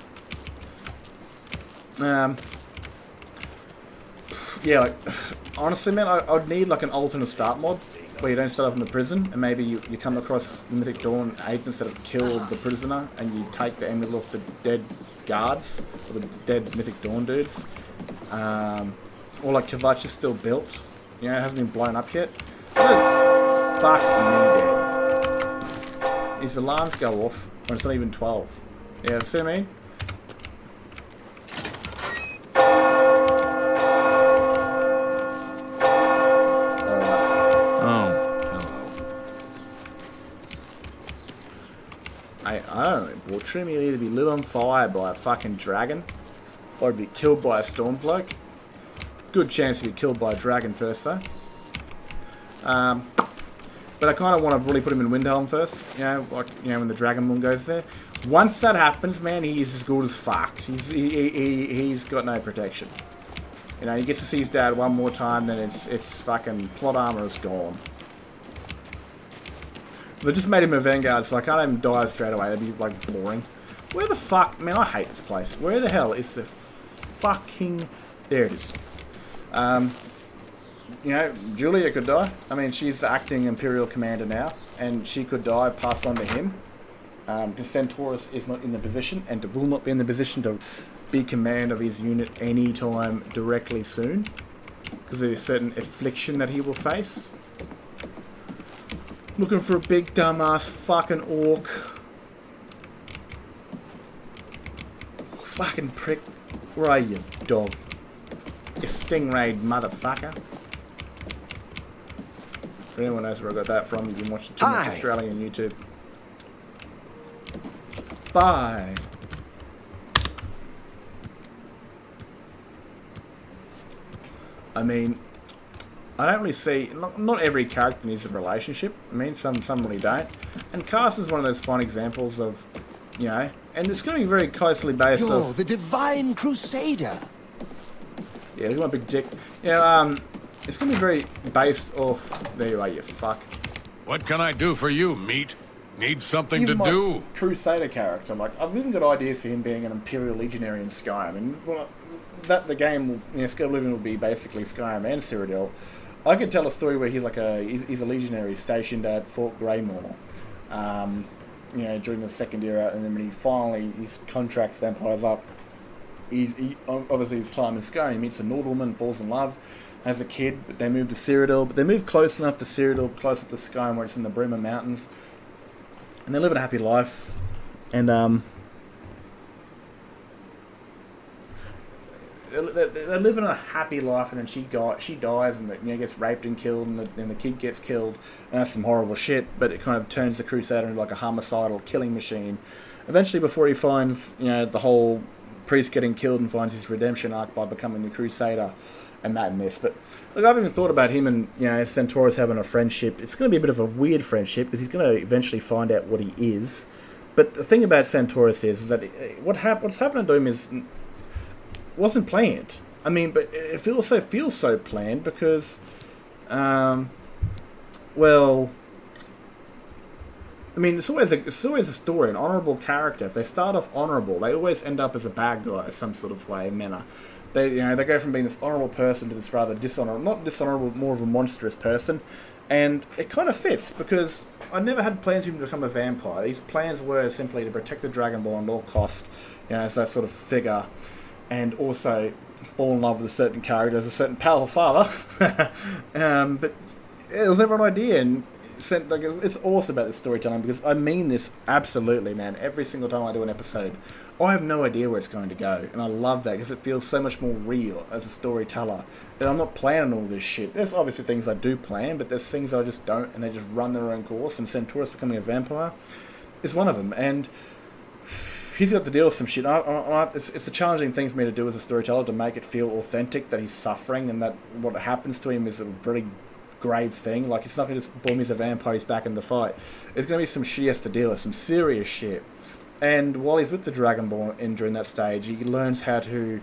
Yeah, like, honestly, man, I'd need like an alternate start mod where you don't start off in the prison and maybe you come across the Mythic Dawn agents that have killed the prisoner and you take the emblem off the dead guards or the dead Mythic Dawn dudes. Or like Kvatch is still built, you know, it hasn't been blown up yet. But fuck me dead. His alarms go off when it's not even 12. Yeah, see what I mean? I don't know, Bortrim, you'll either be lit on fire by a fucking dragon or be killed by a stormcloak. Good chance to be killed by a dragon first though. But I kind of want to really put him in Windhelm first, you know, like, you know, when the Dragon Moon goes there. Once that happens, man, he's as good as fucked. He's got no protection. You know, he gets to see his dad one more time, then it's fucking plot armor is gone. They just made him a Vanguard, so I can't even die straight away. That'd be like boring. Where the fuck, man? I hate this place. Where the hell is the fucking? There it is. You know, Julia could die. I mean, she's the acting Imperial commander now, and she could die, pass on to him. Because Centaurus is not in the position, and will not be in the position to be command of his unit anytime directly soon. Because there's a certain affliction that he will face. Looking for a big dumbass fucking orc. Fucking prick. Where are you, dog? You stingray motherfucker. If anyone knows where I got that from, you've been watching too much Australian YouTube. Bye. I mean, I don't really see... Not every character needs a relationship. I mean, some really don't. And Carsten's one of those fine examples of, you know... And it's going to be very closely based You're off... the Divine Crusader. Yeah, look at my big dick. Yeah, it's going to be very based off... There you are, you fuck. What can I do for you, meat? Need something Even to do? Crusader character. Like, I've even got ideas for him being an Imperial Legionary in Skyrim. And, well, that the game, you know, Oblivion will be basically Skyrim and Cyrodiil. I could tell a story where he's like he's a legionary stationed at Fort Greymore, you know, during the Second Era, and then when he finally his contract with Empire's up, he obviously his time in Skyrim, he meets a Nordwoman, falls in love, has a kid, but they move to Cyrodiil, but they move close enough to Cyrodiil, close up to Skyrim, where it's in the Brima Mountains, and they live a happy life, and they're living a happy life, and then she dies, and gets raped and killed, and the kid gets killed, and that's some horrible shit. But it kind of turns the Crusader into like a homicidal killing machine. Eventually, before he finds the whole priest getting killed and finds his redemption arc by becoming the Crusader and that and this. But look, I've even thought about him and, you know, Centaurus having a friendship. It's going to be a bit of a weird friendship because he's going to eventually find out what he is. But the thing about Centaurus is that what's happening to him wasn't planned. I mean, but it also feels so planned because, well, I mean, it's always a story, an honourable character. If they start off honourable, they always end up as a bad guy, some sort of way, manner. They go from being this honourable person to this rather not dishonourable, more of a monstrous person, and it kind of fits because I never had plans for him to become a vampire. These plans were simply to protect the Dragon Ball at all cost, you know, as that sort of figure, and also fall in love with a certain character as a certain powerful father. But it was never an idea, and it's awesome about this storytelling because I mean this absolutely, man. Every single time I do an episode, I have no idea where it's going to go, and I love that because it feels so much more real as a storyteller. That I'm not planning all this shit. There's obviously things I do plan, but there's things I just don't, and they just run their own course. And Centaurus becoming a vampire is one of them, and he's got to deal with some shit. It's a challenging thing for me to do as a storyteller to make it feel authentic that he's suffering and that what happens to him is a really grave thing. Like, it's not going to just boom, he's a vampire, he's back in the fight. There's going to be some shit he has to deal with, some serious shit. And while he's with the Dragon Ball and during that stage, he learns how to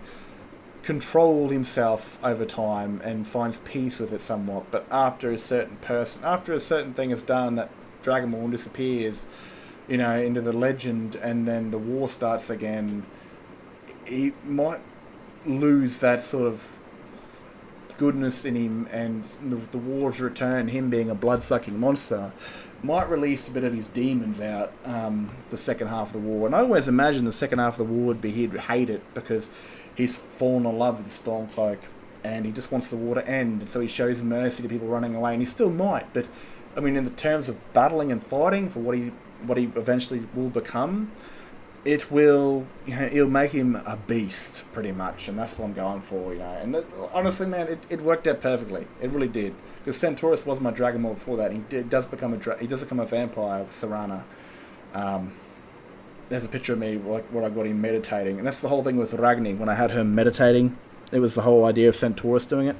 control himself over time and finds peace with it somewhat. But after a certain thing is done, that Dragon Ball disappears, you know, into the legend, and then the war starts again, he might lose that sort of goodness in him, and the war's return, him being a blood-sucking monster, might release a bit of his demons out the second half of the war. And I always imagined the second half of the war would be he'd hate it because he's fallen in love with the Stormcloak and he just wants the war to end, and so he shows mercy to people running away, and he still might. But I mean, in the terms of battling and fighting for what he eventually will become, it will, you know, it'll make him a beast pretty much, and that's what I'm going for, you know. And honestly, man, it worked out perfectly. It really did, because Centaurus was my Dragon Ball before that. He does become a vampire, Sarana. There's a picture of me like what I got him meditating, and that's the whole thing with Ragni. When I had her meditating, it was the whole idea of Centaurus doing it.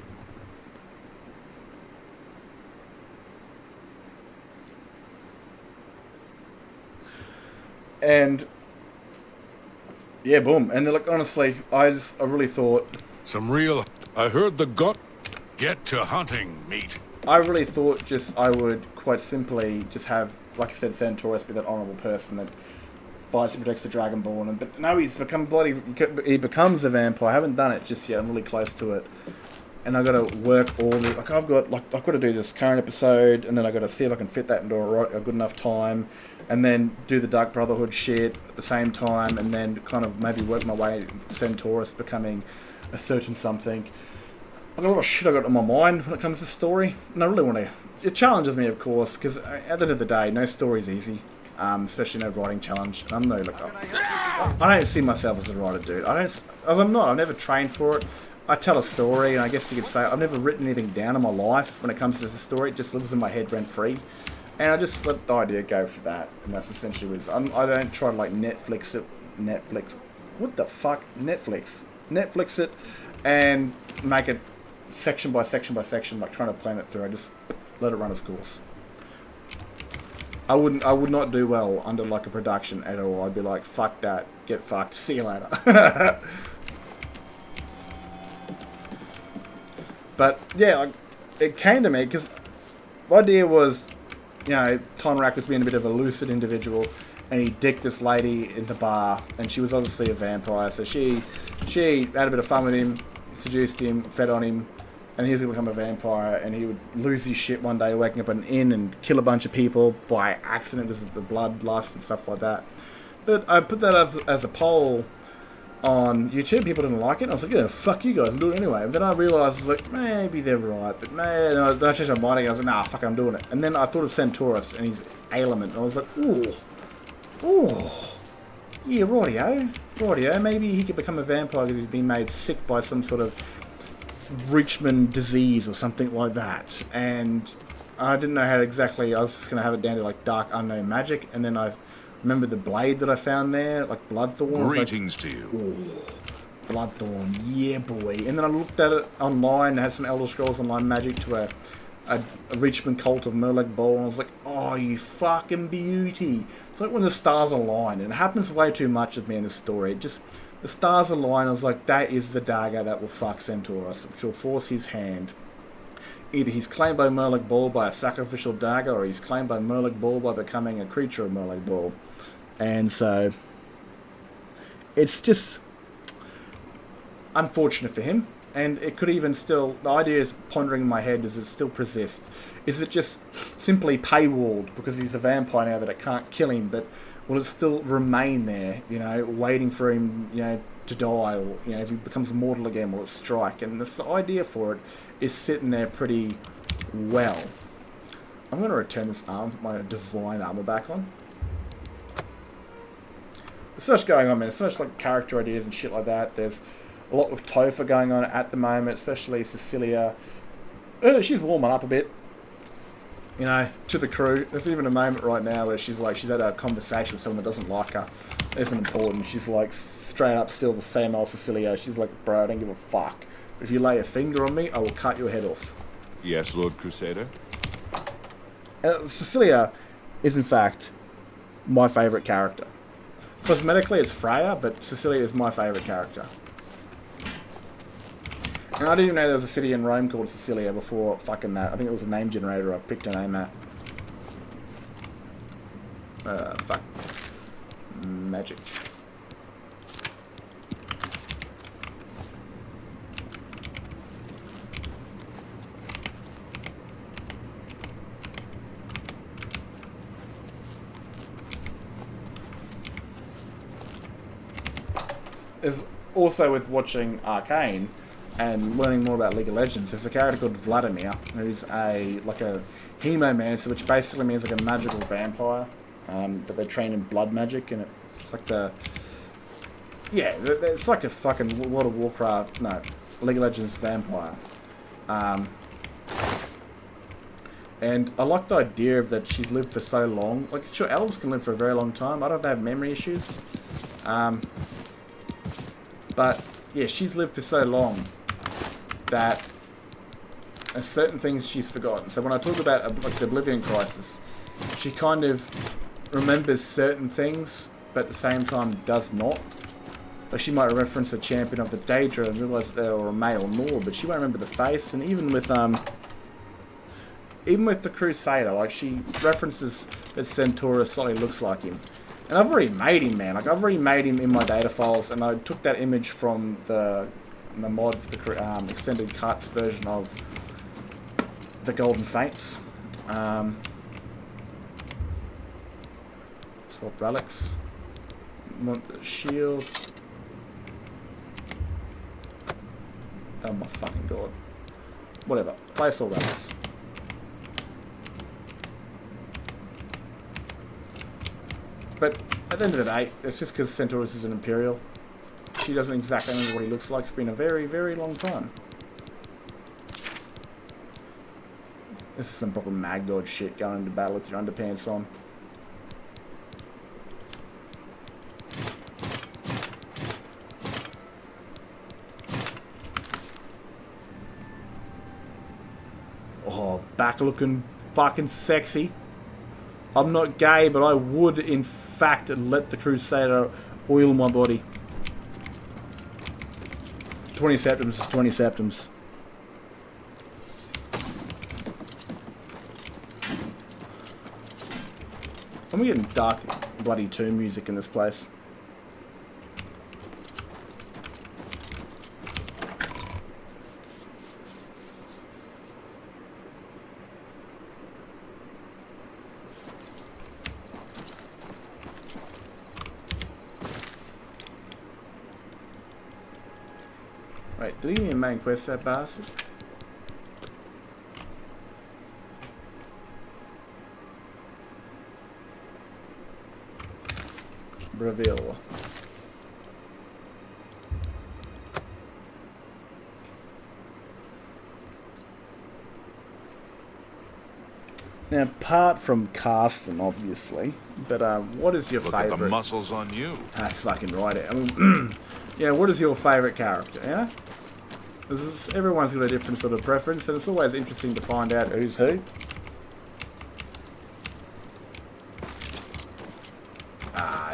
And yeah, boom. And they're like, honestly, I really thought I heard the get to hunting meat. I really thought I would quite simply just have, like I said, Centaurus be that honourable person that fights and protects the Dragon Ball. But no, he becomes a vampire. I haven't done it just yet. I'm really close to it. And I've got to work I've got to do this current episode, and then I've got to see if I can fit that into a good enough time, and then do the Dark Brotherhood shit at the same time, and then kind of maybe work my way into Centaurus becoming a certain something. I've got a lot of shit I've got on my mind when it comes to story, and I really want to... It challenges me, of course, because at the end of the day, no story's easy, especially no writing challenge. And I don't see myself as a writer, dude. I'm not. I've never trained for it. I tell a story, and I guess you could say I've never written anything down in my life when it comes to the story. It just lives in my head rent-free. And I just let the idea go for that, and that's essentially what it is. I don't try to, like, Netflix it. What the fuck? Netflix it, and make it section by section by section, like trying to plan it through. I just let it run its course. I would not do well under, like, a production at all. I'd be like, fuck that, get fucked, see you later. But yeah, like, it came to me because the idea was, you know, Tonrak was being a bit of a lucid individual, and he dicked this lady in the bar, and she was obviously a vampire, so she had a bit of fun with him, seduced him, fed on him, and he was going to become a vampire, and he would lose his shit one day, waking up in an inn and kill a bunch of people by accident because of the bloodlust and stuff like that. But I put that up as a poll on YouTube. People didn't like it. I was like, yeah, fuck you guys, I'm doing it anyway. And then I realised, I was like, maybe they're right, but then I changed my mind again. I was like, nah, fuck, I'm doing it. And then I thought of Centaurus and his ailment, and I was like, ooh, yeah, rightio, maybe he could become a vampire because he's been made sick by some sort of Richmond disease or something like that. And I didn't know how exactly, I was just going to have it down to like dark unknown magic, and then I Remember the blade that I found there? Like Bloodthorn? Greetings to you. Ooh, Bloodthorn, yeah boy. And then I looked at it online, had some Elder Scrolls Online magic to a Richmond cult of Merleg Ball, and I was like, oh, you fucking beauty. It's like when the stars align, and it happens way too much with me in the story. It just, the stars align, I was like, that is the dagger that will fuck Centaurus, which will force his hand. Either he's claimed by Merleg Ball by a sacrificial dagger, or he's claimed by Merleg Ball by becoming a creature of Merleg Ball. And so, it's just unfortunate for him. And it could even still, the idea is pondering in my head, does it still persist? Is it just simply paywalled because he's a vampire now that it can't kill him, but will it still remain there, you know, waiting for him, you know, to die, or, you know, if he becomes mortal again, will it strike? And this, the idea for it is sitting there pretty well. I'm going to return this arm, my divine armor back on. There's so much going on, man. There's so much like character ideas and shit like that. There's a lot with Topher going on at the moment, especially Cecilia. She's warming up a bit, you know, to the crew. There's even a moment right now where she's had a conversation with someone that doesn't like her. It isn't important. She's like straight up still the same old Cecilia. She's like, bro, I don't give a fuck. But if you lay a finger on me, I will cut your head off. Yes, Lord Crusader? Cecilia is, in fact, my favourite character. Cosmetically, it's Freya, but Cecilia is my favourite character. And I didn't even know there was a city in Rome called Sicilia before fucking that. I think it was a name generator I picked a name at. Fuck. Magic. Is also with watching Arcane and learning more about League of Legends, there's a character called Vladimir, who's a hemomancer, which basically means like a magical vampire that they train in blood magic, and it's like it's like a fucking World of Warcraft, no, League of Legends vampire. And I like the idea of that she's lived for so long. Like, sure, elves can live for a very long time. I don't know if they have memory issues. But, yeah, she's lived for so long that there's certain things she's forgotten. So when I talk about like the Oblivion crisis, she kind of remembers certain things, but at the same time does not. Like, she might reference a champion of the Daedra and realise that they were a male Nord, but she won't remember the face. And even with the Crusader, like, she references that Centaurus slightly looks like him. And I've already made him, man. Like, I've already made him in my data files, and I took that image from the mod for the extended cuts version of the Golden Saints. Swap relics. Want the shield. Oh my fucking god. Whatever. Place all relics. But at the end of the day, it's just because Centaurus is an Imperial. She doesn't exactly know what he looks like. It's been a very, very long time. This is some proper Mad God shit, going into battle with your underpants on. Oh, back looking fucking sexy. I'm not gay, but I would, in fact, let the Crusader oil my body. 20 septims is 20 septims. I'm getting dark, bloody tomb music in this place. Wait, did he give me a main quest, that bastard? Reveal. Now, apart from Carsten, obviously, but what is your favourite? Look at the muscles on you. That's fucking right. I mean, yeah, what is your favourite character, yeah? Everyone's got a different sort of preference, and it's always interesting to find out who's who.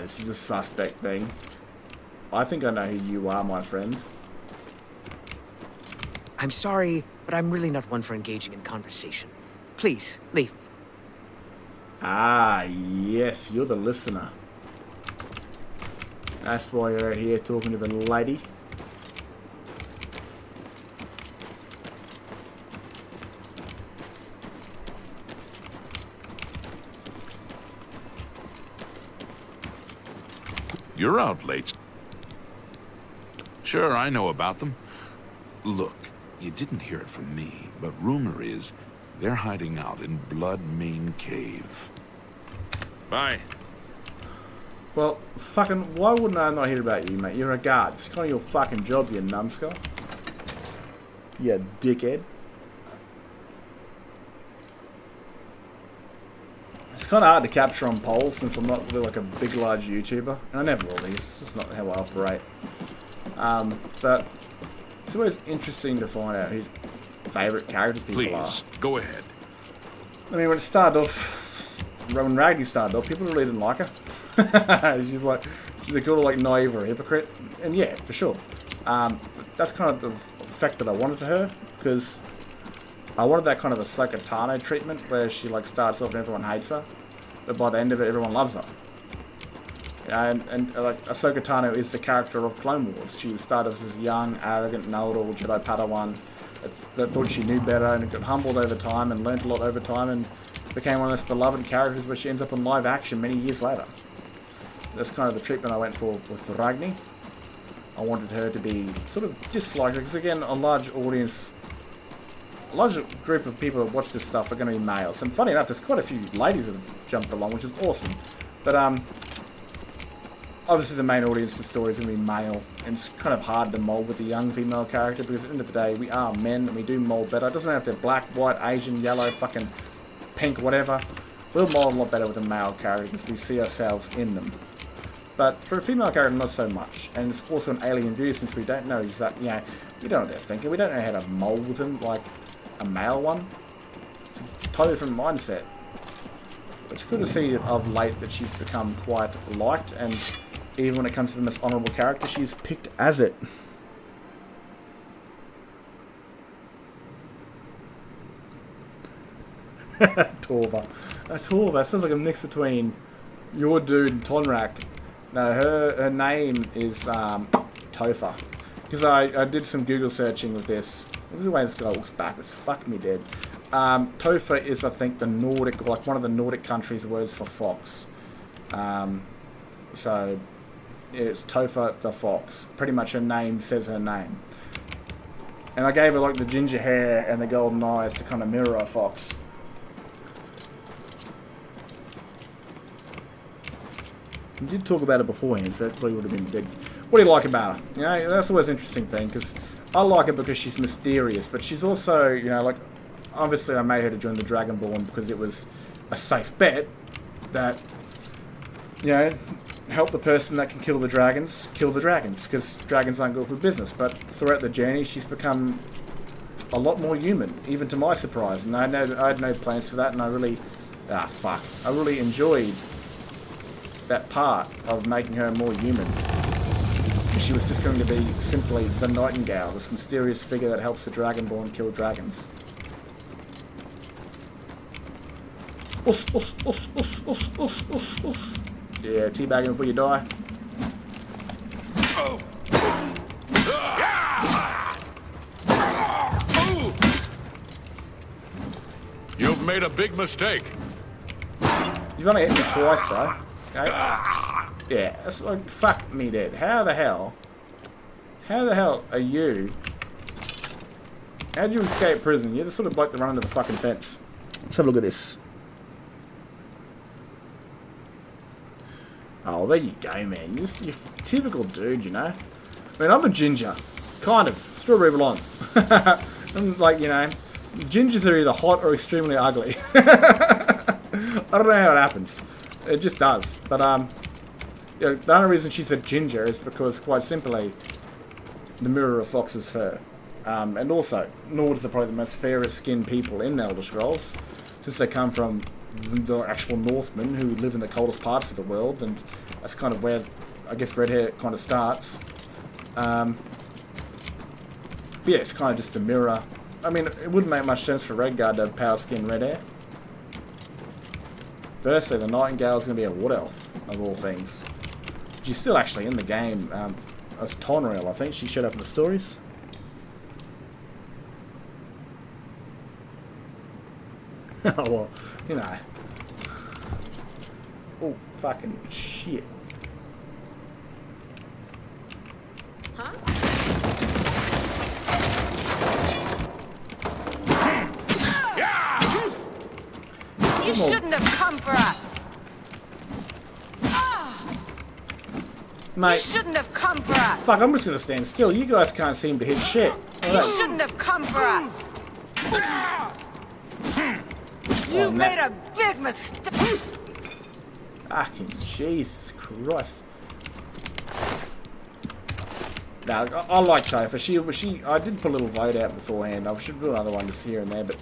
This is a suspect thing. I think I know who you are, my friend. I'm sorry, but I'm really not one for engaging in conversation. Please, leave me. Ah, yes, you're the listener. That's why you're out here talking to the lady. You're out late. Sure, I know about them. Look, you didn't hear it from me, but rumor is they're hiding out in Blood Main Cave. Bye. Well, fucking, why wouldn't I not hear about you, mate? You're a guard. It's kind of your fucking job, you numbskull. You dickhead. It's kind of hard to capture on polls since I'm not really like a big, large YouTuber. And I never will be. It's just not how I operate. But it's always interesting to find out whose favourite characters people are. Please, go ahead. I mean, when it started off, when Ragni started off, people really didn't like her. she's they called her like naive or a hypocrite. And yeah, for sure. That's kind of the effect that I wanted for her, because I wanted that kind of a Ahsoka Tano treatment where she like starts off and everyone hates her, but by the end of it everyone loves her. And like Ahsoka Tano is the character of Clone Wars. She started as this young, arrogant, know-it-all Jedi Padawan that thought she knew better and got humbled over time and learned a lot over time and became one of those beloved characters where she ends up in live action many years later. That's kind of the treatment I went for with Ragni. I wanted her to be sort of disliked because again, a large audience, a large group of people that watch this stuff are going to be males. And funny enough, there's quite a few ladies that have jumped along, which is awesome. But obviously the main audience for the story is going to be male, and it's kind of hard to mould with a young female character because at the end of the day, we are men and we do mould better. It doesn't have to be black, white, Asian, yellow, fucking pink, whatever. We'll mould a lot better with a male character because we see ourselves in them. But for a female character, not so much. And it's also an alien view since we don't know exactly, you know, we don't know what they're thinking. We don't know how to mould them like a male one. It's a totally different mindset. But it's good to see of late that she's become quite liked, and even when it comes to the most honourable character, she's picked as it. Torva. Torva sounds like a mix between your dude and Tonrak. No, her name is Topher. Because I did some Google searching with this. This is the way this guy looks backwards. Fuck me dead. Topher is, I think, the Nordic, like one of the Nordic countries' words for fox. So it's Topher the fox. Pretty much her name says her name. And I gave her like the ginger hair and the golden eyes to kind of mirror a fox. We did talk about it beforehand, so it probably would have been big. What do you like about her? You know, that's always an interesting thing, because I like her because she's mysterious, but she's also, you know, like, obviously I made her to join the Dragonborn because it was a safe bet that, you know, help the person that can kill the dragons, because dragons aren't good for business. But throughout the journey, she's become a lot more human, even to my surprise, and I had no plans for that, and I really enjoyed that part of making her more human. She was just going to be simply the Nightingale, this mysterious figure that helps the Dragonborn kill dragons. Oof, oof, oof, oof, oof, oof, oof, oof. Yeah, teabagging before you die. You've made a big mistake. You've only hit me twice, bro. Okay? Yeah, that's like, fuck me dead. How the hell are you? How'd you escape prison? You're the sort of bloke that run into the fucking fence. Let's have a look at this. Oh, there you go, man. You're a typical dude, you know? I mean, I'm a ginger. Kind of. Strawberry blonde. I'm like, you know, gingers are either hot or extremely ugly. I don't know how it happens. It just does. But you know, the only reason she's a ginger is because, quite simply, the mirror reflects his fur. And also, Nords are probably the most fairest skinned people in the Elder Scrolls, since they come from the actual Northmen who live in the coldest parts of the world, and that's kind of where, I guess, red hair kind of starts. But yeah, it's kind of just a mirror. I mean, it wouldn't make much sense for Redguard to have pale skin red hair. Firstly, the Nightingale is going to be a wood elf, of all things. She's still actually in the game as Tonrail, I think. She showed up in the stories. Oh, well, you know. Oh, fucking shit. Huh? You shouldn't have come for us. Mate. You shouldn't have come for us. Fuck, I'm just gonna stand still. You guys can't seem to hit shit. You shouldn't have come for us. You made a big mistake. Fucking Jesus Christ. Now, I like Topher. I did put a little vote out beforehand. I should do another one just here and there, but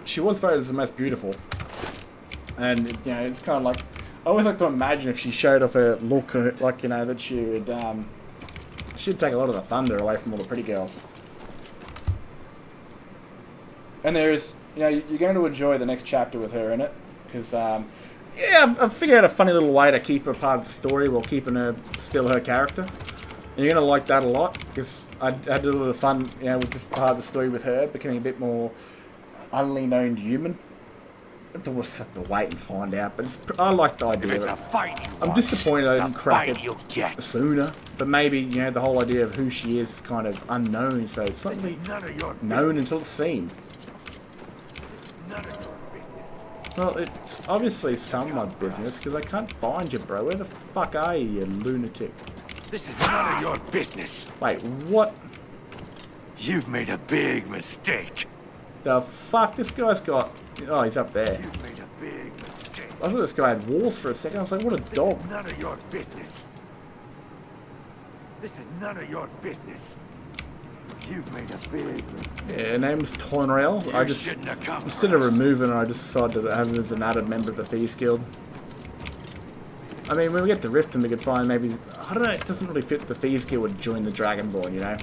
she was voted as the most beautiful. And, you know, it's kind of like, I always like to imagine if she showed off her look, like, you know, that she'd take a lot of the thunder away from all the pretty girls. And there is, you know, you're going to enjoy the next chapter with her in it, because, yeah, I've figured out a funny little way to keep her part of the story while keeping her still her character. And you're going to like that a lot, because I had a little bit of fun, you know, with this part of the story with her, becoming a bit more utterly known human. We'll just have to wait and find out, but I like the idea of it. I'm disappointed I didn't crack it sooner, but maybe, you know, the whole idea of who she is kind of unknown, so it's not really known until it's seen. Well, it's obviously some of my business, because I can't find you, bro. Where the fuck are you, you lunatic? This is none of your business. Wait, what? You've made a big mistake. The fuck? This guy's got... Oh, he's up there. You've made a big mistake. I thought this guy had walls for a second. I was like, what a dog. This is none of your business. This is none of your business. You've made a big mistake. Yeah, her name's Tonrail. I just... Instead of removing her, I just decided to have her as an added member of the Thieves Guild. I mean, when we get to Riften, we could find maybe... I don't know, it doesn't really fit the Thieves Guild would join the Dragonborn, you know?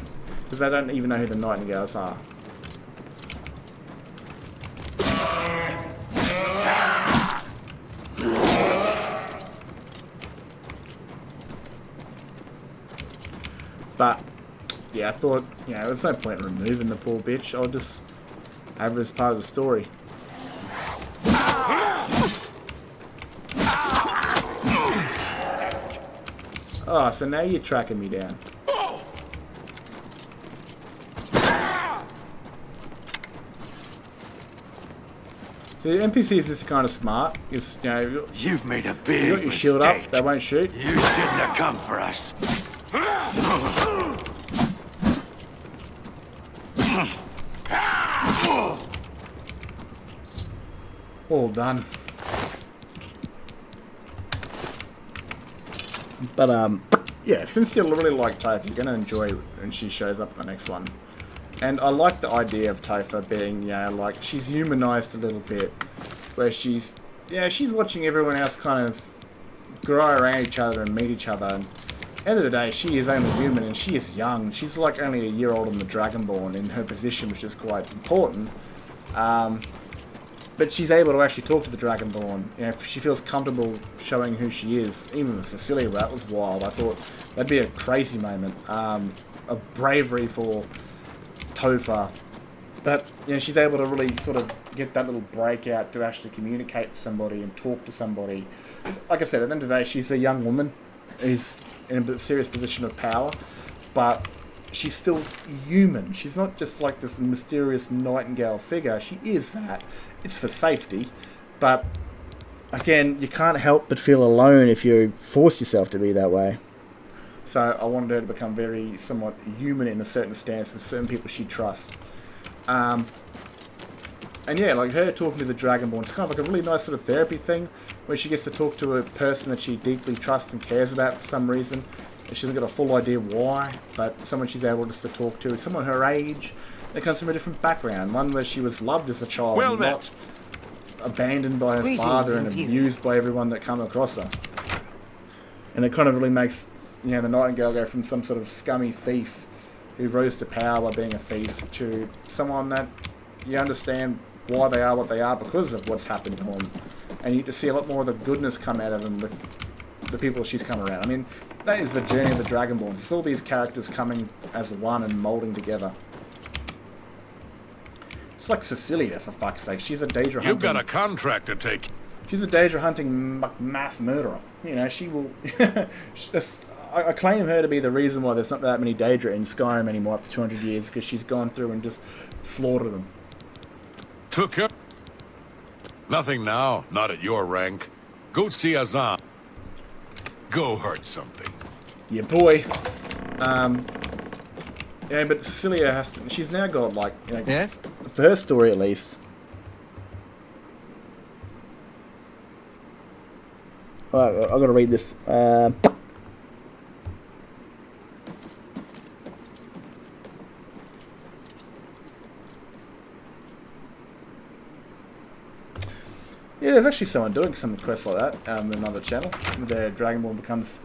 Because they don't even know who the Nightingales are. But, yeah, I thought, you know, there's no point in removing the poor bitch. I'll just have her as part of the story. Oh, so now you're tracking me down. So the NPCs is kind of smart. Because, you know, you've made a big you got your shield up, they won't shoot. You shouldn't have come for us. All done. But yeah, since you really like Topher, you're gonna enjoy when she shows up in the next one. And I like the idea of Topher being, you know, like, she's humanized a little bit, where she's, yeah, she's watching everyone else kind of grow around each other and meet each other. And at the end of the day, she is only human and she is young. She's like only a year older than the Dragonborn in her position, which is quite important. But she's able to actually talk to the Dragonborn. You know, if she feels comfortable showing who she is. Even with Cecilia, that was wild. I thought that'd be a crazy moment of bravery for Topher. But, you know, she's able to really sort of get that little breakout to actually communicate with somebody and talk to somebody. Like I said, at the end of the day, she's a young woman who's in a serious position of power, but she's still human. She's not just like this mysterious Nightingale figure. She is that. It's for safety. But, again, you can't help but feel alone if you force yourself to be that way. So I wanted her to become very somewhat human in a certain stance with certain people she trusts. And yeah, like her talking to the Dragonborn, it's kind of like a really nice sort of therapy thing, where she gets to talk to a person that she deeply trusts and cares about for some reason. And she hasn't got a full idea why, but someone she's able just to talk to. It's someone her age, that comes from a different background. One where she was loved as a child, not abandoned by her father and abused by everyone that come across her. And it kind of really makes, you know, the Nightingale go from some sort of scummy thief who rose to power by being a thief to someone that you understand why they are what they are because of what's happened to them. And you get to see a lot more of the goodness come out of them with the people she's come around. I mean, that is the journey of the Dragonborns. It's all these characters coming as one and moulding together. It's like Cecilia, for fuck's sake. She's a Daedra hunting... You've got a contract to take. She's a Daedra hunting mass murderer. You know, she will... I claim her to be the reason why there's not that many Daedra in Skyrim anymore after 200 years, because she's gone through and just slaughtered them. Took her? Nothing now, not at your rank. Go see Azan. Go hurt something. Yeah, boy. Yeah, but Cecilia has to... She's now got, like... You know, yeah? For her story, at least. Alright, I've got to read this. Yeah, there's actually someone doing some quests like that on another channel. The Dragonborn becomes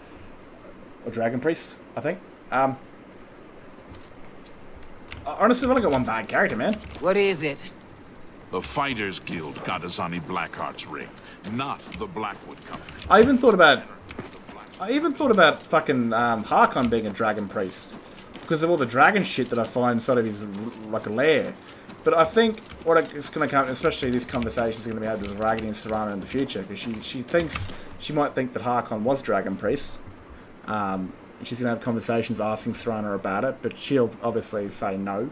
a Dragon Priest, I think. Honestly, I've only got one bad character, man. What is it? The Fighters Guild got Azani Blackheart's ring, not the Blackwood Company. I even thought about fucking Harkon being a Dragon Priest because of all the dragon shit that I find inside of his like a lair. But I think what it's going to come, especially this conversation, is going to be had with Ragni and Serana in the future, because she might think that Harkon was Dragon Priest. She's going to have conversations asking Serana about it, but she'll obviously say no,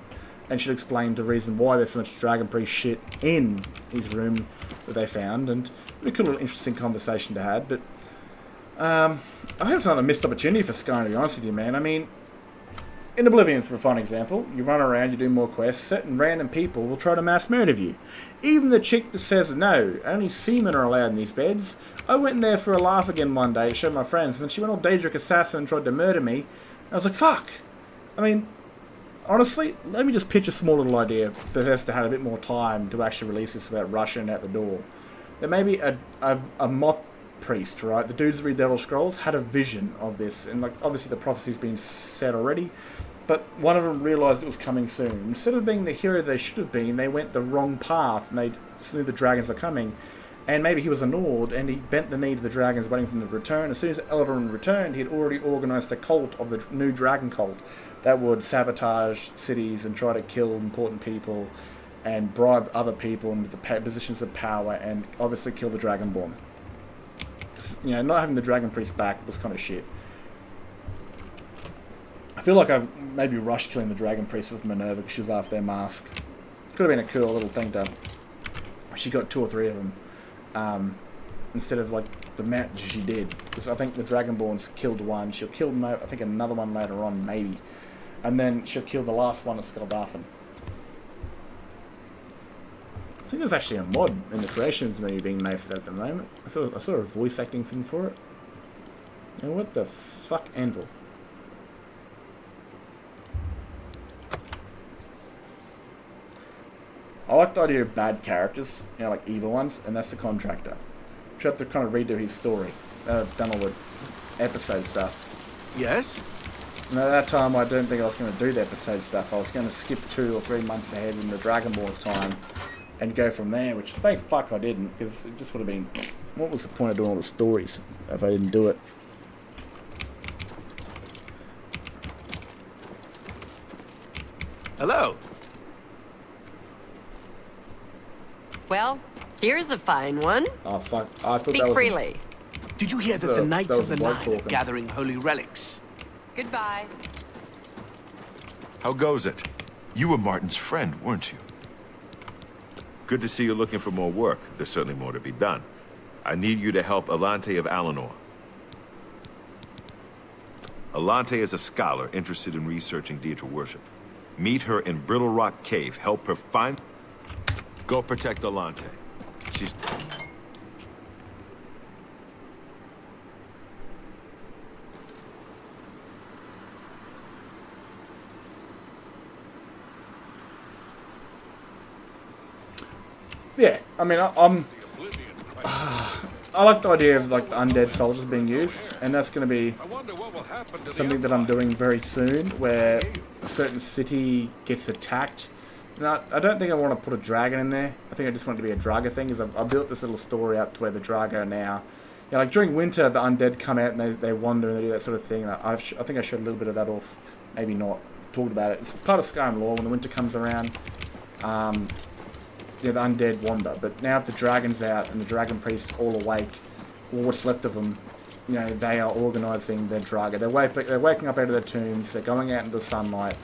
and she'll explain the reason why there's so much Dragon Priest shit in his room that they found, and it'd be a cool little interesting conversation to have. But I think it's another missed opportunity for Sky, to be honest with you, man. I mean, in Oblivion, for a fun example, you run around, you do more quests, certain random people will try to mass murder you. Even the chick that says, no, only seamen are allowed in these beds. I went in there for a laugh again one day to show my friends, and then she went all Daedric assassin and tried to murder me. I was like, fuck. I mean, honestly, let me just pitch a small little idea. Bethesda had a bit more time to actually release this without rushing out the door. There may be a moth priest, right? The dudes that read the Elder Scrolls had a vision of this, and like obviously the prophecy's been said already, but one of them realised it was coming soon. Instead of being the hero they should have been, they went the wrong path, and they knew the dragons are coming, and maybe he was a Nord, and he bent the knee to the dragons waiting for them to return. As soon as Elrond returned, he had already organised a cult of the new dragon cult that would sabotage cities and try to kill important people and bribe other people into the positions of power and obviously kill the Dragonborn. You know, not having the Dragon Priest back was kind of shit. I feel like I've maybe rushed killing the Dragon Priest with Minerva because she was after their mask. Could have been a cool little thing to... She got 2 or 3 of them. Instead of, like, the amount she did. Because I think the Dragonborns killed one. She'll kill, I think, another one later on, maybe. And then she'll kill the last one at Skaldarfen. I think there's actually a mod in the Creations menu being made for that at the moment. I saw a voice acting thing for it. Now what the fuck, Anvil? I like the idea of bad characters, you know, like evil ones, and that's the Contractor. Which have to kind of redo his story. I've done all the episode stuff. Yes? And at that time, I didn't think I was going to do the episode stuff. I was going to skip 2 or 3 months ahead in the Dragonborn's time and go from there, which thank fuck I didn't, because it just would have been... What was the point of doing all the stories if I didn't do it? Hello. Well, here's a fine one. Oh, fuck. I Speak freely. Did you hear that the Knights of the Nine are gathering holy relics? Goodbye. How goes it? You were Martin's friend, weren't you? Good to see you looking for more work. There's certainly more to be done. I need you to help Alante of Alinor. Alante is a scholar interested in researching Daedra worship. Meet her in Brittle Rock Cave. Help her find... Go protect Alante. She's... Yeah, I mean, I like the idea of like the undead soldiers being used, and that's going to be something that I'm doing very soon, where a certain city gets attacked. And I don't think I want to put a dragon in there. I think I just want it to be a Draga thing, because I built this little story up to where the Draga are now. You know, like during winter, the undead come out and they wander and they do that sort of thing. And I think I showed a little bit of that off, maybe not. Talked about it. It's part of Skyrim lore. When the winter comes around, yeah, the undead wander. But now if the dragon's out and the dragon priests all awake, or what's left of them, you know, they are organising their Draga. They're waking up out of their tombs. They're going out into the sunlight.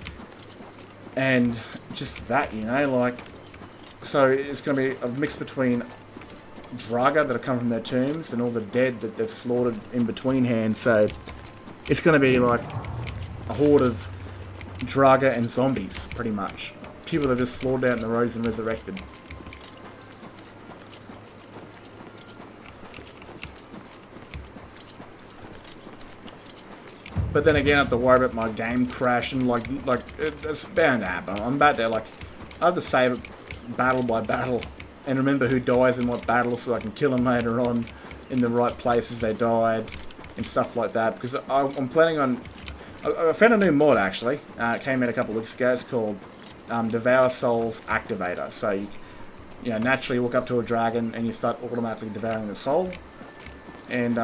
And just that, you know, like... So it's going to be a mix between Draga that have come from their tombs and all the dead that they've slaughtered in between hands. So it's going to be like a horde of Draga and zombies, pretty much. People that are just slaughtered out in the roads and resurrected. But then again, I have to worry about my game crashing. Like it's bound to happen. I'm about to I have to save it battle by battle and remember who dies in what battle, so I can kill them later on in the right places they died and stuff like that. Because I'm planning on. I found a new mod actually. It came out a couple of weeks ago. It's called Devour Souls Activator. So you know, naturally walk up to a dragon and you start automatically devouring the soul. And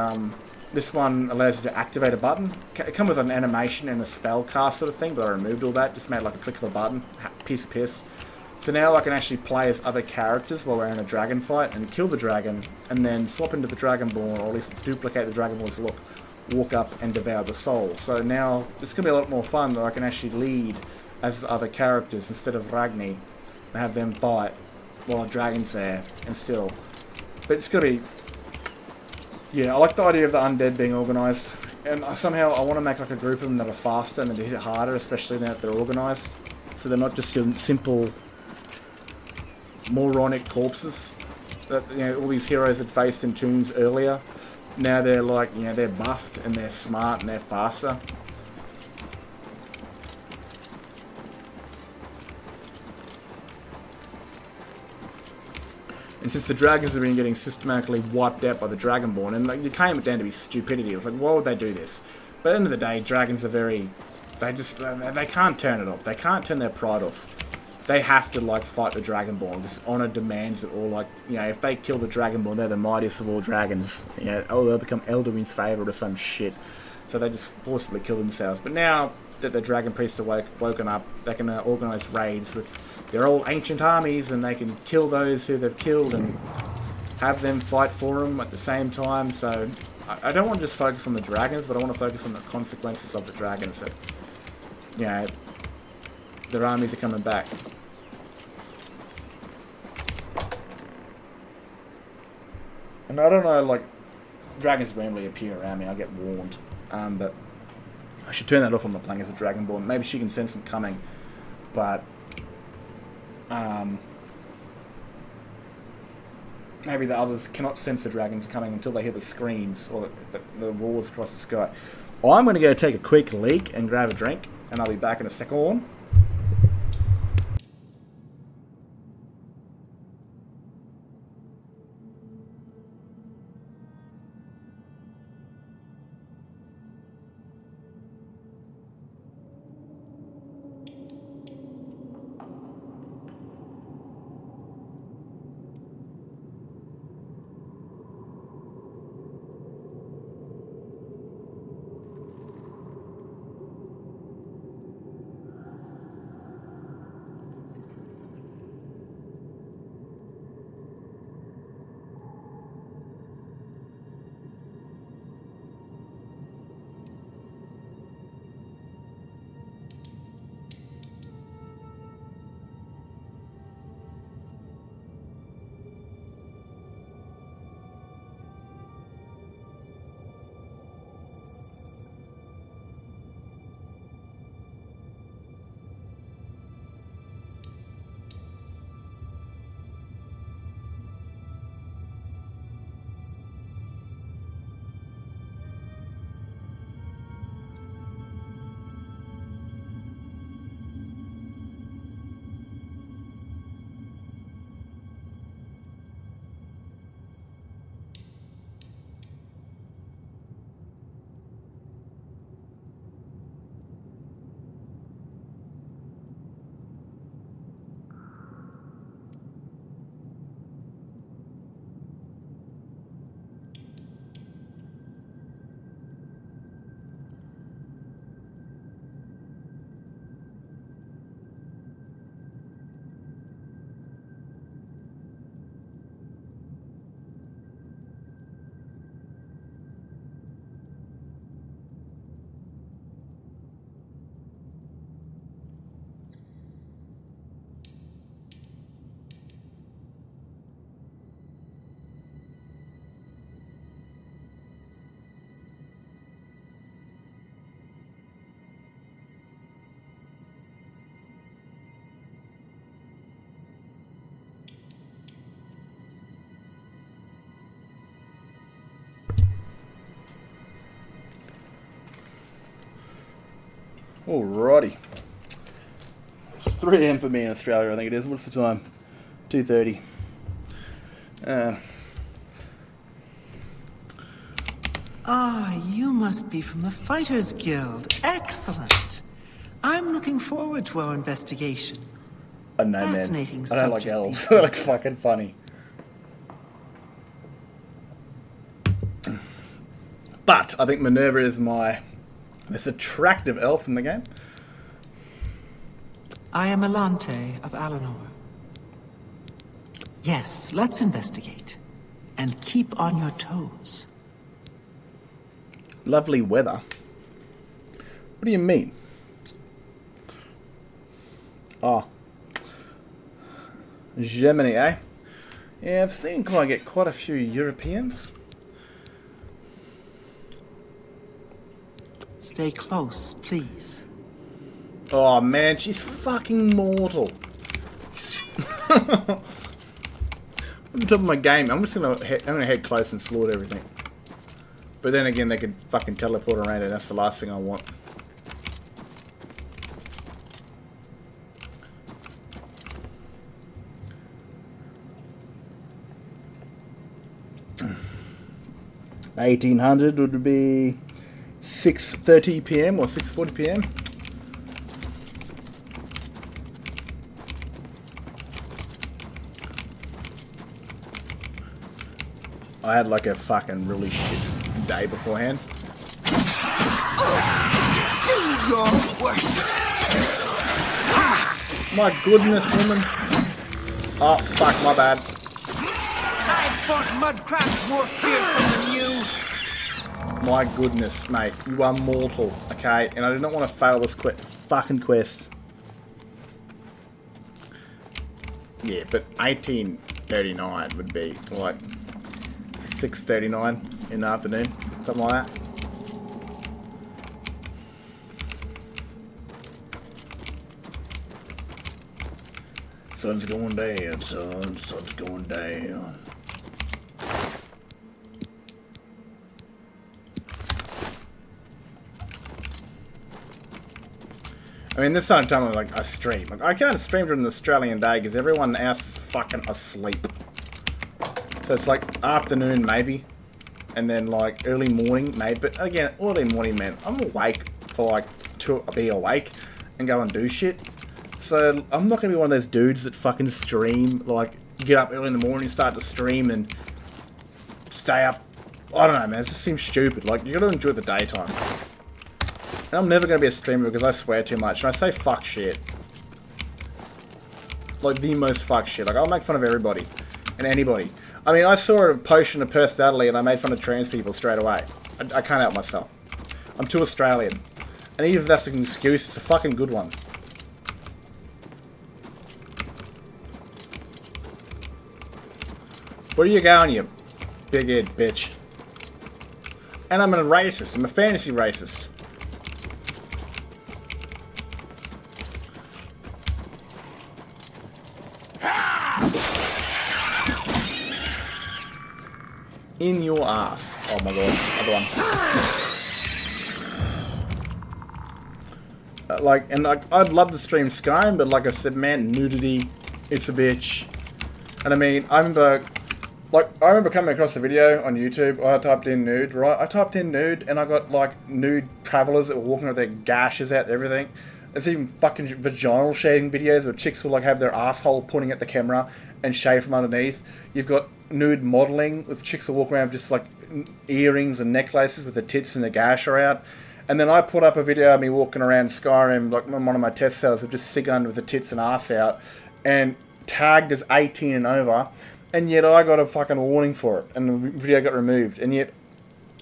this one allows you to activate a button. It comes with an animation and a spell cast sort of thing, but I removed all that. Just made like a click of a button. Piece of piss. So now I can actually play as other characters while we're in a dragon fight and kill the dragon, and then swap into the Dragonborn, or at least duplicate the Dragonborn's look, walk up and devour the soul. So now it's going to be a lot more fun that I can actually lead as the other characters instead of Ragni and have them fight while a dragon's there and still. But it's going to be... Yeah, I like the idea of the undead being organised, and somehow I want to make like a group of them that are faster and that hit harder, especially now that they're organised. So they're not just simple moronic corpses that, you know, all these heroes had faced in tombs earlier. Now they're like, you know, they're buffed and they're smart and they're faster. And since the dragons have been getting systematically wiped out by the Dragonborn, and like you came it down to be stupidity. It was like, why would they do this? But at the end of the day, dragons are very... They can't turn it off. They can't turn their pride off. They have to, like, fight the Dragonborn, because honor demands it all. Like, you know, if they kill the Dragonborn, they're the mightiest of all dragons. You know, oh, they'll become Elduin's favourite or some shit. So they just forcibly kill themselves. But now that the Dragon Priests are woken up, they can organise raids with their old ancient armies, and they can kill those who they've killed and have them fight for them at the same time. So I don't want to just focus on the dragons, but I want to focus on the consequences of the dragons. That, you know, their armies are coming back. And I don't know, like, dragons randomly appear around me, I get warned. But I should turn that off on the playing as a Dragonborn. Maybe she can sense them coming. But maybe the others cannot sense the dragons coming until they hear the screams or the roars across the sky. I'm going to go take a quick leak and grab a drink, and I'll be back in a second. Alrighty. It's 3 AM for me in Australia, I think it is. What's the time? 2:30. You must be from the Fighters Guild. Excellent. I'm looking forward to our investigation. I know, man. Fascinating I don't like subject, elves. these They're like fucking funny. But I think Minerva is my most attractive elf in the game. I am Elante of Alanor. Yes, let's investigate. And keep on your toes. Lovely weather. What do you mean? Oh. Germany, eh? Yeah, I've seen get quite a few Europeans. Stay close, please. Oh man, she's fucking mortal. On the top of my game, I'm gonna head close and slaughter everything. But then again, they could fucking teleport around, and that's the last thing I want. $1800 would be 6:30 PM or 6:40 PM. I had like a fucking really shit day beforehand. Do your worst. My goodness, woman. Oh, fuck, my bad. I fought Mudcrafts more fearsome than you. My goodness, mate. You are mortal, okay? And I do not want to fail this fucking quest. Yeah, but 1839 would be like 6:39 in the afternoon, something like that. Sun's going down, son. Sun's going down. I mean, this sort of time like I stream. Like, I can't stream during the Australian day because everyone else is fucking asleep. So it's like afternoon maybe, and then like early morning maybe. But again, early morning, man, I'm awake for like to be awake and go and do shit. So I'm not gonna be one of those dudes that fucking stream, like get up early in the morning, start to stream, and stay up. I don't know, man. It just seems stupid. Like, you gotta enjoy the daytime. And I'm never gonna be a streamer because I swear too much and I say fuck shit. Like the most fuck shit. Like, I'll make fun of everybody and anybody. I mean, I saw a potion of personality and I made fun of trans people straight away. I can't help myself. I'm too Australian. And even if that's an excuse, it's a fucking good one. Where are you going, you big-head bitch? And I'm a racist. I'm a fantasy racist. In your ass. Oh my god. Other one. I'd love to stream Skyrim, but like I said, man, nudity, it's a bitch. And I mean, I remember coming across a video on YouTube. I typed in nude, right? I typed in nude, and I got like nude travelers that were walking with their gashes out and everything. There's even fucking vaginal shaving videos where chicks will like have their asshole pointing at the camera and shave from underneath. You've got nude modeling with chicks that walk around with just like earrings and necklaces with the tits and the gash are out. And then I put up a video of me walking around Skyrim, like one of my test cells, of just cigun with the tits and ass out, and tagged as 18 and over. And yet I got a fucking warning for it, and the video got removed. And yet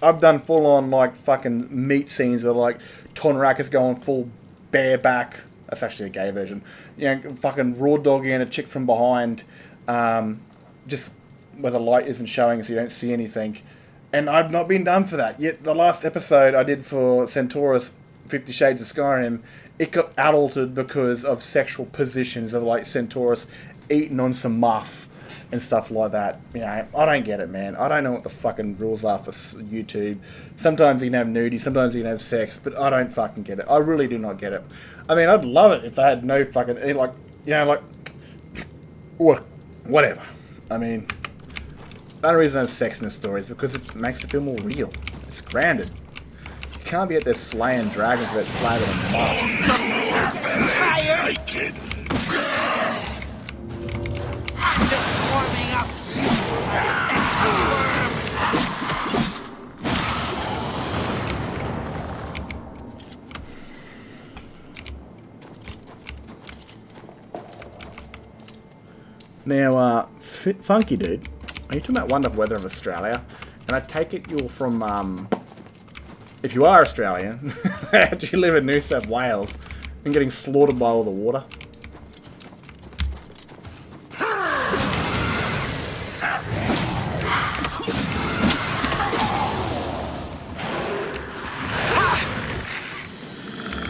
I've done full on like fucking meat scenes where like Tonrak is going full bareback. That's actually a gay version. You know, fucking raw dogging a chick from behind, just where the light isn't showing, so you don't see anything. And I've not been done for that. Yet the last episode I did for Centaurus 50 Shades of Skyrim, it got adulted because of sexual positions of like Centaurus eating on some muff and stuff like that. You know, I don't get it, man. I don't know what the fucking rules are for YouTube. Sometimes you can have nudity, sometimes you can have sex, but I don't fucking get it. I really do not get it. I mean, I'd love it if they had no fucking, like, you know, like, whatever. I mean, the only reason I have sex in the story is because it makes it feel more real. It's grounded. You can't be out there slaying dragons without slapping them off. I kid. Just warming up. Now, Funky Dude, are you talking about Wonderful Weather of Australia? And I take it you're from, if you are Australian, you live in New South Wales and getting slaughtered by all the water.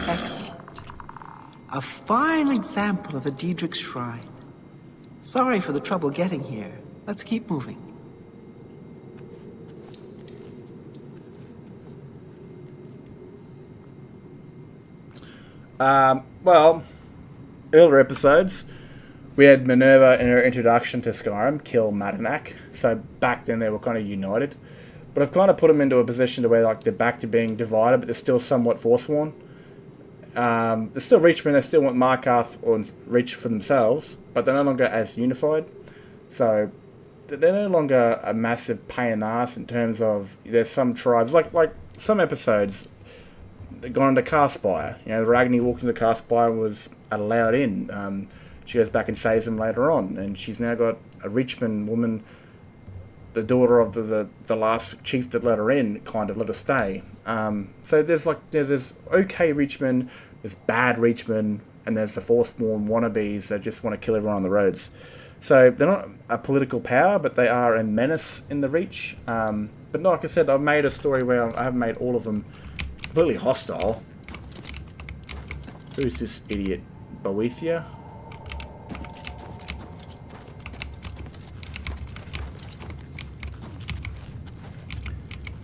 Excellent. A fine example of a Daedric shrine. Sorry for the trouble getting here. Let's keep moving. Well, earlier episodes, we had Minerva in her introduction to Skyrim kill Madanak. So back then they were kind of united. But I've kind of put them into a position to where like they're back to being divided, but they're still somewhat forsworn. They're still Reachmen, they still want Markarth or Reach for themselves, but they're no longer as unified. So they're no longer a massive pain in the ass in terms of there's some tribes, like some episodes, they've gone into Castspire. You know, Ragni walked into Castspire and was allowed in. She goes back and saves them later on, and she's now got a Reachman woman, the daughter of the last chief that let her in, kind of let her stay. So there's there's okay Reachmen, there's bad Reachmen, and there's the Forsworn wannabes that just want to kill everyone on the roads. So they're not a political power, but they are a menace in the Reach. But like I said, I've made a story where I haven't made all of them completely hostile. Who's this idiot? Boethia?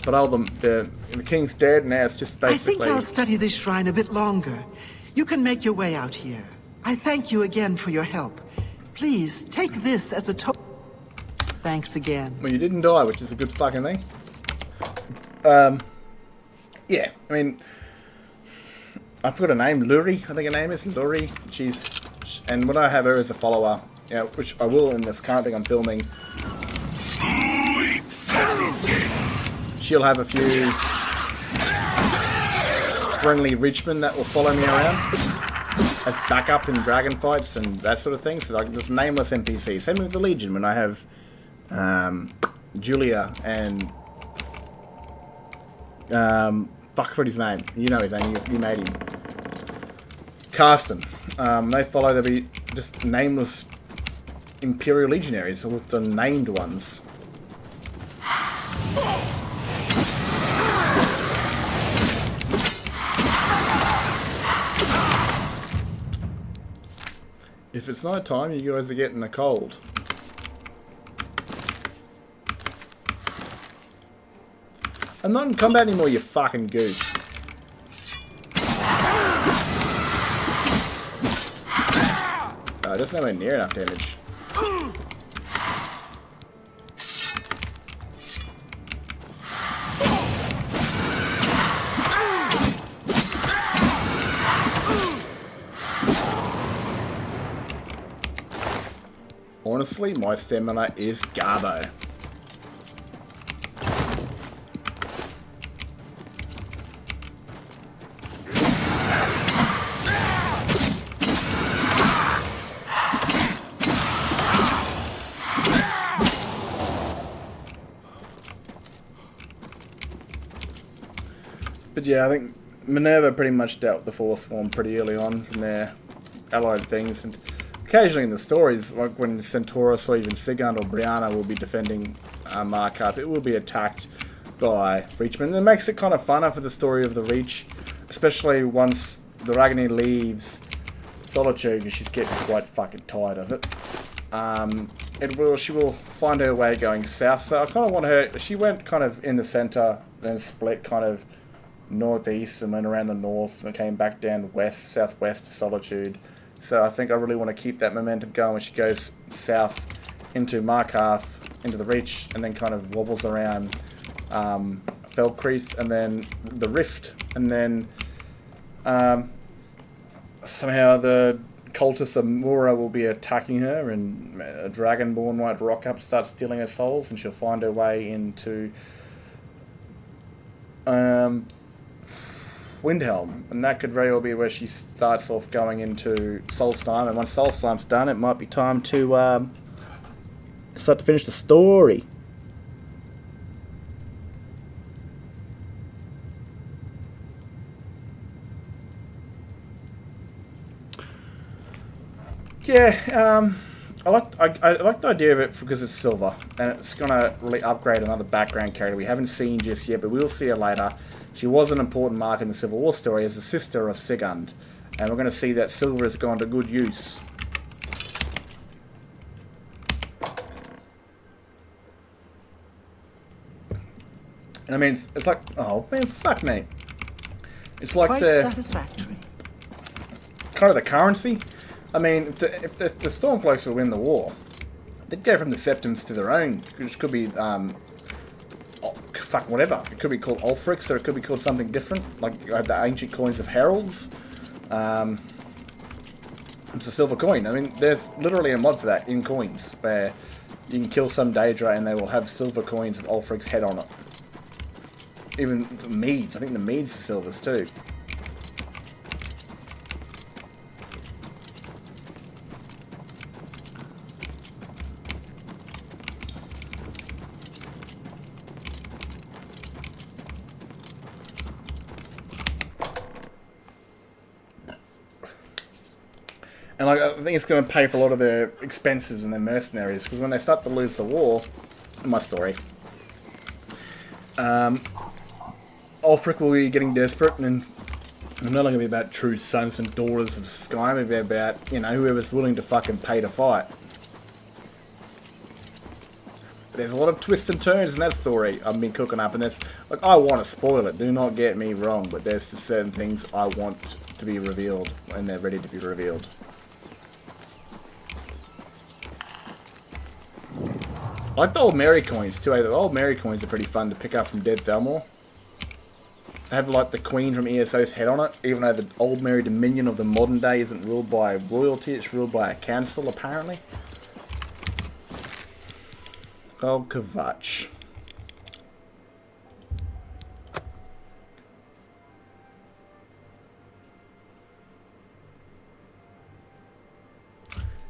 But all the king's dead, now it's just basically... I think I'll study this shrine a bit longer. You can make your way out here. I thank you again for your help. Please, take this as a Thanks again. Well, you didn't die, which is a good fucking thing. Yeah, I mean... I forgot her name, Luri, I think her name is, Luri. And when I have her as a follower, you know, which I will in this current thing I'm filming... She'll have a few friendly Reachmen that will follow me around as backup in dragon fights and that sort of thing. So like just nameless NPCs. Same with the Legion when I have Julia and fuck, what his name? You know his name. You made him. Karsten. They follow. They'll be just nameless Imperial Legionaries with the named ones. If it's night time, you guys are getting the cold. I'm not in combat anymore, you fucking goose. Oh, that's nowhere near enough damage. Honestly, my stamina is garbo. But yeah, I think Minerva pretty much dealt with the Forsworn pretty early on from their allied things, and occasionally in the stories, like when Centaurus or even Sigurd or Brianna will be defending Markarth, it will be attacked by Reachmen. It makes it kind of funner for the story of the Reach, especially once the Ragni leaves Solitude, because she's getting quite fucking tired of it. she will find her way going south. So I kind of want her. She went kind of in the center, then split kind of northeast, and went around the north, and came back down southwest to Solitude. So I think I really want to keep that momentum going when she goes south into Markarth, into the Reach, and then kind of wobbles around Felcreath, and then the Rift, and then somehow the cultists of Mura will be attacking her, and a Dragonborn might rock up and start stealing her souls, and she'll find her way into Windhelm, and that could very well be where she starts off going into Solstheim, and once Solstheim's done, it might be time to start to finish the story. Yeah, I like the idea of it because it's silver, and it's gonna really upgrade another background character we haven't seen just yet, but we will see her later. She was an important mark in the Civil War story as the sister of Sigund, and we're going to see that silver has gone to good use. And I mean, it's like, oh man, fuck me. It's like Quite satisfactory. Kind of the currency. I mean, if the Stormcloaks will win the war, they'd go from the Septums to their own, which could be, fuck, whatever. It could be called Ulfrix, or it could be called something different, like the ancient coins of Heralds. It's a silver coin. I mean, there's literally a mod for that in coins, where you can kill some Daedra and they will have silver coins of Ulfric's head on it. Even the meads. I think the meads are silvers too. And like, I think it's going to pay for a lot of their expenses and their mercenaries, because when they start to lose the war, in my story, Ulfric will be getting desperate, and it's not going to be about true sons and daughters of Skyrim. It'll be about, you know, whoever's willing to fucking pay to fight. There's a lot of twists and turns in that story I've been cooking up, and it's like, I want to spoil it. Do not get me wrong, but there's just certain things I want to be revealed when they're ready to be revealed. I like the old Mary coins too. The old Mary coins are pretty fun to pick up from Dead Thalmor. They have like the Queen from ESO's head on it, even though the old Mary Dominion of the modern day isn't ruled by royalty, it's ruled by a council apparently. Oh, Kvatch.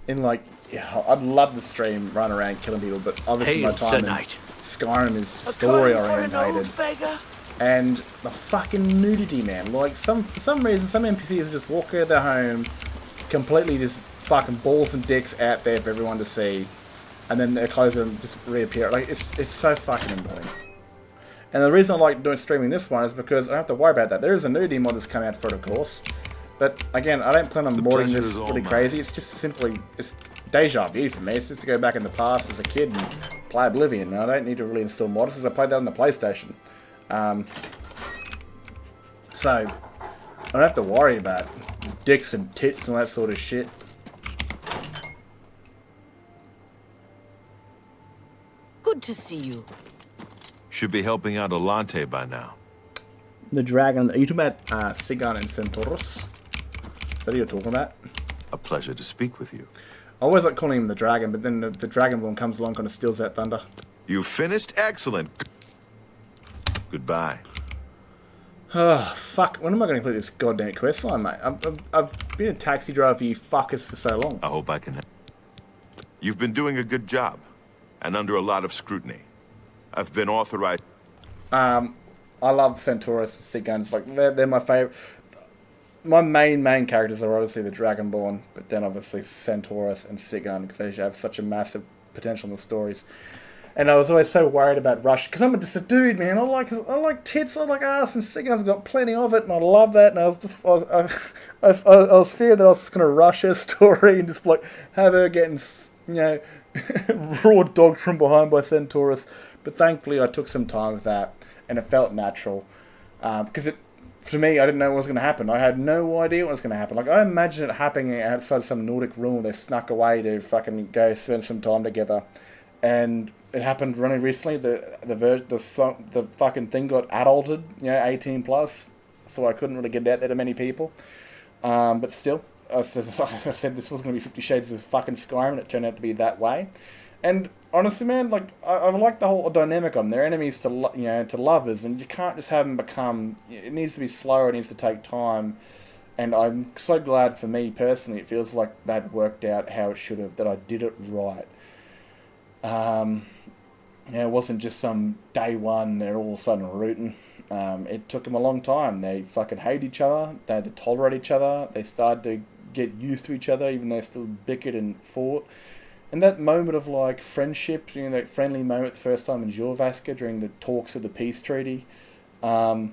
In like, yeah, I'd love to stream run around killing people, but obviously my time in Skyrim is story orientated. And the fucking nudity, man. Like, for some reason, some NPCs just walk out of their home, completely just fucking balls and dicks out there for everyone to see, and then their clothes just reappear. Like, it's so fucking annoying. And the reason I like doing streaming this one is because I don't have to worry about that. There is a nudity mod that's come out for it, of course. But again, I don't plan on modding this really crazy. It's just simply, it's deja vu for me. It's just to go back in the past as a kid and play Oblivion. And I don't need to really install mods because I played that on the PlayStation. So I don't have to worry about dicks and tits and all that sort of shit. Good to see you. Should be helping out Alante by now. The dragon. Are you talking about Sigurd and Centaurus? Is that what you're talking about? A pleasure to speak with you. I always like calling him the dragon, but then the Dragonborn comes along, kind of steals that thunder. You finished? Excellent. Goodbye. Oh, fuck. When am I going to complete this goddamn quest line, mate? I've been a taxi driver for you fuckers for so long. I hope I can help. You've been doing a good job, and under a lot of scrutiny. I've been authorized. I love Centaurus and Sigurd. It's like, they're my favourite. My main characters are obviously the Dragonborn, but then obviously Centaurus and Sigurd, because they have such a massive potential in the stories. And I was always so worried about Rush, because I'm just a dude, man. I like tits, I like ass, and Sigun's got plenty of it, and I love that. And I was fearing that I was just going to rush her story and just like have her getting, raw dogged from behind by Centaurus. But thankfully, I took some time with that, and it felt natural, because for me, I didn't know what was going to happen. I had no idea what was going to happen. Like, I imagined it happening outside some Nordic room. They snuck away to fucking go spend some time together, and it happened really recently. The fucking thing got adulted, 18 plus, so I couldn't really get it out there to many people. But still, I said this was going to be 50 Shades of fucking Skyrim, and it turned out to be that way. And honestly, man, like I like the whole dynamic on them. They're enemies to lovers, and you can't just have them become. It needs to be slower. It needs to take time. And I'm so glad for me personally. It feels like that worked out how it should have. That I did it right. It wasn't just some day one. They're all of a sudden rooting. It took them a long time. They fucking hate each other. They had to tolerate each other. They started to get used to each other, even though they still bickered and fought. And that moment of like friendship, that friendly moment the first time in Jorvaska during the talks of the peace treaty, and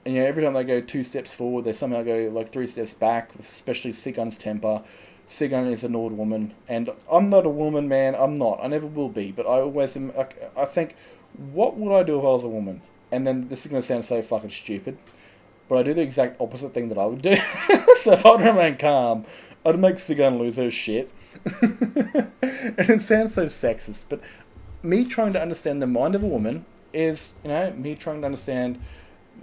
every time they go 2 steps forward, they somehow go like 3 steps back. Especially Sigun's temper. Sigun is an old woman, and I'm not a woman, man. I'm not. I never will be. But I always am. I think, what would I do if I was a woman? And then this is going to sound so fucking stupid, but I do the exact opposite thing that I would do. So if I'd remain calm, I'd make Sigun lose her shit. And it sounds so sexist, but me trying to understand the mind of a woman is, me trying to understand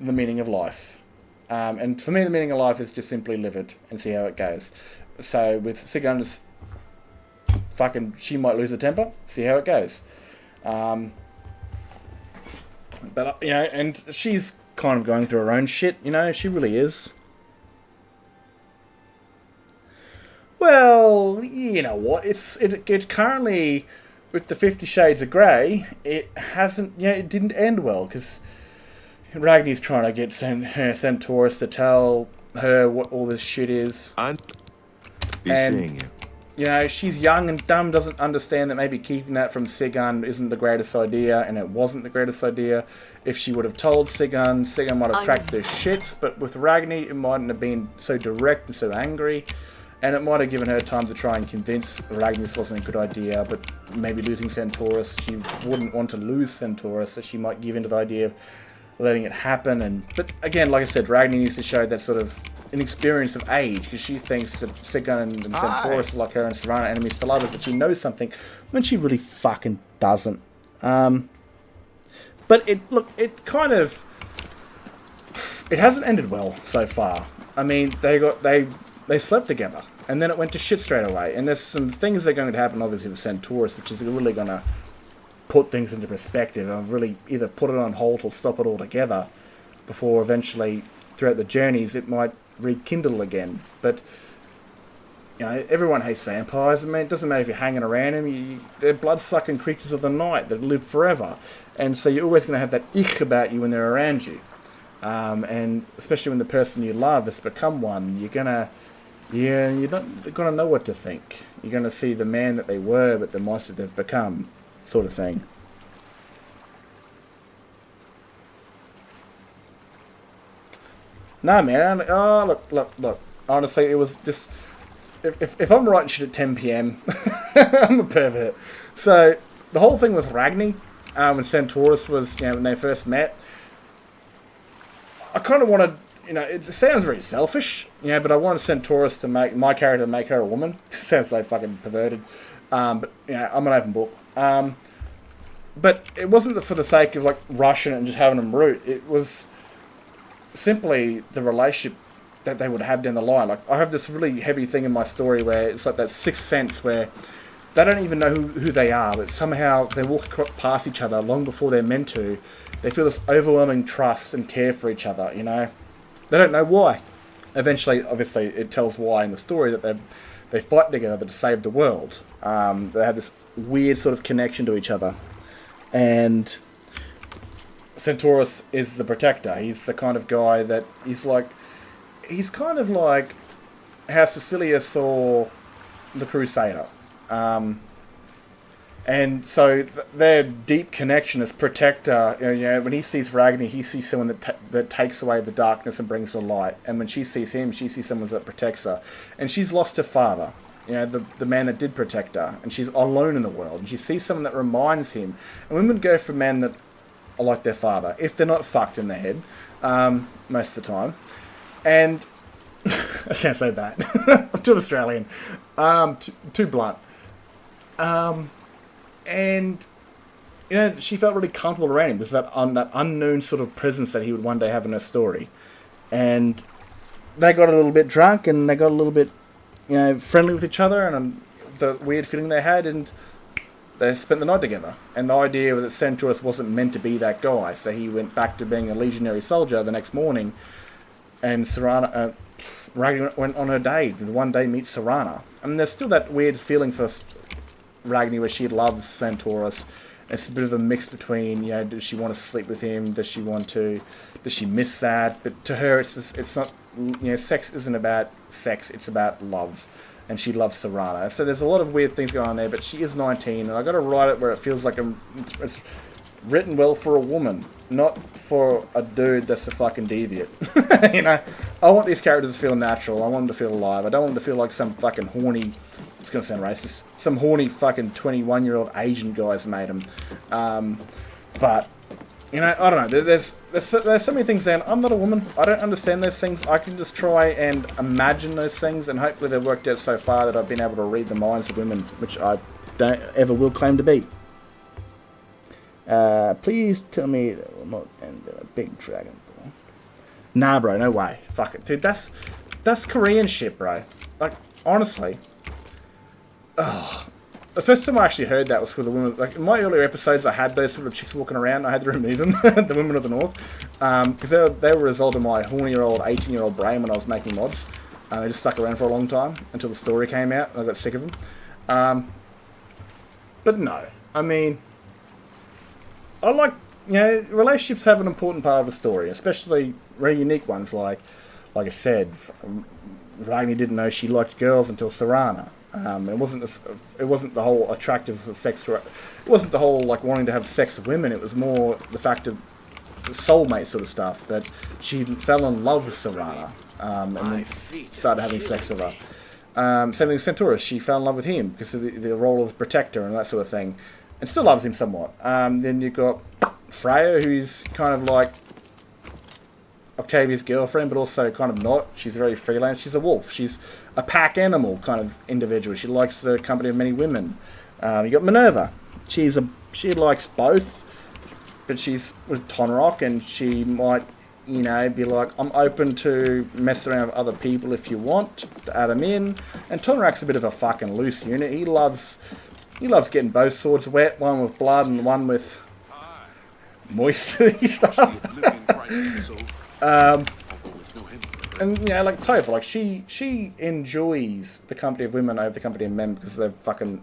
the meaning of life. And for me, the meaning of life is just simply live it and see how it goes. So with Sigun's she might lose her temper, see how it goes. But, and she's kind of going through her own shit, she really is. Well, you know what? It currently, with the 50 Shades of Grey, it hasn't. It didn't end well because Ragni's trying to get Centaurus to tell her what all this shit is. Seeing you. She's young and dumb, doesn't understand that maybe keeping that from Sigun isn't the greatest idea, and it wasn't the greatest idea. If she would have told Sigun might have cracked their shits, but with Ragni, it mightn't have been so direct and so angry. And it might have given her time to try and convince Ragni this wasn't a good idea, but maybe losing Centaurus, she wouldn't want to lose Centaurus, so she might give into the idea of letting it happen. But again, like I said, Ragni needs to show that sort of an experience of age, because she thinks that Sigun and Centaurus are like her and Serana enemies to lovers, that she knows something, when she really fucking doesn't. But it hasn't ended well so far. I mean, they slept together, and then it went to shit straight away. And there's some things that are going to happen, obviously, with Centaurus, which is really going to put things into perspective, and really either put it on hold or stop it altogether, before eventually, throughout the journeys, it might rekindle again. But, everyone hates vampires. I mean, it doesn't matter if you're hanging around them. They're blood-sucking creatures of the night that live forever. And so you're always going to have that ich about you when they're around you. And especially when the person you love has become one, you're not gonna know what to think. You're gonna see the man that they were, but the monster they've become, sort of thing. No, man. Oh, look. Honestly, it was just. If I'm writing shit at 10 p.m, I'm a pervert. So the whole thing with Ragni, when Centaurus was, when they first met, I kind of wanted. It sounds very selfish, but I wanted Centaurus to make my character make her a woman. It sounds so fucking perverted, but I'm an open book. But it wasn't for the sake of like rushing it and just having them root. It was simply the relationship that they would have down the line. Like, I have this really heavy thing in my story where it's like that sixth sense where they don't even know who they are, but somehow they walk past each other long before they're meant to. They feel this overwhelming trust and care for each other. They don't know why. Eventually, obviously, it tells why in the story, that they fight together to save the world. They have this weird sort of connection to each other. And Centaurus is the protector. He's the kind of guy that he's kind of like how Cecilia saw the Crusader. And so their deep connection as protector, when he sees Ragni, he sees someone that takes away the darkness and brings the light. And when she sees him, she sees someone that protects her. And she's lost her father, the man that did protect her. And she's alone in the world. And she sees someone that reminds him. And women go for men that are like their father, if they're not fucked in the head, most of the time. And that sounds so bad. I'm too Australian. Too blunt. And, she felt really comfortable around him with that unknown sort of presence that he would one day have in her story. And they got a little bit drunk and they got a little bit, friendly with each other and the weird feeling they had, and they spent the night together. And the idea that Centaurus wasn't meant to be that guy, so he went back to being a legionary soldier the next morning, and Ragni went on her date, and one day meets Serana. I mean, there's still that weird feeling for Ragni where she loves Centaurus. It's a bit of a mix between, does she want to sleep with him? Does she miss that? But to her, it's not, sex isn't about sex, it's about love. And she loves Serana. So there's a lot of weird things going on there, but she is 19, and I got to write it where it feels like it's written well for a woman, not for a dude that's a fucking deviant. I want these characters to feel natural. I want them to feel alive. I don't want them to feel like some fucking horny, it's going to sound racist, some horny fucking 21-year-old Asian guys made them. But, I don't know. There's so many things there. I'm not a woman. I don't understand those things. I can just try and imagine those things, and hopefully they've worked out so far that I've been able to read the minds of women, which I don't ever will claim to be. Please tell me that we're not end in a big dragon ball. Nah, bro, no way. Fuck it. Dude, that's Korean shit, bro. Like, honestly. Oh. The first time I actually heard that was with the women. Like, in my earlier episodes, I had those sort of chicks walking around. I had to remove them, the women of the north. Because they were a result of my horny-year-old, 18-year-old brain when I was making mods. They just stuck around for a long time until the story came out, and I got sick of them. But no. I mean, I like, relationships have an important part of the story, especially very unique ones. Like I said, Ragni didn't know she liked girls until Serana. It wasn't the whole attractiveness of sex. It wasn't the whole wanting to have sex with women. It was more the fact of the soulmate sort of stuff, that she fell in love with Serana and then started having sex with her. Same thing with Centaurus. She fell in love with him because of the role of protector and that sort of thing, and still loves him somewhat. Then you've got Freya, who's kind of like Octavia's girlfriend, but also kind of not. She's very freelance. She's a wolf. She's a pack animal kind of individual. She likes the company of many women. You got Minerva. She likes both, but she's with Tonrock, and she might, be like, I'm open to mess around with other people if you want to add them in. And Tonrock's a bit of a fucking loose unit. He loves getting both swords wet, one with blood and one with moisture stuff. And like Topher, she enjoys the company of women over the company of men because they're fucking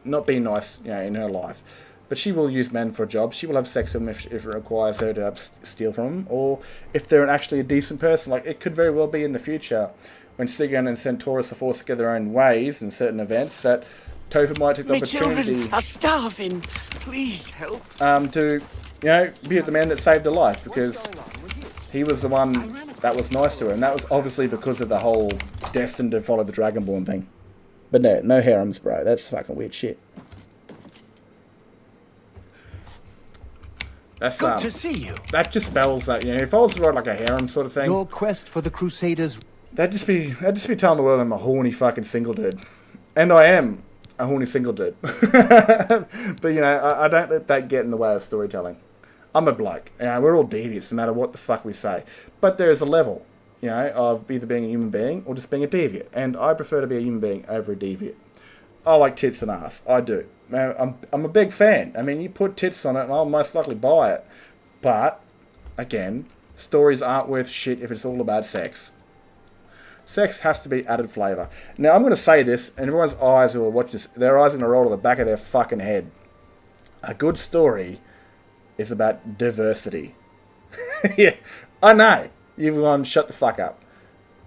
not being nice, in her life. But she will use men for a job. She will have sex with them if it requires her to steal from them, or if they're actually a decent person. Like, it could very well be in the future when Sigan and Centaurus are forced to go their own ways in certain events that Topher might take the opportunity. Children are starving. Please help. To be with the man that saved her life, because he was the one that was nice to her, and that was obviously because of the whole destined to follow the Dragonborn thing. But no harems, bro. That's fucking weird shit. That's Good to see you. That just spells that, if I was to write like a harem sort of thing, Your quest for the Crusaders. that'd just be telling the world I'm a horny fucking single dude, and I am a horny single dude. But I don't let that get in the way of storytelling. I'm a bloke. We're all deviants, no matter what the fuck we say. But there is a level, of either being a human being or just being a deviant. And I prefer to be a human being over a deviant. I like tits and ass. I do. I'm a big fan. I mean, you put tits on it and I'll most likely buy it. But, again, stories aren't worth shit if it's all about sex. Sex has to be added flavour. Now, I'm going to say this, and everyone's eyes who are watching this, their eyes are going to roll to the back of their fucking head. A good story is about diversity. Yeah, I know. You've gone, shut the fuck up.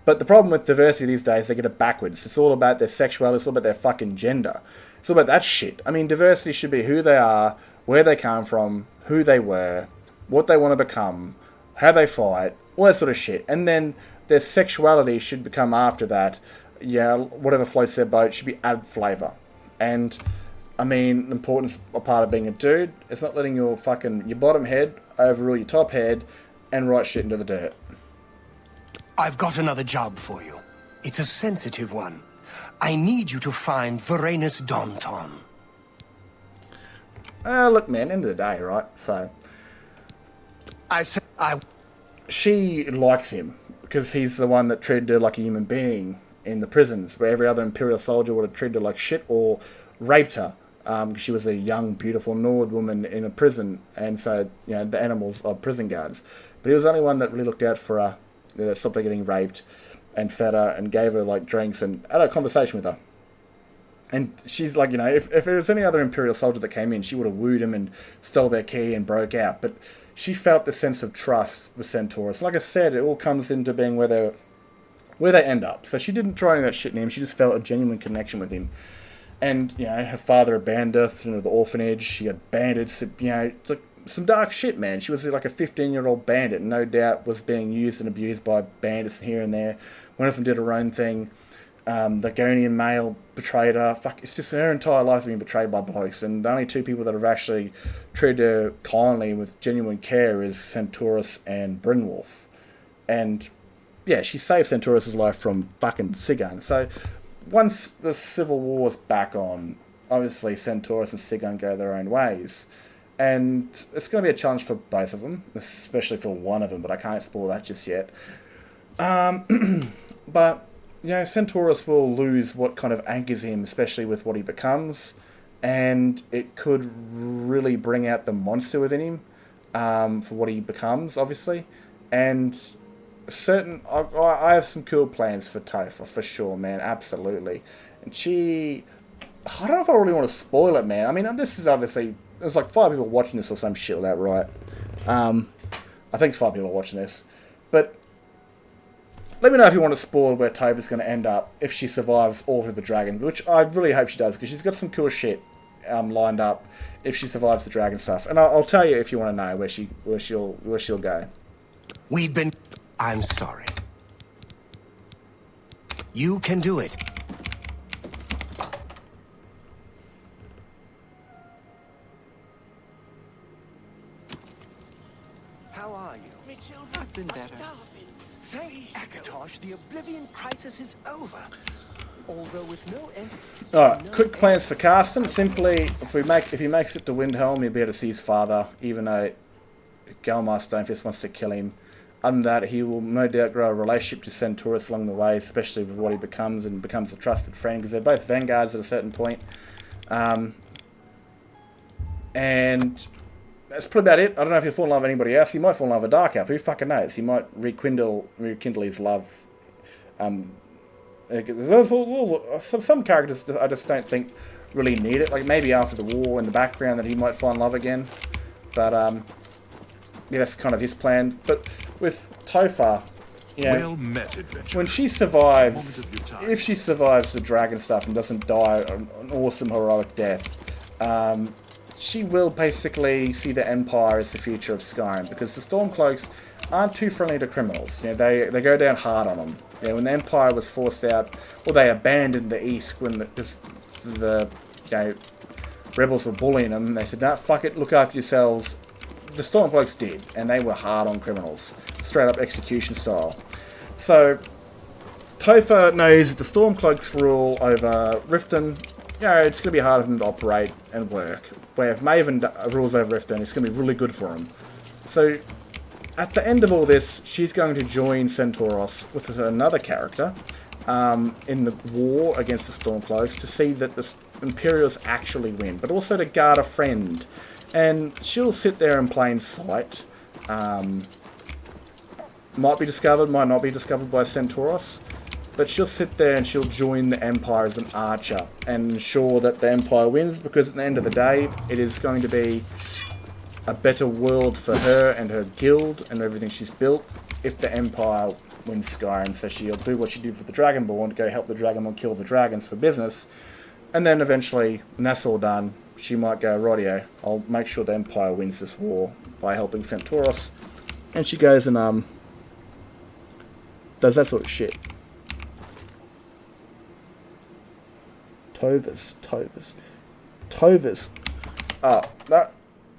But the problem with diversity these days, they get it backwards. It's all about their sexuality, it's all about their fucking gender. It's all about that shit. I mean, diversity should be who they are, where they come from, who they were, what they want to become, how they fight, all that sort of shit. And then their sexuality should become after that. Yeah, whatever floats their boat should be added flavour. And, I mean, the important part of being a dude is not letting your bottom head overrule your top head and write shit into the dirt. I've got another job for you. It's a sensitive one. I need you to find Varanus Daunton. Look, man, end of the day, right? So, she likes him because he's the one that treated her like a human being in the prisons, where every other Imperial soldier would have treated her like shit or raped her. She was a young, beautiful Nord woman in a prison, and so, you know, the animals are prison guards. But he was the only one that really looked out for her, that stopped her getting raped, and fed her, and gave her, like, drinks, and had a conversation with her. And she's like, you know, if it was any other Imperial soldier that came in, she would have wooed him and stole their key and broke out. But she felt the sense of trust with Centaurus. Like I said, it all comes into being where they end up. So she didn't try any of that shit in him. She just felt a genuine connection with him. And, you know, her father abandoned her through the orphanage. She got banded. You know, it's like some dark shit, man. She was like a 15-year-old bandit, and no doubt was being used and abused by bandits here and there. One of them did her own thing. The Gonian male betrayed her. Fuck, it's just her entire life's been betrayed by blokes, and the only two people that have actually treated her kindly with genuine care is Centaurus and Brynwolf. And, yeah, she saved Centaurus' life from fucking Sigun. So, once the Civil War's back on, obviously Centaurus and Sigun go their own ways. And it's going to be a challenge for both of them, especially for one of them, but I can't spoil that just yet. But, you know, Centaurus will lose what kind of anchors him, especially with what he becomes, and it could really bring out the monster within him for what he becomes, obviously. And I have some cool plans for Topher, for sure, man, absolutely. And I don't know if I really want to spoil it, man. I mean, this is obviously, there's like 5 people watching this or some shit like that, right? I think 5 people are watching this. But let me know if you want to spoil where Topher's going to end up if she survives all through the dragon, which I really hope she does, because she's got some cool shit lined up if she survives the dragon stuff. And I'll tell you if you want to know where she'll go. I'm sorry. You can do it. How are you? My children I've been are better. starving. Thank Akatosh, the Oblivion crisis is over. Although with no end. Alright, quick plans for Carsten. Simply, if he makes it to Windhelm, he'll be able to see his father, even though Galmar Stonefist wants to kill him. Other than that, he will no doubt grow a relationship to Centaurus along the way, especially with what he becomes, and becomes a trusted friend, because they're both vanguards at a certain point. And that's probably about it. I don't know if he'll fall in love with anybody else. He might fall in love with Dark Elf. Who fucking knows? He might rekindle his love. There's some characters I just don't think really need it. Like maybe after the war in the background that he might fall in love again. But yeah, that's kind of his plan. But with Topher, you know, Well met, adventurer. when she survives, if she survives the dragon stuff and doesn't die an awesome heroic death, she will basically see the Empire as the future of Skyrim, because the Stormcloaks aren't too friendly to criminals. You know, they go down hard on them. You know, when the Empire was forced out, or they abandoned the East when the rebels were bullying them, they said, "No, fuck it, look after yourselves." The Stormcloaks did, and they were hard on criminals, straight up execution style. So Topher knows that the Stormcloaks rule over Riften. You know, it's going to be hard for them to operate and work. Where if Maven rules over Riften, it's going to be really good for them. So at the end of all this, she's going to join Centauros with another character in the war against the Stormcloaks to see that the Imperials actually win, but also to guard a friend. And she'll sit there in plain sight. Might be discovered, might not be discovered by Centauros. But she'll sit there and she'll join the Empire as an archer and ensure that the Empire wins, because at the end of the day, it is going to be a better world for her and her guild and everything she's built if the Empire wins Skyrim. So she'll do what she did with the Dragonborn, to go help the Dragonborn kill the dragons for business. And then eventually, when that's all done, she might go, rightio, I'll make sure the Empire wins this war by helping Centauros. And she goes and does that sort of shit. Tovas. Oh, that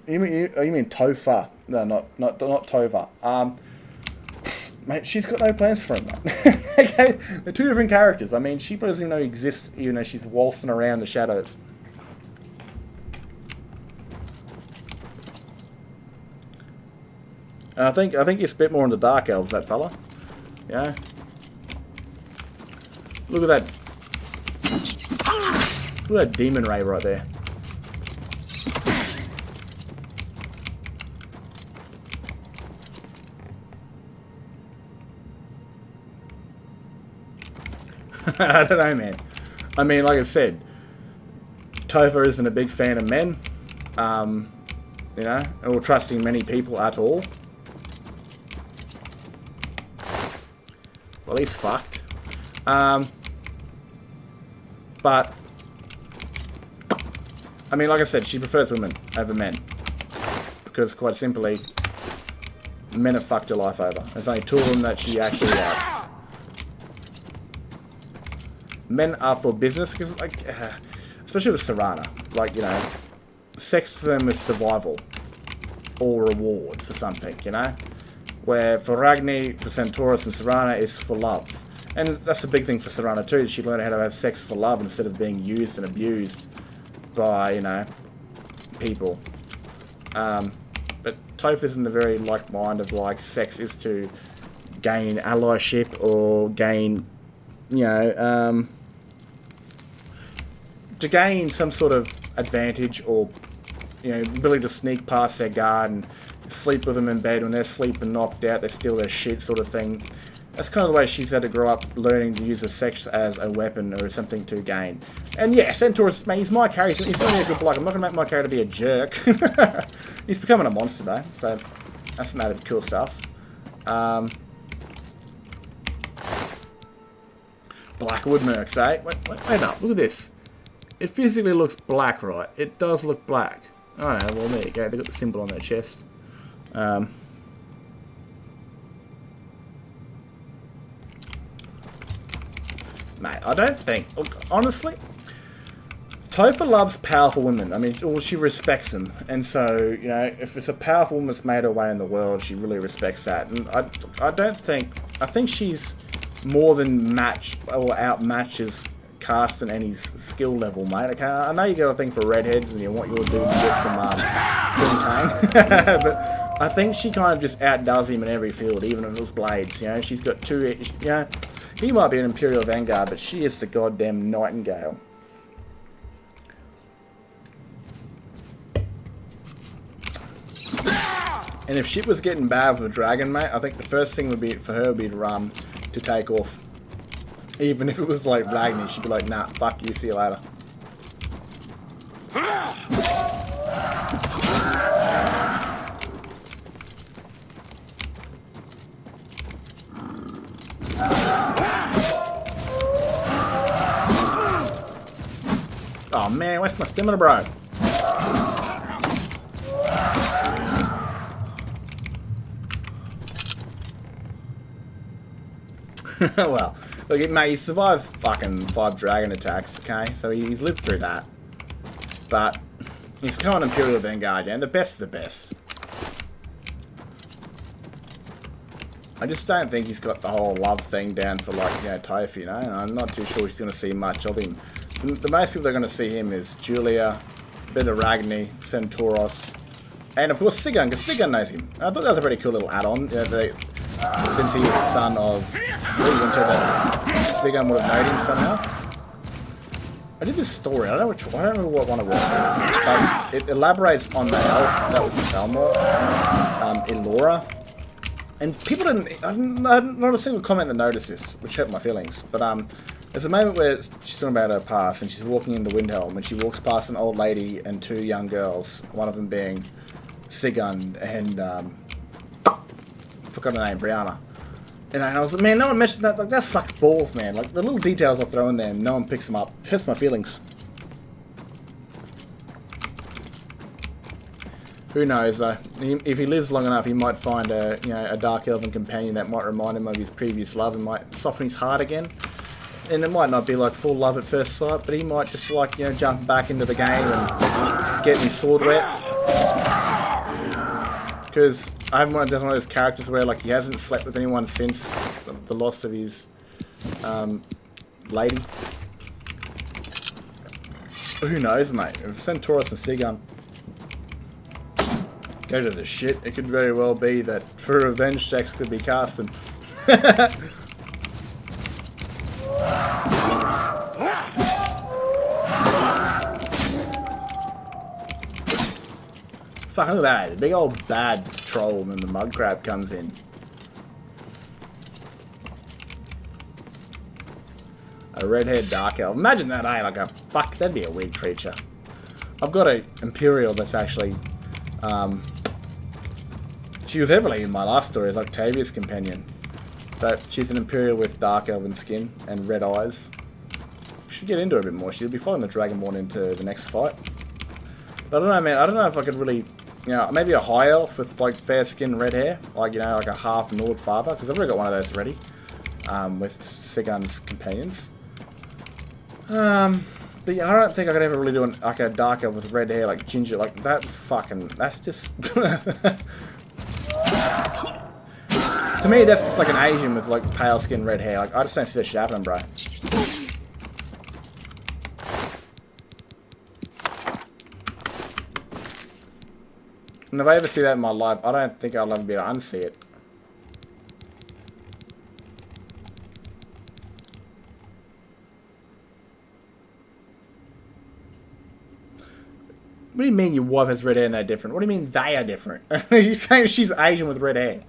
you mean Tofa? No, not Tova. Mate, she's got no plans for him, mate. Okay, they're two different characters. I mean, she doesn't even know he exists, even though she's waltzing around the shadows. And I think he's a bit more into Dark Elves, that fella. Yeah. Look at that. Look at that demon ray right there. I don't know, man. I mean, like I said, Topher isn't a big fan of men, you know, or trusting many people at all. Well, he's fucked. But, I mean, like I said, she prefers women over men. Because, quite simply, men have fucked her life over. There's only two of them that she actually likes. Men are for business, because, like, especially with Serana, like, you know, sex for them is survival or reward for something, you know? Where for Ragni, for Centauros and Serana, is for love. And that's a big thing for Serana too. She learned how to have sex for love instead of being used and abused by, you know, people. But Toph is in the very like mind of like sex is to gain allyship or gain, you know, to gain some sort of advantage or, you know, ability to sneak past their guard and sleep with them in bed when they're sleeping knocked out, they steal their shit sort of thing. That's kind of the way she's had to grow up, learning to use her sex as a weapon or something to gain. And yeah, Centaurus, mate, he's my character. He's going to be a good bloke. I'm not going to make my character be a jerk. He's becoming a monster though, so that's some added cool stuff. Blackwood Mercs, eh? Wait up, look at this. It physically looks black, right? It does look black. Oh no, well there you go, they've got the symbol on their chest. Mate, I don't think... Look, honestly, Topher loves powerful women. I mean, or she respects them. And so, you know, if it's a powerful woman that's made her way in the world, she really respects that. And I don't think... I think she's more than matched or outmatches Karsten and his skill level, mate. Okay, I know you got a thing for redheads and you want your dude to get some poontang. But I think she kind of just outdoes him in every field, even if it was blades. You know, she's got two... You know... He might be an Imperial Vanguard, but she is the goddamn Nightingale. And if shit was getting bad with the dragon, mate, I think the first thing would be for her would be to take off. Even if it was like Ragni, she'd be like, nah, fuck you, see you later. Oh man, where's my stamina, bro? Well, look, mate, he survived fucking 5 dragon attacks, okay? So he's lived through that. But he's kind of Imperial Vanguard, yeah? The best of the best. I just don't think he's got the whole love thing down for, like, you know, Toph, you know? And I'm not too sure he's going to see much of him. The most people that are going to see him is Julia, a bit of Ragni, Centauros, and of course Sigun, because Sigun knows him. And I thought that was a pretty cool little add-on, since he was the son of Freewinter, that Sigun would have known him somehow. I did this story, I don't remember what one it was, but it elaborates on the elf that was Elmore, Elora. And people not a single comment that noticed this, which hurt my feelings, but there's a moment where she's talking about her past and she's walking in the Windhelm and she walks past an old lady and 2 young girls, one of them being Sigun and, I forgot her name, Brianna. And I was like, man, no one mentioned that. Like, that sucks balls, man. Like, the little details I throw in there and no one picks them up. It hurts my feelings. Who knows though? If he lives long enough, he might find a a dark elven companion that might remind him of his previous love and might soften his heart again. And it might not be like full love at first sight, but he might just like jump back into the game and get his sword wet. Because I'm one of those characters where like he hasn't slept with anyone since the loss of his lady. Who knows, mate? If Centaurus and Sigun go to the shit, it could very well be that for revenge checks could be casting. Fuck, look at that. The big old bad troll and then the mud crab comes in. A red-haired dark elf. Imagine that, eh? Like a... Fuck, that'd be a weird creature. I've got a Imperial that's actually... she was heavily in my last story as Octavia's companion. But she's an Imperial with dark elven skin and red eyes. We should get into her a bit more. She'll be following the Dragonborn into the next fight. But I don't know, man. I don't know if I could really... maybe a high elf with like fair skin, red hair, like like a half Nord father, because I've already got one of those already, with Sigun's companions. But yeah, I don't think I could ever really do like a dark elf with red hair, like ginger, like that. Fucking, that's just. To me, that's just like an Asian with like pale skin, red hair. Like I just don't see that shit happening, bro. And if I ever see that in my life, I don't think I'll ever be able to unsee it. What do you mean your wife has red hair and they're different? What do you mean they are different? You're saying she's Asian with red hair?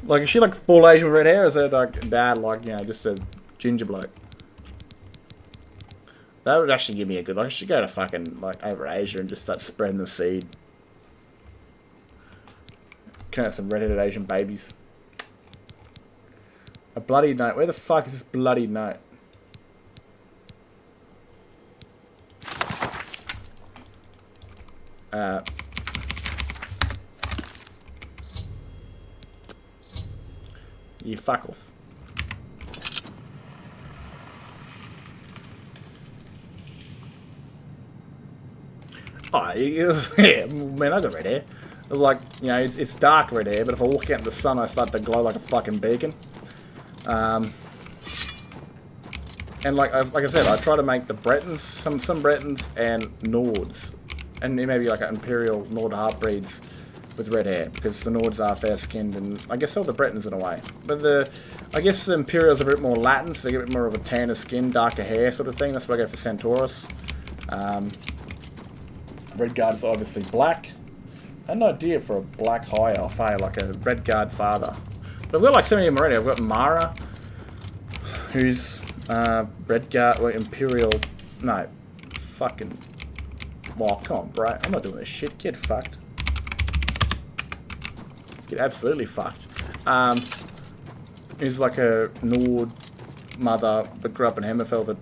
Like, is she like full Asian with red hair, or is her like dad like, just a ginger bloke? That would actually give me a good... I should go to fucking, like, over Asia and just start spreading the seed. Count some red-headed Asian babies. A bloody note. Where the fuck is this bloody note? You fuck off. Oh, yeah, man, I got red hair. It was like, it's dark red hair, but if I walk out in the sun, I start to glow like a fucking beacon. And like I said, I try to make the Bretons, some Bretons and Nords, and maybe like an Imperial Nord half-breeds with red hair, because the Nords are fair-skinned, and I guess all the Bretons in a way. But I guess the Imperials are a bit more Latin, so they get a bit more of a tanner skin, darker hair sort of thing. That's why I go for Centaurus. Redguard is obviously black. I had no idea for a black high elf, like a Redguard father. But I've got like so many of them already. I've got Mara, who's Redguard, well, Imperial. No, fucking. Well, come on, bro. I'm not doing this shit. Get fucked. Get absolutely fucked. Who's like a Nord mother, but grew up in Hammerfell, but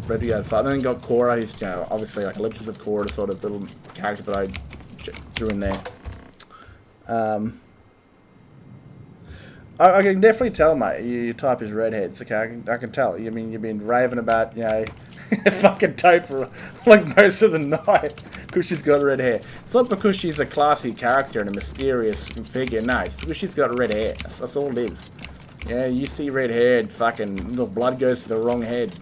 Redguard father. And then got Cora, who's obviously like Ellipsis of Cora, sort of little character that I drew in there. I can definitely tell, mate. Your type is redhead. It's okay. I can tell. I mean, you've been raving about, fucking Topher like most of the night because she's got red hair. It's not because she's a classy character and a mysterious figure. No, it's because she's got red hair. That's all it is. Yeah, you see red hair and fucking the blood goes to the wrong head.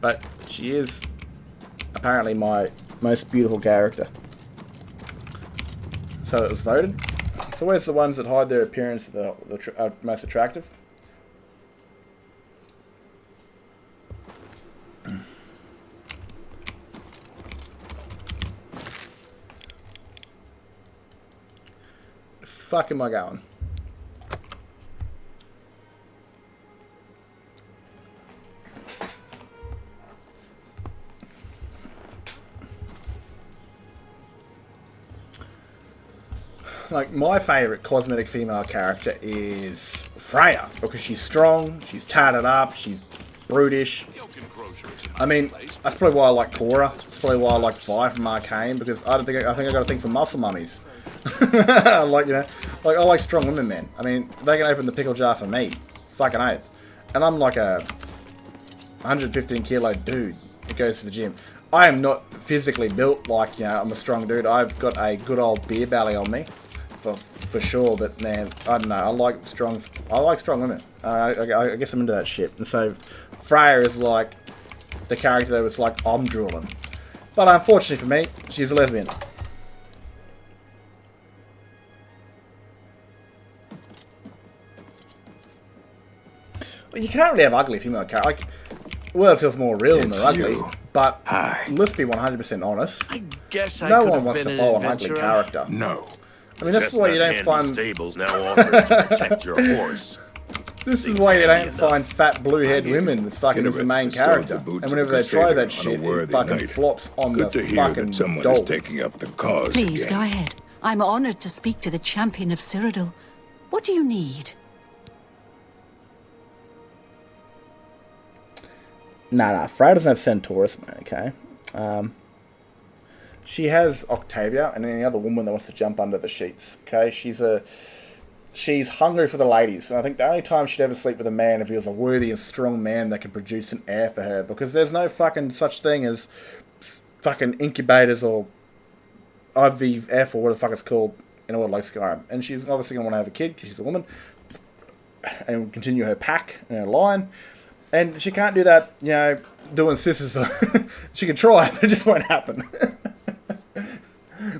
But she is apparently my most beautiful character. So it was voted. So where's the ones that hide their appearance that are most attractive? The fuck am I going? Like, my favourite cosmetic female character is Freya, because she's strong, she's tatted up, she's brutish. I mean, that's probably why I like Cora. That's probably why I like Vi from Arcane, because I think I got a thing for muscle mummies. Like, you know, like I like strong women, man. I mean, they can open the pickle jar for me. Fucking oath. And I'm like a 115 kilo dude that goes to the gym. I am not physically built like, you know, I'm a strong dude. I've got a good old beer belly on me, for sure. But man, I don't know. I like strong women. I guess I'm into that shit. And so Freya is like the character that was like, I'm drooling. But unfortunately for me, she's a lesbian. Well, you can't really have ugly female characters. Like, well, it feels more real than they're ugly. But let's be 100% honest. I guess I no one wants to follow an ugly character. No. I mean, that's why you don't find stables now offers to protect your horse. This is why you don't find fat blue-haired women with fucking as the main character. And whenever they try that shit, it fucking flops on the fucking doll. Taking up the cause Please, again. go ahead. I'm honored to speak to the champion of Cyrodiil. What do you need? Nah, Freya doesn't have Centaurus, man, okay? She has Octavia and any other woman that wants to jump under the sheets, okay? She's hungry for the ladies. And I think the only time she'd ever sleep with a man if he was a worthy and strong man that could produce an heir for her. Because there's no fucking such thing as fucking incubators or IVF or what the fuck it's called in a world like Skyrim. And she's obviously going to want to have a kid because she's a woman. And continue her pack and her line. And she can't do that, you know, doing scissors. She can try, but it just won't happen.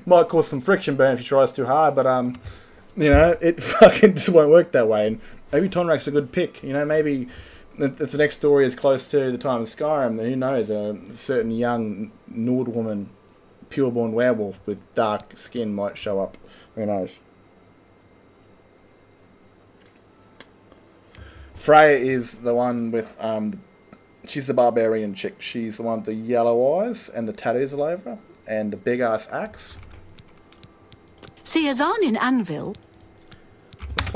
Might cause some friction burn if she tries too hard, but, you know, it fucking just won't work that way. And maybe Tonrak's a good pick. You know, maybe if the next story is close to the time of Skyrim, then who knows, a certain young Nord woman, pureborn werewolf with dark skin might show up. Who knows? Freya is the one with, she's the barbarian chick. She's the one with the yellow eyes and the tattoos all over her, and the big-ass axe. See Azan in Anvil.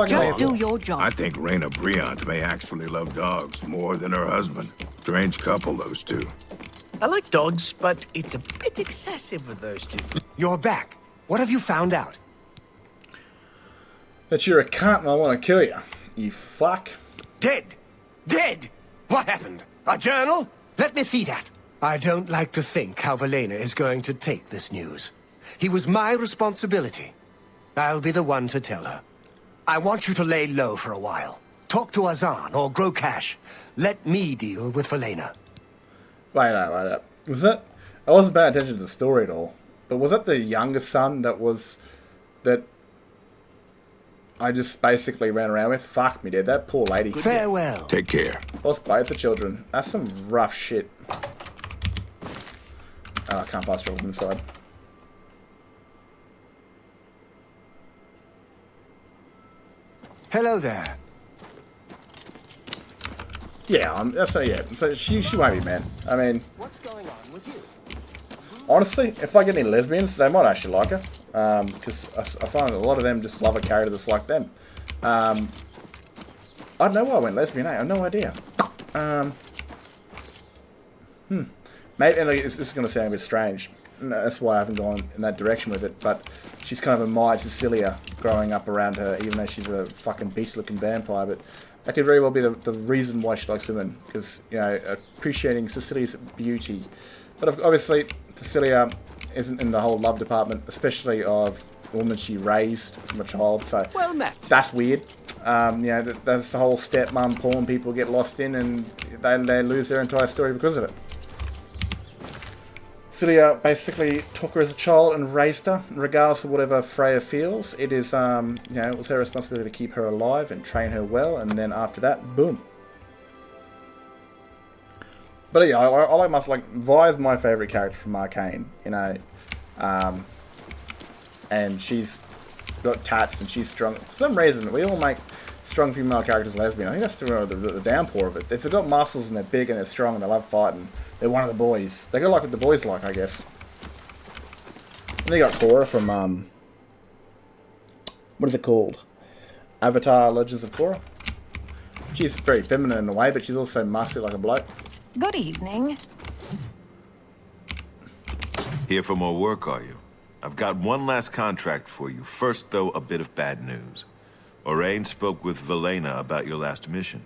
Just do your job. I think Reyna Briant may actually love dogs more than her husband. Strange couple, those two. I like dogs, but it's a bit excessive with those two. You're back. What have you found out? That you're a cunt and I want to kill you. You fuck. Dead! Dead! What happened? A journal? Let me see that. I don't like to think how Valena is going to take this news. He was my responsibility. I'll be the one to tell her. I want you to lay low for a while. Talk to Azan or grow cash. Let me deal with Valena. Wait up. Was that... I wasn't paying attention to the story at all. But was that the youngest son that I just basically ran around with? Fuck me, dude. That poor lady. Farewell. Take care. Lost both the children. That's some rough shit. Oh, I can't pass trouble inside. Hello there. Yeah, yeah. So she won't be, man. I mean, what's going on with you? Honestly, if I get any lesbians, they might actually like her. Because I find a lot of them just love a character that's like them. I don't know why I went lesbian, I have no idea. Maybe, and this is going to sound a bit strange. That's why I haven't gone in that direction with it. But she's kind of admired Cecilia growing up around her, even though she's a fucking beast-looking vampire. But that could very well be the reason why she likes women. Because, you know, appreciating Cecilia's beauty. But obviously, Cecilia isn't in the whole love department, especially of the woman she raised from a child. So well met. That's weird. You know, that's the whole stepmom porn people get lost in, and they lose their entire story because of it. Cecilia basically took her as a child and raised her, regardless of whatever Freya feels. It is, you know, it was her responsibility to keep her alive and train her well, and then after that, boom. But yeah, I like Vi is my favourite character from Arcane, you know, and she's got tats and she's strong. For some reason, we all make strong female characters lesbian. I think that's the downpour of it. If they've got muscles and they're big and they're strong and they love fighting, they're one of the boys. They gotta like what the boys like, I guess. And they got Korra from, what is it called? Avatar Legends of Korra. She's very feminine in a way, but she's also muscly like a bloke. Good evening. Here for more work, are you? I've got one last contract for you. First, though, a bit of bad news. Orain spoke with Velena about your last mission.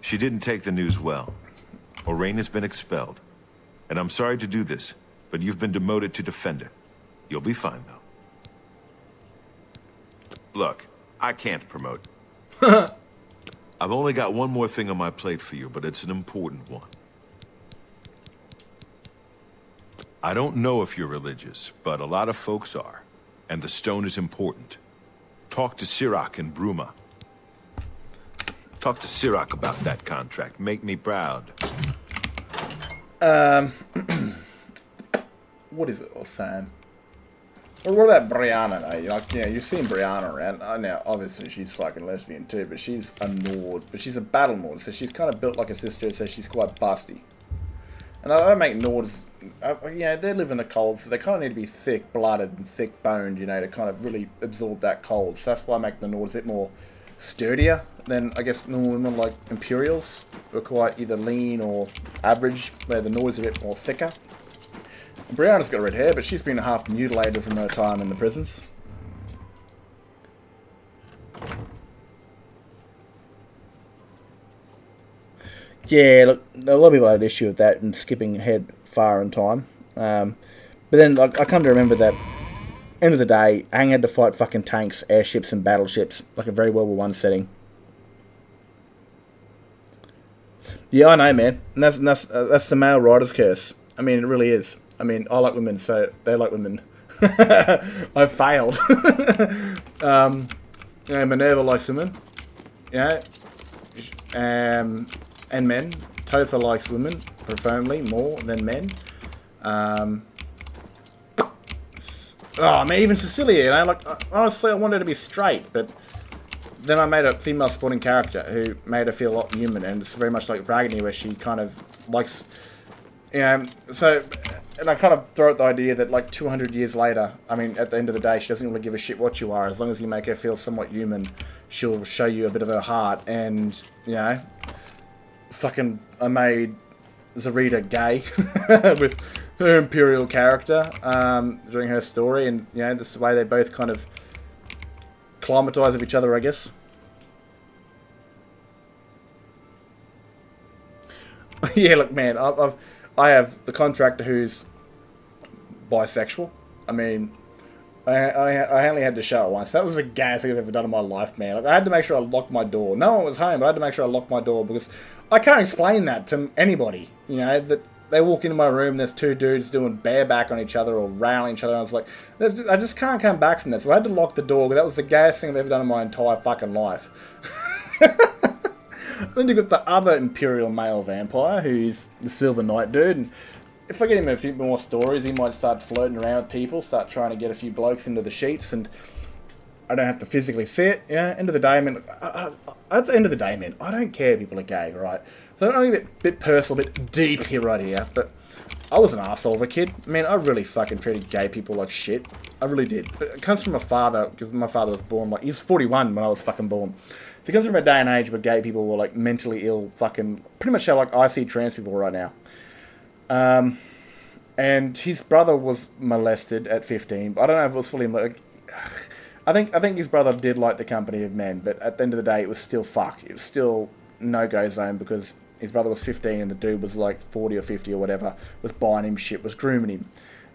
She didn't take the news well. Orain has been expelled. And I'm sorry to do this, but you've been demoted to Defender. You'll be fine, though. Look, I can't promote. I've only got one more thing on my plate for you, but it's an important one. I don't know if you're religious, but a lot of folks are. And the stone is important. Talk to Sirach and Bruma. Talk to Sirach about that contract. Make me proud. What is it I was saying? Well, what about Brianna, though? Like, yeah, you've seen Brianna around. Now, obviously, she's fucking lesbian, too, but she's a Nord. But she's a battle Nord, so she's kind of built like a sister, so she's quite busty. And I don't make Nords... you know, they live in the cold, so they kind of need to be thick-blooded and thick-boned, you know, to kind of really absorb that cold. So that's why I make the Nords a bit more sturdier than, I guess, normal women like Imperials, who are quite either lean or average, where the Nords are a bit more thicker. Brianna's got red hair, but she's been half mutilated from her time in the prisons. Yeah, look, a lot of people had an issue with that and skipping ahead far in time. But then like, I come to remember that, end of the day, Aang had to fight fucking tanks, airships, and battleships, like a very World War I setting. Yeah, I know, man. And that's the male rider's curse. I mean, it really is. I mean, I like women, so they like women. I've failed. You know, Minerva likes women. You know, and men. Topher likes women, profoundly, more than men. Oh, man, even Cecilia, you know, like, honestly, I wanted her to be straight, but then I made a female supporting character who made her feel a lot human, and it's very much like Ragni, where she kind of likes, you know, so, and I kind of throw out the idea that, like, 200 years later, I mean, at the end of the day, she doesn't really give a shit what you are. As long as you make her feel somewhat human, she'll show you a bit of her heart, and, you know, fucking, I made Zarita gay with her Imperial character during her story, and, you know, this is the way they both kind of climatize of each other, I guess. Yeah, look, man, I have the contractor who's bisexual. I mean, I only had to show it once. That was the gayest thing I've ever done in my life, man. Like, I had to make sure I locked my door. No one was home, but I had to make sure I locked my door because I can't explain that to anybody. You know, that they walk into my room, there's two dudes doing bareback on each other or railing each other, and I was like, I just can't come back from that. So I had to lock the door. That was the gayest thing I've ever done in my entire fucking life. Then you've got the other Imperial male vampire, who's the Silver Knight dude, and if I get him a few more stories, he might start flirting around with people, start trying to get a few blokes into the sheets, and I don't have to physically see it, you know. End of the day, I mean, at the end of the day, man, I don't care if people are gay, right? So I'm only a bit personal, a bit deep here, right here, but I was an arsehole of a kid. I mean, I really fucking treated gay people like shit. I really did. But it comes from my father, because my father was born, like, he was 41 when I was fucking born. So it comes from a day and age where gay people were, like, mentally ill, fucking, pretty much how, like, I see trans people right now. And his brother was molested at 15, but I don't know if it was fully, like, I think his brother did like the company of men, but at the end of the day, it was still fucked. It was still no-go zone because his brother was 15 and the dude was like 40 or 50 or whatever, was buying him shit, was grooming him.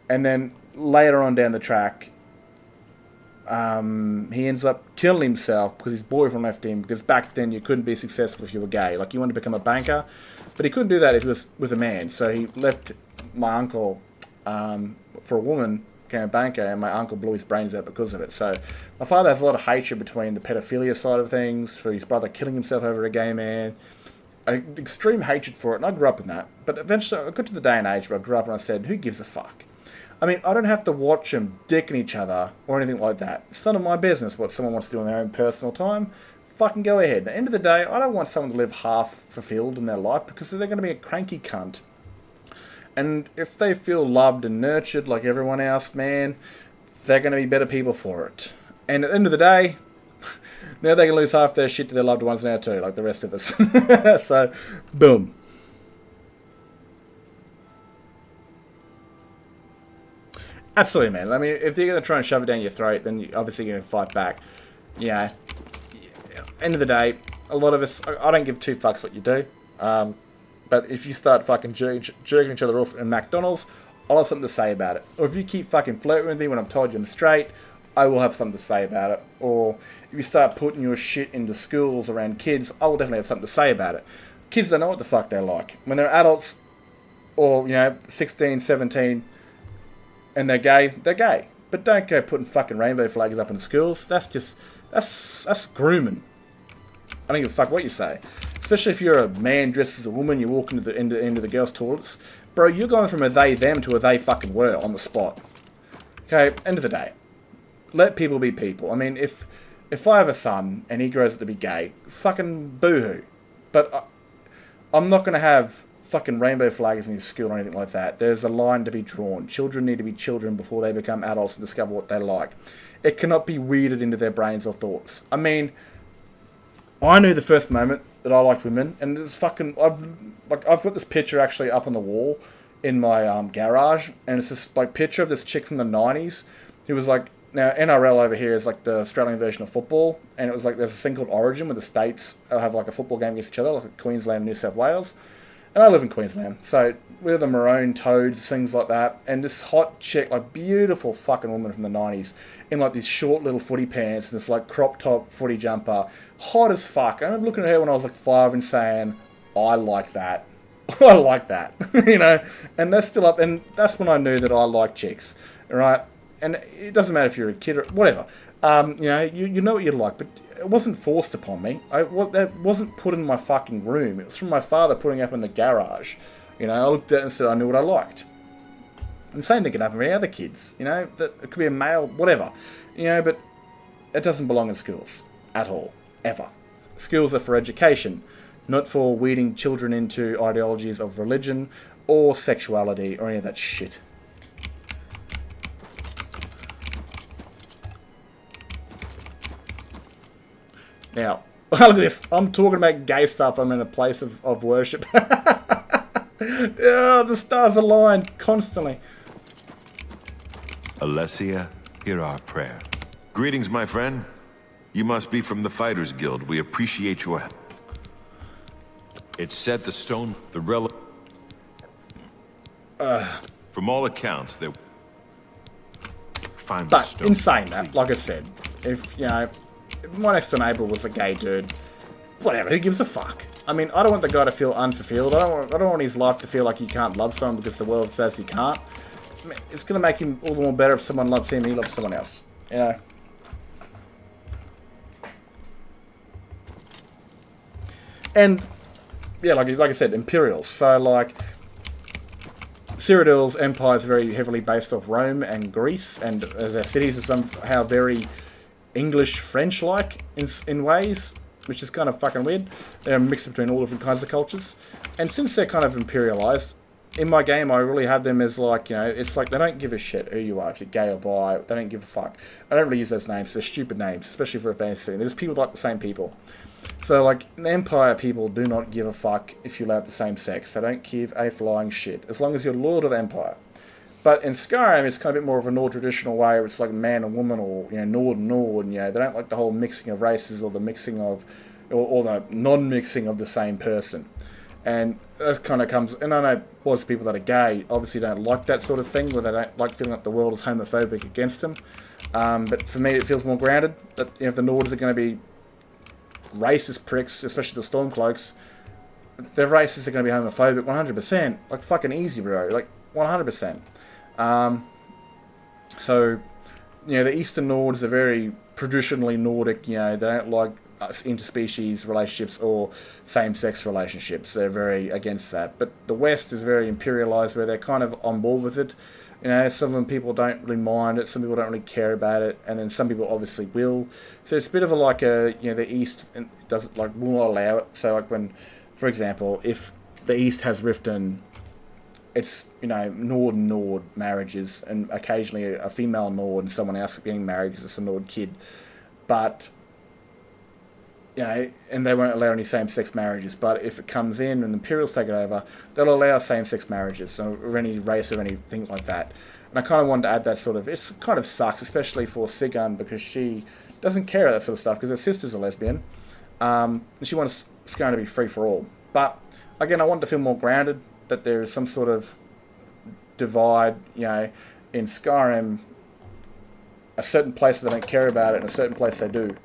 And then later on down the track, he ends up killing himself because his boyfriend left him, because back then you couldn't be successful if you were gay. Like, you wanted to become a banker, but he couldn't do that if he was with a man. So he left my uncle for a woman, became a banker, and my uncle blew his brains out because of it. So my father has a lot of hatred between the pedophilia side of things, for his brother killing himself over a gay man, extreme hatred for it, and I grew up in that. But eventually I got to the day and age where I grew up and I said, who gives a fuck? I mean, I don't have to watch them dicking each other or anything like that. It's none of my business what someone wants to do in their own personal time. Fucking go ahead. At the end of the day, I don't want someone to live half fulfilled in their life because they're going to be a cranky cunt. And if they feel loved and nurtured like everyone else, man, they're going to be better people for it. And at the end of the day, Now they can lose half their shit to their loved ones now too, like the rest of us. So, boom. Absolutely, man. I mean, if they're going to try and shove it down your throat, then you're obviously going to fight back. Yeah. End of the day, a lot of us, I don't give two fucks what you do. But if you start fucking jerking each other off in McDonald's, I'll have something to say about it. Or if you keep fucking flirting with me when I've told you I'm straight, I will have something to say about it. Or if you start putting your shit into schools around kids, I will definitely have something to say about it. Kids don't know what the fuck they're like. When they're adults, or, 16, 17, and they're gay, they're gay. But don't go putting fucking rainbow flags up in schools. That's grooming. I don't give a fuck what you say. Especially if you're a man dressed as a woman, you walk into the girls' toilets. Bro, you're going from a they, them to a they fucking were on the spot. Okay, end of the day. Let people be people. I mean, if I have a son and he grows up to be gay, fucking boo-hoo. But I'm not going to have fucking rainbow flags in his school or anything like that. There's a line to be drawn. Children need to be children before they become adults and discover what they like. It cannot be weeded into their brains or thoughts. I mean, I knew the first moment that I liked women, and this fucking I've got this picture actually up on the wall in my garage, and it's this like picture of this chick from the 90s who was like, now NRL over here is like the Australian version of football, and it was like there's a thing called Origin where the states have like a football game against each other, like Queensland and New South Wales. And I live in Queensland, so we're the maroon toads, things like that. And this hot chick, like beautiful fucking woman from the 90s, in like these short little footy pants and this like crop top footy jumper, hot as fuck. I remember looking at her when I was like 5 and saying, I like that. I like that, And that's still up, and that's when I knew that I like chicks, right? And it doesn't matter if you're a kid or whatever. You know what you like, but it wasn't forced upon me. That wasn't put in my fucking room. It was from my father putting it up in the garage. I looked at it and said I knew what I liked. And the same thing can happen with any other kids. That it could be a male, whatever. But it doesn't belong in schools at all, ever. Schools are for education, not for weeding children into ideologies of religion or sexuality or any of that shit. Now, look at this. I'm talking about gay stuff. I'm in a place of worship. The stars align constantly. Alessia, hear our prayer. Greetings, my friend. You must be from the Fighters Guild. We appreciate your help. It's said the stone, the relic... From all accounts, they... Find the stone. But, in saying that, like I said, if, my next door neighbour was a gay dude, whatever, who gives a fuck? I mean, I don't want the guy to feel unfulfilled. I don't want his life to feel like he can't love someone because the world says he can't. I mean, it's going to make him all the more better if someone loves him and he loves someone else. And, yeah, like I said, Imperials. So, like, Cyrodiil's empire is very heavily based off Rome and Greece, and their cities are somehow very English, French-like in ways, which is kind of fucking weird. They're a mix between all different kinds of cultures. And since they're kind of imperialized, in my game I really have them as like, it's like they don't give a shit who you are, if you're gay or bi, they don't give a fuck. I don't really use those names, they're stupid names, especially for a fantasy. There's people like the same people. So like, the Empire people do not give a fuck if you have the same sex. They don't give a flying shit, as long as you're Lord of the Empire. But in Skyrim, it's kind of a bit more of a Nord traditional way, where it's like man and woman, or Nord and Nord. And, they don't like the whole mixing of races, or the mixing of, or the non-mixing of the same person. And that kind of comes. And I know lots of people that are gay obviously don't like that sort of thing, where they don't like feeling like the world is homophobic against them. But for me, it feels more grounded. That if the Nords are going to be racist pricks, especially the Stormcloaks, their races are going to be homophobic 100%. Like fucking easy, bro. Like 100%. So, the Eastern Nords are very traditionally Nordic, they don't like interspecies relationships or same-sex relationships. They're very against that. But the West is very imperialized, where they're kind of on board with it. Some of them people don't really mind it, some people don't really care about it, and then some people obviously will. So it's a bit of the East doesn't, will not allow it. So when, for example, if the East has Riften, it's, Nord and Nord marriages, and occasionally a female Nord and someone else getting married because it's a Nord kid. But you know, and they won't allow any same-sex marriages. But if it comes in and the Imperials take it over, they'll allow same-sex marriages, or any race or anything like that. And I kind of wanted to add that sort of... It kind of sucks, especially for Sigun, because she doesn't care about that sort of stuff, because her sister's a lesbian. And she wants Skyrim to be free for all. But, again, I wanted to feel more grounded, that there is some sort of divide, you know, in Skyrim, a certain place they don't care about it, and a certain place they do.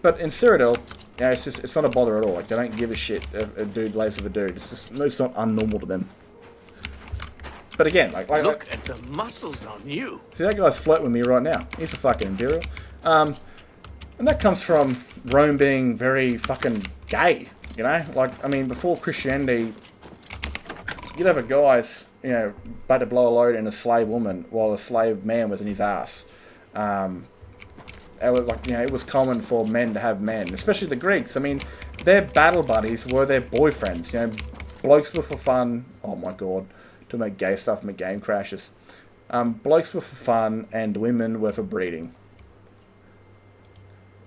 But in Cyrodiil, you know, it's not a bother at all. Like, they don't give a shit if a dude lays with a dude. It's not unnormal to them. But again, look at the muscles on you. See, that guy's flirting with me right now. He's a fucking Imperial. And that comes from Rome being very fucking gay, you know? Like, I mean, before Christianity, you'd have a guy's, you know, about to blow a load in a slave woman while a slave man was in his ass. It was like, you know, it was common for men to have men, especially the Greeks. I mean, their battle buddies were their boyfriends. You know, blokes were for fun. Oh my god, to make gay stuff, my game crashes. Blokes were for fun, and women were for breeding.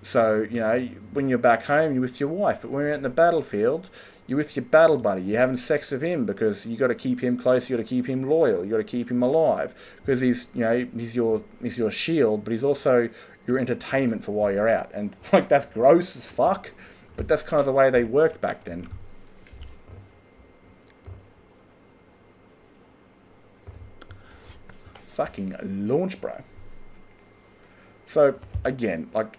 So, you know, when you're back home, you're with your wife, but when you're out in the battlefield, you're with your battle buddy. You're having sex with him because you got to keep him close. You got to keep him loyal. You got to keep him alive because he's, you know, he's your shield, but he's also your entertainment for while you're out. And like, that's gross as fuck, but that's kind of the way they worked back then. Fucking launch, bro. So again, like,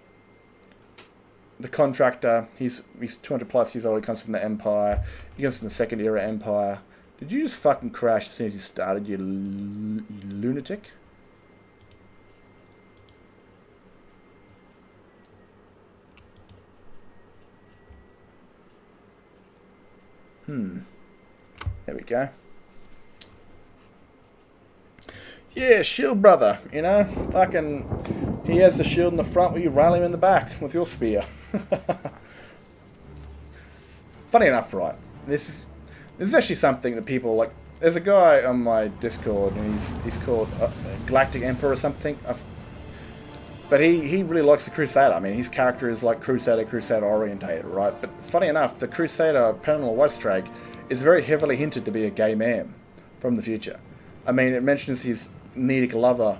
the contractor, he's 200 plus years old. He comes from the Empire. He comes from the Second Era Empire. Did you just fucking crash as soon as you started, you lunatic? There we go. Yeah, shield brother, you know, fucking, he has the shield in the front where you rail him in the back with your spear. Funny enough, right, this is actually something that people, like, there's a guy on my Discord, and he's called Galactic Emperor or something, but he really likes the Crusader. I mean, his character is like Crusader orientated, right? But funny enough, the Crusader Paranormal Westrag is very heavily hinted to be a gay man from the future. I mean, it mentions his Nedic lover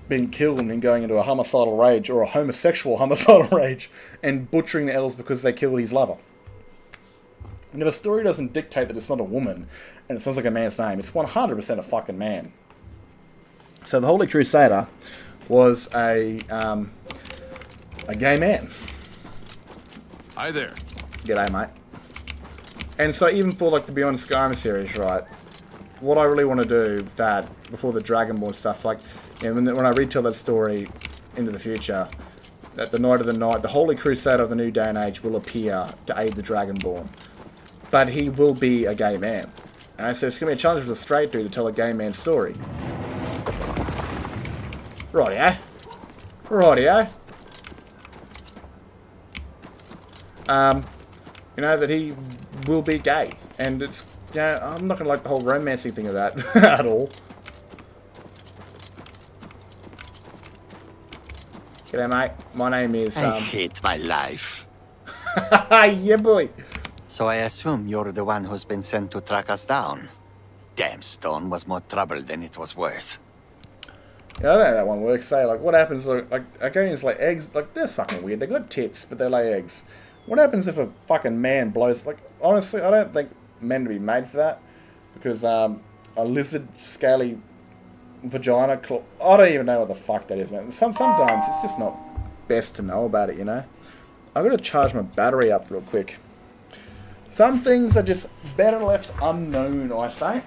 being killed and going into a homicidal rage, or a homosexual homicidal rage, and butchering the elves because they killed his lover. And if a story doesn't dictate that it's not a woman, and it sounds like a man's name, it's 100% a fucking man. So the Holy Crusader was a gay man. Hi there. G'day, mate. And so even for like the Beyond Skyrim series, right, what I really want to do with that, before the Dragonborn stuff, like, you know, when I retell that story into the future, that the Night of the Night, the Holy Crusader of the New Day and Age will appear to aid the Dragonborn. But he will be a gay man. And so it's going to be a challenge for the straight dude to tell a gay man's story. Rightio. Rightio. You know, that he will be gay. And it's, you know, I'm not going to like the whole romancing thing of that at all. G'day, mate. My name is... I hate my life. Yeah, boy. So I assume you're the one who's been sent to track us down. Damn stone was more trouble than it was worth. Yeah, I don't know how that one works. Say, like, what happens, like Argonians lay eggs? Like, they're fucking weird. They got tits, but they lay eggs. What happens if a fucking man blows... Like, honestly, I don't think men to be made for that. Because, a lizard, scaly vagina... I don't even know what the fuck that is, man. Sometimes it's just not best to know about it, you know? I've got to charge my battery up real quick. Some things are just better left unknown, I say.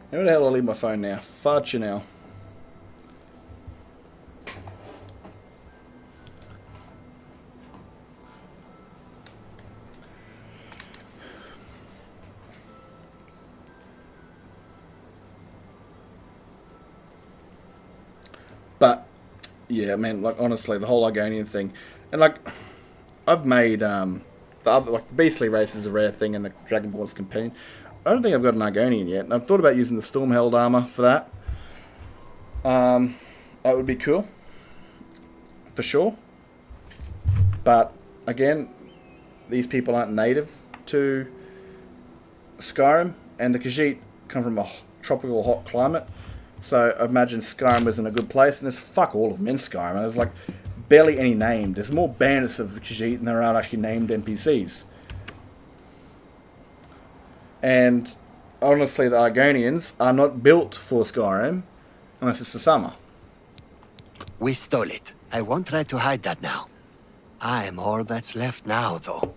Where the hell do I leave my phone now? Fudge you now. Yeah, I mean, like, honestly, the whole Argonian thing. And, like, I've made, the other, like, the Beastly race is a rare thing in the Dragonborn's Companion. I don't think I've got an Argonian yet, and I've thought about using the Stormheld armor for that. That would be cool. For sure. But, again, these people aren't native to Skyrim, and the Khajiit come from a tropical hot climate. So I imagine Skyrim isn't a good place, and there's fuck all of them in Skyrim. There's like barely any named. There's more bandits of the Khajiit than there are actually named NPCs. And honestly, the Argonians are not built for Skyrim unless it's the summer. We stole it. I won't try to hide that now. I am all that's left now, though.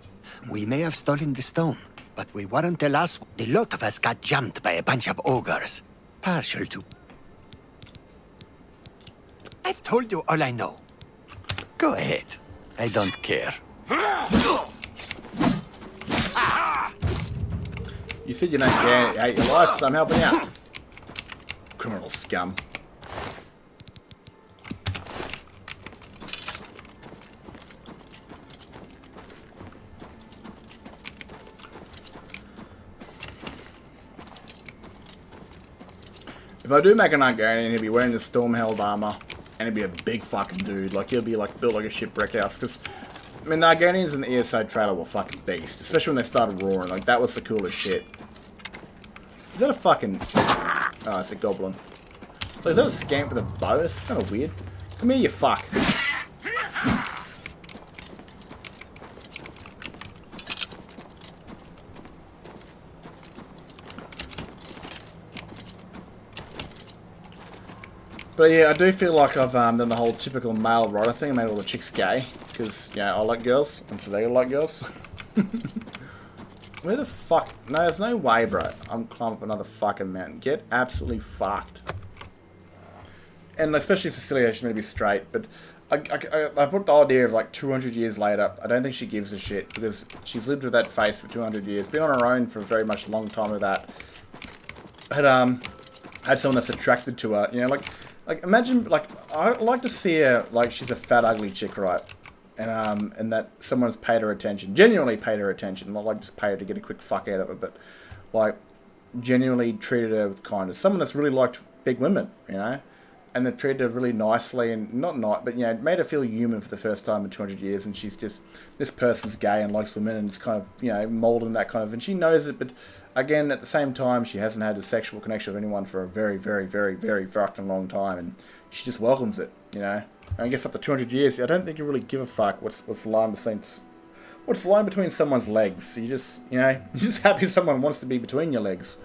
We may have stolen the stone, but we weren't the last. The lot of us got jumped by a bunch of ogres. Partial to... I've told you all I know. Go ahead. I don't care. You said you don't care, you hate your life, so I'm helping out. Criminal scum. If I do make an Argonian, he'll be wearing the Stormheld armor, and he'll be a big fucking dude. Like, he'll be like built like a shipwreck house. Because, I mean, the Argonians in the ESO trailer were fucking beast, especially when they started roaring. Like, that was the coolest shit. Is that a fucking... Oh, it's a goblin. So is that a scamp with a bow? It's kind of weird. Come here, you fuck. But yeah, I do feel like I've done the whole typical male writer thing. I made all the chicks gay. Because, you know, I like girls. And so they like girls. Where the fuck? No, there's no way, bro. I'm climbing up another fucking mountain. Get absolutely fucked. And especially Cecilia, she's going to be straight. But I put the idea of like 200 years later. I don't think she gives a shit. Because she's lived with that face for 200 years. Been on her own for a very much long time with that. Had someone that's attracted to her. You know, like imagine, like, I'd like to see her, like, she's a fat, ugly chick, right? And that someone's paid her attention, genuinely paid her attention, not like just pay her to get a quick fuck out of it, but, like, genuinely treated her with kindness. Someone that's really liked big women, you know? And they treated her really nicely, and but, you know, made her feel human for the first time in 200 years, and she's just, this person's gay and likes women, and it's kind of, you know, molding that kind of, and she knows it, but, again, at the same time, she hasn't had a sexual connection with anyone for a very, very, very, very fucking long time, and she just welcomes it, you know? And I guess after 200 years, I don't think you really give a fuck what's the line between someone's legs. You just, you know, you're just happy someone wants to be between your legs.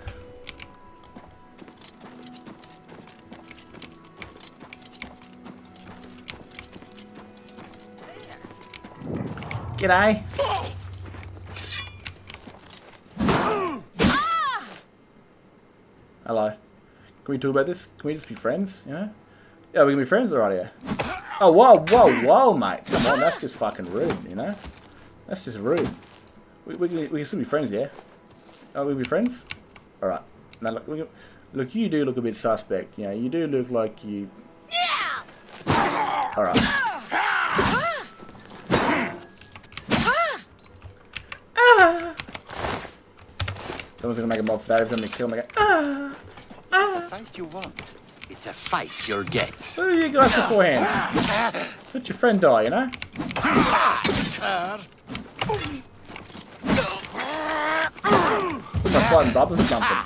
G'day. Hello. Can we talk about this? Can we just be friends, you know? Yeah, we can be friends already, yeah. Oh, whoa, mate. Come on, that's just fucking rude, you know? That's just rude. We can still be friends, yeah? Oh, we can be friends? Alright. Now, look, you do look a bit suspect, you know? You do look like you... Yeah! Alright. Someone's gonna make a mob for that. Everyone's gonna kill him. It's a fight you want. It's a fight you'll get. Who are you guys beforehand? Let your friend die, you know? Looks like fighting brothers or something.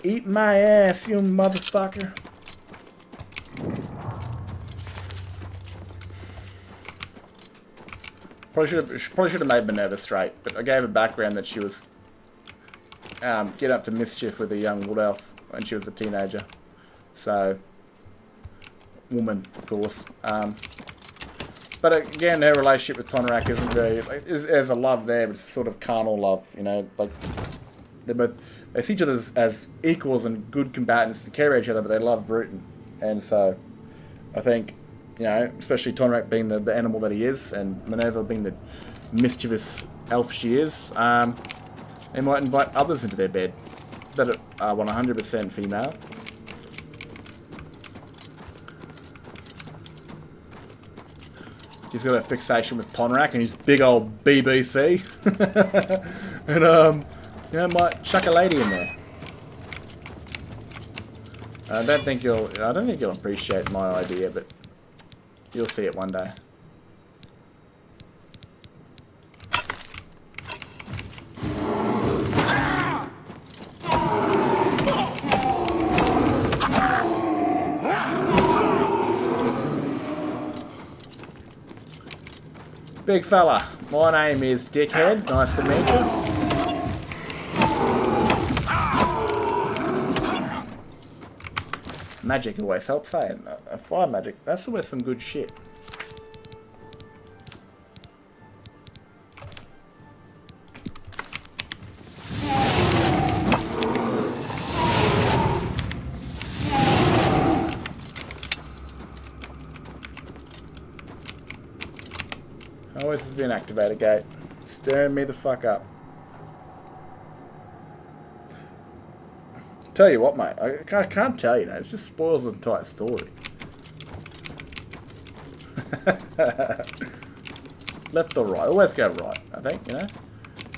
Eat my ass, you motherfucker. Probably should have made Minerva straight, but I gave her background that she was getting up to mischief with a young wood elf when she was a teenager. So, woman, of course. But again, her relationship with Tonrak isn't very... Like, there's a love there, but it's sort of carnal love, you know? Like, they see each other as equals and good combatants and care about each other, but they love Bruton. And so, I think, you know, especially Tonrak being the animal that he is, and Minerva being the mischievous elf she is, they might invite others into their bed that are 100% female. He's got a fixation with Ponrak and his big old BBC, and you know, might chuck a lady in there. I don't think you'll appreciate my idea, but you'll see it one day. Big fella, my name is Dickhead. Nice to meet you. Magic always helps, eh? Fire magic, that's always some good shit. Always has been activated gate. Stirring me the fuck up. Tell you what, mate. I can't tell you, it just spoils the entire story. Left or right? Always go right, I think, you know?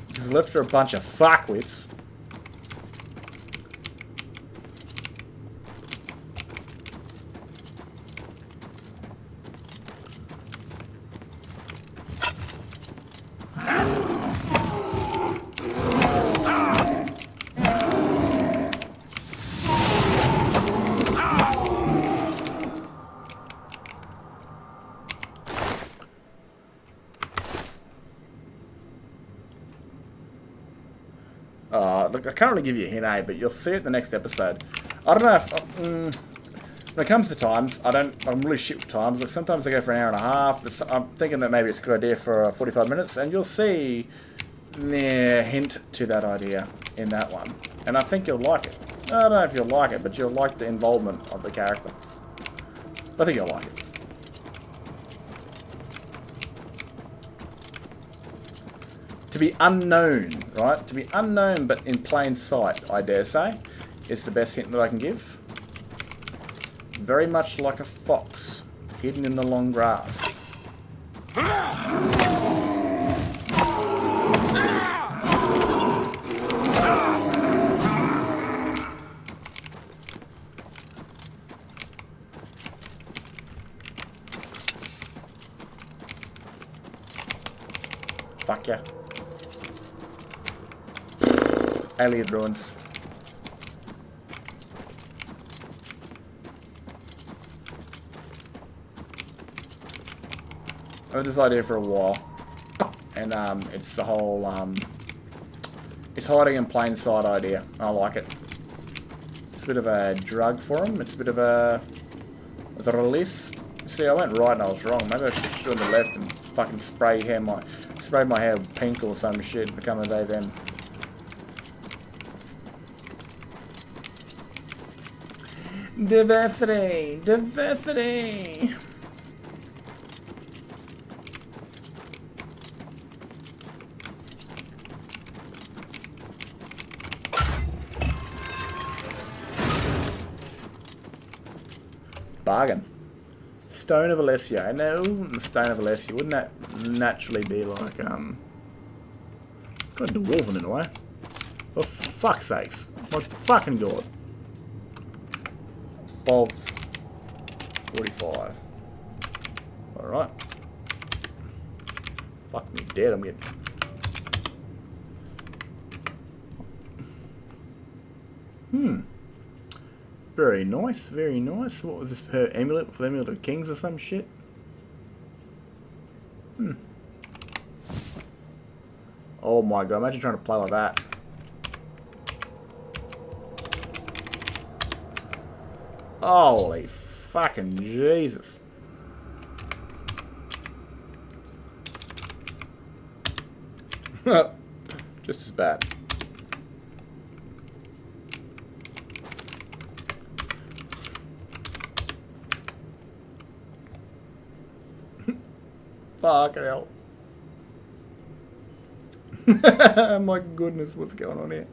Because left are a bunch of fuckwits. Look, I can't really give you a hint, but you'll see it in the next episode. I don't know if... when it comes to times, I'm really shit with times. Like, sometimes I go for an hour and a half. I'm thinking that maybe it's a good idea for 45 minutes, and you'll see a hint to that idea in that one. And I think you'll like it. I don't know if you'll like it, but you'll like the involvement of the character. I think you'll like it. To be unknown, right? To be unknown but in plain sight, I dare say, is the best hint that I can give. Very much like a fox, hidden in the long grass. Fuck yeah. Alien ruins. I've had this idea for a while, and it's the whole it's hiding in plain sight idea. I like it. It's a bit of a drug for him. It's a bit of a release. See, I went right and I was wrong. Maybe I should have left and fucking spray my hair pink or some shit. Become a they them. Diversity! Diversity! Bargain. Stone of Alessia. No, it wasn't the Stone of Alessia. Wouldn't that naturally be like, it's kind of dwarven in a way. For fuck's sakes. My fucking god. 45. Alright. Fuck me dead, I'm getting... Very nice, very nice. What was this, her amulet? For the amulet of kings or some shit? Oh my god, imagine trying to play like that. Holy fucking Jesus. Just as bad. Fucking hell. My goodness, what's going on here?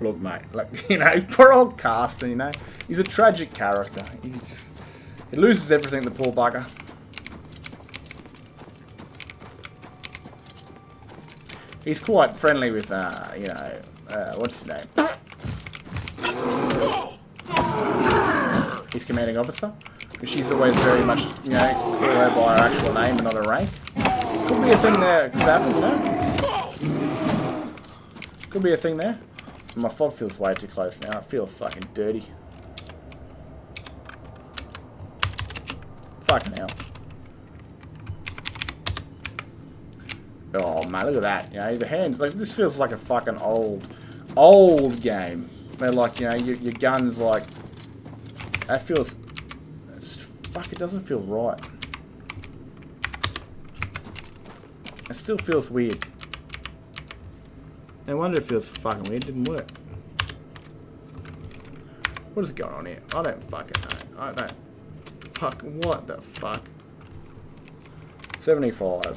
Look, mate, like, you know, poor old Carsten, you know, he's a tragic character. He loses everything, the poor bugger. He's quite friendly with, you know, what's his name? His commanding officer. Because she's always very much, you know, call her by her actual name and not her rank. Could be a thing there, could happen, you know? Could be a thing there. My fob feels way too close now. I feel fucking dirty. Fucking hell. Oh man, look at that. You know, the hands, like, this feels like a fucking old game. Where, like, you know, your gun's like, that feels, fuck, it doesn't feel right. It still feels weird. No wonder it feels fucking weird. It didn't work. What is going on here? I don't fucking know. I don't. Fuck. What the fuck? 75.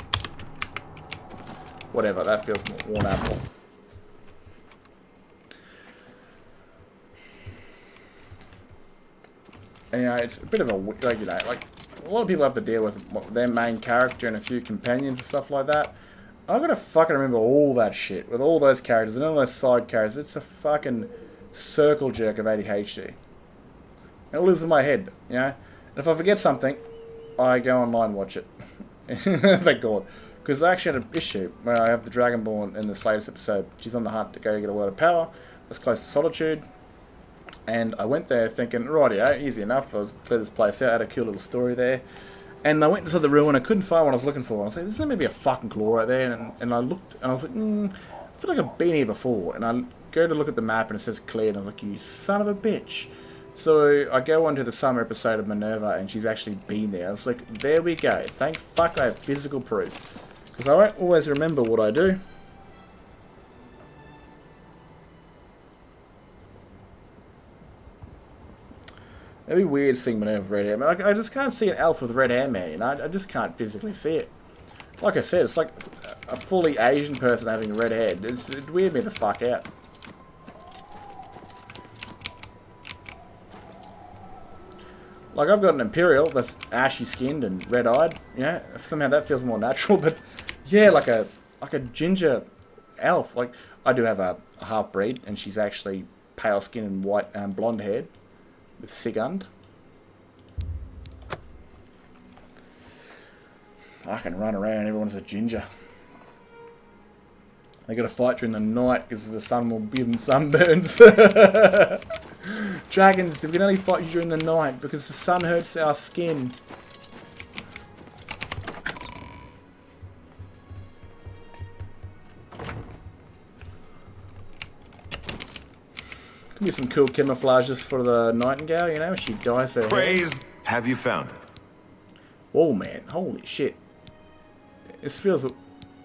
Whatever. That feels more natural. And, you know, it's a bit of a, like, you know, like, a lot of people have to deal with their main character and a few companions and stuff like that. I've got to fucking remember all that shit with all those characters and all those side characters. It's a fucking circle jerk of ADHD. It lives in my head, you know. And if I forget something, I go online and watch it. Thank God. Because I actually had an issue where I have the Dragonborn in this latest episode. She's on the hunt to go get a word of power. That's close to Solitude. And I went there thinking, rightio, easy enough. I'll clear this place out. I had a cool little story there. And I went inside the ruin, I couldn't find what I was looking for. I was like, there's maybe a fucking claw right there. And I looked, and I was like, I feel like I've been here before. And I go to look at the map, and it says cleared. And I was like, you son of a bitch. So I go on to the summer episode of Minerva, and she's actually been there. I was like, there we go. Thank fuck I have physical proof. Because I won't always remember what I do. It'd be weird seeing Minerva with red hair. I mean, I just can't see an elf with red hair, man. You know? I just can't physically see it. Like I said, it's like a fully Asian person having red hair. It weirded me the fuck out. Like, I've got an Imperial that's ashy skinned and red eyed. You know, somehow that feels more natural. But yeah, like a ginger elf. Like, I do have a half breed, and she's actually pale skinned and white blonde haired. With Sigund. I can run around, everyone's a ginger. They gotta fight during the night because the sun will give them sunburns. Dragons, we can only fight you during the night because the sun hurts our skin. Could be some cool camouflages for the Nightingale, you know, she dyes her hair. Have you found it? Oh man, holy shit. This feels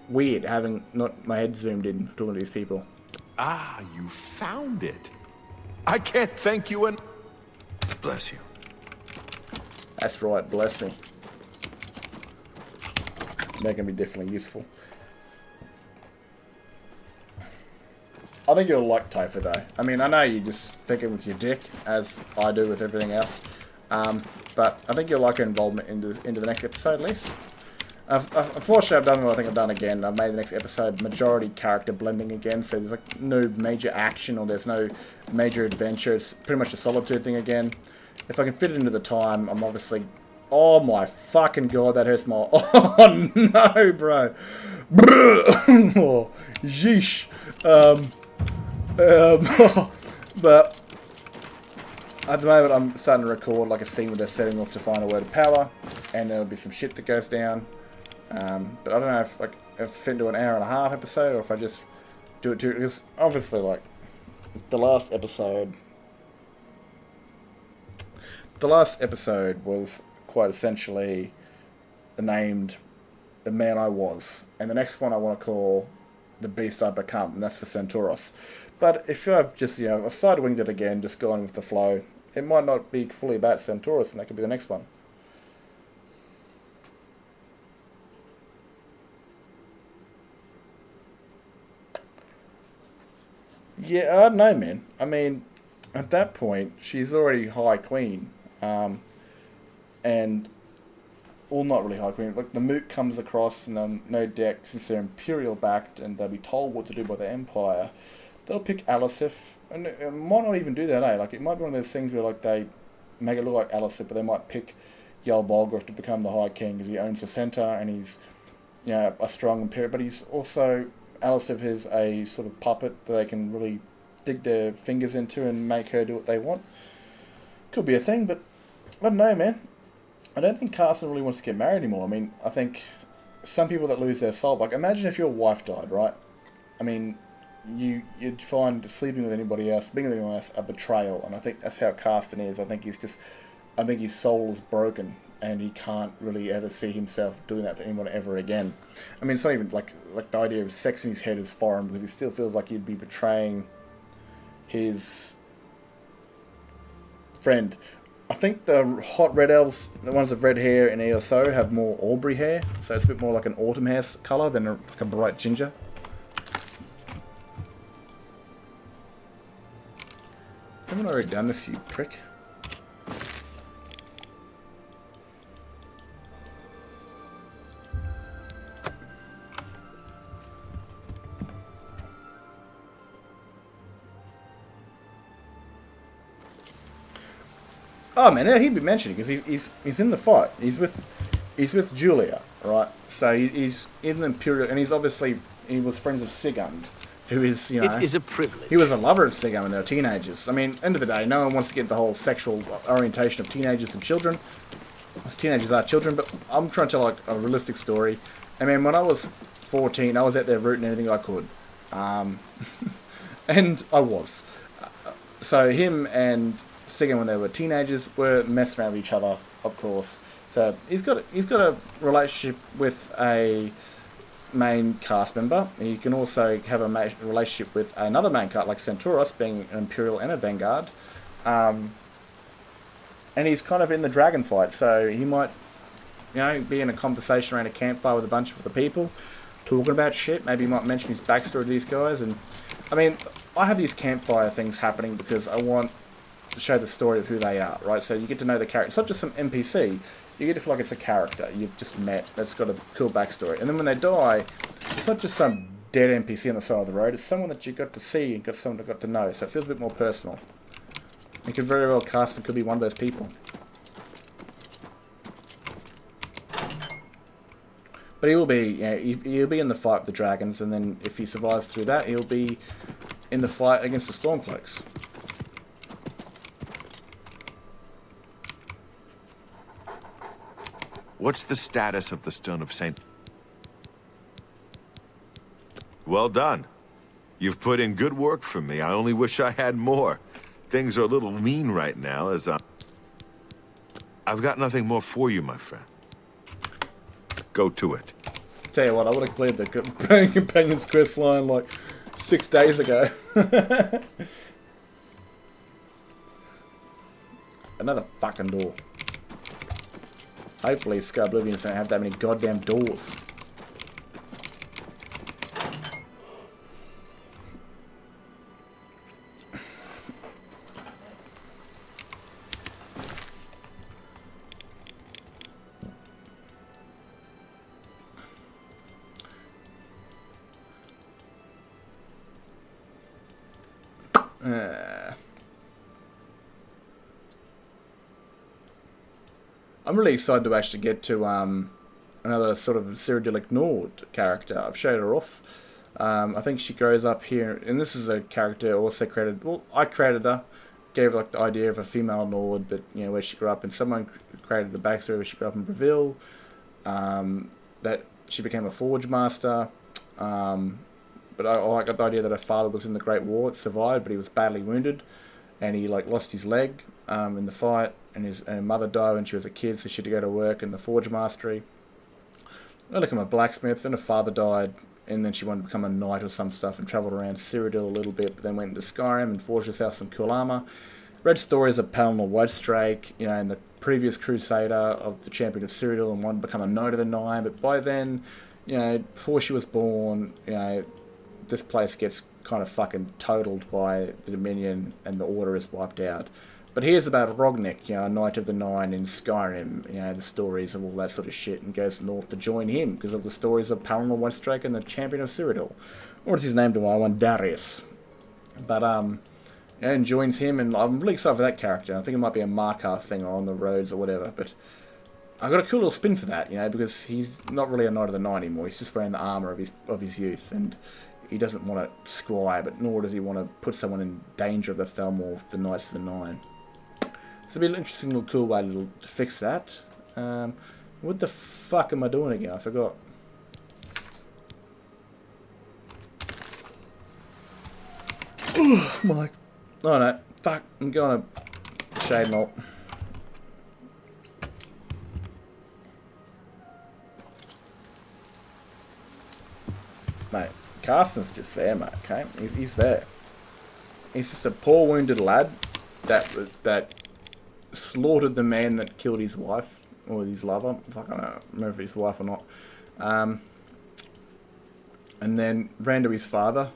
weird having not my head zoomed in talking to these people. Ah, you found it. I can't thank you and... Bless you. That's right, bless me. They're going to be definitely useful. I think you'll like Topher though. I mean, I know you just think it with your dick, as I do with everything else. But I think you'll like her involvement into the next episode at least. Unfortunately, I've done what I think I've done again. I've made the next episode majority character blending again, so there's like no major action or there's no major adventure. It's pretty much a Solitude thing again. If I can fit it into the time, I'm obviously... Oh my fucking god, that hurts my... Oh no, bro. Oh, yeesh. But at the moment I'm starting to record like a scene where they're setting off to find a word of power, and there'll be some shit that goes down. But I don't know if I fit into an hour and a half episode, or if I just do it too, because obviously like the last episode was quite essentially named The Man I Was, and the next one I want to call the beast I become, and that's for Centauros. But if I've just, I've side-winged it again, just gone with the flow, it might not be fully about Centauros, and that could be the next one. Yeah, I don't know, man. I mean, at that point, she's already High Queen. And... Well, not really High Queen. Like, the Moot comes across, and no deck, since they're Imperial-backed, and they'll be told what to do by the Empire. They'll pick Alicif, and it might not even do that, eh? Like, it might be one of those things where, like, they make it look like Alicif, but they might pick Jarl Balgruuf to become the High King, because he owns the centre, and he's, a strong Imperial, but he's also... Alicif is a sort of puppet that they can really dig their fingers into and make her do what they want. Could be a thing, but I don't know, man. I don't think Carson really wants to get married anymore. I mean, I think some people that lose their soul, like, imagine if your wife died, right? I mean, you'd find sleeping with anybody else, being with anyone else, a betrayal, and I think that's how Carson is. I think his soul is broken, and he can't really ever see himself doing that to anyone ever again. I mean, it's not even like the idea of sex in his head is foreign, because he still feels like he'd be betraying his friend. I think the hot red elves, the ones with red hair in ESO, have more Aubrey hair, so it's a bit more like an autumn hair colour than like a bright ginger. Haven't I already done this, you prick? Oh man, he'd be mentioned because he's in the fight. He's with Julia, right? So he's in the Imperial, and he was friends with Sigund, who is It is a privilege. He was a lover of Sigund when they were teenagers. I mean, end of the day, no one wants to get the whole sexual orientation of teenagers and children. Teenagers are children, but I'm trying to tell like a realistic story. I mean, when I was 14, I was out there rooting anything I could, and I was. So him and Sigund, when they were teenagers, were messing around with each other, of course. So he's got a relationship with a main cast member. He can also have a relationship with another main cast, like Centauros, being an Imperial and a Vanguard. And he's kind of in the dragon fight, so he might, be in a conversation around a campfire with a bunch of other people, talking about shit. Maybe he might mention his backstory to these guys. And I mean, I have these campfire things happening because I want to show the story of who they are, right? So you get to know the character. It's not just some NPC. You get to feel like it's a character you've just met that's got a cool backstory. And then when they die, it's not just some dead NPC on the side of the road. It's someone that you got to see and someone that got to know. So it feels a bit more personal. You could very well cast and could be one of those people. But he will be, he'll be in the fight with the dragons, and then if he survives through that, he'll be in the fight against the Stormcloaks. What's the status of the Stone of Saint? Well done. You've put in good work for me. I only wish I had more. Things are a little lean right now, as I've got nothing more for you, my friend. Go to it. Tell you what, I would have cleared the Companion's Quest line like 6 days ago. Another fucking door. Hopefully Oblivion don't have that many goddamn doors. I'm really excited to actually get to another sort of Cyrodiilic Nord character. I've showed her off. I think she grows up here, and this is a character also created. Well, I created her, gave her like the idea of a female Nord, but where she grew up, and someone created the backstory where she grew up in Breville. That she became a Forge Master. But I got the idea that her father was in the Great War, survived, but he was badly wounded, and he lost his leg in the fight, and her mother died when she was a kid, so she had to go to work in the Forge Mastery. I became a blacksmith, and her father died and then she wanted to become a knight or some stuff and travelled around Cyrodiil a little bit, but then went into Skyrim and forged herself some cool armour. Read stories of Palinor Whitestrake, you know, and the previous Crusader of the Champion of Cyrodiil, and wanted to become a Knight of the Nine, but by then, you know, before she was born, you know, this place gets kind of fucking totaled by the Dominion and the Order is wiped out. But here's about Rognek, you know, a Knight of the Nine in Skyrim, you know, the stories of all that sort of shit, and goes north to join him because of the stories of Palinor Whitestrake and the Champion of Cyrodiil. Or it's his name to I one, Darius. But, and joins him, and I'm really excited for that character. I think it might be a Markar thing or on the roads or whatever, but I got a cool little spin for that, you know, because he's not really a Knight of the Nine anymore. He's just wearing the armour of his youth, and he doesn't want to squire, but nor does he want to put someone in danger of the Thalmor, the Knights of the Nine. So it'll be an interesting little cool way to fix that. What the fuck am I doing again? I forgot. My... Oh no, fuck, I'm going to shade malt. Mate, Carson's just there, mate, okay? He's there. He's just a poor wounded lad that slaughtered the man that killed his wife, or his lover. Fuck, I don't remember if his wife or not. And then ran to his father.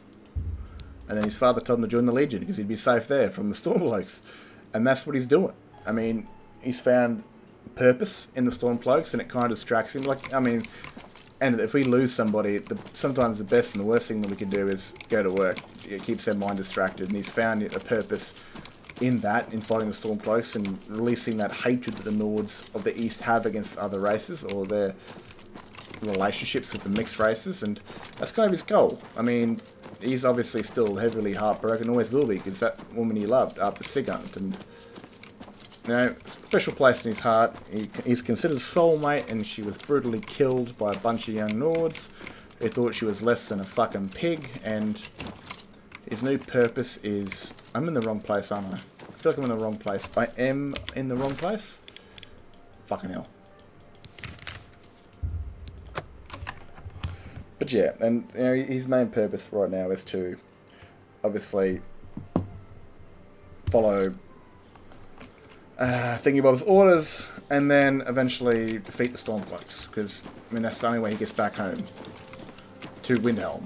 And then his father told him to join the Legion because he'd be safe there from the Stormcloaks. And that's what he's doing. I mean, he's found purpose in the Stormcloaks, and it kind of distracts him. Like, I mean, and if we lose somebody, sometimes the best and the worst thing that we can do is go to work. It keeps their mind distracted, and he's found a purpose in that, in fighting the Stormcloaks and releasing that hatred that the Nords of the East have against other races, or their relationships with the mixed races, and that's kind of his goal. I mean, he's obviously still heavily heartbroken, always will be, because that woman he loved after Sigurd, and you know, special place in his heart. He's considered a soulmate, and she was brutally killed by a bunch of young Nords who thought she was less than a fucking pig, and his new purpose is... I'm in the wrong place, aren't I? I feel like I'm in the wrong place. I am in the wrong place? Fucking hell. But yeah, and you know, his main purpose right now is to obviously follow Thingy Bob's orders, and then eventually defeat the Stormcloaks, because I mean that's the only way he gets back home to Windhelm.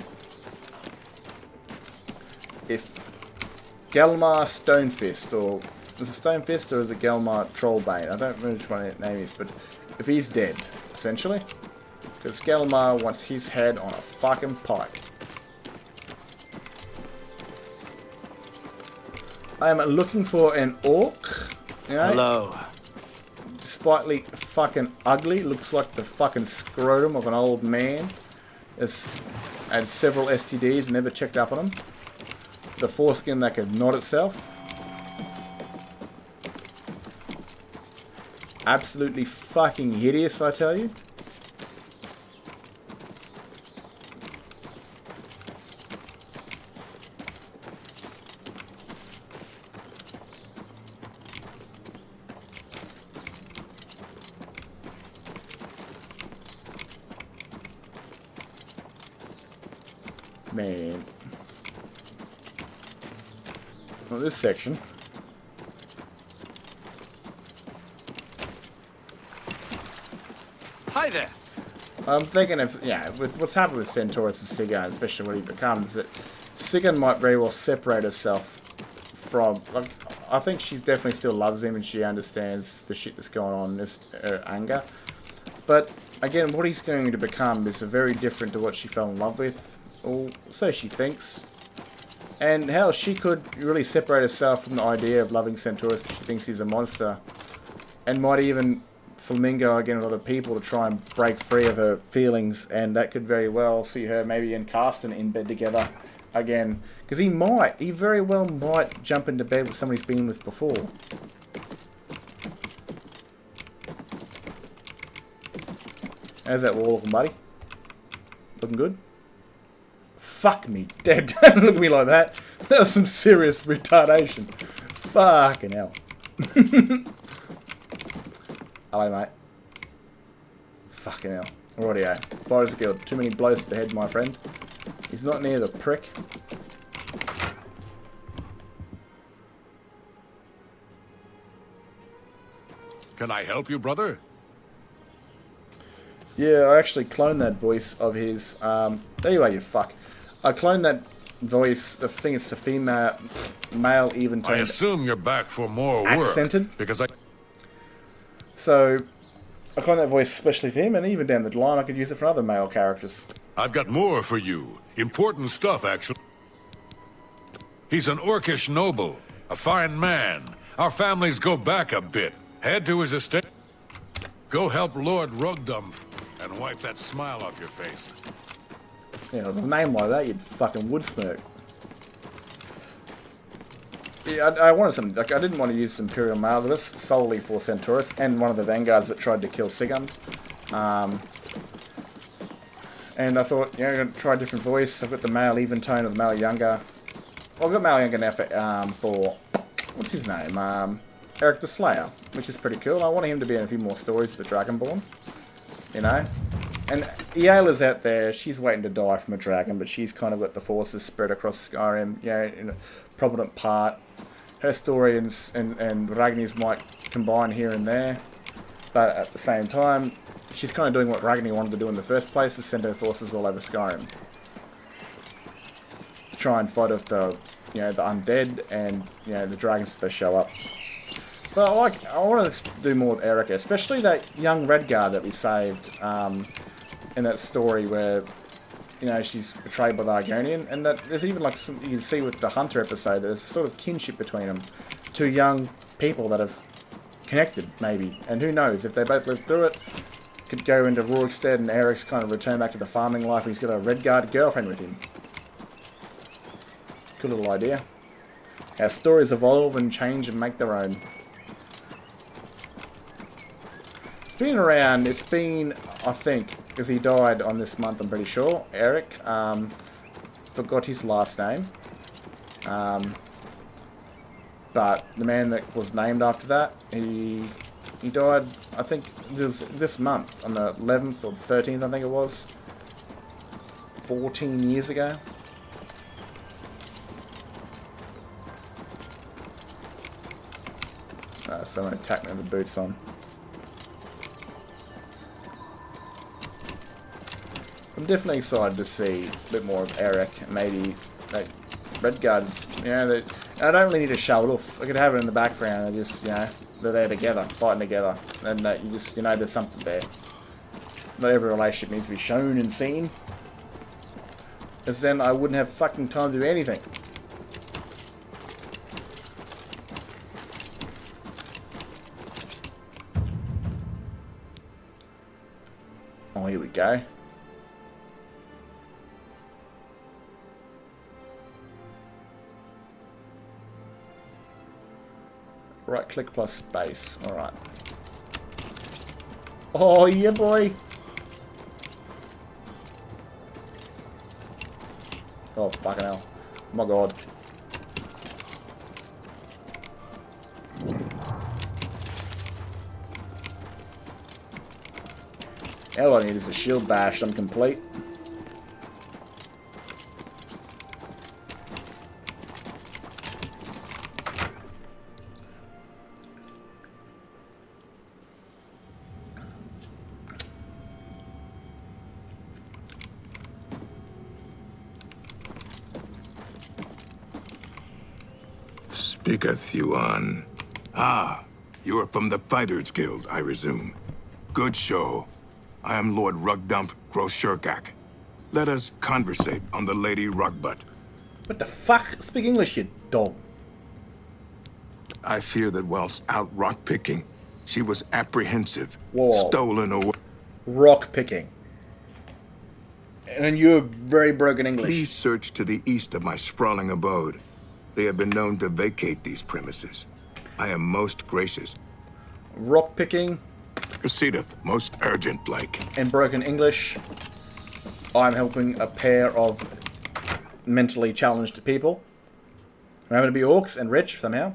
If Galmar Stonefist, or is it Stonefist or is it Galmar Trollbane? I don't remember which one his name is, but if he's dead, essentially. Because Galmar wants his head on a fucking pike. I am looking for an orc. You know, hello. Despitely fucking ugly. Looks like the fucking scrotum of an old man. Has had several STDs and never checked up on them. The foreskin that could knot itself. Absolutely fucking hideous, I tell you. Man. Well, this section. Hi there. I'm thinking if, yeah, with what's happened with Centaurus and Sigurd, especially what he becomes, that Sigurd might very well separate herself from, like, I think she definitely still loves him and she understands the shit that's going on, this anger. But, again, what he's going to become is very different to what she fell in love with, or so she thinks. And hell, she could really separate herself from the idea of loving Centaurus because she thinks he's a monster, and might even flamingo again with other people to try and break free of her feelings, and that could very well see her maybe and Karsten in bed together again, because he very well might jump into bed with somebody he's been with before. How's that wall looking, buddy? Looking good? Fuck me dead. Don't look at me like that. That was some serious retardation. Fucking hell. Hello, mate. Fucking hell. Rightio. Fighters Guild. Too many blows to the head, my friend. He's not near the prick. Can I help you, brother? Yeah, I actually cloned that voice of his. There you are, you fuck. I cloned that voice. I think it's the female, male, even toned. I assume you're back for more accented work because I. So, I cloned that voice especially for him, and even down the line, I could use it for other male characters. I've got more for you. Important stuff, actually. He's an Orcish noble, a fine man. Our families go back a bit. Head to his estate. Go help Lord Rugdum and wipe that smile off your face. Yeah, with a name like that, you'd fucking wood smirk. Yeah, I wanted some. Like, I didn't want to use Imperial Male with this solely for Centaurus and one of the vanguards that tried to kill Sigund. And I thought, you know, I'm going to try a different voice. I've got the male even tone of the male younger. Well, I've got male younger now for what's his name? Eric the Slayer, which is pretty cool. I wanted him to be in a few more stories of the Dragonborn, you know. And Yayla's out there, she's waiting to die from a dragon, but she's kind of got the forces spread across Skyrim, you know, in a prominent part. Her story and Ragni's might combine here and there, but at the same time, she's kind of doing what Ragni wanted to do in the first place, is send her forces all over Skyrim. Try and fight off the, you know, the undead and, you know, the dragons if they show up. But I want to do more with Erica, especially that young Redguard that we saved in that story where, you know, she's betrayed by the Argonian, and that there's even like some, you can see with the Hunter episode, there's sort of kinship between them. Two young people that have connected, maybe, and who knows, if they both lived through it, could go into Rorikstead and Eric's kind of return back to the farming life. He's got a Redguard girlfriend with him. Good little idea. Our stories evolve and change and make their own. Been around, it's been, I think, because he died on this month, I'm pretty sure, Eric, forgot his last name, but the man that was named after that, he died, I think, this month, on the 11th or 13th, I think it was, 14 years ago. Someone attacked me with the boots on. I'm definitely excited to see a bit more of Eric, and maybe like Redguards. You know, I don't really need to show it off. I could have it in the background. They just, you know, they're there together, fighting together, and you just, you know, there's something there. Not every relationship needs to be shown and seen, because then I wouldn't have fucking time to do anything. Oh, here we go. Right click plus space. Alright. Oh, yeah, boy. Oh, fucking hell. Oh, my God. All I need is a shield bash. I'm complete. Speaketh you on? Ah, you are from the Fighters Guild, I resume. Good show. I am Lord Rugdump Groshurkak. Let us conversate on the Lady Rugbutt. What the fuck? Speak English, you dog. I fear that whilst out rock-picking, she was apprehensive, Whoa. stolen away. Rock-picking. And you're very broken English. Please search to the east of my sprawling abode. They have been known to vacate these premises. I am most gracious. Rock-picking. Proceedeth most urgent-like. In broken English, I'm helping a pair of mentally challenged people who happen to be orcs and rich somehow.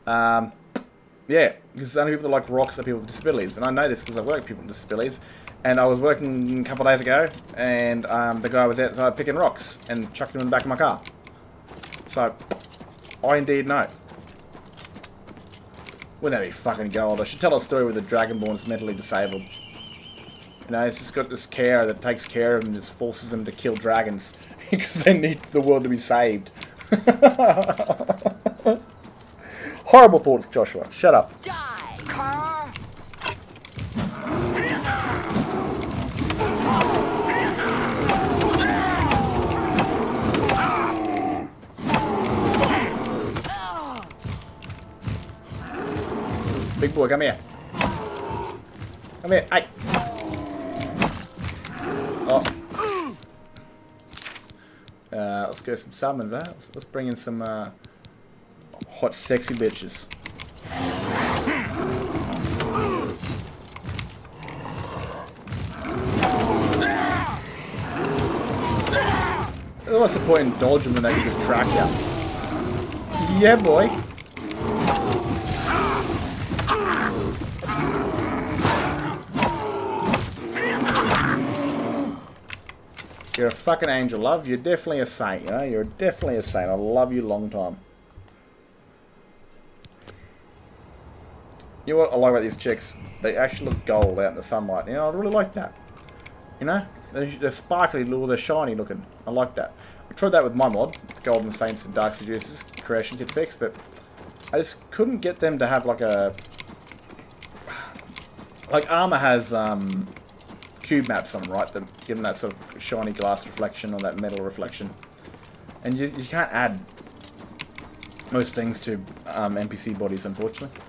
Yeah, because only people that like rocks are people with disabilities, and I know this because I've worked with people with disabilities, And I was working a couple of days ago, and the guy was outside picking rocks and chucked them in the back of my car. So, I indeed know. Wouldn't that be fucking gold? I should tell a story with a Dragonborn that's mentally disabled. You know, he's just got this care that takes care of him and just forces him to kill dragons because they need the world to be saved. Horrible thoughts, Joshua. Shut up. Die, car. Big boy, come here. Come here. Hey. Oh. Let's go some summons, eh? Let's bring in some hot, sexy bitches. What's the point in dodging when they can just track you? Yeah, boy. You're a fucking angel, love. You're definitely a saint, you know? You're definitely a saint. I love you long time. You know what I like about these chicks? They actually look gold out in the sunlight. You know, I really like that. You know? They're sparkly, they're shiny looking. I like that. I tried that with my mod, Golden Saints and Dark Seducers creation kit fix, but I just couldn't get them to have like a... Like Armor has cube maps on them, right? That give them that sort of shiny glass reflection or that metal reflection. And you can't add most things to NPC bodies, unfortunately.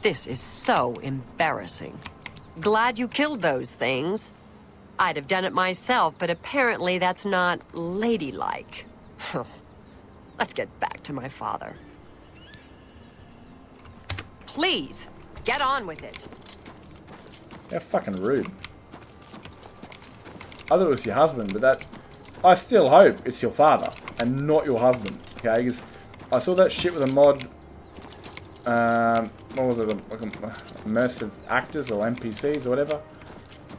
This is so embarrassing. Glad you killed those things. I'd have done it myself, but apparently that's not ladylike. Let's get back to my father. Please, get on with it. They're fucking rude. I thought it was your husband, but that... I still hope it's your father and not your husband, okay? Because I saw that shit with a mod... what was it? Like immersive actors or NPCs or whatever.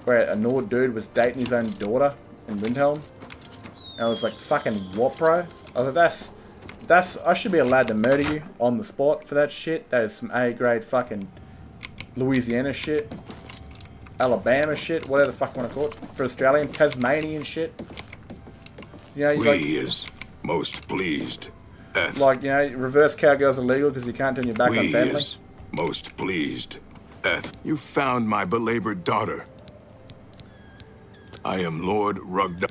Where a Nord dude was dating his own daughter in Windhelm. And I was like, fucking what, bro? I was like, that's... I should be allowed to murder you on the spot for that shit. That is some A-grade fucking Louisiana shit. Alabama shit, whatever the fuck you want to call it. For Australian, Tasmanian shit. You know, we is most pleased. Like, you know, reverse cowgirls illegal because you can't turn your back on family. Is most pleased. You found my belabored daughter. I am Lord Rugda.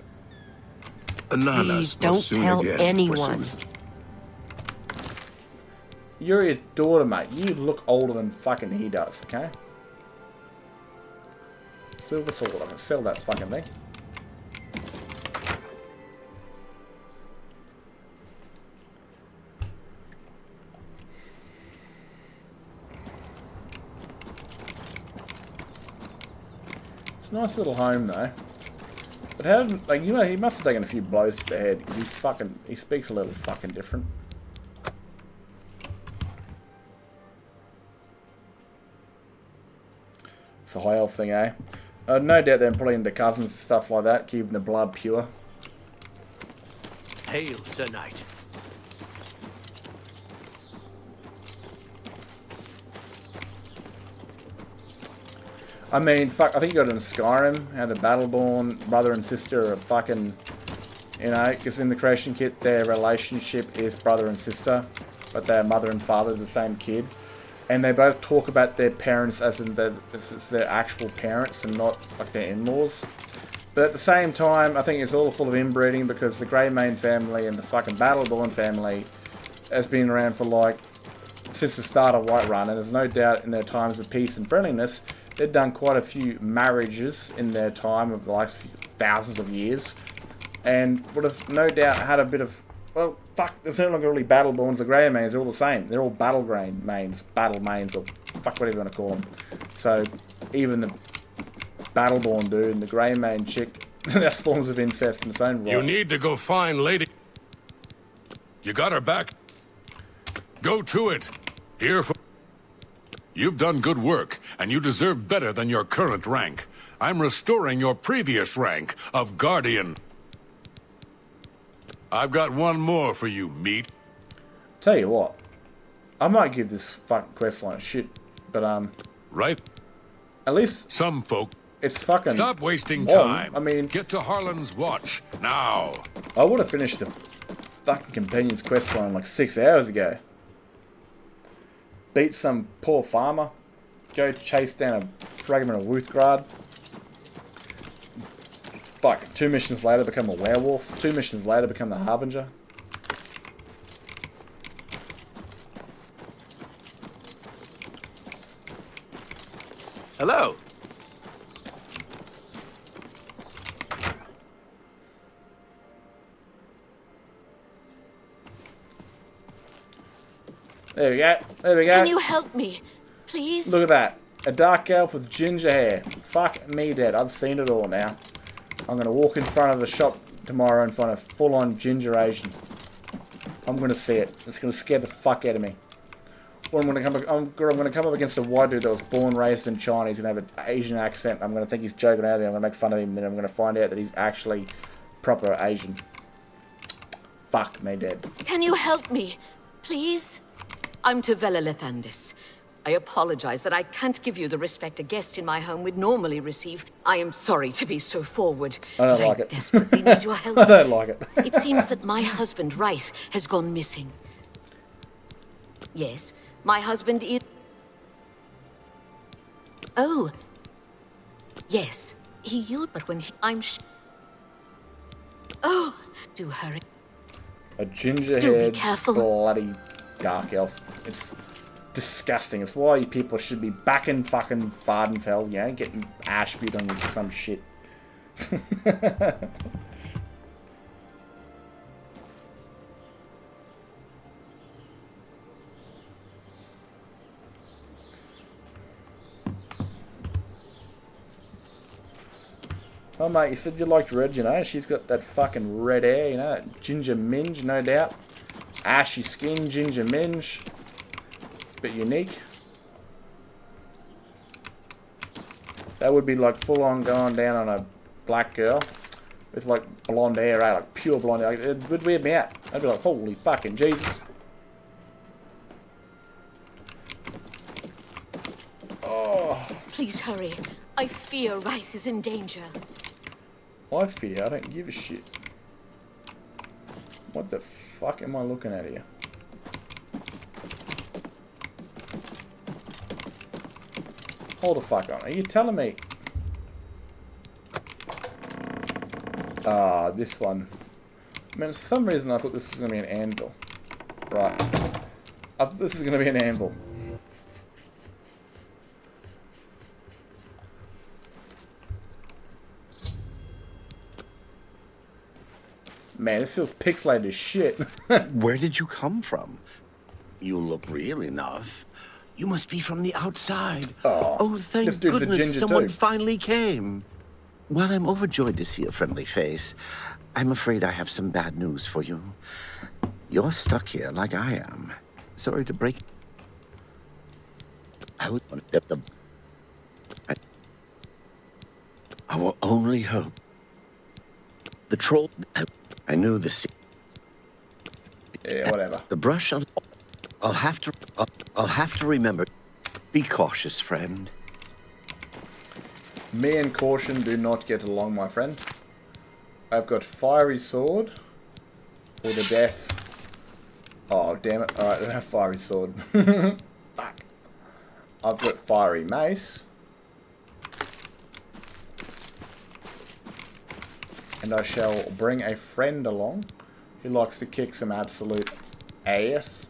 Please don't tell anyone. You're his daughter, mate. You look older than fucking he does, okay? Silver sword. I'm gonna sell that fucking thing. It's a nice little home, though. But how did, like, you know, he must have taken a few blows to the head, because he's fucking, he speaks a little fucking different. It's a high elf thing, eh? No doubt they're probably into cousins and stuff like that, keeping the blood pure. Hail, Sir Knight. I mean, fuck, I think you got it in Skyrim, how the Battleborn brother and sister are fucking, you know, because in the creation kit their relationship is brother and sister, but they're mother and father of the same kid. And they both talk about their parents as in it's their actual parents and not like their in-laws. But at the same time, I think it's all full of inbreeding because the Greymane family and the fucking Battleborn family has been around for like, since the start of Whiterun. And there's no doubt in their times of peace and friendliness, they've done quite a few marriages in their time of the last thousands of years. And would have no doubt had a bit of... Well, fuck, there's no longer really Battleborns. The Greymanes are all the same. They're all Battle Manes, or fuck, whatever you want to call them. So, even the Battleborn dude and the Greymane chick, that's forms of incest in its own right. You need to go find Lady... You got her back. Go to it. Here for... You've done good work, and you deserve better than your current rank. I'm restoring your previous rank of Guardian. I've got one more for you, meat. Tell you what, I might give this fucking questline a shit, but right? At least some folk. It's fucking. Stop wasting long. time. I mean, get to Harlan's watch now. I would have finished the fucking companion's questline like 6 hours ago. Beat some poor farmer. Go chase down a fragment of Wuthgrad. Fuck, 2 missions later become a werewolf. 2 missions later become the Harbinger. Hello. There we go. There we go. Can you help me, please? Look at that. A dark elf with ginger hair. Fuck me dead. I've seen it all now. I'm going to walk in front of a shop tomorrow and find a full-on ginger Asian. I'm going to see it. It's going to scare the fuck out of me. Or I'm going to come up against a white dude that was born, raised in China. He's going to have an Asian accent. I'm going to think he's joking out of me. I'm going to make fun of him. Then I'm going to find out that he's actually proper Asian. Fuck me dead. Can you help me, please? I'm Tavella Lethandis. I apologize that I can't give you the respect a guest in my home would normally receive. I am sorry to be so forward, I don't but like I it. desperately need your help. I don't like it. It seems that my husband, Rice, has gone missing. Yes, my husband is... Oh. Yes, he used, but when I'm... Oh, do hurry. A Do be ginger-haired, careful. bloody dark elf. It's disgusting. It's why you people should be back in fucking Vardenfell, you know, getting ash spewed on you for some shit. Oh mate, you said you liked red, you know? She's got that fucking red hair, you know? That ginger minge, no doubt. Ashy skin, ginger minge. Bit unique. That would be like full on going down on a black girl with like blonde hair, eh? Like pure blonde hair. Like, it would weird me out. I'd be like, holy fucking Jesus. Oh. Please hurry. I fear Rice is in danger. I fear, I don't give a shit. What the fuck am I looking at here? Hold the fuck on. Are you telling me? Ah, this one. Man, for some reason I thought this was going to be an anvil. Right. I thought this was going to be an anvil. Man, this feels pixelated as shit. Where did you come from? You look real enough. You must be from the outside. Oh, thank this dude's a goodness ginger someone too. finally came. While I'm overjoyed to see a friendly face, I'm afraid I have some bad news for you. You're stuck here like I am. Sorry to break. I would want to them. Our only hope. The troll. I knew the. Yeah, whatever. The brush. I'll have to remember. Be cautious, friend. Me and caution do not get along, my friend. I've got fiery sword for the death. Oh, damn it. Alright, I don't have fiery sword. Fuck. I've got fiery mace. And I shall bring a friend along who likes to kick some absolute ass.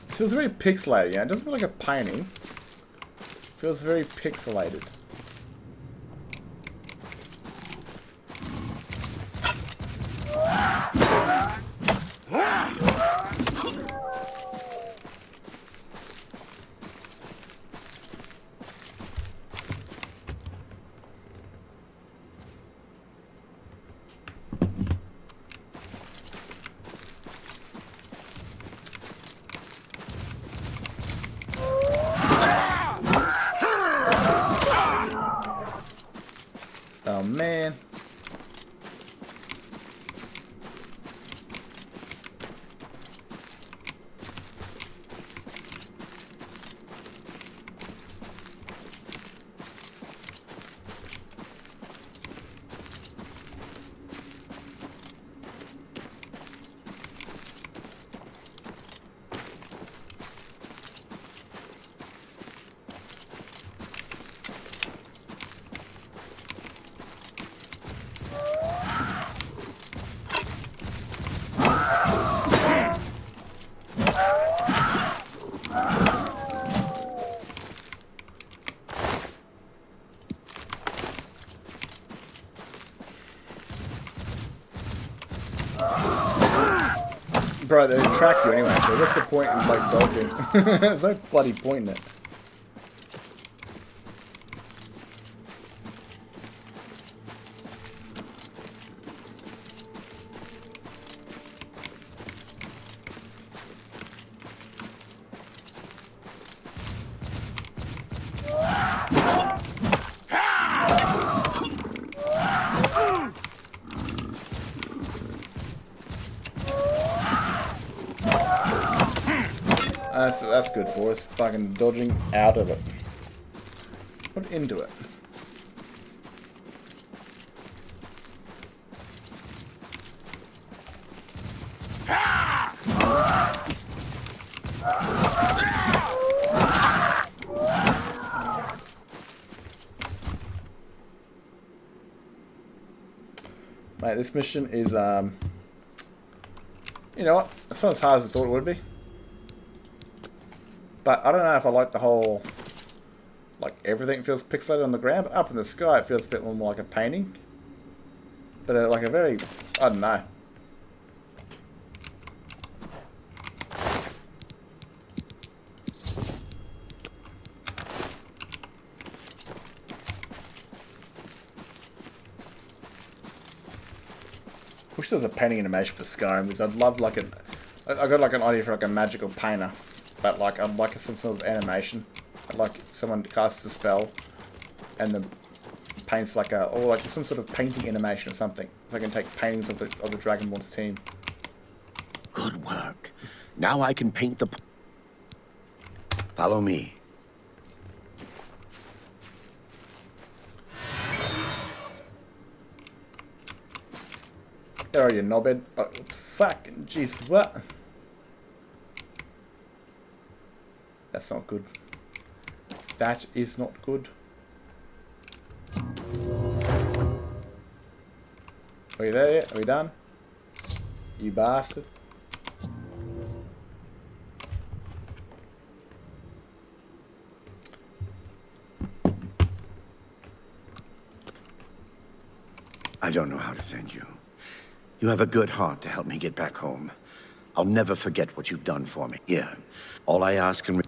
It feels very pixelated, you know? It doesn't feel like a painting. It feels very pixelated. Oh, man. Bro, they track you anyway, so what's the point in, like, dodging? There's no bloody point in it. That's good for us. Fucking dodging out of it. Put into it. Mate, this mission is, you know what? It's not as hard as I thought it would be. But I don't know if I like the whole, like, everything feels pixelated on the ground, but up in the sky it feels a bit more like a painting. But like a very, I don't know. Wish there was a painting animation for Skyrim, because I'd love like I got like an idea for like a magical painter. But like I'd like some sort of animation. I'd like someone casts a spell and then paints like a, or like some sort of painting animation or something. So I can take paintings of the Dragonborn's team. Good work. Now I can paint the... Follow me. There are you, knobhead. Oh, fucking Jesus, what? That's not good. That is not good. Are you there yet? Are we done? You bastard. I don't know how to thank you. You have a good heart to help me get back home. I'll never forget what you've done for me. Here, all I ask and...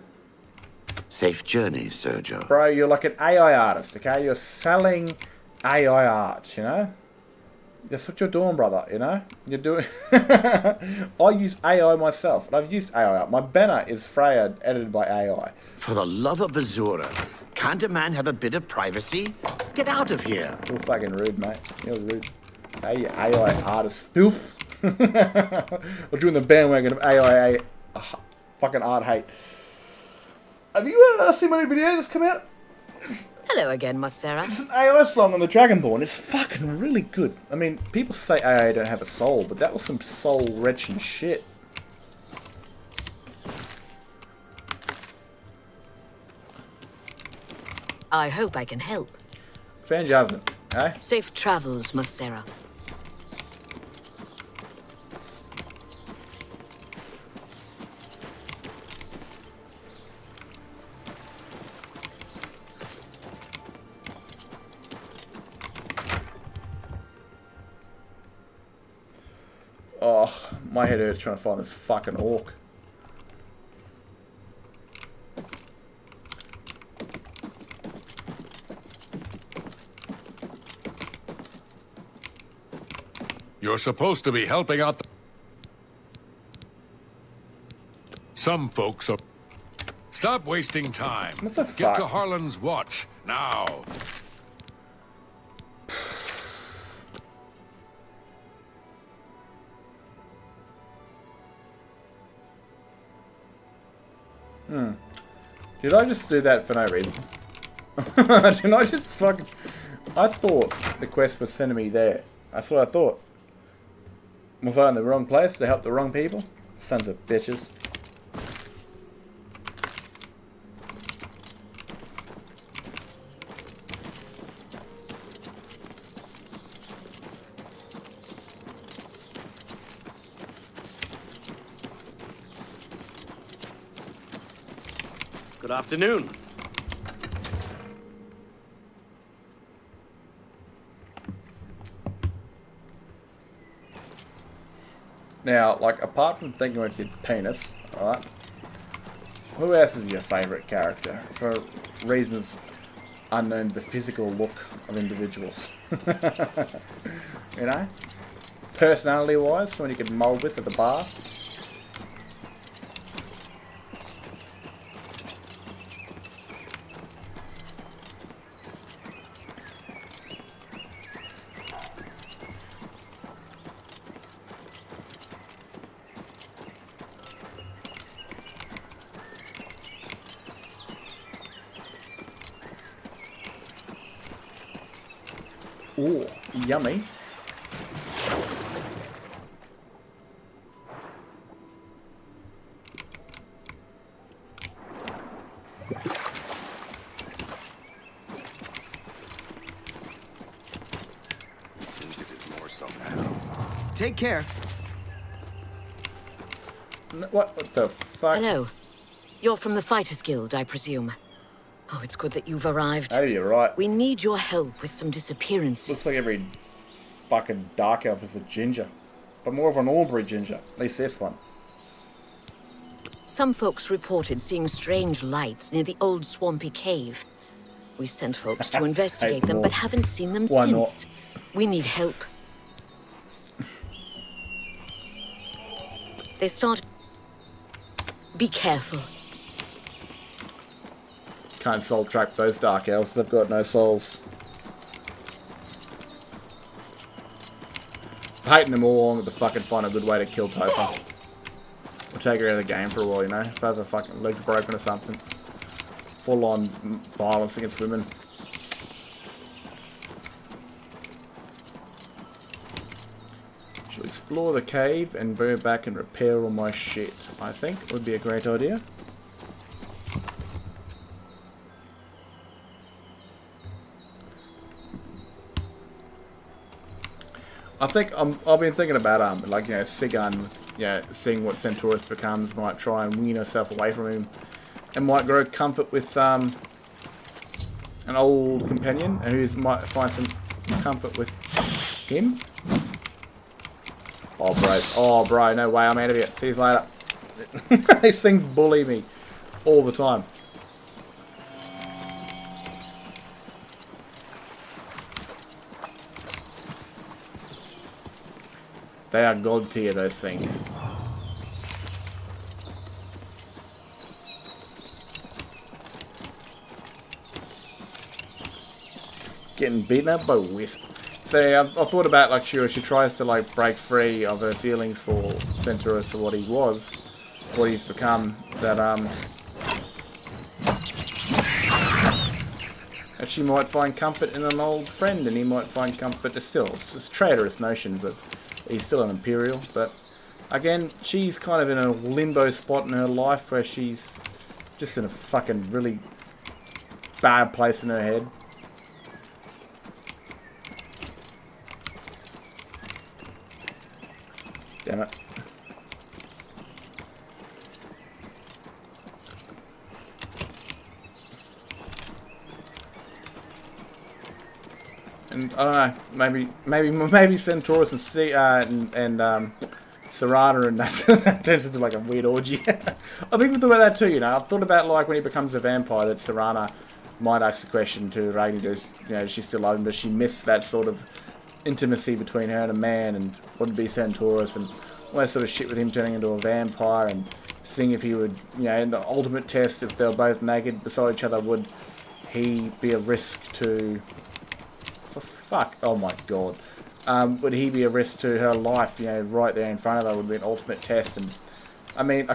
Safe journey, Sergio. Bro, you're like an AI artist, okay? You're selling AI art, you know? That's what you're doing, brother, you know? You're doing... I use AI myself, and I've used AI art. My banner is Freya, edited by AI. For the love of Azura, can't a man have a bit of privacy? Get out of here. You're fucking rude, mate. You're rude. Hey, you AI artist filth. We're doing the bandwagon of AI fucking art hate. Have you seen my new video that's come out? Hello again, Mossera. It's an AI song on the Dragonborn. It's fucking really good. I mean, people say AI don't have a soul, but that was some soul-wrenching shit. I hope I can help. Fantastic, eh? Safe travels, Mossera. Oh, my head hurts trying to find this fucking orc. You're supposed to be helping out the... Some folks are... Stop wasting time. What the Get fuck? to Harlan's watch, now. Did I just do that for no reason? Did I just fucking... I thought the quest was sending me there. That's what I thought. Was I in the wrong place to help the wrong people? Sons of bitches. Good afternoon. Now, like, apart from thinking with your penis, alright, who else is your favourite character? For reasons unknown to the physical look of individuals. You know? Personality-wise, someone you could mould with at the bar. Ooh, yummy. Seems it is more so now. Take care. What the fuck? Hello. You're from the Fighters Guild, I presume. Oh, it's good that you've arrived. Oh, you're right. We need your help with some disappearances. Looks like every fucking dark elf is a ginger. But more of an Aubrey ginger. At least this one. Some folks reported seeing strange lights near the old swampy cave. We sent folks to investigate them, but haven't seen them Why since. not? We need help. They start... Be careful. Can't soul track those dark elves. They've got no souls. Hating them all on to fucking find a good way to kill Topher. We'll take her out of the game for a while, you know. If they have her fucking legs broken or something. Full on violence against women. She'll explore the cave and bring it back and repair all my shit. I think would be a great idea. I think I've been thinking about like, you know, Sigun, seeing what Centaurus becomes, might try and wean herself away from him, and might grow comfort with an old companion, and who might find some comfort with him. Oh bro, no way, I'm out of here. See you later. These things bully me all the time. They are god tier, those things. Getting beaten up by Wisp. So I've thought about, like, she tries to, like, break free of her feelings for Centaurus, or what he was, what he's become, that she might find comfort in an old friend, and he might find comfort still. It's just traitorous notions of he's still an Imperial, but again, she's kind of in a limbo spot in her life where she's just in a fucking really bad place in her head. Damn it. And I don't know, maybe Centaurus and Serana, and that turns into like a weird orgy. I've even thought about that too, you know. I've thought about, like, when he becomes a vampire, that Serana might ask the question to Ragnar, does she still love him? Does she miss that sort of intimacy between her and a man, and would it be Centaurus, and all that sort of shit with him turning into a vampire, and seeing if he would, in the ultimate test, if they were both naked beside each other, would he be a risk to... For fuck, oh my god. Would he be a risk to her life, right there in front of her would be an ultimate test. And I mean, I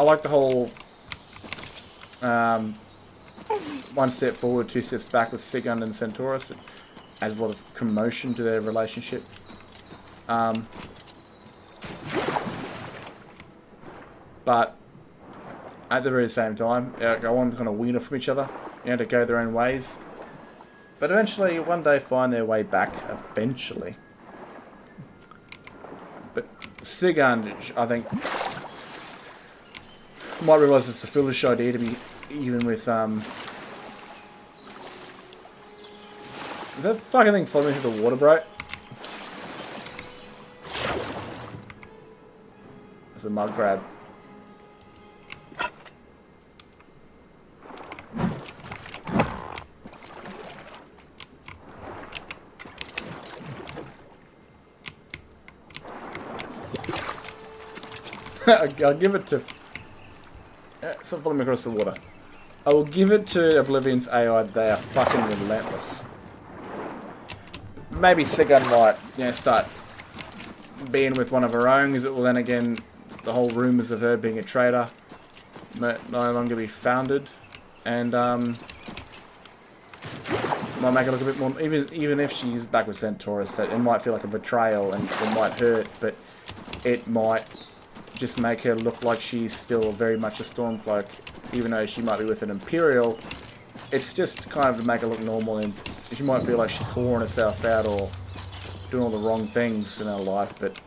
like the whole one step forward, two steps back with Sigund and Centaurus. It adds a lot of commotion to their relationship. But at the very same time, I want them to kind of wean off from each other, you know, to go their own ways. But eventually, one day, find their way back. Eventually. But Sigund, I think, might realise it's a foolish idea to be even with, Is that fucking thing following me through the water, bro? It's a mud grab. I'll give it to... Stop following me across the water. I will give it to Oblivion's AI. They are fucking relentless. Maybe Sigurd might, you know, start being with one of her own, because it will then again, the whole rumours of her being a traitor might no longer be founded, and might make it look a bit more. Even if she's back with Centaurus, it might feel like a betrayal and it might hurt, but it might just make her look like she's still very much a Stormcloak, even though she might be with an Imperial. It's just kind of to make her look normal, and she might feel like she's whoring herself out or doing all the wrong things in her life, but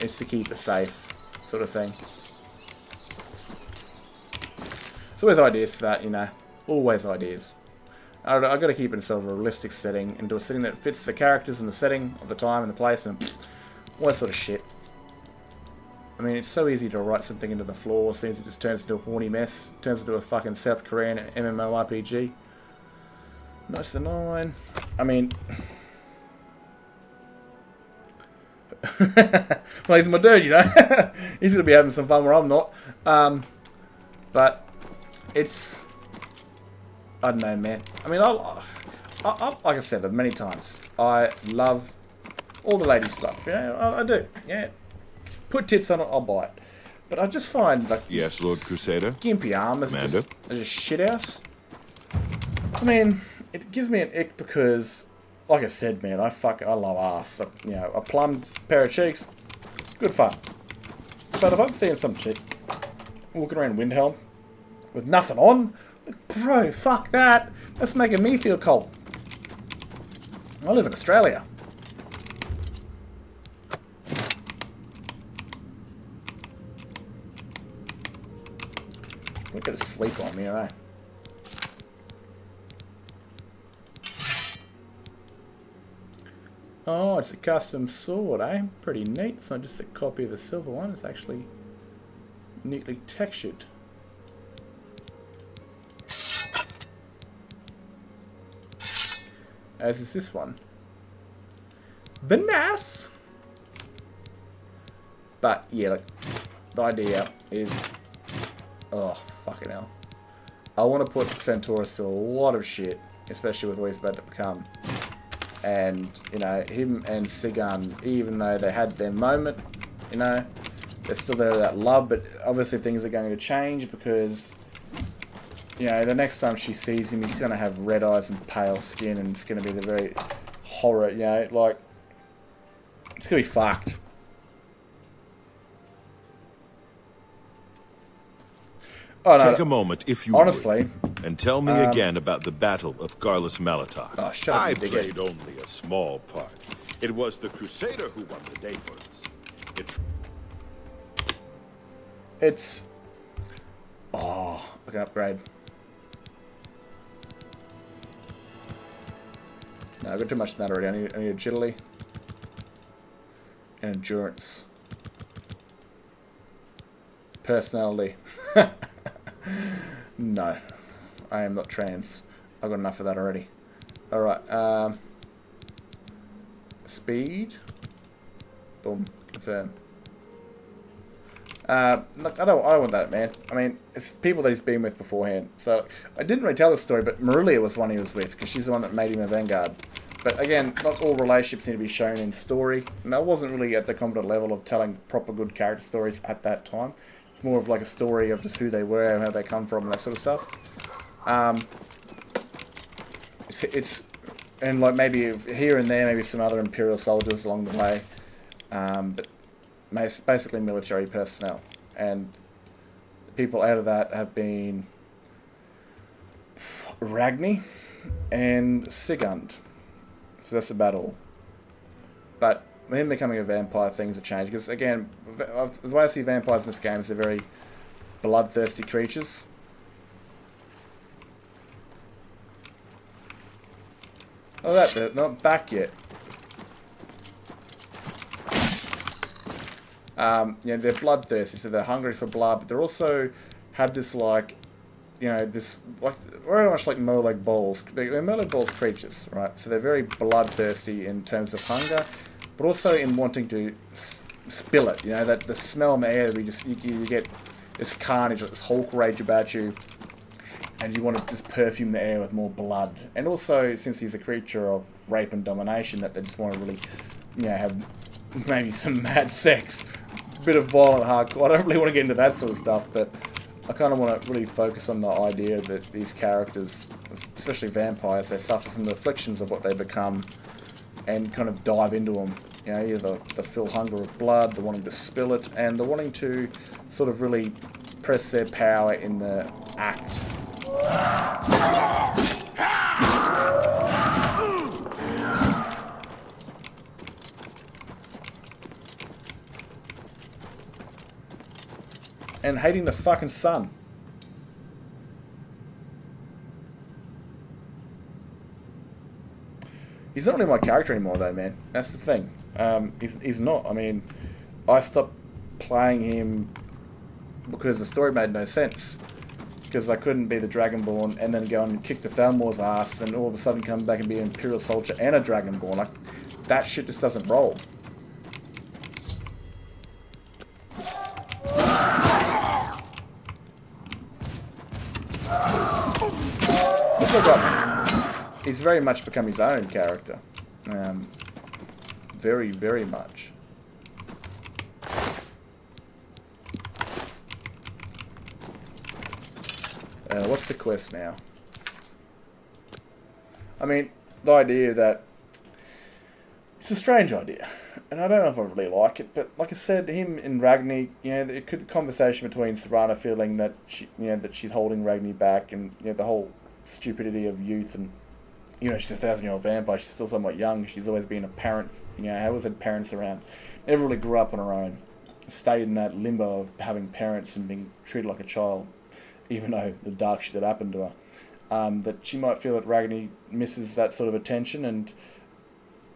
it's to keep her safe, sort of thing. There's always ideas for that, you know. Always ideas. I've got to keep it in sort of a realistic setting, into a setting that fits the characters and the setting of the time and the place and all that sort of shit. I mean, it's so easy to write something into the floor, seems it just turns into a horny mess. Turns into a fucking South Korean MMORPG. Nice and nine. I mean... well, he's my dude, you know? He's going to be having some fun where I'm not. But it's... I don't know, man. I mean, I like I said many times, I love all the lady stuff, you know? I do, yeah. Put tits on it, I'll buy it. But I just find like yes, Lord Crusader. Gimpy armors just shit house. I mean, it gives me an ick because, like I said, man, I love ass. You know, a plumb pair of cheeks, good fun. But if I'm seeing some chick walking around Windhelm with nothing on, like, bro, fuck that. That's making me feel cold. I live in Australia. Look at his sleep on me, alright. Oh, it's a custom sword, eh? Pretty neat. It's not just a copy of the silver one, it's actually neatly textured. As is this one. Vanass! But, yeah, look, the idea is... Oh, fucking hell. I want to put Centaurus through a lot of shit, especially with what he's about to become. And, you know, him and Sigurd, even though they had their moment, you know, they're still there with that love, but obviously things are going to change because, you know, the next time she sees him, he's going to have red eyes and pale skin, and it's going to be the very horror, you know, like, it's going to be fucked. Oh, no, take a moment, if you honestly, would, and tell me again about the Battle of Garlus Malatar. Oh, shut up, I played only a small part. It was the Crusader who won the day for us. It's... Oh, I can upgrade. No, I've got too much of that already. I need agility. And endurance. Personality. No, I am not trans. I've got enough of that already. Alright, speed. Boom, confirm. Look, I don't want that, man. I mean, it's people that he's been with beforehand. So, I didn't really tell the story, but Marulia was one he was with, because she's the one that made him a Vanguard. But again, not all relationships need to be shown in story. And I wasn't really at the competent level of telling proper good character stories at that time. It's more of like a story of just who they were and how they come from and that sort of stuff. And like maybe here and there, maybe some other Imperial soldiers along the way, but basically military personnel. And the people out of that have been Ragni and Sigund. So that's about all. But with him becoming a vampire, things have changed. Because again, the way I see vampires in this game is they're very bloodthirsty creatures. Oh, that bit, not back yet. Yeah, they're bloodthirsty, so they're hungry for blood, but they're also have this like, you know, this like very much like Merleg balls. They're Merleg balls creatures, right? So they're very bloodthirsty in terms of hunger, but also in wanting to spill it. You know, that the smell in the air, you get this carnage, like this Hulk rage about you. And you want to just perfume the air with more blood. And also, since he's a creature of rape and domination, that they just want to really, you know, have maybe some mad sex. A bit of violent hardcore. I don't really want to get into that sort of stuff, but I kind of want to really focus on the idea that these characters, especially vampires, they suffer from the afflictions of what they become and kind of dive into them. You know, either the full hunger of blood, the wanting to spill it, and the wanting to sort of really press their power in the act. And hating the fucking sun. He's not really my character anymore though, man. That's the thing. He's not. I mean, I stopped playing him because the story made no sense. Because I couldn't be the Dragonborn and then go and kick the Thalmor's ass and all of a sudden come back and be an Imperial soldier and a Dragonborn. Like, that shit just doesn't roll. He's very much become his own character. Very, very much. What's the quest now? I mean, the idea that it's a strange idea, and I don't know if I really like it. But like I said, him and Ragni, you know, it could the conversation between Serana feeling that she, you know, that she's holding Ragni back, and you know the whole stupidity of youth, and you know she's a 1,000-year-old vampire. She's still somewhat young. She's always been a parent. You know, always had parents around. Never really grew up on her own. Stayed in that limbo of having parents and being treated like a child. Even though the dark shit that happened to her, that she might feel that Ragni misses that sort of attention, and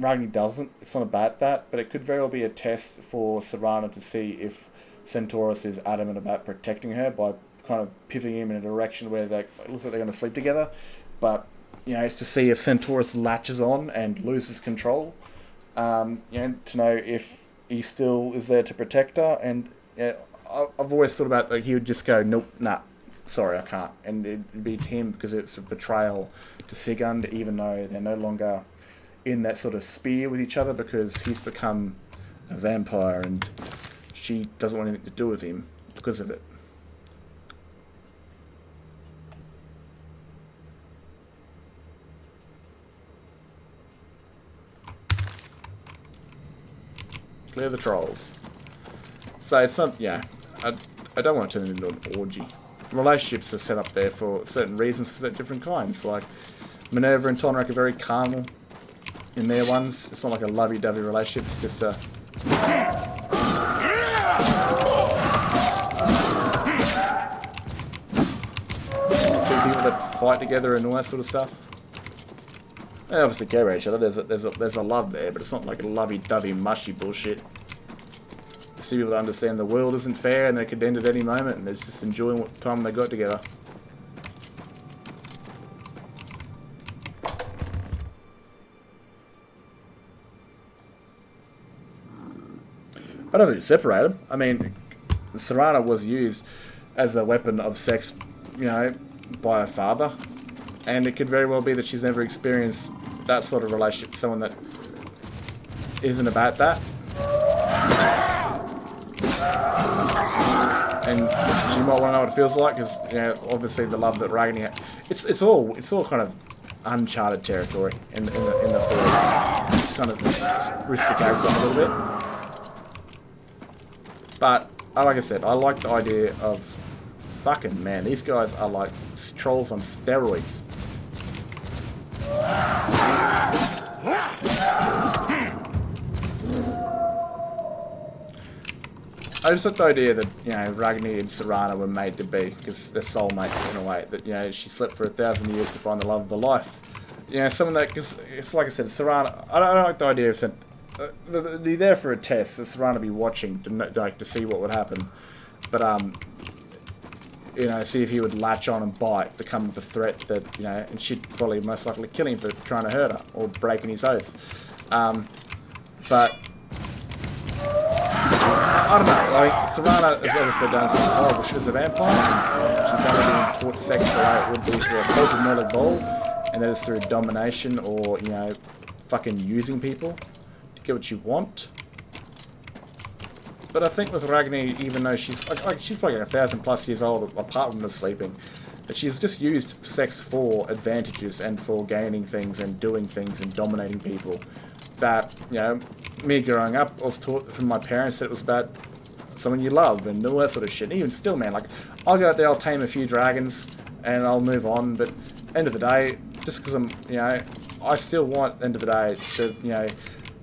Ragni doesn't. It's not about that, but it could very well be a test for Serana to see if Centaurus is adamant about protecting her by kind of pivoting him in a direction where it looks like they're going to sleep together, but you know, it's to see if Centaurus latches on and loses control. You know, to know if he still is there to protect her, and I've always thought about like he would just go, nope, nah. Sorry, I can't. And it'd be to him because it's a betrayal to Sigund, even though they're no longer in that sort of spear with each other because he's become a vampire and she doesn't want anything to do with him because of it. Clear the trolls. So it's not, yeah, I don't want to turn it into an orgy. Relationships are set up there for certain reasons for different kinds. Like Minerva and Tonrak are very carnal in their ones. It's not like a lovey-dovey relationship. It's just a two people that fight together and all that sort of stuff. They obviously care about each other. There's a love there, but it's not like a lovey-dovey mushy bullshit. See people that understand the world isn't fair and they could end at any moment and they're just enjoying what time they got together. I don't think you separate them. I mean, Serana was used as a weapon of sex, you know, by her father, and it could very well be that she's never experienced that sort of relationship with someone that isn't about that. and she might want to know what it feels like because obviously the love that Ragni had. It's all kind of uncharted territory in the third. It's kind of risks the character a little bit, but like I said, I like the idea of fucking man. These guys are like trolls on steroids. I just like the idea that, Ragni and Serana were made to be, because they're soulmates in a way, that, she slept for 1,000 years to find the love of her life. Someone that, because it's like I said, Serana, I don't like the idea of, they're there for a test, so Serana be watching to see what would happen. But, see if he would latch on and bite, become the threat that, and she'd probably most likely kill him for trying to hurt her, or breaking his oath. But I don't know, like, Serana has obviously done some horrible shit as a vampire. She's only been taught sex the way it would be through a cult of Merlin Ball, and that is through domination or, fucking using people to get what you want. But I think with Ragni, even though she's she's probably 1,000+ years old, apart from the sleeping, that she's just used sex for advantages and for gaining things and doing things and dominating people. That, me growing up, I was taught from my parents that it was about someone you love and all that sort of shit. And even still, man, like, I'll go out there, I'll tame a few dragons, and I'll move on, but end of the day, just because I'm, I still want, end of the day, to,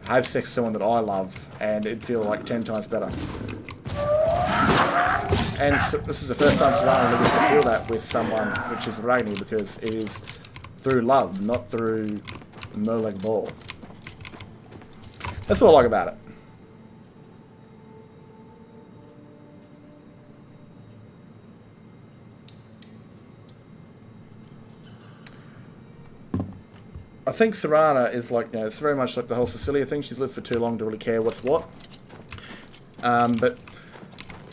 have sex with someone that I love, and it'd feel like 10 times better. And so, this is the first time Serana really gets to feel that with someone, which is Ragni, because it is through love, not through Merleg Ball. That's what I like about it. I think Serana is like, it's very much like the whole Cecilia thing. She's lived for too long to really care what's what. But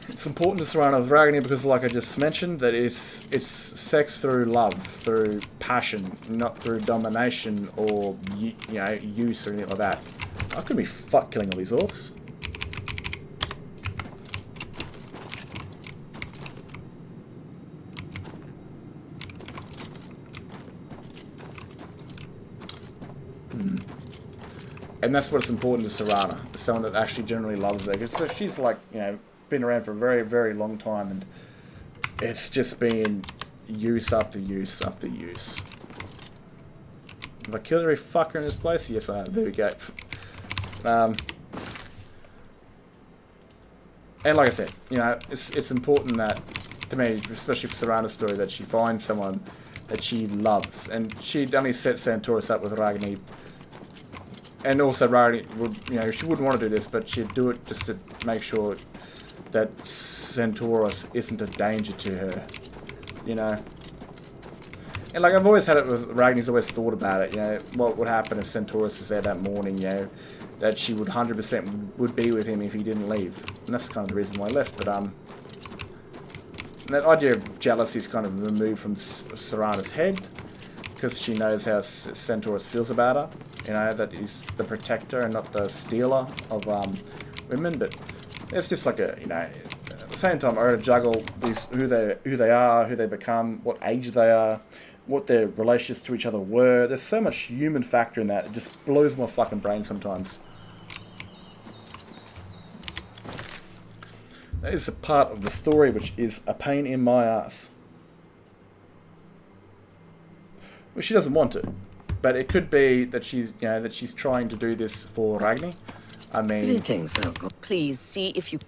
it's important to Serana with Ragni because, like I just mentioned, that it's sex through love, through passion, not through domination or use or anything like that. I could be fuck killing all these orcs. And that's what's important to Serana, someone that actually generally loves her. So she's like, been around for a very, very long time, and it's just been use after use after use. Have I killed every fucker in this place? Yes, I have. There we go. And like I said, it's important that, to me, especially for Serana's story, that she finds someone that she loves. And she'd only set Santoris up with Ragni. And also Ragni would, she wouldn't want to do this, but she'd do it just to make sure that Santoris isn't a danger to her. And like I've always had it with Ragni's always thought about it, what would happen if Santoris was there that morning, that she would 100% would be with him if he didn't leave. And that's kind of the reason why I left. But that idea of jealousy is kind of removed from Serana's head, because she knows how Santoris feels about her. That he's the protector and not the stealer of women. But it's just like at the same time, I got to juggle these who they are, who they become, what age they are, what their relationships to each other were. There's so much human factor in that. It just blows my fucking brain sometimes. That is a part of the story which is a pain in my ass. Well, she doesn't want to, but it could be that she's, that she's trying to do this for Ragni. I mean, please see if you.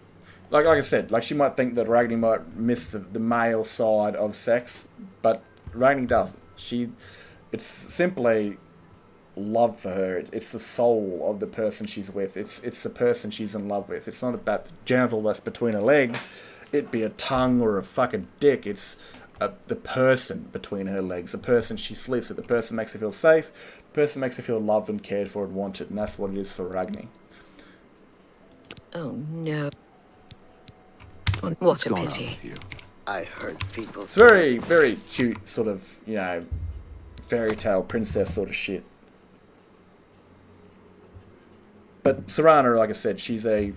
Like I said, like she might think that Ragni might miss the male side of sex, but Ragni doesn't. It's simply love for her. It's the soul of the person she's with. It's the person she's in love with. It's not about the genital that's between her legs. It'd be a tongue or a fucking dick. It's the person between her legs. The person she sleeps with. The person makes her feel safe. The person makes her feel loved and cared for and wanted. And that's what it is for Ragni. Oh no. What a pity. I heard people It's very, very cute sort of, fairy tale princess sort of shit. But Serana, like I said, she's a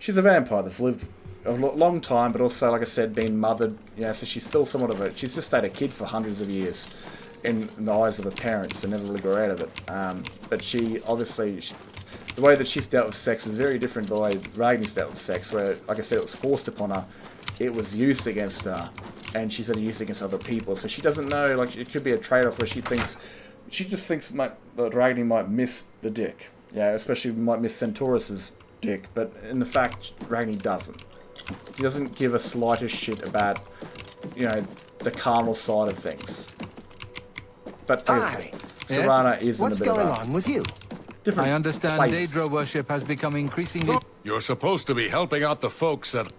vampire that's lived a long time, but also, like I said, being mothered. You know, so she's still somewhat of a. She's just stayed a kid for hundreds of years, in the eyes of her parents, and never really got out of it. But she obviously, the way that she's dealt with sex is very different to the way Ragni's dealt with sex. Where, like I said, it was forced upon her, it was used against her, and she's had it used against other people. So she doesn't know. Like, it could be a trade-off where she just thinks that Ragni might miss the dick. Yeah, especially might miss Centaurus's dick, but in the fact, Ragni doesn't. He doesn't give a slightest shit about, you know, the carnal side of things. But Serana is What's in a bit going of a on with you? I understand place. Daedra worship has become increasingly... You're supposed to be helping out the folks at...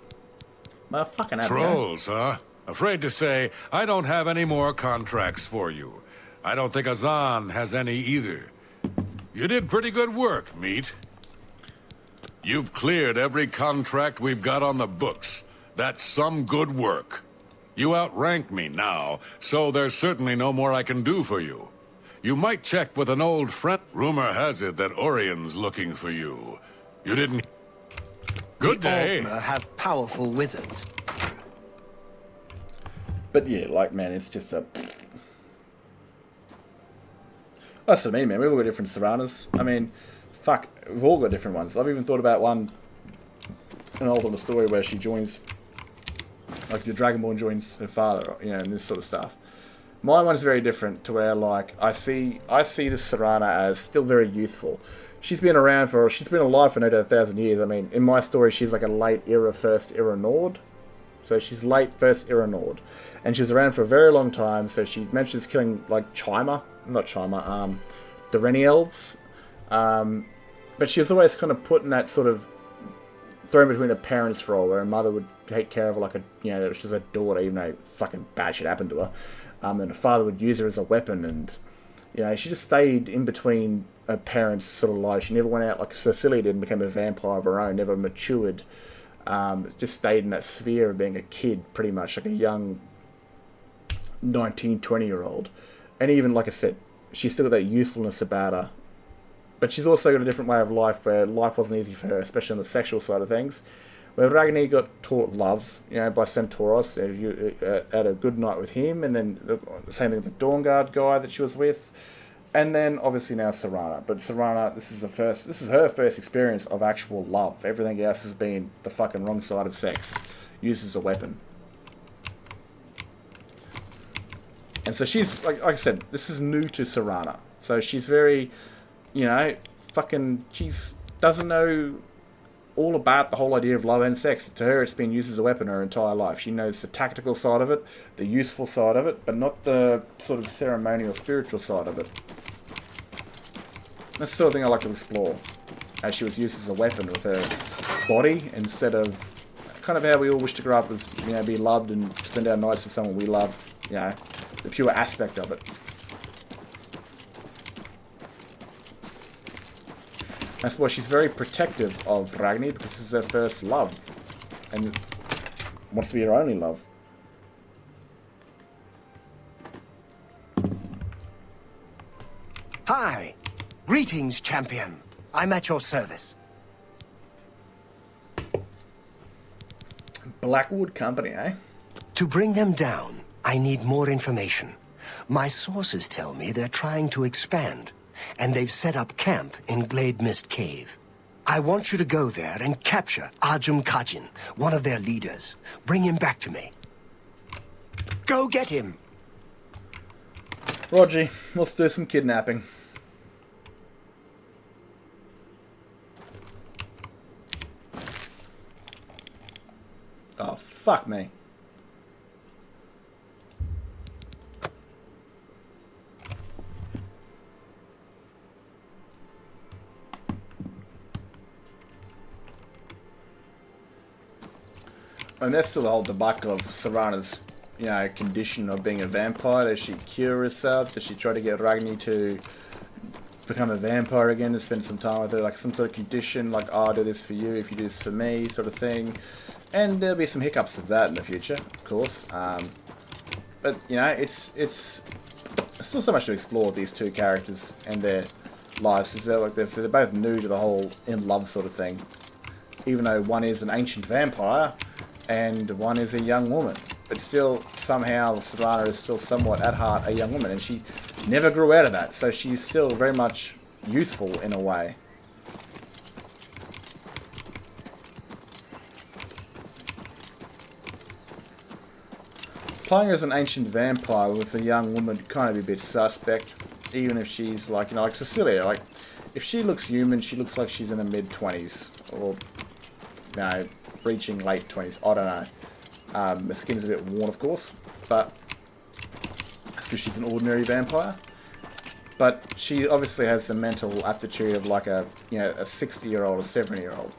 fucking Trolls, huh? Afraid to say, I don't have any more contracts for you. I don't think Azan has any either. You did pretty good work, Meat. You've cleared every contract we've got on the books. That's some good work. You outrank me now, so there's certainly no more I can do for you. You might check with an old friend. Rumor has it that Orion's looking for you. You didn't... Good day. The Altmer have powerful wizards. But yeah, like, man, it's just a... That's what I mean, man. We've all got different Seranas. I mean, fuck, we've all got different ones. I've even thought about one, an older story where she joins, like the Dragonborn joins her father, you know, and this sort of stuff. My one's very different to where, like, I see the Serana as still very youthful. She's been alive for no doubt 1,000 years. I mean, in my story, she's like a late era, first era Nord. So she's late first era Nord. And she was around for a very long time, so she mentions killing, like, the Rennie elves. But she was always kind of put in that sort of thrown between her parents' role, where her mother would take care of her like a, you know, she was a daughter, even though fucking bad shit happened to her. And her father would use her as a weapon, and, you know, she just stayed in between her parents' sort of life. She never went out like Cecilia did and became a vampire of her own, never matured. Just stayed in that sphere of being a kid, pretty much, like a young 19, 20-year-old. And even, like I said, she's still got that youthfulness about her. But she's also got a different way of life where life wasn't easy for her, especially on the sexual side of things. Where Ragni got taught love, you know, by Centauros. You had a good night with him, and then the same thing with the Dawnguard guy that she was with. And then, obviously, now Serana. But Serana, this is her first experience of actual love. Everything else has been the fucking wrong side of sex. Used as a weapon. And so she's, like I said, this is new to Serana. So she's very, you know, she doesn't know all about the whole idea of love and sex. To her, it's been used as a weapon her entire life. She knows the tactical side of it, the useful side of it, but not the sort of ceremonial, spiritual side of it. That's the sort of thing I like to explore. As she was used as a weapon with her body, instead of kind of how we all wish to grow up as, you know, be loved and spend our nights with someone we love, you know, the pure aspect of it. That's why she's very protective of Ragni, because this is her first love. And wants to be her only love. Hi. Greetings, champion. I'm at your service. Blackwood Company, eh? To bring them down, I need more information. My sources tell me they're trying to expand, and they've set up camp in Glade Mist Cave. I want you to go there and capture Ajum Kajin, one of their leaders. Bring him back to me. Go get him! Roger, let's do some kidnapping. Oh, fuck me. And that's still the whole debacle of Serana's, you know, condition of being a vampire. Does she cure herself? Does she try to get Ragni to become a vampire again and spend some time with her? Like some sort of condition, like, oh, I'll do this for you if you do this for me, sort of thing. And there'll be some hiccups of that in the future, of course. But, you know, it's still so much to explore with these two characters and their lives. Because they're both new to the whole in love sort of thing. Even though one is an ancient vampire, and one is a young woman. But still, somehow, Serana is still somewhat at heart a young woman, and she never grew out of that, so she's still very much youthful in a way. Playing as an ancient vampire with a young woman kind of be a bit suspect, even if she's like, you know, like Cecilia. Like, if she looks human, she looks like she's in her mid-20s, or, you know, reaching late 20s. I don't know. Her skin's a bit worn, of course, but that's because she's an ordinary vampire. But she obviously has the mental aptitude of like a, you know, a 60-year-old or 70-year-old.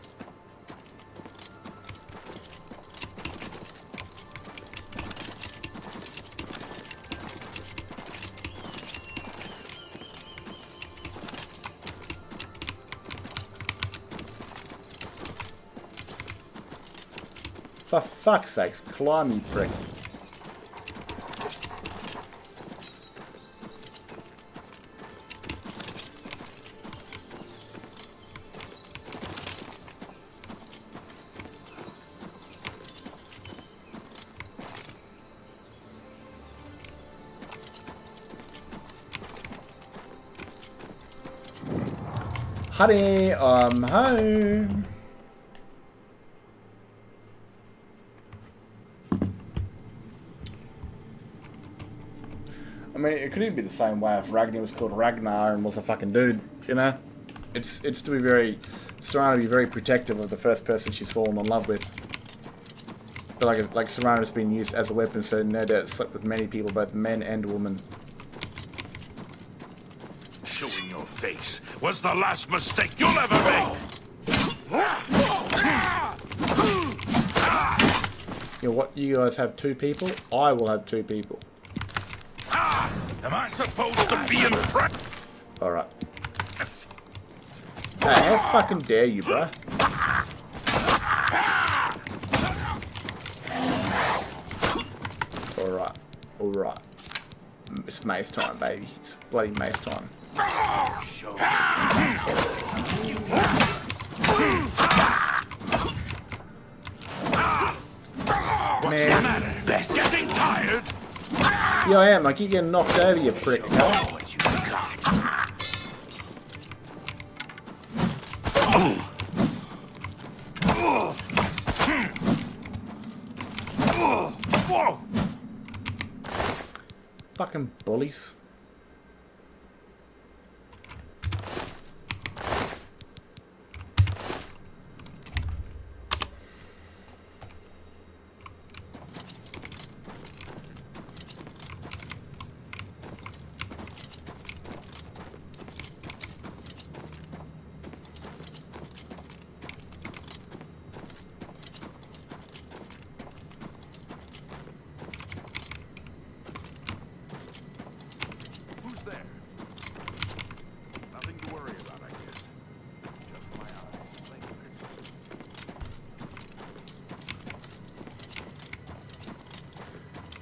For fuck's sakes, climb, you prick. Honey, I'm home. I mean, it could even be the same way if Ragnar was called Ragnar and was a fucking dude, you know? It's to be very, Serana to be very protective of the first person she's fallen in love with. But like Serana's been used as a weapon, so no doubt slept with many people, both men and women. Showing your face was the last mistake you'll ever make! You know what? You guys have 2 people? I will have 2 people. Am I supposed to be impressed? Alright. Hey, how fucking dare you, bruh? Alright. Alright. It's mace time, baby. It's bloody mace time. What's the matter? Best getting tired? Yeah, I am. I keep getting knocked over, you prick. Okay? Fucking bullies.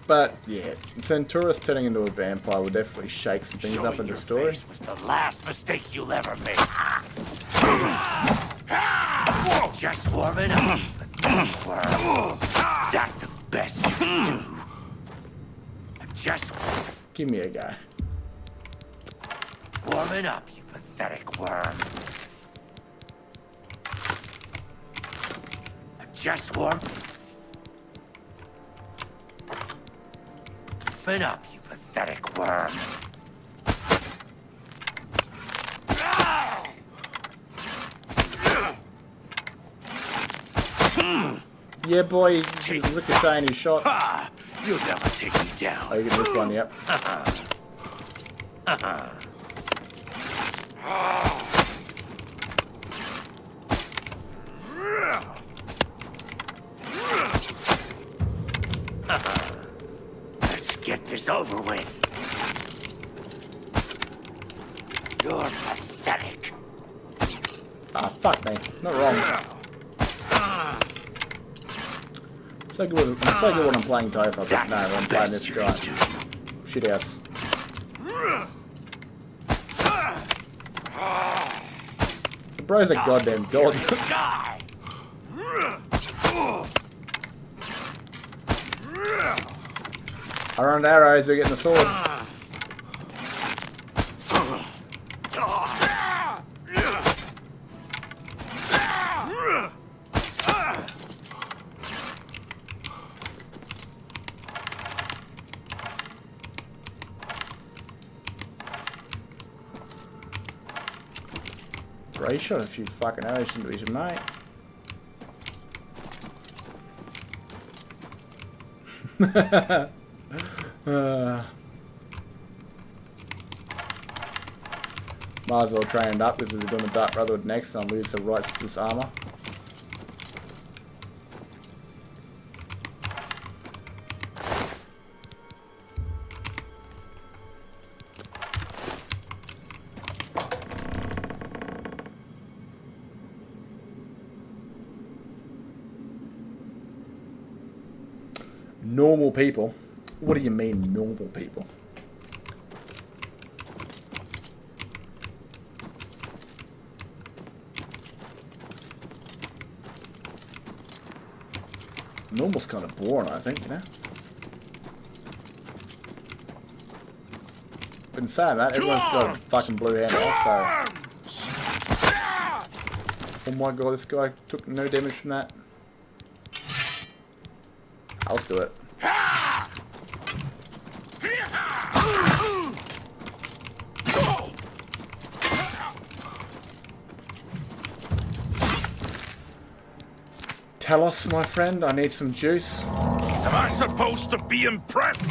But yeah, Centaurus turning into a vampire would definitely shake some things up in the story. Was the last mistake you'll ever make. Just warming up. That's the best you can do. Just give me a guy. Warming up, you pathetic worm. Just warming up, you pathetic worm. Yeah, boy, ricocheting his shots. You'll never take me down. Oh, you get this one, yep. Let's get this over with. You're pathetic. Ah, fuck me. Not wrong. I'm so good when I'm playing Topher, but no, I'm playing this guy. Shit ass. The bro's a goddamn god. Around arrows, we're getting the sword. Ray shot a few fucking arrows into his mate. Might as well train it up because we're doing the Dark Brotherhood next and I'll lose the rights to this armor. Normal people? What do you mean, normal people? Normal's kind of boring, I think, you know? Been saying that, everyone's got a fucking blue hand so... Oh my god, this guy took no damage from that. Let's do it. Tell us, my friend, I need some juice. Am I supposed to be impressed?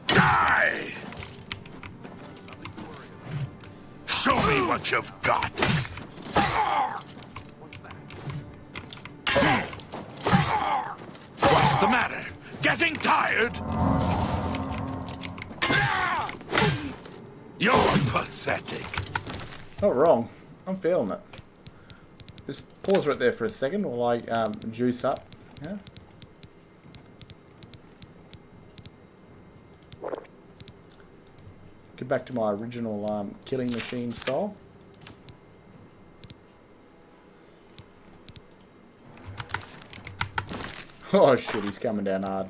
Die! Show me what you've got. What's the matter? Getting tired? You're pathetic. Not wrong. I'm feeling it. Just pause right there for a second while I juice up. Yeah. Get back to my original killing machine style. Oh shit, he's coming down hard.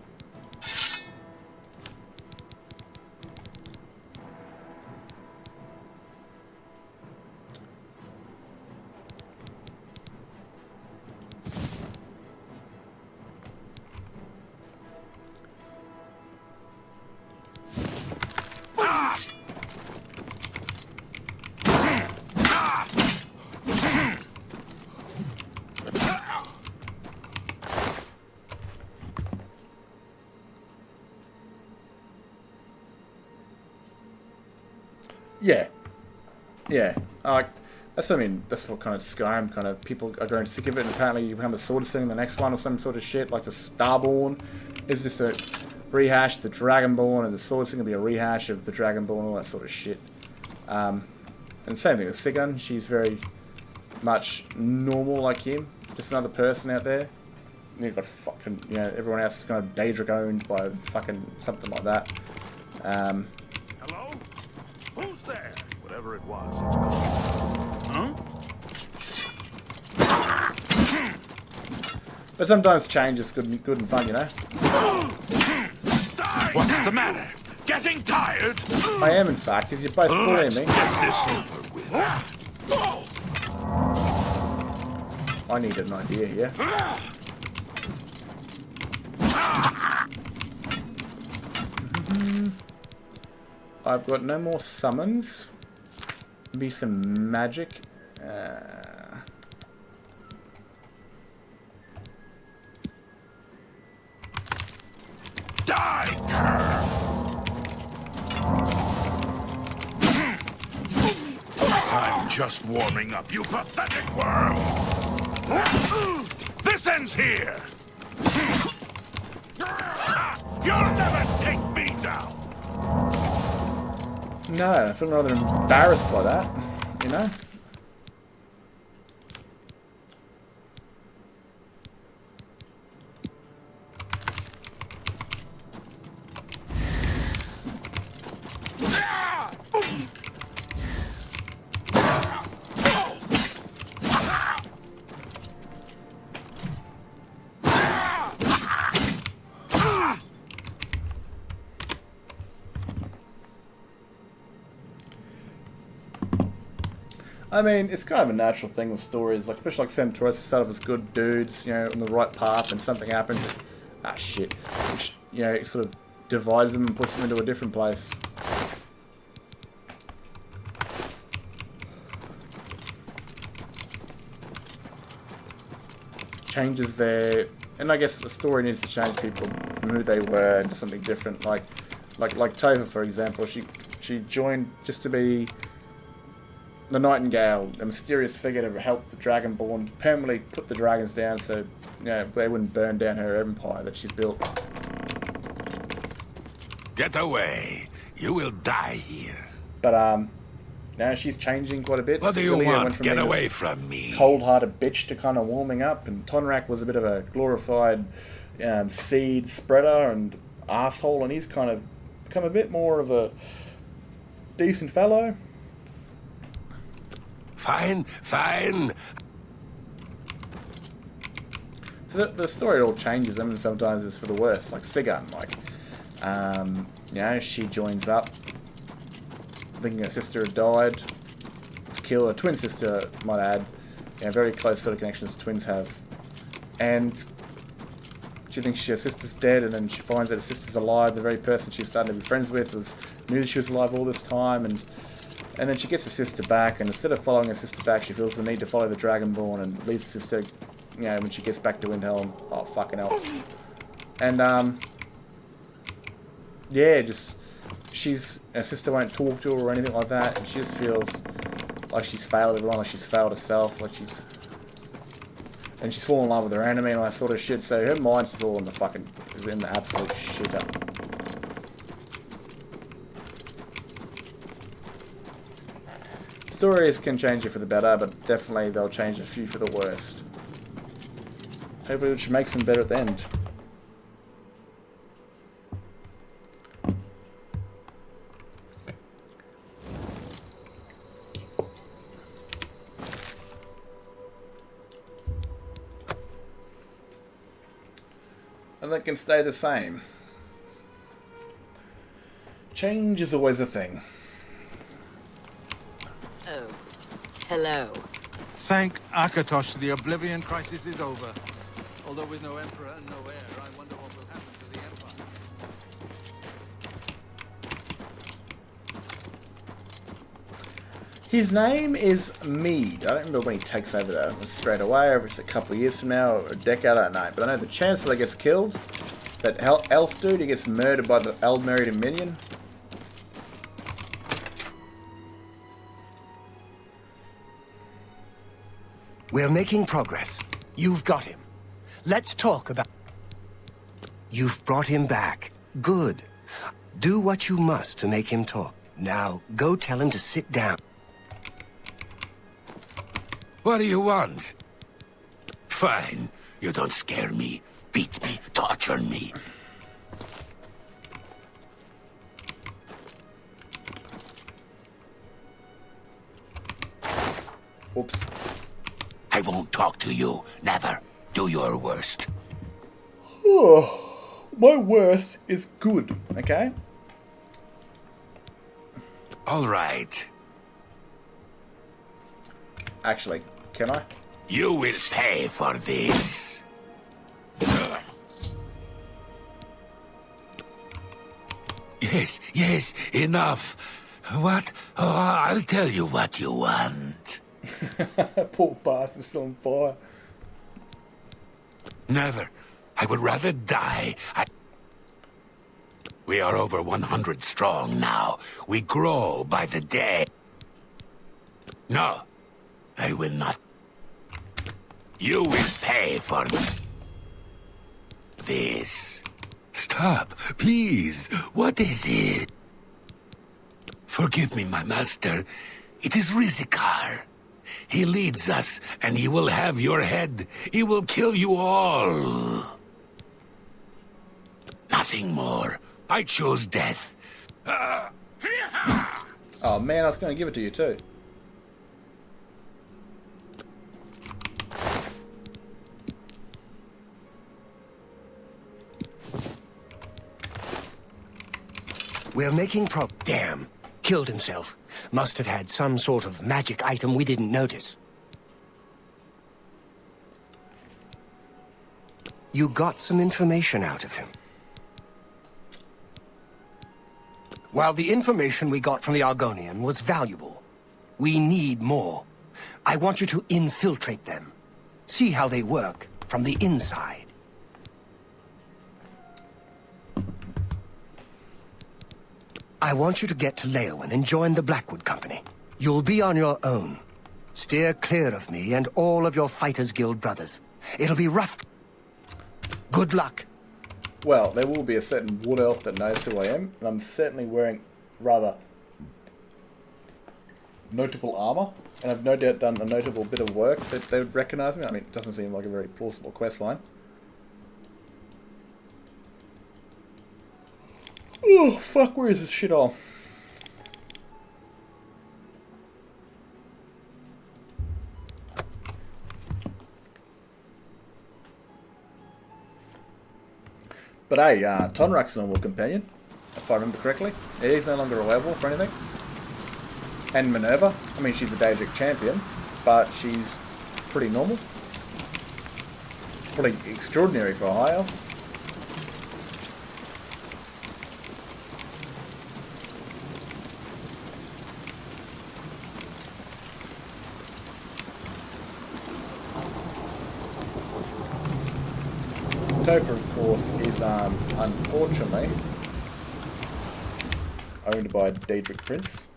Yeah, yeah. That's what I mean. That's what kind of Skyrim kind of people are going sick of it. And apparently, you become a sword thing. The next one or some sort of shit like the Starborn is just a rehash. The Dragonborn and the sword thing will be a rehash of the Dragonborn, all that sort of shit. And same thing with Sigun. She's very much normal like him. Just another person out there. You've got fucking, you know, everyone else is kind of Daedric owned by fucking something like that. Hello? Who's there? Whatever it was, it's gone. Huh? But sometimes change is good and fun, you know? What's the matter? Getting tired? I am, in fact, because you're both bullying Let's me. get this over with. I need an idea here. I've got no more summons. Maybe some magic. Die! I'm just warming up, you pathetic worm! This ends here! You'll never take me down! No, I feel rather embarrassed by that, you know? I mean, it's kind of a natural thing with stories, like especially like Centaurus, start off as good dudes, you know, on the right path, and something happens. And, shit. Which, you know, it sort of divides them and puts them into a different place. Changes their, and I guess the story needs to change people from who they were into something different. Like Tova, for example, she joined just to be the Nightingale, a mysterious figure to help the Dragonborn permanently put the dragons down, so you know they wouldn't burn down her empire that she's built. Get away! You will die here. But now she's changing quite a bit. What do you Celia want? went from Get being away this from me! cold-hearted bitch to kind of warming up, and Tonrak was a bit of a glorified seed spreader and asshole, and he's kind of become a bit more of a decent fellow. Fine. So the story all changes them, and sometimes it's for the worse. Like Sigun, you know, she joins up, thinking her sister had died, to kill her twin sister, might add. You know, very close sort of connections twins have, and she thinks her sister's dead, and then she finds that her sister's alive. The very person she was starting to be friends with knew that she was alive all this time, and then she gets her sister back, and instead of following her sister back, she feels the need to follow the Dragonborn and leaves her sister, you know, when she gets back to Windhelm. Oh, fucking hell. And, yeah, just, her sister won't talk to her or anything like that, and she just feels like she's failed everyone, like she's failed herself, like and she's fallen in love with her enemy and all that sort of shit, so her mind's just all in the absolute shitter. Stories can change you for the better, but definitely they'll change a few for the worst. Hopefully which makes them better at the end. And they can stay the same. Change is always a thing. Oh, hello. Thank Akatosh, the Oblivion crisis is over. Although with no emperor and no heir, I wonder what will happen to the empire. His name is Mead. I don't remember when he takes over that straight away, or if it's a couple of years from now, or a decade, I don't know. But I know the Chancellor gets killed. That elf dude, he gets murdered by the Eldmerry Dominion. We're making progress. You've got him. Let's talk about... You've brought him back. Good. Do what you must to make him talk. Now, go tell him to sit down. What do you want? Fine. You don't scare me, beat me, torture me. Oops. I won't talk to you. Never. Do your worst. Oh, my worst is good, okay? All right. Actually, can I? You will pay for this. Yes, enough. What? Oh, I'll tell you what you want. Poor bastard's still on fire. Never. I would rather die. We are over 100 strong now. We grow by the day. No, I will not. You will pay for this. Stop, please. What is it? Forgive me, my master. It is Rizikar. He leads us, and he will have your head. He will kill you all. Nothing more. I chose death. Oh man, I was going to give it to you too. We're making Damn. Killed himself. Must have had some sort of magic item we didn't notice. You got some information out of him. While the information we got from the Argonian was valuable, we need more. I want you to infiltrate them. See how they work from the inside. I want you to get to Leowen and join the Blackwood Company. You'll be on your own. Steer clear of me and all of your Fighters Guild brothers. It'll be rough. Good luck. Well, there will be a certain wood elf that knows who I am, and I'm certainly wearing rather notable armour, and I've no doubt done a notable bit of work that they would recognise me. I mean, it doesn't seem like a very plausible quest line. Oh, fuck, where is this shit on? But hey, Tonrak's an normal companion, if I remember correctly. He's no longer a werewolf or anything. And Minerva, I mean, she's a Daedric champion, but she's pretty normal. Pretty extraordinary for a high elf. Topher, of course, is unfortunately owned by a Daedric prince.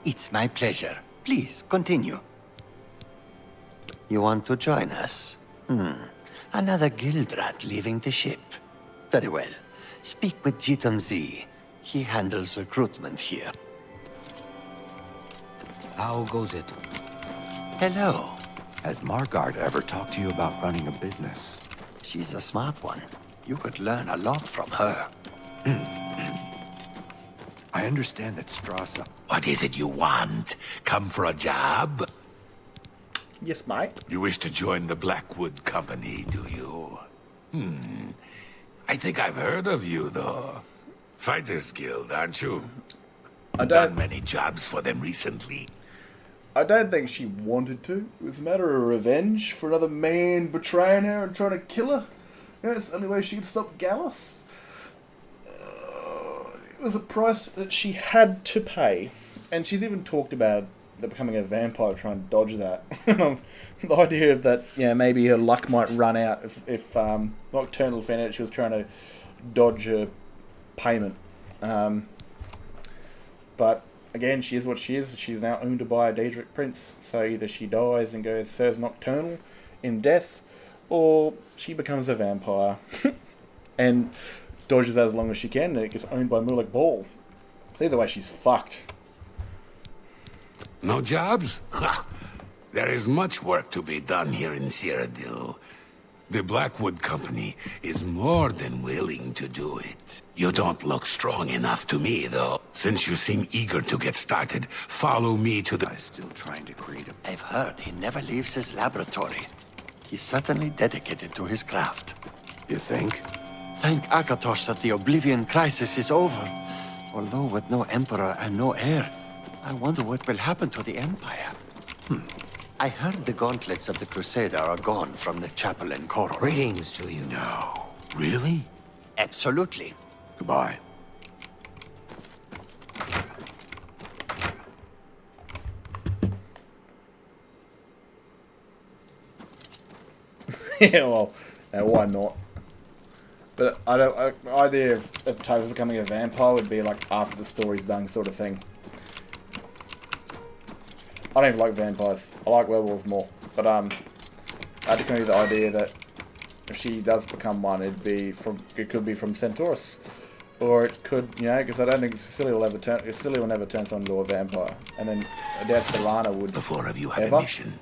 It's my pleasure. Please, continue. You want to join us? Another guild rat leaving the ship. Very well. Speak with Jitam Z. He handles recruitment here. How goes it? Hello. Has Margard ever talked to you about running a business? She's a smart one. You could learn a lot from her. I understand that Strasza... What is it you want? Come for a job? Yes, mate. You wish to join the Blackwood Company, do you? I think I've heard of you, though. Fighters Guild, aren't you? I don't... Done many jobs for them recently. I don't think she wanted to. It was a matter of revenge for another man betraying her and trying to kill her. You know, it's the only way she could stop Gallus. It was a price that she had to pay. And she's even talked about becoming a vampire to try and dodge that. The idea that, you know, maybe her luck might run out if Nocturnal found out she was trying to dodge her payment. But again, she is what she is. She's now owned by a Daedric prince. So either she dies and goes serves Nocturnal in death, or she becomes a vampire and dodges that as long as she can, and it gets owned by Mulek Ball. So either way, she's fucked. No jobs? Ha! There is much work to be done here in Cyrodiil. The Blackwood Company is more than willing to do it. You don't look strong enough to me, though. Since you seem eager to get started, follow me to the... I'm still trying to create a... I've heard he never leaves his laboratory. He's certainly dedicated to his craft. You think? Thank Akatosh that the Oblivion crisis is over. Although with no emperor and no heir, I wonder what will happen to the Empire. I heard the gauntlets of the Crusader are gone from the chapel in Koro. Greetings to you. No. Really? Absolutely. Goodbye. Yeah, well, why not? But the idea of Topher becoming a vampire would be like after the story's done sort of thing. I don't even like vampires. I like werewolves more. But I had to come to the idea that if she does become one, it could be from Centaurus, or it could, you know, because I don't think Cecilia will never turn someone into a vampire, and then I doubt Solana would. The four of you have ever. a mission.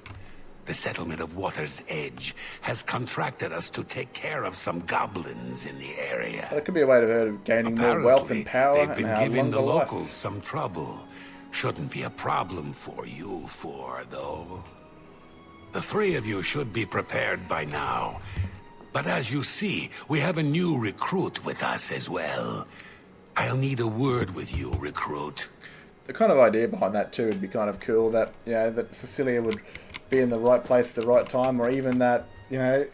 The settlement of Water's Edge has contracted us to take care of some goblins in the area. That could be a way of her gaining more wealth and power They've and been have giving the longer life. locals some trouble. Shouldn't be a problem for you four, though. The three of you should be prepared by now. But as you see, we have a new recruit with us as well. I'll need a word with you, recruit. The kind of idea behind that too would be kind of cool, that, you know, that Cecilia would be in the right place at the right time, or even that, you know,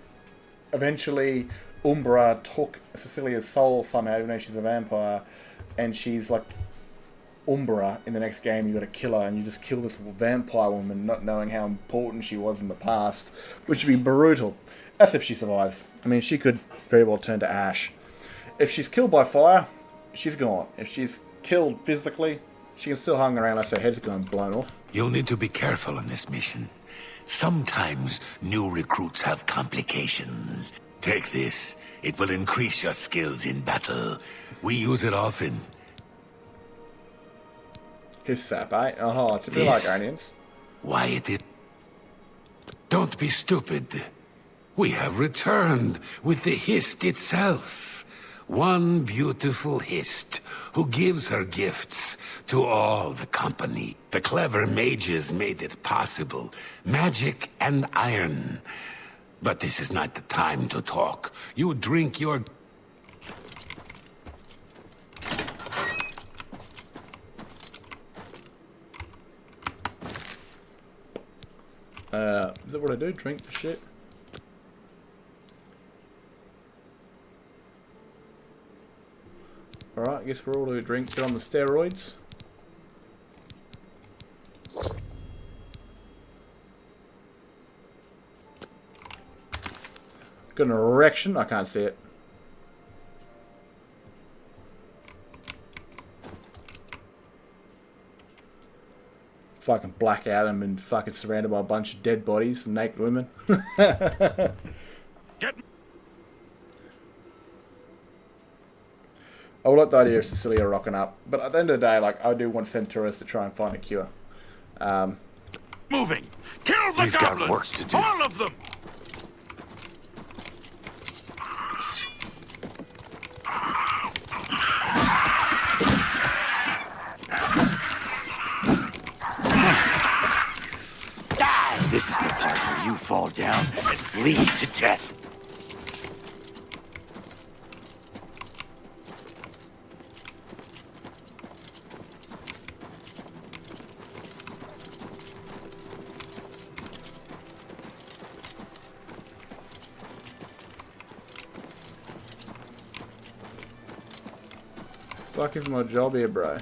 eventually Umbra took Cecilia's soul somehow, even though she's a vampire, and she's like Umbra in the next game. You got to kill her, and you just kill this vampire woman, not knowing how important she was in the past, which would be brutal. That's if she survives. I mean, she could very well turn to ash. If she's killed by fire, she's gone. If she's killed physically, she can still hang around unless her head's going blown off. You'll need to be careful on this mission. Sometimes new recruits have complications. Take this. It will increase your skills in battle. We use it often. His sap, eh? Oh, to be like aliens. Why it is... Don't be stupid. We have returned with the Hist itself. One beautiful Hist who gives her gifts to all the company. The clever mages made it possible. Magic and iron. But this is not the time to talk. You drink your... Is that what I do? Drink the shit? Alright, I guess we're all to drink, get on the steroids. Got an erection? I can't see it. Fucking Black Adam and fucking surrounded by a bunch of dead bodies and naked women. I would like the idea of Cecilia rocking up, but at the end of the day, like, I do want to send tourists to try and find a cure. Moving! Kill the We've goblins! got work to do. All of them! This is the part where you fall down and bleed to death. Fuck is my job here, bro?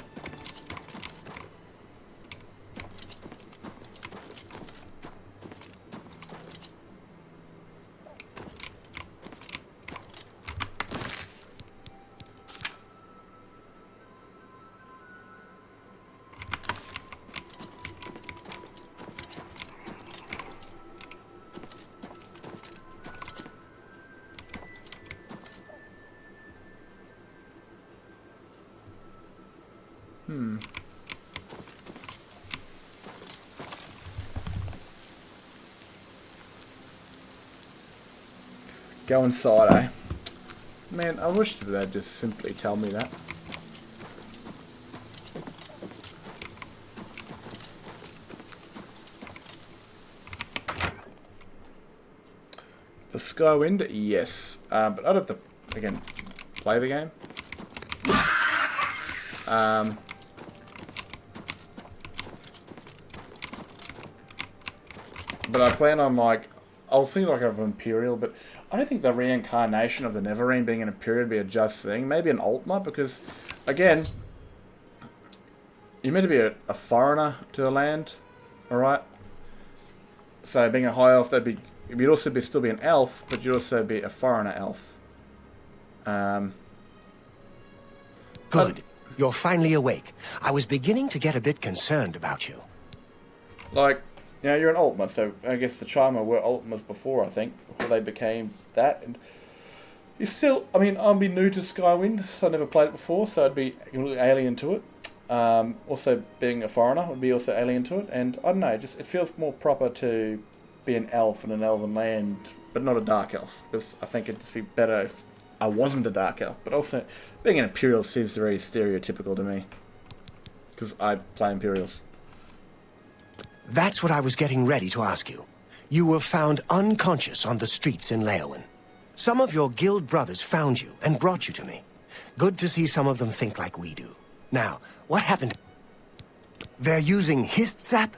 Go inside, eh? Man, I wish that they'd just simply tell me that. For Skywind, yes. But I'd have to, again, play the game. But I plan on, like, I was thinking like of Imperial, but I don't think the reincarnation of the Neverine being an Imperial would be a just thing. Maybe an Altma, because, again, you're meant to be a foreigner to the land, alright? So being a high elf, you'd also still be an elf, but you'd also be a foreigner elf. Good. You're finally awake. I was beginning to get a bit concerned about you. Like, you know, you're an Altma, so I guess the Charmer were Altmas before, I think, before they became that. And you still, I mean, I'll be new to Skywind, so I never played it before, so I'd be completely alien to it. Also, being a foreigner would be also alien to it, and I don't know, just it feels more proper to be an elf in an elven land, but not a dark elf, because I think it'd just be better if I wasn't a dark elf. But also, being an Imperial seems very stereotypical to me, because I play Imperials. That's what I was getting ready to ask you. You were found unconscious on the streets in Leowen. Some of your guild brothers found you and brought you to me. Good to see some of them think like we do. Now, what happened? They're using hist sap?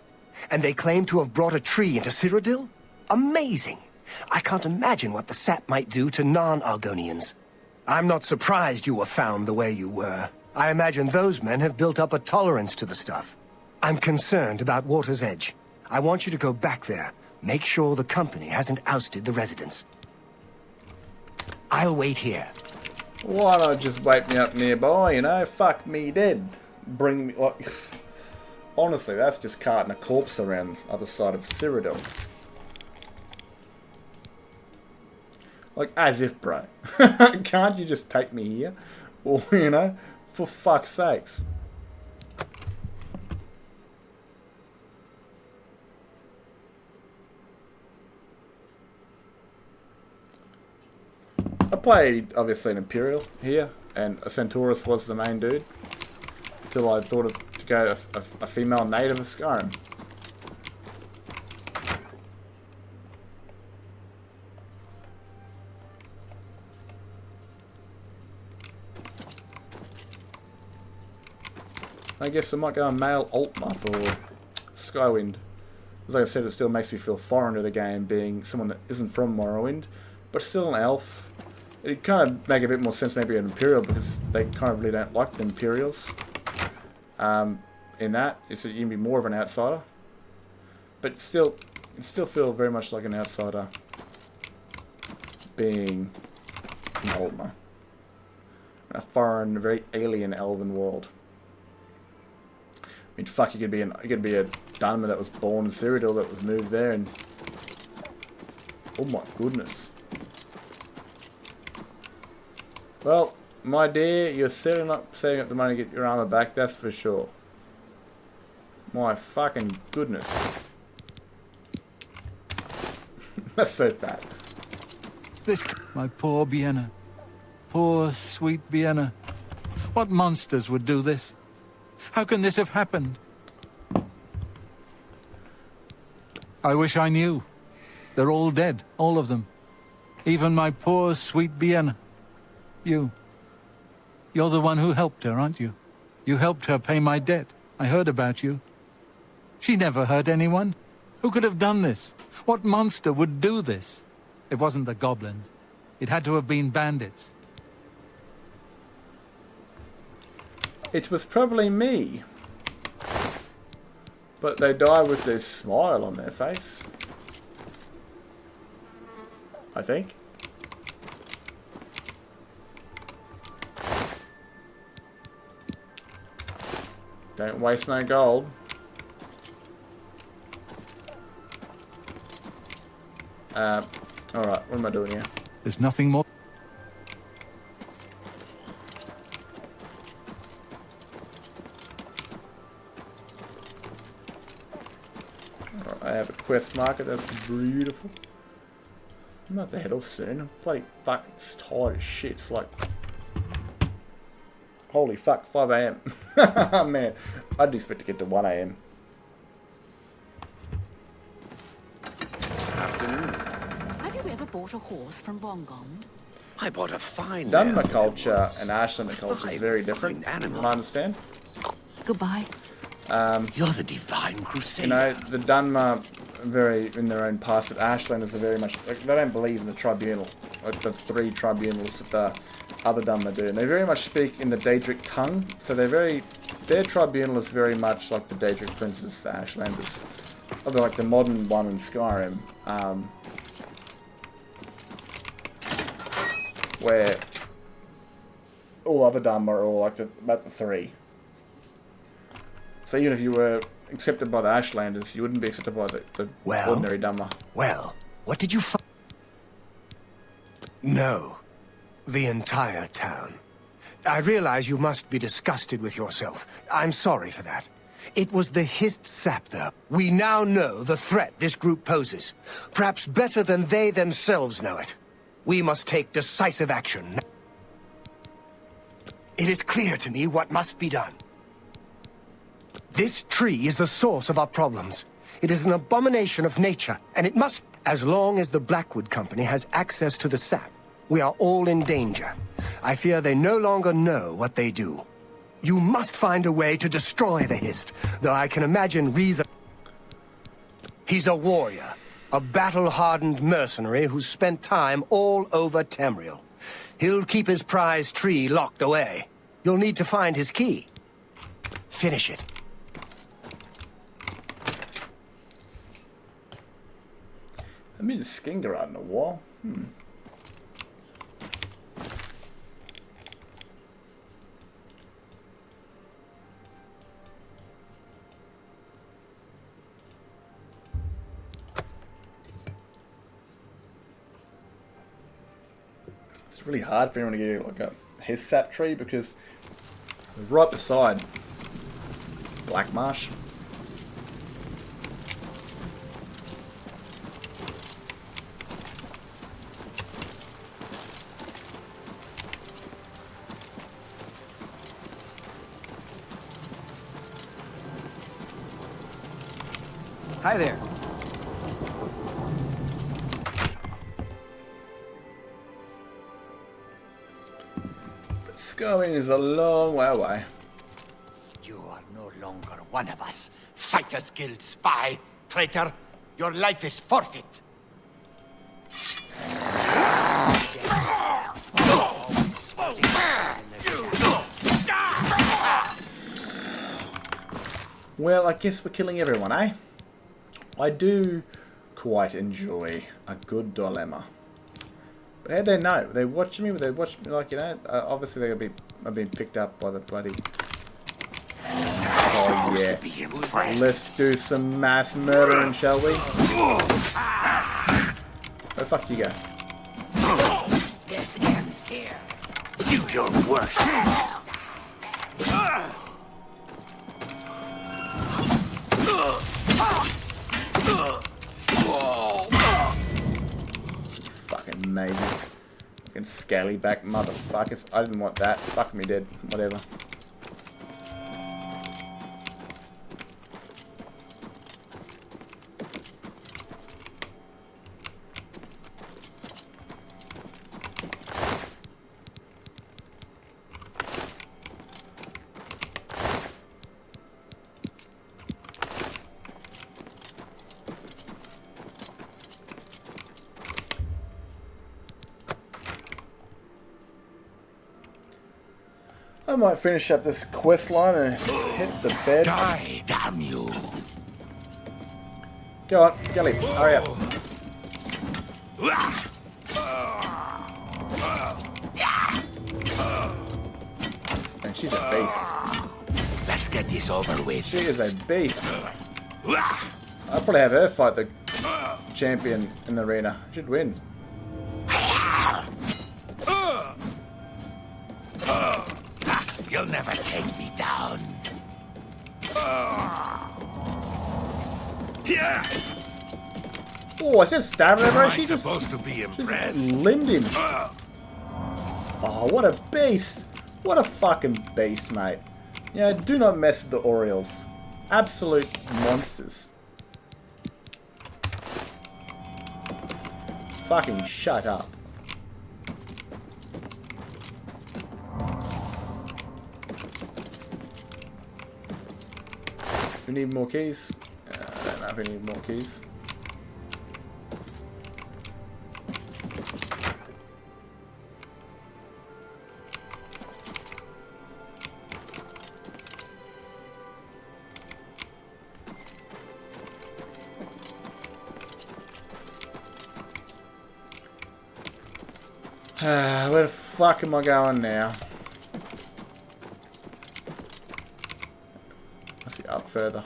And they claim to have brought a tree into Cyrodiil? Amazing! I can't imagine what the sap might do to non-Argonians. I'm not surprised you were found the way you were. I imagine those men have built up a tolerance to the stuff. I'm concerned about Water's Edge. I want you to go back there. Make sure the company hasn't ousted the residents. I'll wait here. Why not just wake me up nearby, you know? Fuck me dead. Bring me, like... Honestly, that's just carting a corpse around the other side of Cyrodiil. Like, as if, bro. Can't you just take me here? Or, you know, for fuck's sakes. I played, obviously, an Imperial here, and a Centaurus was the main dude. Until I thought of to go a female native of Skyrim. I guess I might go a male Altma for Skywind. Like I said, it still makes me feel foreign to the game, being someone that isn't from Morrowind, but still an elf. It kind of make a bit more sense maybe an Imperial, because they kind of really don't like the Imperials. In that, it's that you can be more of an outsider, but still feel very much like an outsider being an Altma. A foreign, very alien elven world. I mean, fuck, you could be a Dunmer that was born in Cyrodiil that was moved there, and oh my goodness. Well, my dear, you're saving up the money to get your armor back, that's for sure. My fucking goodness. That's so bad. My poor Vienna. Poor, sweet Vienna. What monsters would do this? How can this have happened? I wish I knew. They're all dead, all of them. Even my poor, sweet Vienna. You're the one who helped her, aren't you? You helped her pay my debt. I heard about you. She never hurt anyone. Who could have done this? What monster would do this? It wasn't the goblins. It had to have been bandits. It was probably me. But they die with this smile on their face. I think. Don't waste no gold. Alright, what am I doing here? There's nothing more. Alright, I have a quest marker, that's beautiful. I'm about to head off soon. I'm bloody fucking tired as shit. It's like... Holy fuck, 5 AM. Man, I didn't expect to get to 1 AM. Have you ever bought a horse from Bongond? I bought a fine Dunmer culture and Ashlander culture is very different, from what I understand. Goodbye. You're the Divine Crusader. You know, the Dunmer are very in their own past, but Ashlanders are very much... Like, they don't believe in the tribunal. Like the 3 tribunals that the other Dunmer do. And they very much speak in the Daedric tongue, so they're very... Their tribunal is very much like the Daedric princes, the Ashlanders. Although, like the modern one in Skyrim, where all other Dunmer are all like about the 3. So even if you were accepted by the Ashlanders, you wouldn't be accepted by the ordinary Dunmer. Well, what did you find? No. The entire town. I realize you must be disgusted with yourself. I'm sorry for that. It was the hissed sap, though. We now know the threat this group poses. Perhaps better than they themselves know it. We must take decisive action. It is clear to me what must be done. This tree is the source of our problems. It is an abomination of nature, and it must... As long as the Blackwood Company has access to the sap, we are all in danger. I fear they no longer know what they do. You must find a way to destroy the Hist, though I can imagine reason... He's a warrior, a battle-hardened mercenary who's spent time all over Tamriel. He'll keep his prized tree locked away. You'll need to find his key. Finish it. I mean, Skinger out in a wall. It's really hard for anyone to get like a his sap tree because we're right beside Black Marsh. Hi there. Skirwing is a long way away. You are no longer one of us. Fighters Guild spy. Traitor, your life is forfeit. Well, I guess we're killing everyone, eh? I do quite enjoy a good dilemma. But how'd they know? They watched me? They watched me like, you know, obviously they're gonna be, I've been picked up by the bloody... Oh yeah. Let's do some mass murdering, shall we? Where the fuck you go? This ends here. Do your worst. Fucking mages. Fucking scaly back motherfuckers. I didn't want that. Fuck me dead. Whatever. I might finish up this quest line and hit the bed. Die, damn you! Go on, Gilly, hurry up. And she's a beast. Let's get this over with. She is a beast. I'll probably have her fight the champion in the arena. Should win. You'll never take me down. Oh, I said stab her, bro. She just supposed to be impressed. Just limbed him. Oh, what a beast. What a fucking beast, mate. Yeah, do not mess with the Orioles. Absolute monsters. Fucking shut up. We need more keys. I don't know if we need more keys. Where the fuck am I going now? I see up further.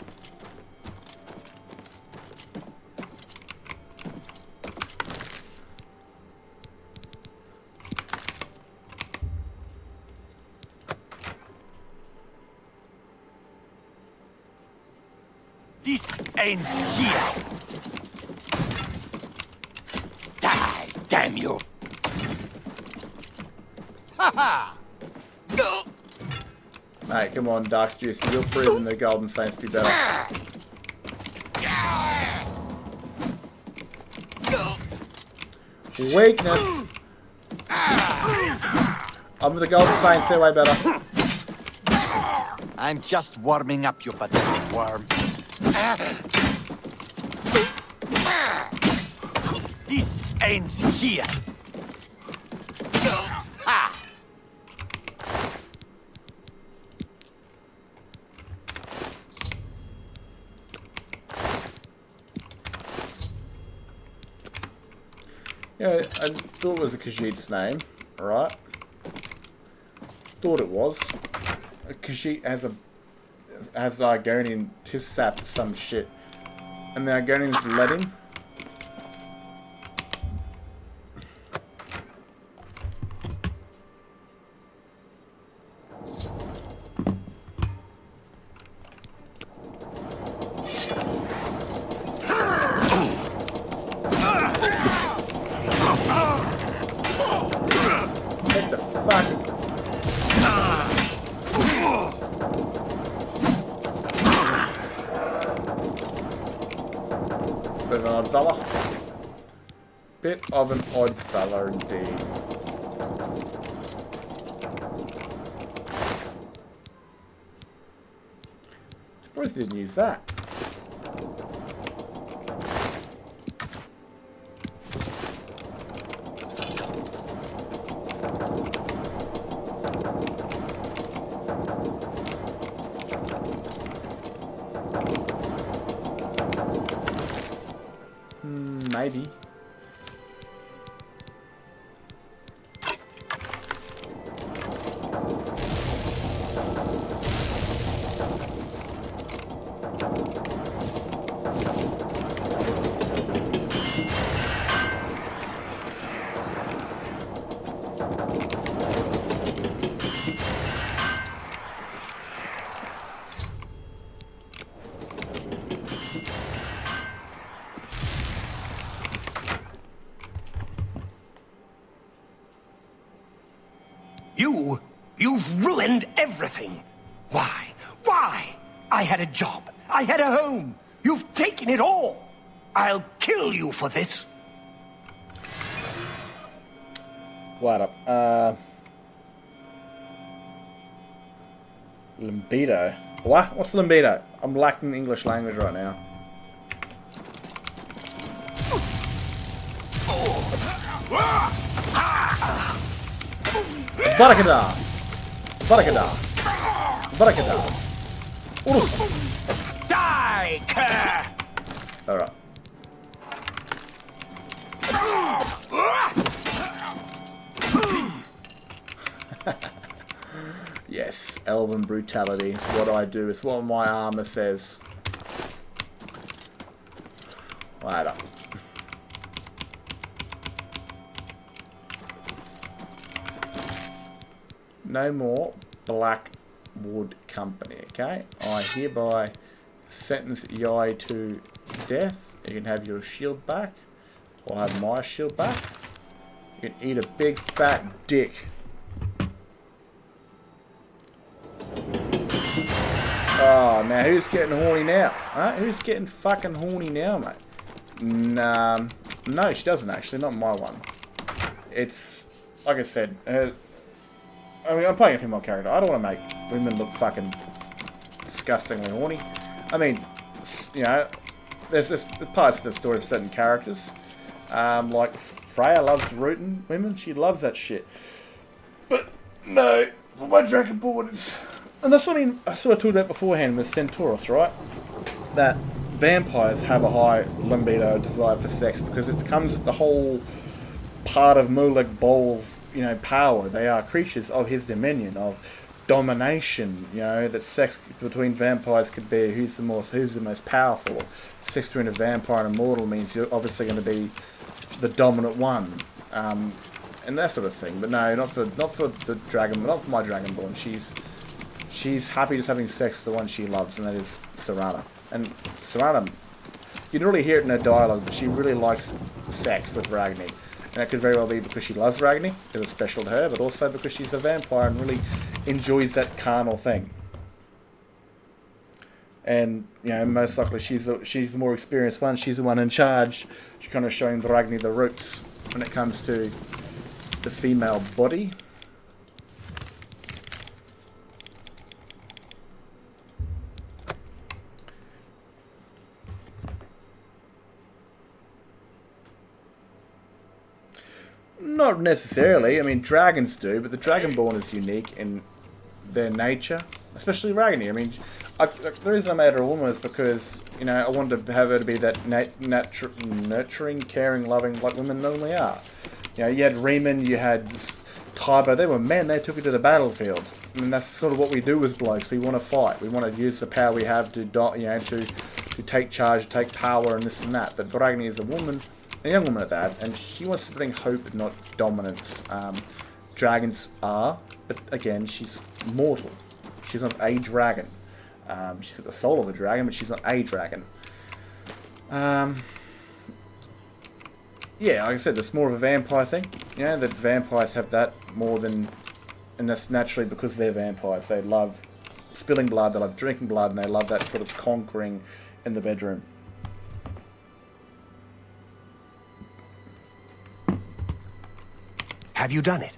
This ends here. Die, damn you. Ha ha! Mate, come on, Dark Juice. You're proving the Golden Saints to be better. Weakness. I'm the Golden Saints, they're way better. I'm just warming up, you pathetic worm. This ends here. Ha! Yeah, I thought it was a Khajiit's name, right? Thought it was. A Khajiit has Argonian his sap some shit. And the Argonians let him. What the fuck? Bit of an odd fella. Bit of an odd fella indeed. Surprised he didn't use that. Maybe. You've ruined everything. Why? Why? I had a job. I had a home. You've taken it all. I'll kill you for this. What up? Libido. What? What's libido? I'm lacking the English language right now. Barakada! Barakada! Barakada! Urus! Die, cur! Alright. Yes, elven brutality is what I do. It's what my armor says. Right up. No more Blackwood Company, okay? I hereby sentence Yai to death. You can have your shield back. I'll have my shield back. You can eat a big fat dick. Oh, now who's getting horny now? Huh? Who's getting fucking horny now, mate? Nah, no, she doesn't actually. Not my one. It's, like I said, I mean, I'm playing a female character. I don't want to make women look fucking disgustingly horny. I mean, you know, there's parts of the story of certain characters. Like, Freya loves rooting women. She loves that shit. But, no, for my Dragonborn, it's... And that's what I sort of talked about beforehand with Centauros, right? That vampires have a high libido desire for sex because it comes with the whole part of Molag Bol's, you know, power. They are creatures of his dominion, of domination, you know, that sex between vampires could be who's the most powerful. Sex between a vampire and a mortal means you're obviously going to be the dominant one. And that sort of thing. But no, not for the dragon, not for my Dragonborn. She's happy just having sex with the one she loves, and that is Serana. And Serana, you can really hear it in her dialogue, but she really likes sex with Ragni. And that could very well be because she loves Ragni, because it's special to her, but also because she's a vampire and really enjoys that carnal thing. And, you know, most likely she's the more experienced one. She's the one in charge. She's kind of showing Ragni the ropes when it comes to the female body. Not necessarily. I mean, dragons do, but the Dragonborn is unique in their nature, especially Ragni. I mean, the reason I made her a woman is because, you know, I wanted to have her to be that nurturing, caring, loving, like women normally are. You know, you had Riemann, you had Tyber. They were men. They took it to the battlefield, and that's sort of what we do as blokes. We want to fight. We want to use the power we have to, you know, to take charge, take power, and this and that. But Ragni is a woman. A young woman at that, and she wants to bring hope, not dominance. Dragons are, but again, she's mortal. She's not a dragon. She's got the soul of a dragon, but she's not a dragon. Yeah, like I said, that's more of a vampire thing. You know, that vampires have that more than, and that's naturally because they're vampires. They love spilling blood, they love drinking blood, and they love that sort of conquering in the bedroom. Have you done it?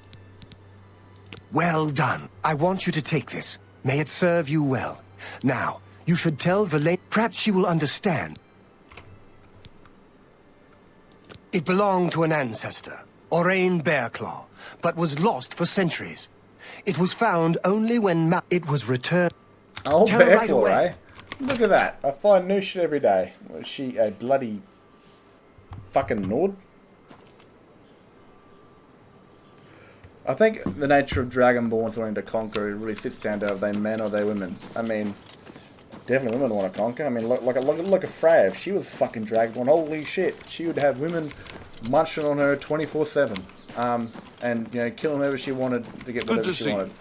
Well done. I want you to take this. May it serve you well. Now, you should tell Verlaine. Perhaps she will understand. It belonged to an ancestor, Orain Bearclaw, but was lost for centuries. It was found only when it was returned. Oh, tell her right Bearclaw, away. eh? Look at that. I find new shit every day. Was she a bloody fucking Nord? I think the nature of Dragonborns wanting to conquer, it really sits down to are they men or are they women. I mean, definitely women want to conquer. I mean, look at Freya. If she was fucking Dragonborn, holy shit, she would have women munching on her 24/7, and you know, killing whoever she wanted to get whatever she wanted.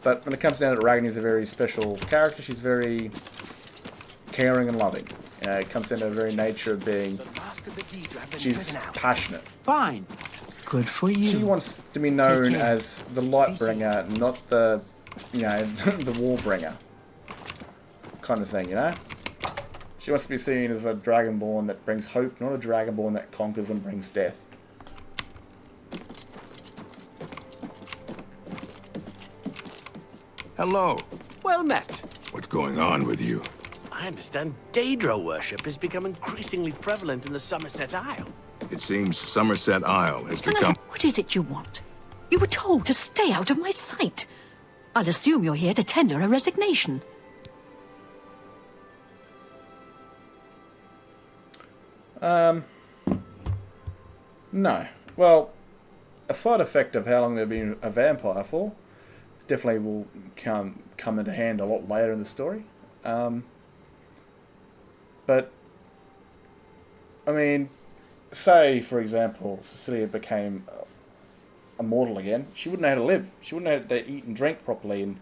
But when it comes down to Ragni, is a very special character. She's very caring and loving. You know, it comes down to the very nature of being. She's passionate. Fine. Good for you. She wants to be known as the Lightbringer, not the, you know, the Warbringer kind of thing, you know? She wants to be seen as a Dragonborn that brings hope, not a Dragonborn that conquers and brings death. Hello. Well met. What's going on with you? I understand Daedra worship has become increasingly prevalent in the Somerset Isle. It seems Somerset Isle has become... What is it you want? You were told to stay out of my sight. I'll assume you're here to tender a resignation. No. Well, a side effect of how long they've been a vampire for definitely will come into hand a lot later in the story. But, I mean, say, for example, Cecilia became immortal again, she wouldn't know how to live. She wouldn't know how to eat and drink properly, and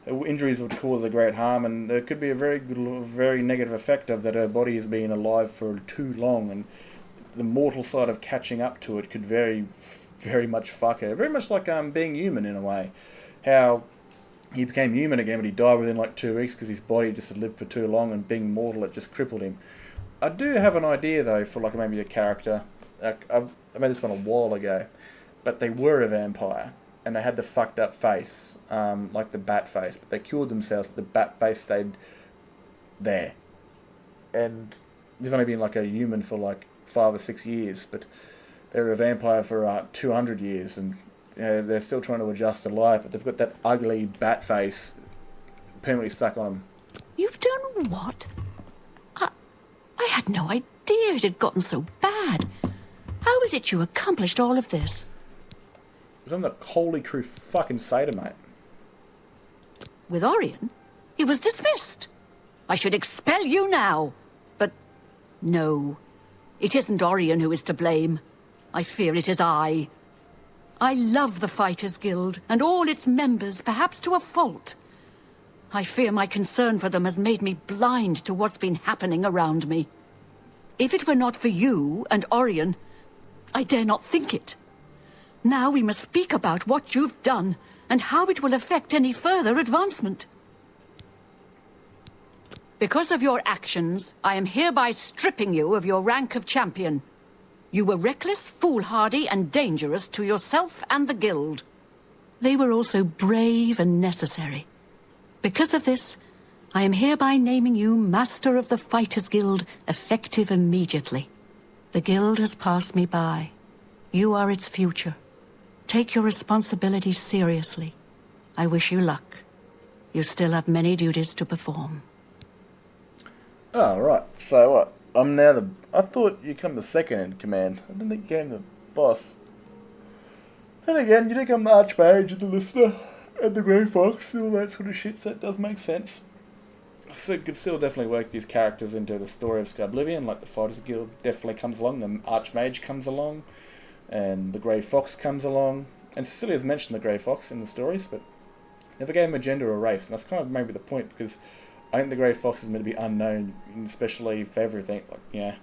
her injuries would cause her great harm, and there could be a very negative effect of that her body has been alive for too long, and the mortal side of catching up to it could very much fuck her. Very much like being human in a way. How he became human again, but he died within like 2 weeks because his body just had lived for too long, and being mortal, it just crippled him. I do have an idea though for like maybe a character. I made this one a while ago, but they were a vampire and they had the fucked up face, like the bat face, but they cured themselves, but the bat face stayed there. And they've only been like a human for like 5 or 6 years, but they were a vampire for 200 years, and you know, they're still trying to adjust to life, but they've got that ugly bat face permanently stuck on them. You've done what? I had no idea it had gotten so bad. How is it you accomplished all of this? I'm the holy crew fucking Seder, mate. With Orion? He was dismissed. I should expel you now. But no, it isn't Orion who is to blame. I fear it is I. I love the Fighters Guild and all its members, perhaps to a fault. I fear my concern for them has made me blind to what's been happening around me. If it were not for you and Orion, I dare not think it. Now we must speak about what you've done and how it will affect any further advancement. Because of your actions, I am hereby stripping you of your rank of champion. You were reckless, foolhardy, and dangerous to yourself and the Guild. They were also brave and necessary. Because of this, I am hereby naming you Master of the Fighters Guild, effective immediately. The Guild has passed me by. You are its future. Take your responsibilities seriously. I wish you luck. You still have many duties to perform. Oh, right. So what? I'm now the... I thought you come the second in command. I didn't think you came the boss. And again, you didn't come the Archmage and the Listener and the Grey Fox and all that sort of shit, so that does make sense. So could still definitely work these characters into the story of Oblivion, like the Fighters Guild definitely comes along, the Archmage comes along, and the Grey Fox comes along. And Cecilia's mentioned the Grey Fox in the stories, but never gave him a gender or a race, and that's kind of maybe the point, because I think the Grey Fox is meant to be unknown, especially for everything. Like, yeah,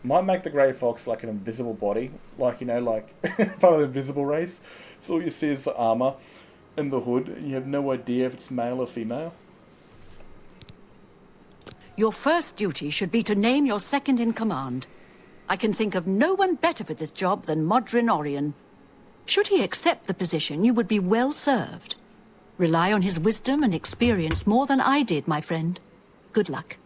might make the Grey Fox like an invisible body, like, you know, like part of the invisible race. So all you see is the armor and the hood, and you have no idea if it's male or female. Your first duty should be to name your second in command. I can think of no one better for this job than Modrin Orion. Should he accept the position, you would be well served. Rely on his wisdom and experience more than I did, my friend. Good luck.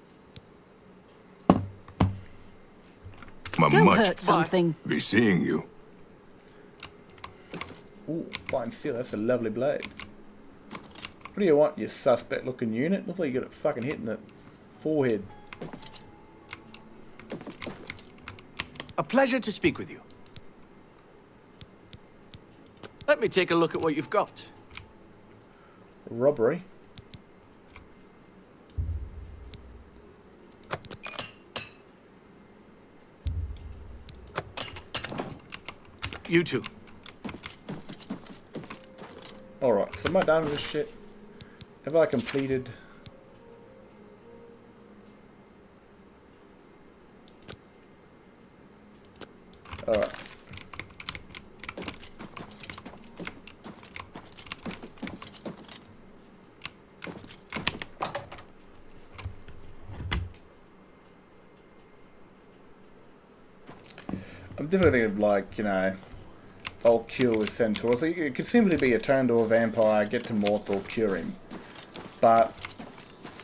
Go hurt something. Be seeing you. Ooh, fine steel, that's a lovely blade. What do you want, you suspect-looking unit? Looks like you got it fucking hit in the forehead. A pleasure to speak with you. Let me take a look at what you've got. Robbery. You too. Alright, so am I done with this shit? Have I completed... Alright. I'm definitely thinking, like, you know, I'll kill this centaur. So it could simply be a turn to a vampire, get to Morthal, cure him. But,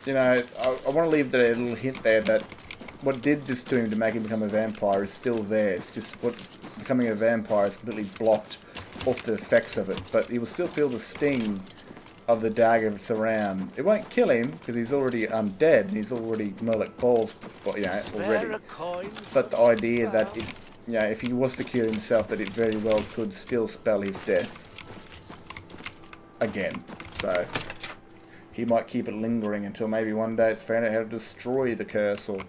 you know, I want to leave that little hint there that what did this to him to make him become a vampire is still there. It's just what becoming a vampire is completely blocked off the effects of it. But he will still feel the sting of the dagger if it's around. It won't kill him because he's already undead and he's already more like balls, you know, already. But the idea that it, you know, if he was to cure himself, that it very well could still spell his death again. So he might keep it lingering until maybe one day it's found out how to destroy the curse or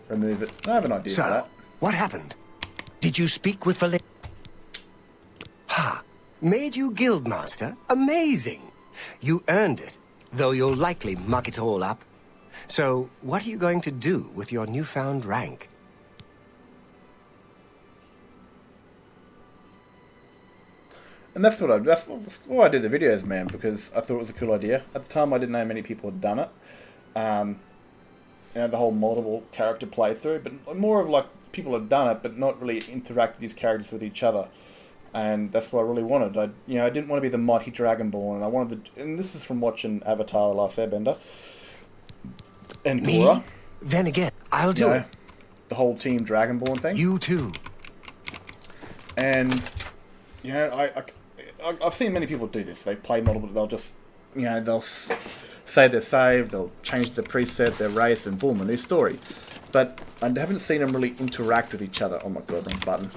remove it. I have an idea for that. What happened? Did you speak with Valena? Ha! Made you Guildmaster? Amazing! You earned it, though you'll likely muck it all up. So, what are you going to do with your newfound rank? And that's why I did the videos, man, because I thought it was a cool idea. At the time, I didn't know many people had done it. You know, the whole multiple character playthrough, but more of like people had done it, but not really interact these characters with each other. And that's what I really wanted. I didn't want to be the mighty Dragonborn, and I wanted and this is from watching Avatar: The Last Airbender and Korra. Then again, I'll do it. The whole Team Dragonborn thing. You too. And you know, I've seen many people do this. They play multiple. They'll just, you know, they'll say they're saved. They'll change the preset, their race, and boom, a new story. But I haven't seen them really interact with each other. Oh my god, wrong button.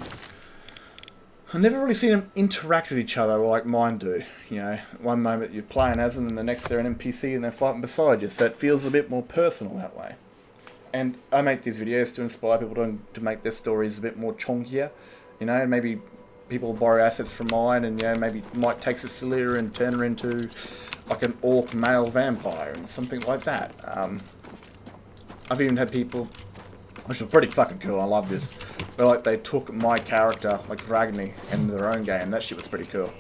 I've never really seen them interact with each other like mine do. You know, one moment you're playing as them, and the next they're an NPC and they're fighting beside you. So it feels a bit more personal that way. And I make these videos to inspire people to make their stories a bit more chunkier. You know, maybe people borrow assets from mine, and maybe might take Cecilia and turn her into like an orc male vampire and something like that. I've even had people, which was pretty fucking cool. I love this. But like they took my character, like Ragni, into their own game. That shit was pretty cool.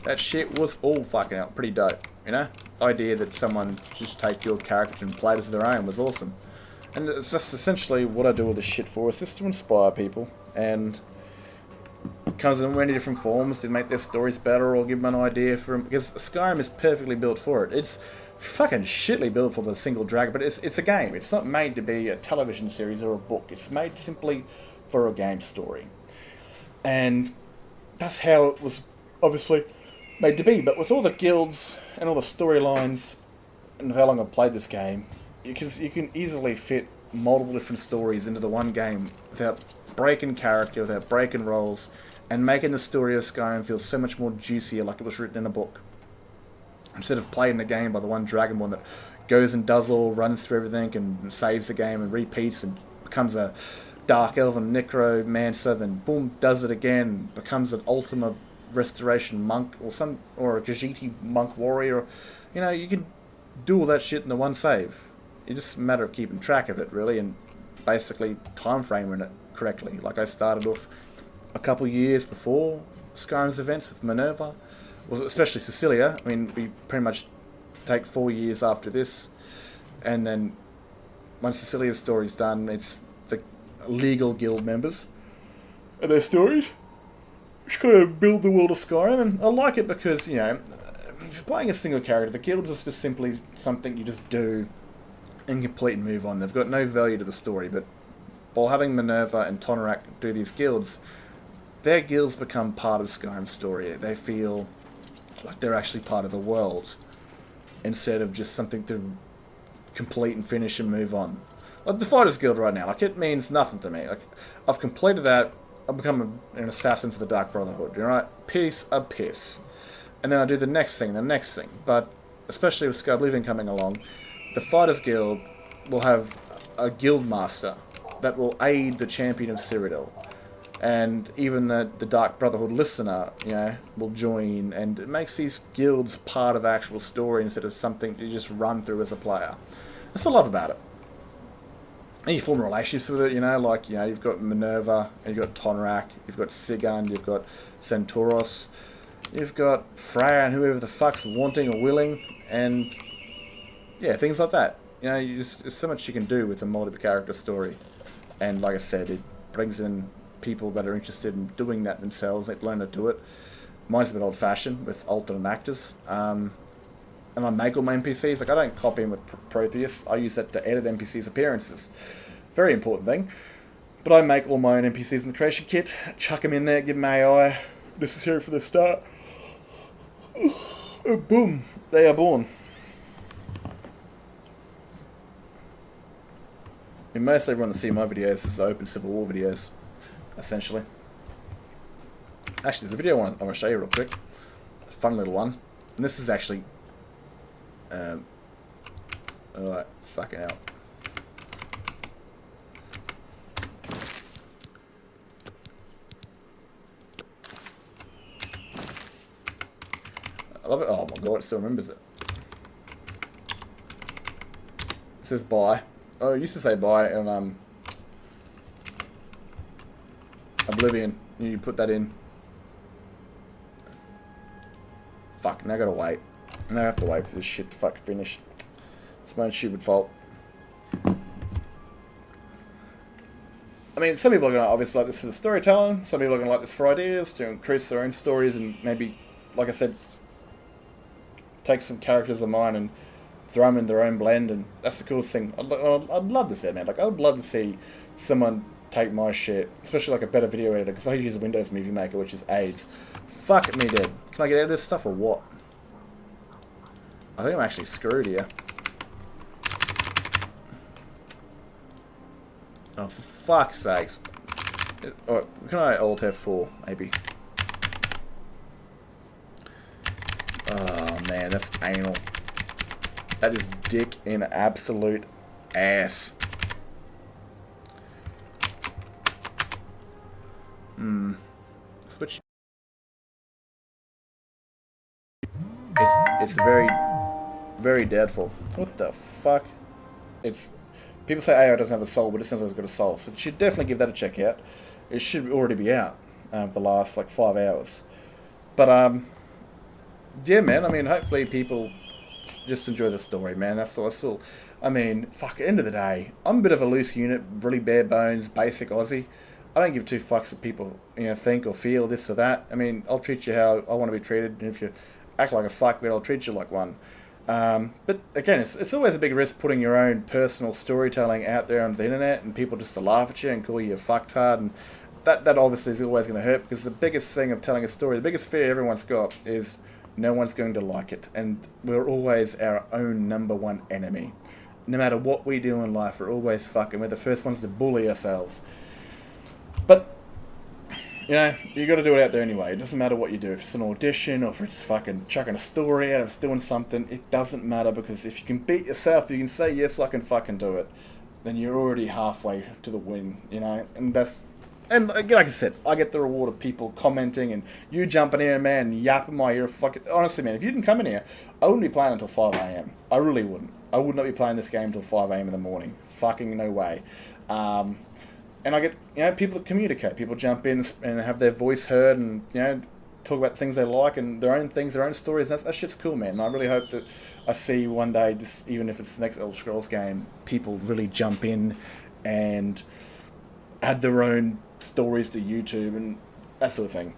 That shit was all fucking out pretty dope, The idea that someone just take your character and play it as their own was awesome. And it's just essentially what I do with this shit for, is just to inspire people, and it comes in many different forms to make their stories better or give them an idea for them, because Skyrim is perfectly built for it. It's fucking shitly built for the single dragon, but it's a game. It's not made to be a television series or a book. It's made simply for a game story. And that's how it was obviously made to be. But with all the guilds and all the storylines and how long I've played this game, you can easily fit multiple different stories into the one game without breaking character, without breaking roles, and making the story of Skyrim feel so much more juicier, like it was written in a book. Instead of playing the game by the one Dragonborn that goes and does all, runs through everything and saves the game and repeats and becomes a Dark Elven Necromancer, then boom, does it again, becomes an Ultima Restoration monk or a Khajiit monk warrior. You can do all that shit in the one save. It's just a matter of keeping track of it, really, and basically time framing it correctly. Like I started off a couple years before Skyrim's events with Minerva, well, especially Cecilia. I mean, we pretty much take 4 years after this, and then once Cecilia's story's done, it's the legal guild members and their stories, which kind of build the world of Skyrim. And I like it because, if you're playing a single character, the guild is just simply something you just do and complete and move on. They've got no value to the story, but while having Minerva and Tonorak do these guilds, their guilds become part of Skyrim's story. They feel like they're actually part of the world, instead of just something to complete and finish and move on. Like the Fighters Guild right now, it means nothing to me. Like, I've completed that, I've become an assassin for the Dark Brotherhood, Piece of piss. And then I do the next thing, But especially with Oblivion coming along, the Fighters Guild will have a guild master that will aid the champion of Cyrodiil. And even the Dark Brotherhood listener, will join, and it makes these guilds part of the actual story instead of something you just run through as a player. That's what I love about it. And you form relationships with it, you've got Minerva, and you've got Tonorak, you've got Sigurd, you've got Centauros, you've got Freya and whoever the fuck's wanting or willing, and yeah, things like that. There's so much you can do with a multi-character story. And like I said, it brings in people that are interested in doing that themselves. They learn to do it. Mine's a bit old-fashioned with alternate actors. And I make all my NPCs. I don't copy them with Protheus. I use that to edit NPCs' appearances. Very important thing. But I make all my own NPCs in the creation kit, chuck them in there, give them AI, necessary for the start. Boom, they are born. Most everyone that see my videos is open Civil War videos, essentially. Actually, there's a video I want to show you real quick. A fun little one. And this is actually... Alright, fucking hell. I love it. Oh my god, it still remembers it. It says bye. Oh, it used to say bye on Oblivion. You put that in. Fuck, now I gotta wait. Now I have to wait for this shit to fuck finish. It's my own stupid fault. I mean, some people are gonna obviously like this for the storytelling. Some people are gonna like this for ideas, to increase their own stories, and maybe, like I said, take some characters of mine and throw them in their own blend, and that's the coolest thing. I'd love to see that, man. I would love to see someone take my shit, especially like a better video editor, because I use a Windows Movie Maker, which is AIDS. Fuck me dead. Can I get out of this stuff or what? I think I'm actually screwed here. Oh, for fuck's sakes. Or can I Alt F4, maybe? Oh man, that's anal. That is dick in absolute ass. It's very, very doubtful. What the fuck? It's people say AI doesn't have a soul, but it sounds like it's got a soul. So you should definitely give that a check out. It should already be out for the last like 5 hours. But yeah, man. I mean, hopefully people just enjoy the story, man. That's all. I mean, fuck. At the end of the day, I'm a bit of a loose unit, really bare bones, basic Aussie. I don't give two fucks if people, think or feel this or that. I mean, I'll treat you how I want to be treated, and if you act like a fuckwit, I'll treat you like one. But again, it's always a big risk putting your own personal storytelling out there on the internet, and people just to laugh at you and call you a fucktard, and that obviously is always going to hurt, because the biggest thing of telling a story, the biggest fear everyone's got is no one's going to like it, and we're always our own number one enemy. No matter what we do in life, we're always fucking. We're the first ones to bully ourselves. But, you got to do it out there anyway. It doesn't matter what you do. If it's an audition or if it's fucking chucking a story out, if it's doing something, it doesn't matter, because if you can beat yourself, you can say, yes, I can fucking do it, then you're already halfway to the win, And that's... And like I said, I get the reward of people commenting and you jumping in, man, and yapping my ear. Fucking honestly, man, if you didn't come in here, I wouldn't be playing until 5 a.m. I really wouldn't. I would not be playing this game until 5 a.m. in the morning. Fucking no way. And I get, people that communicate. People jump in and have their voice heard and, talk about things they like and their own things, their own stories. That shit's cool, man. And I really hope that I see one day, just even if it's the next Elder Scrolls game, people really jump in and add their own stories to YouTube and that sort of thing.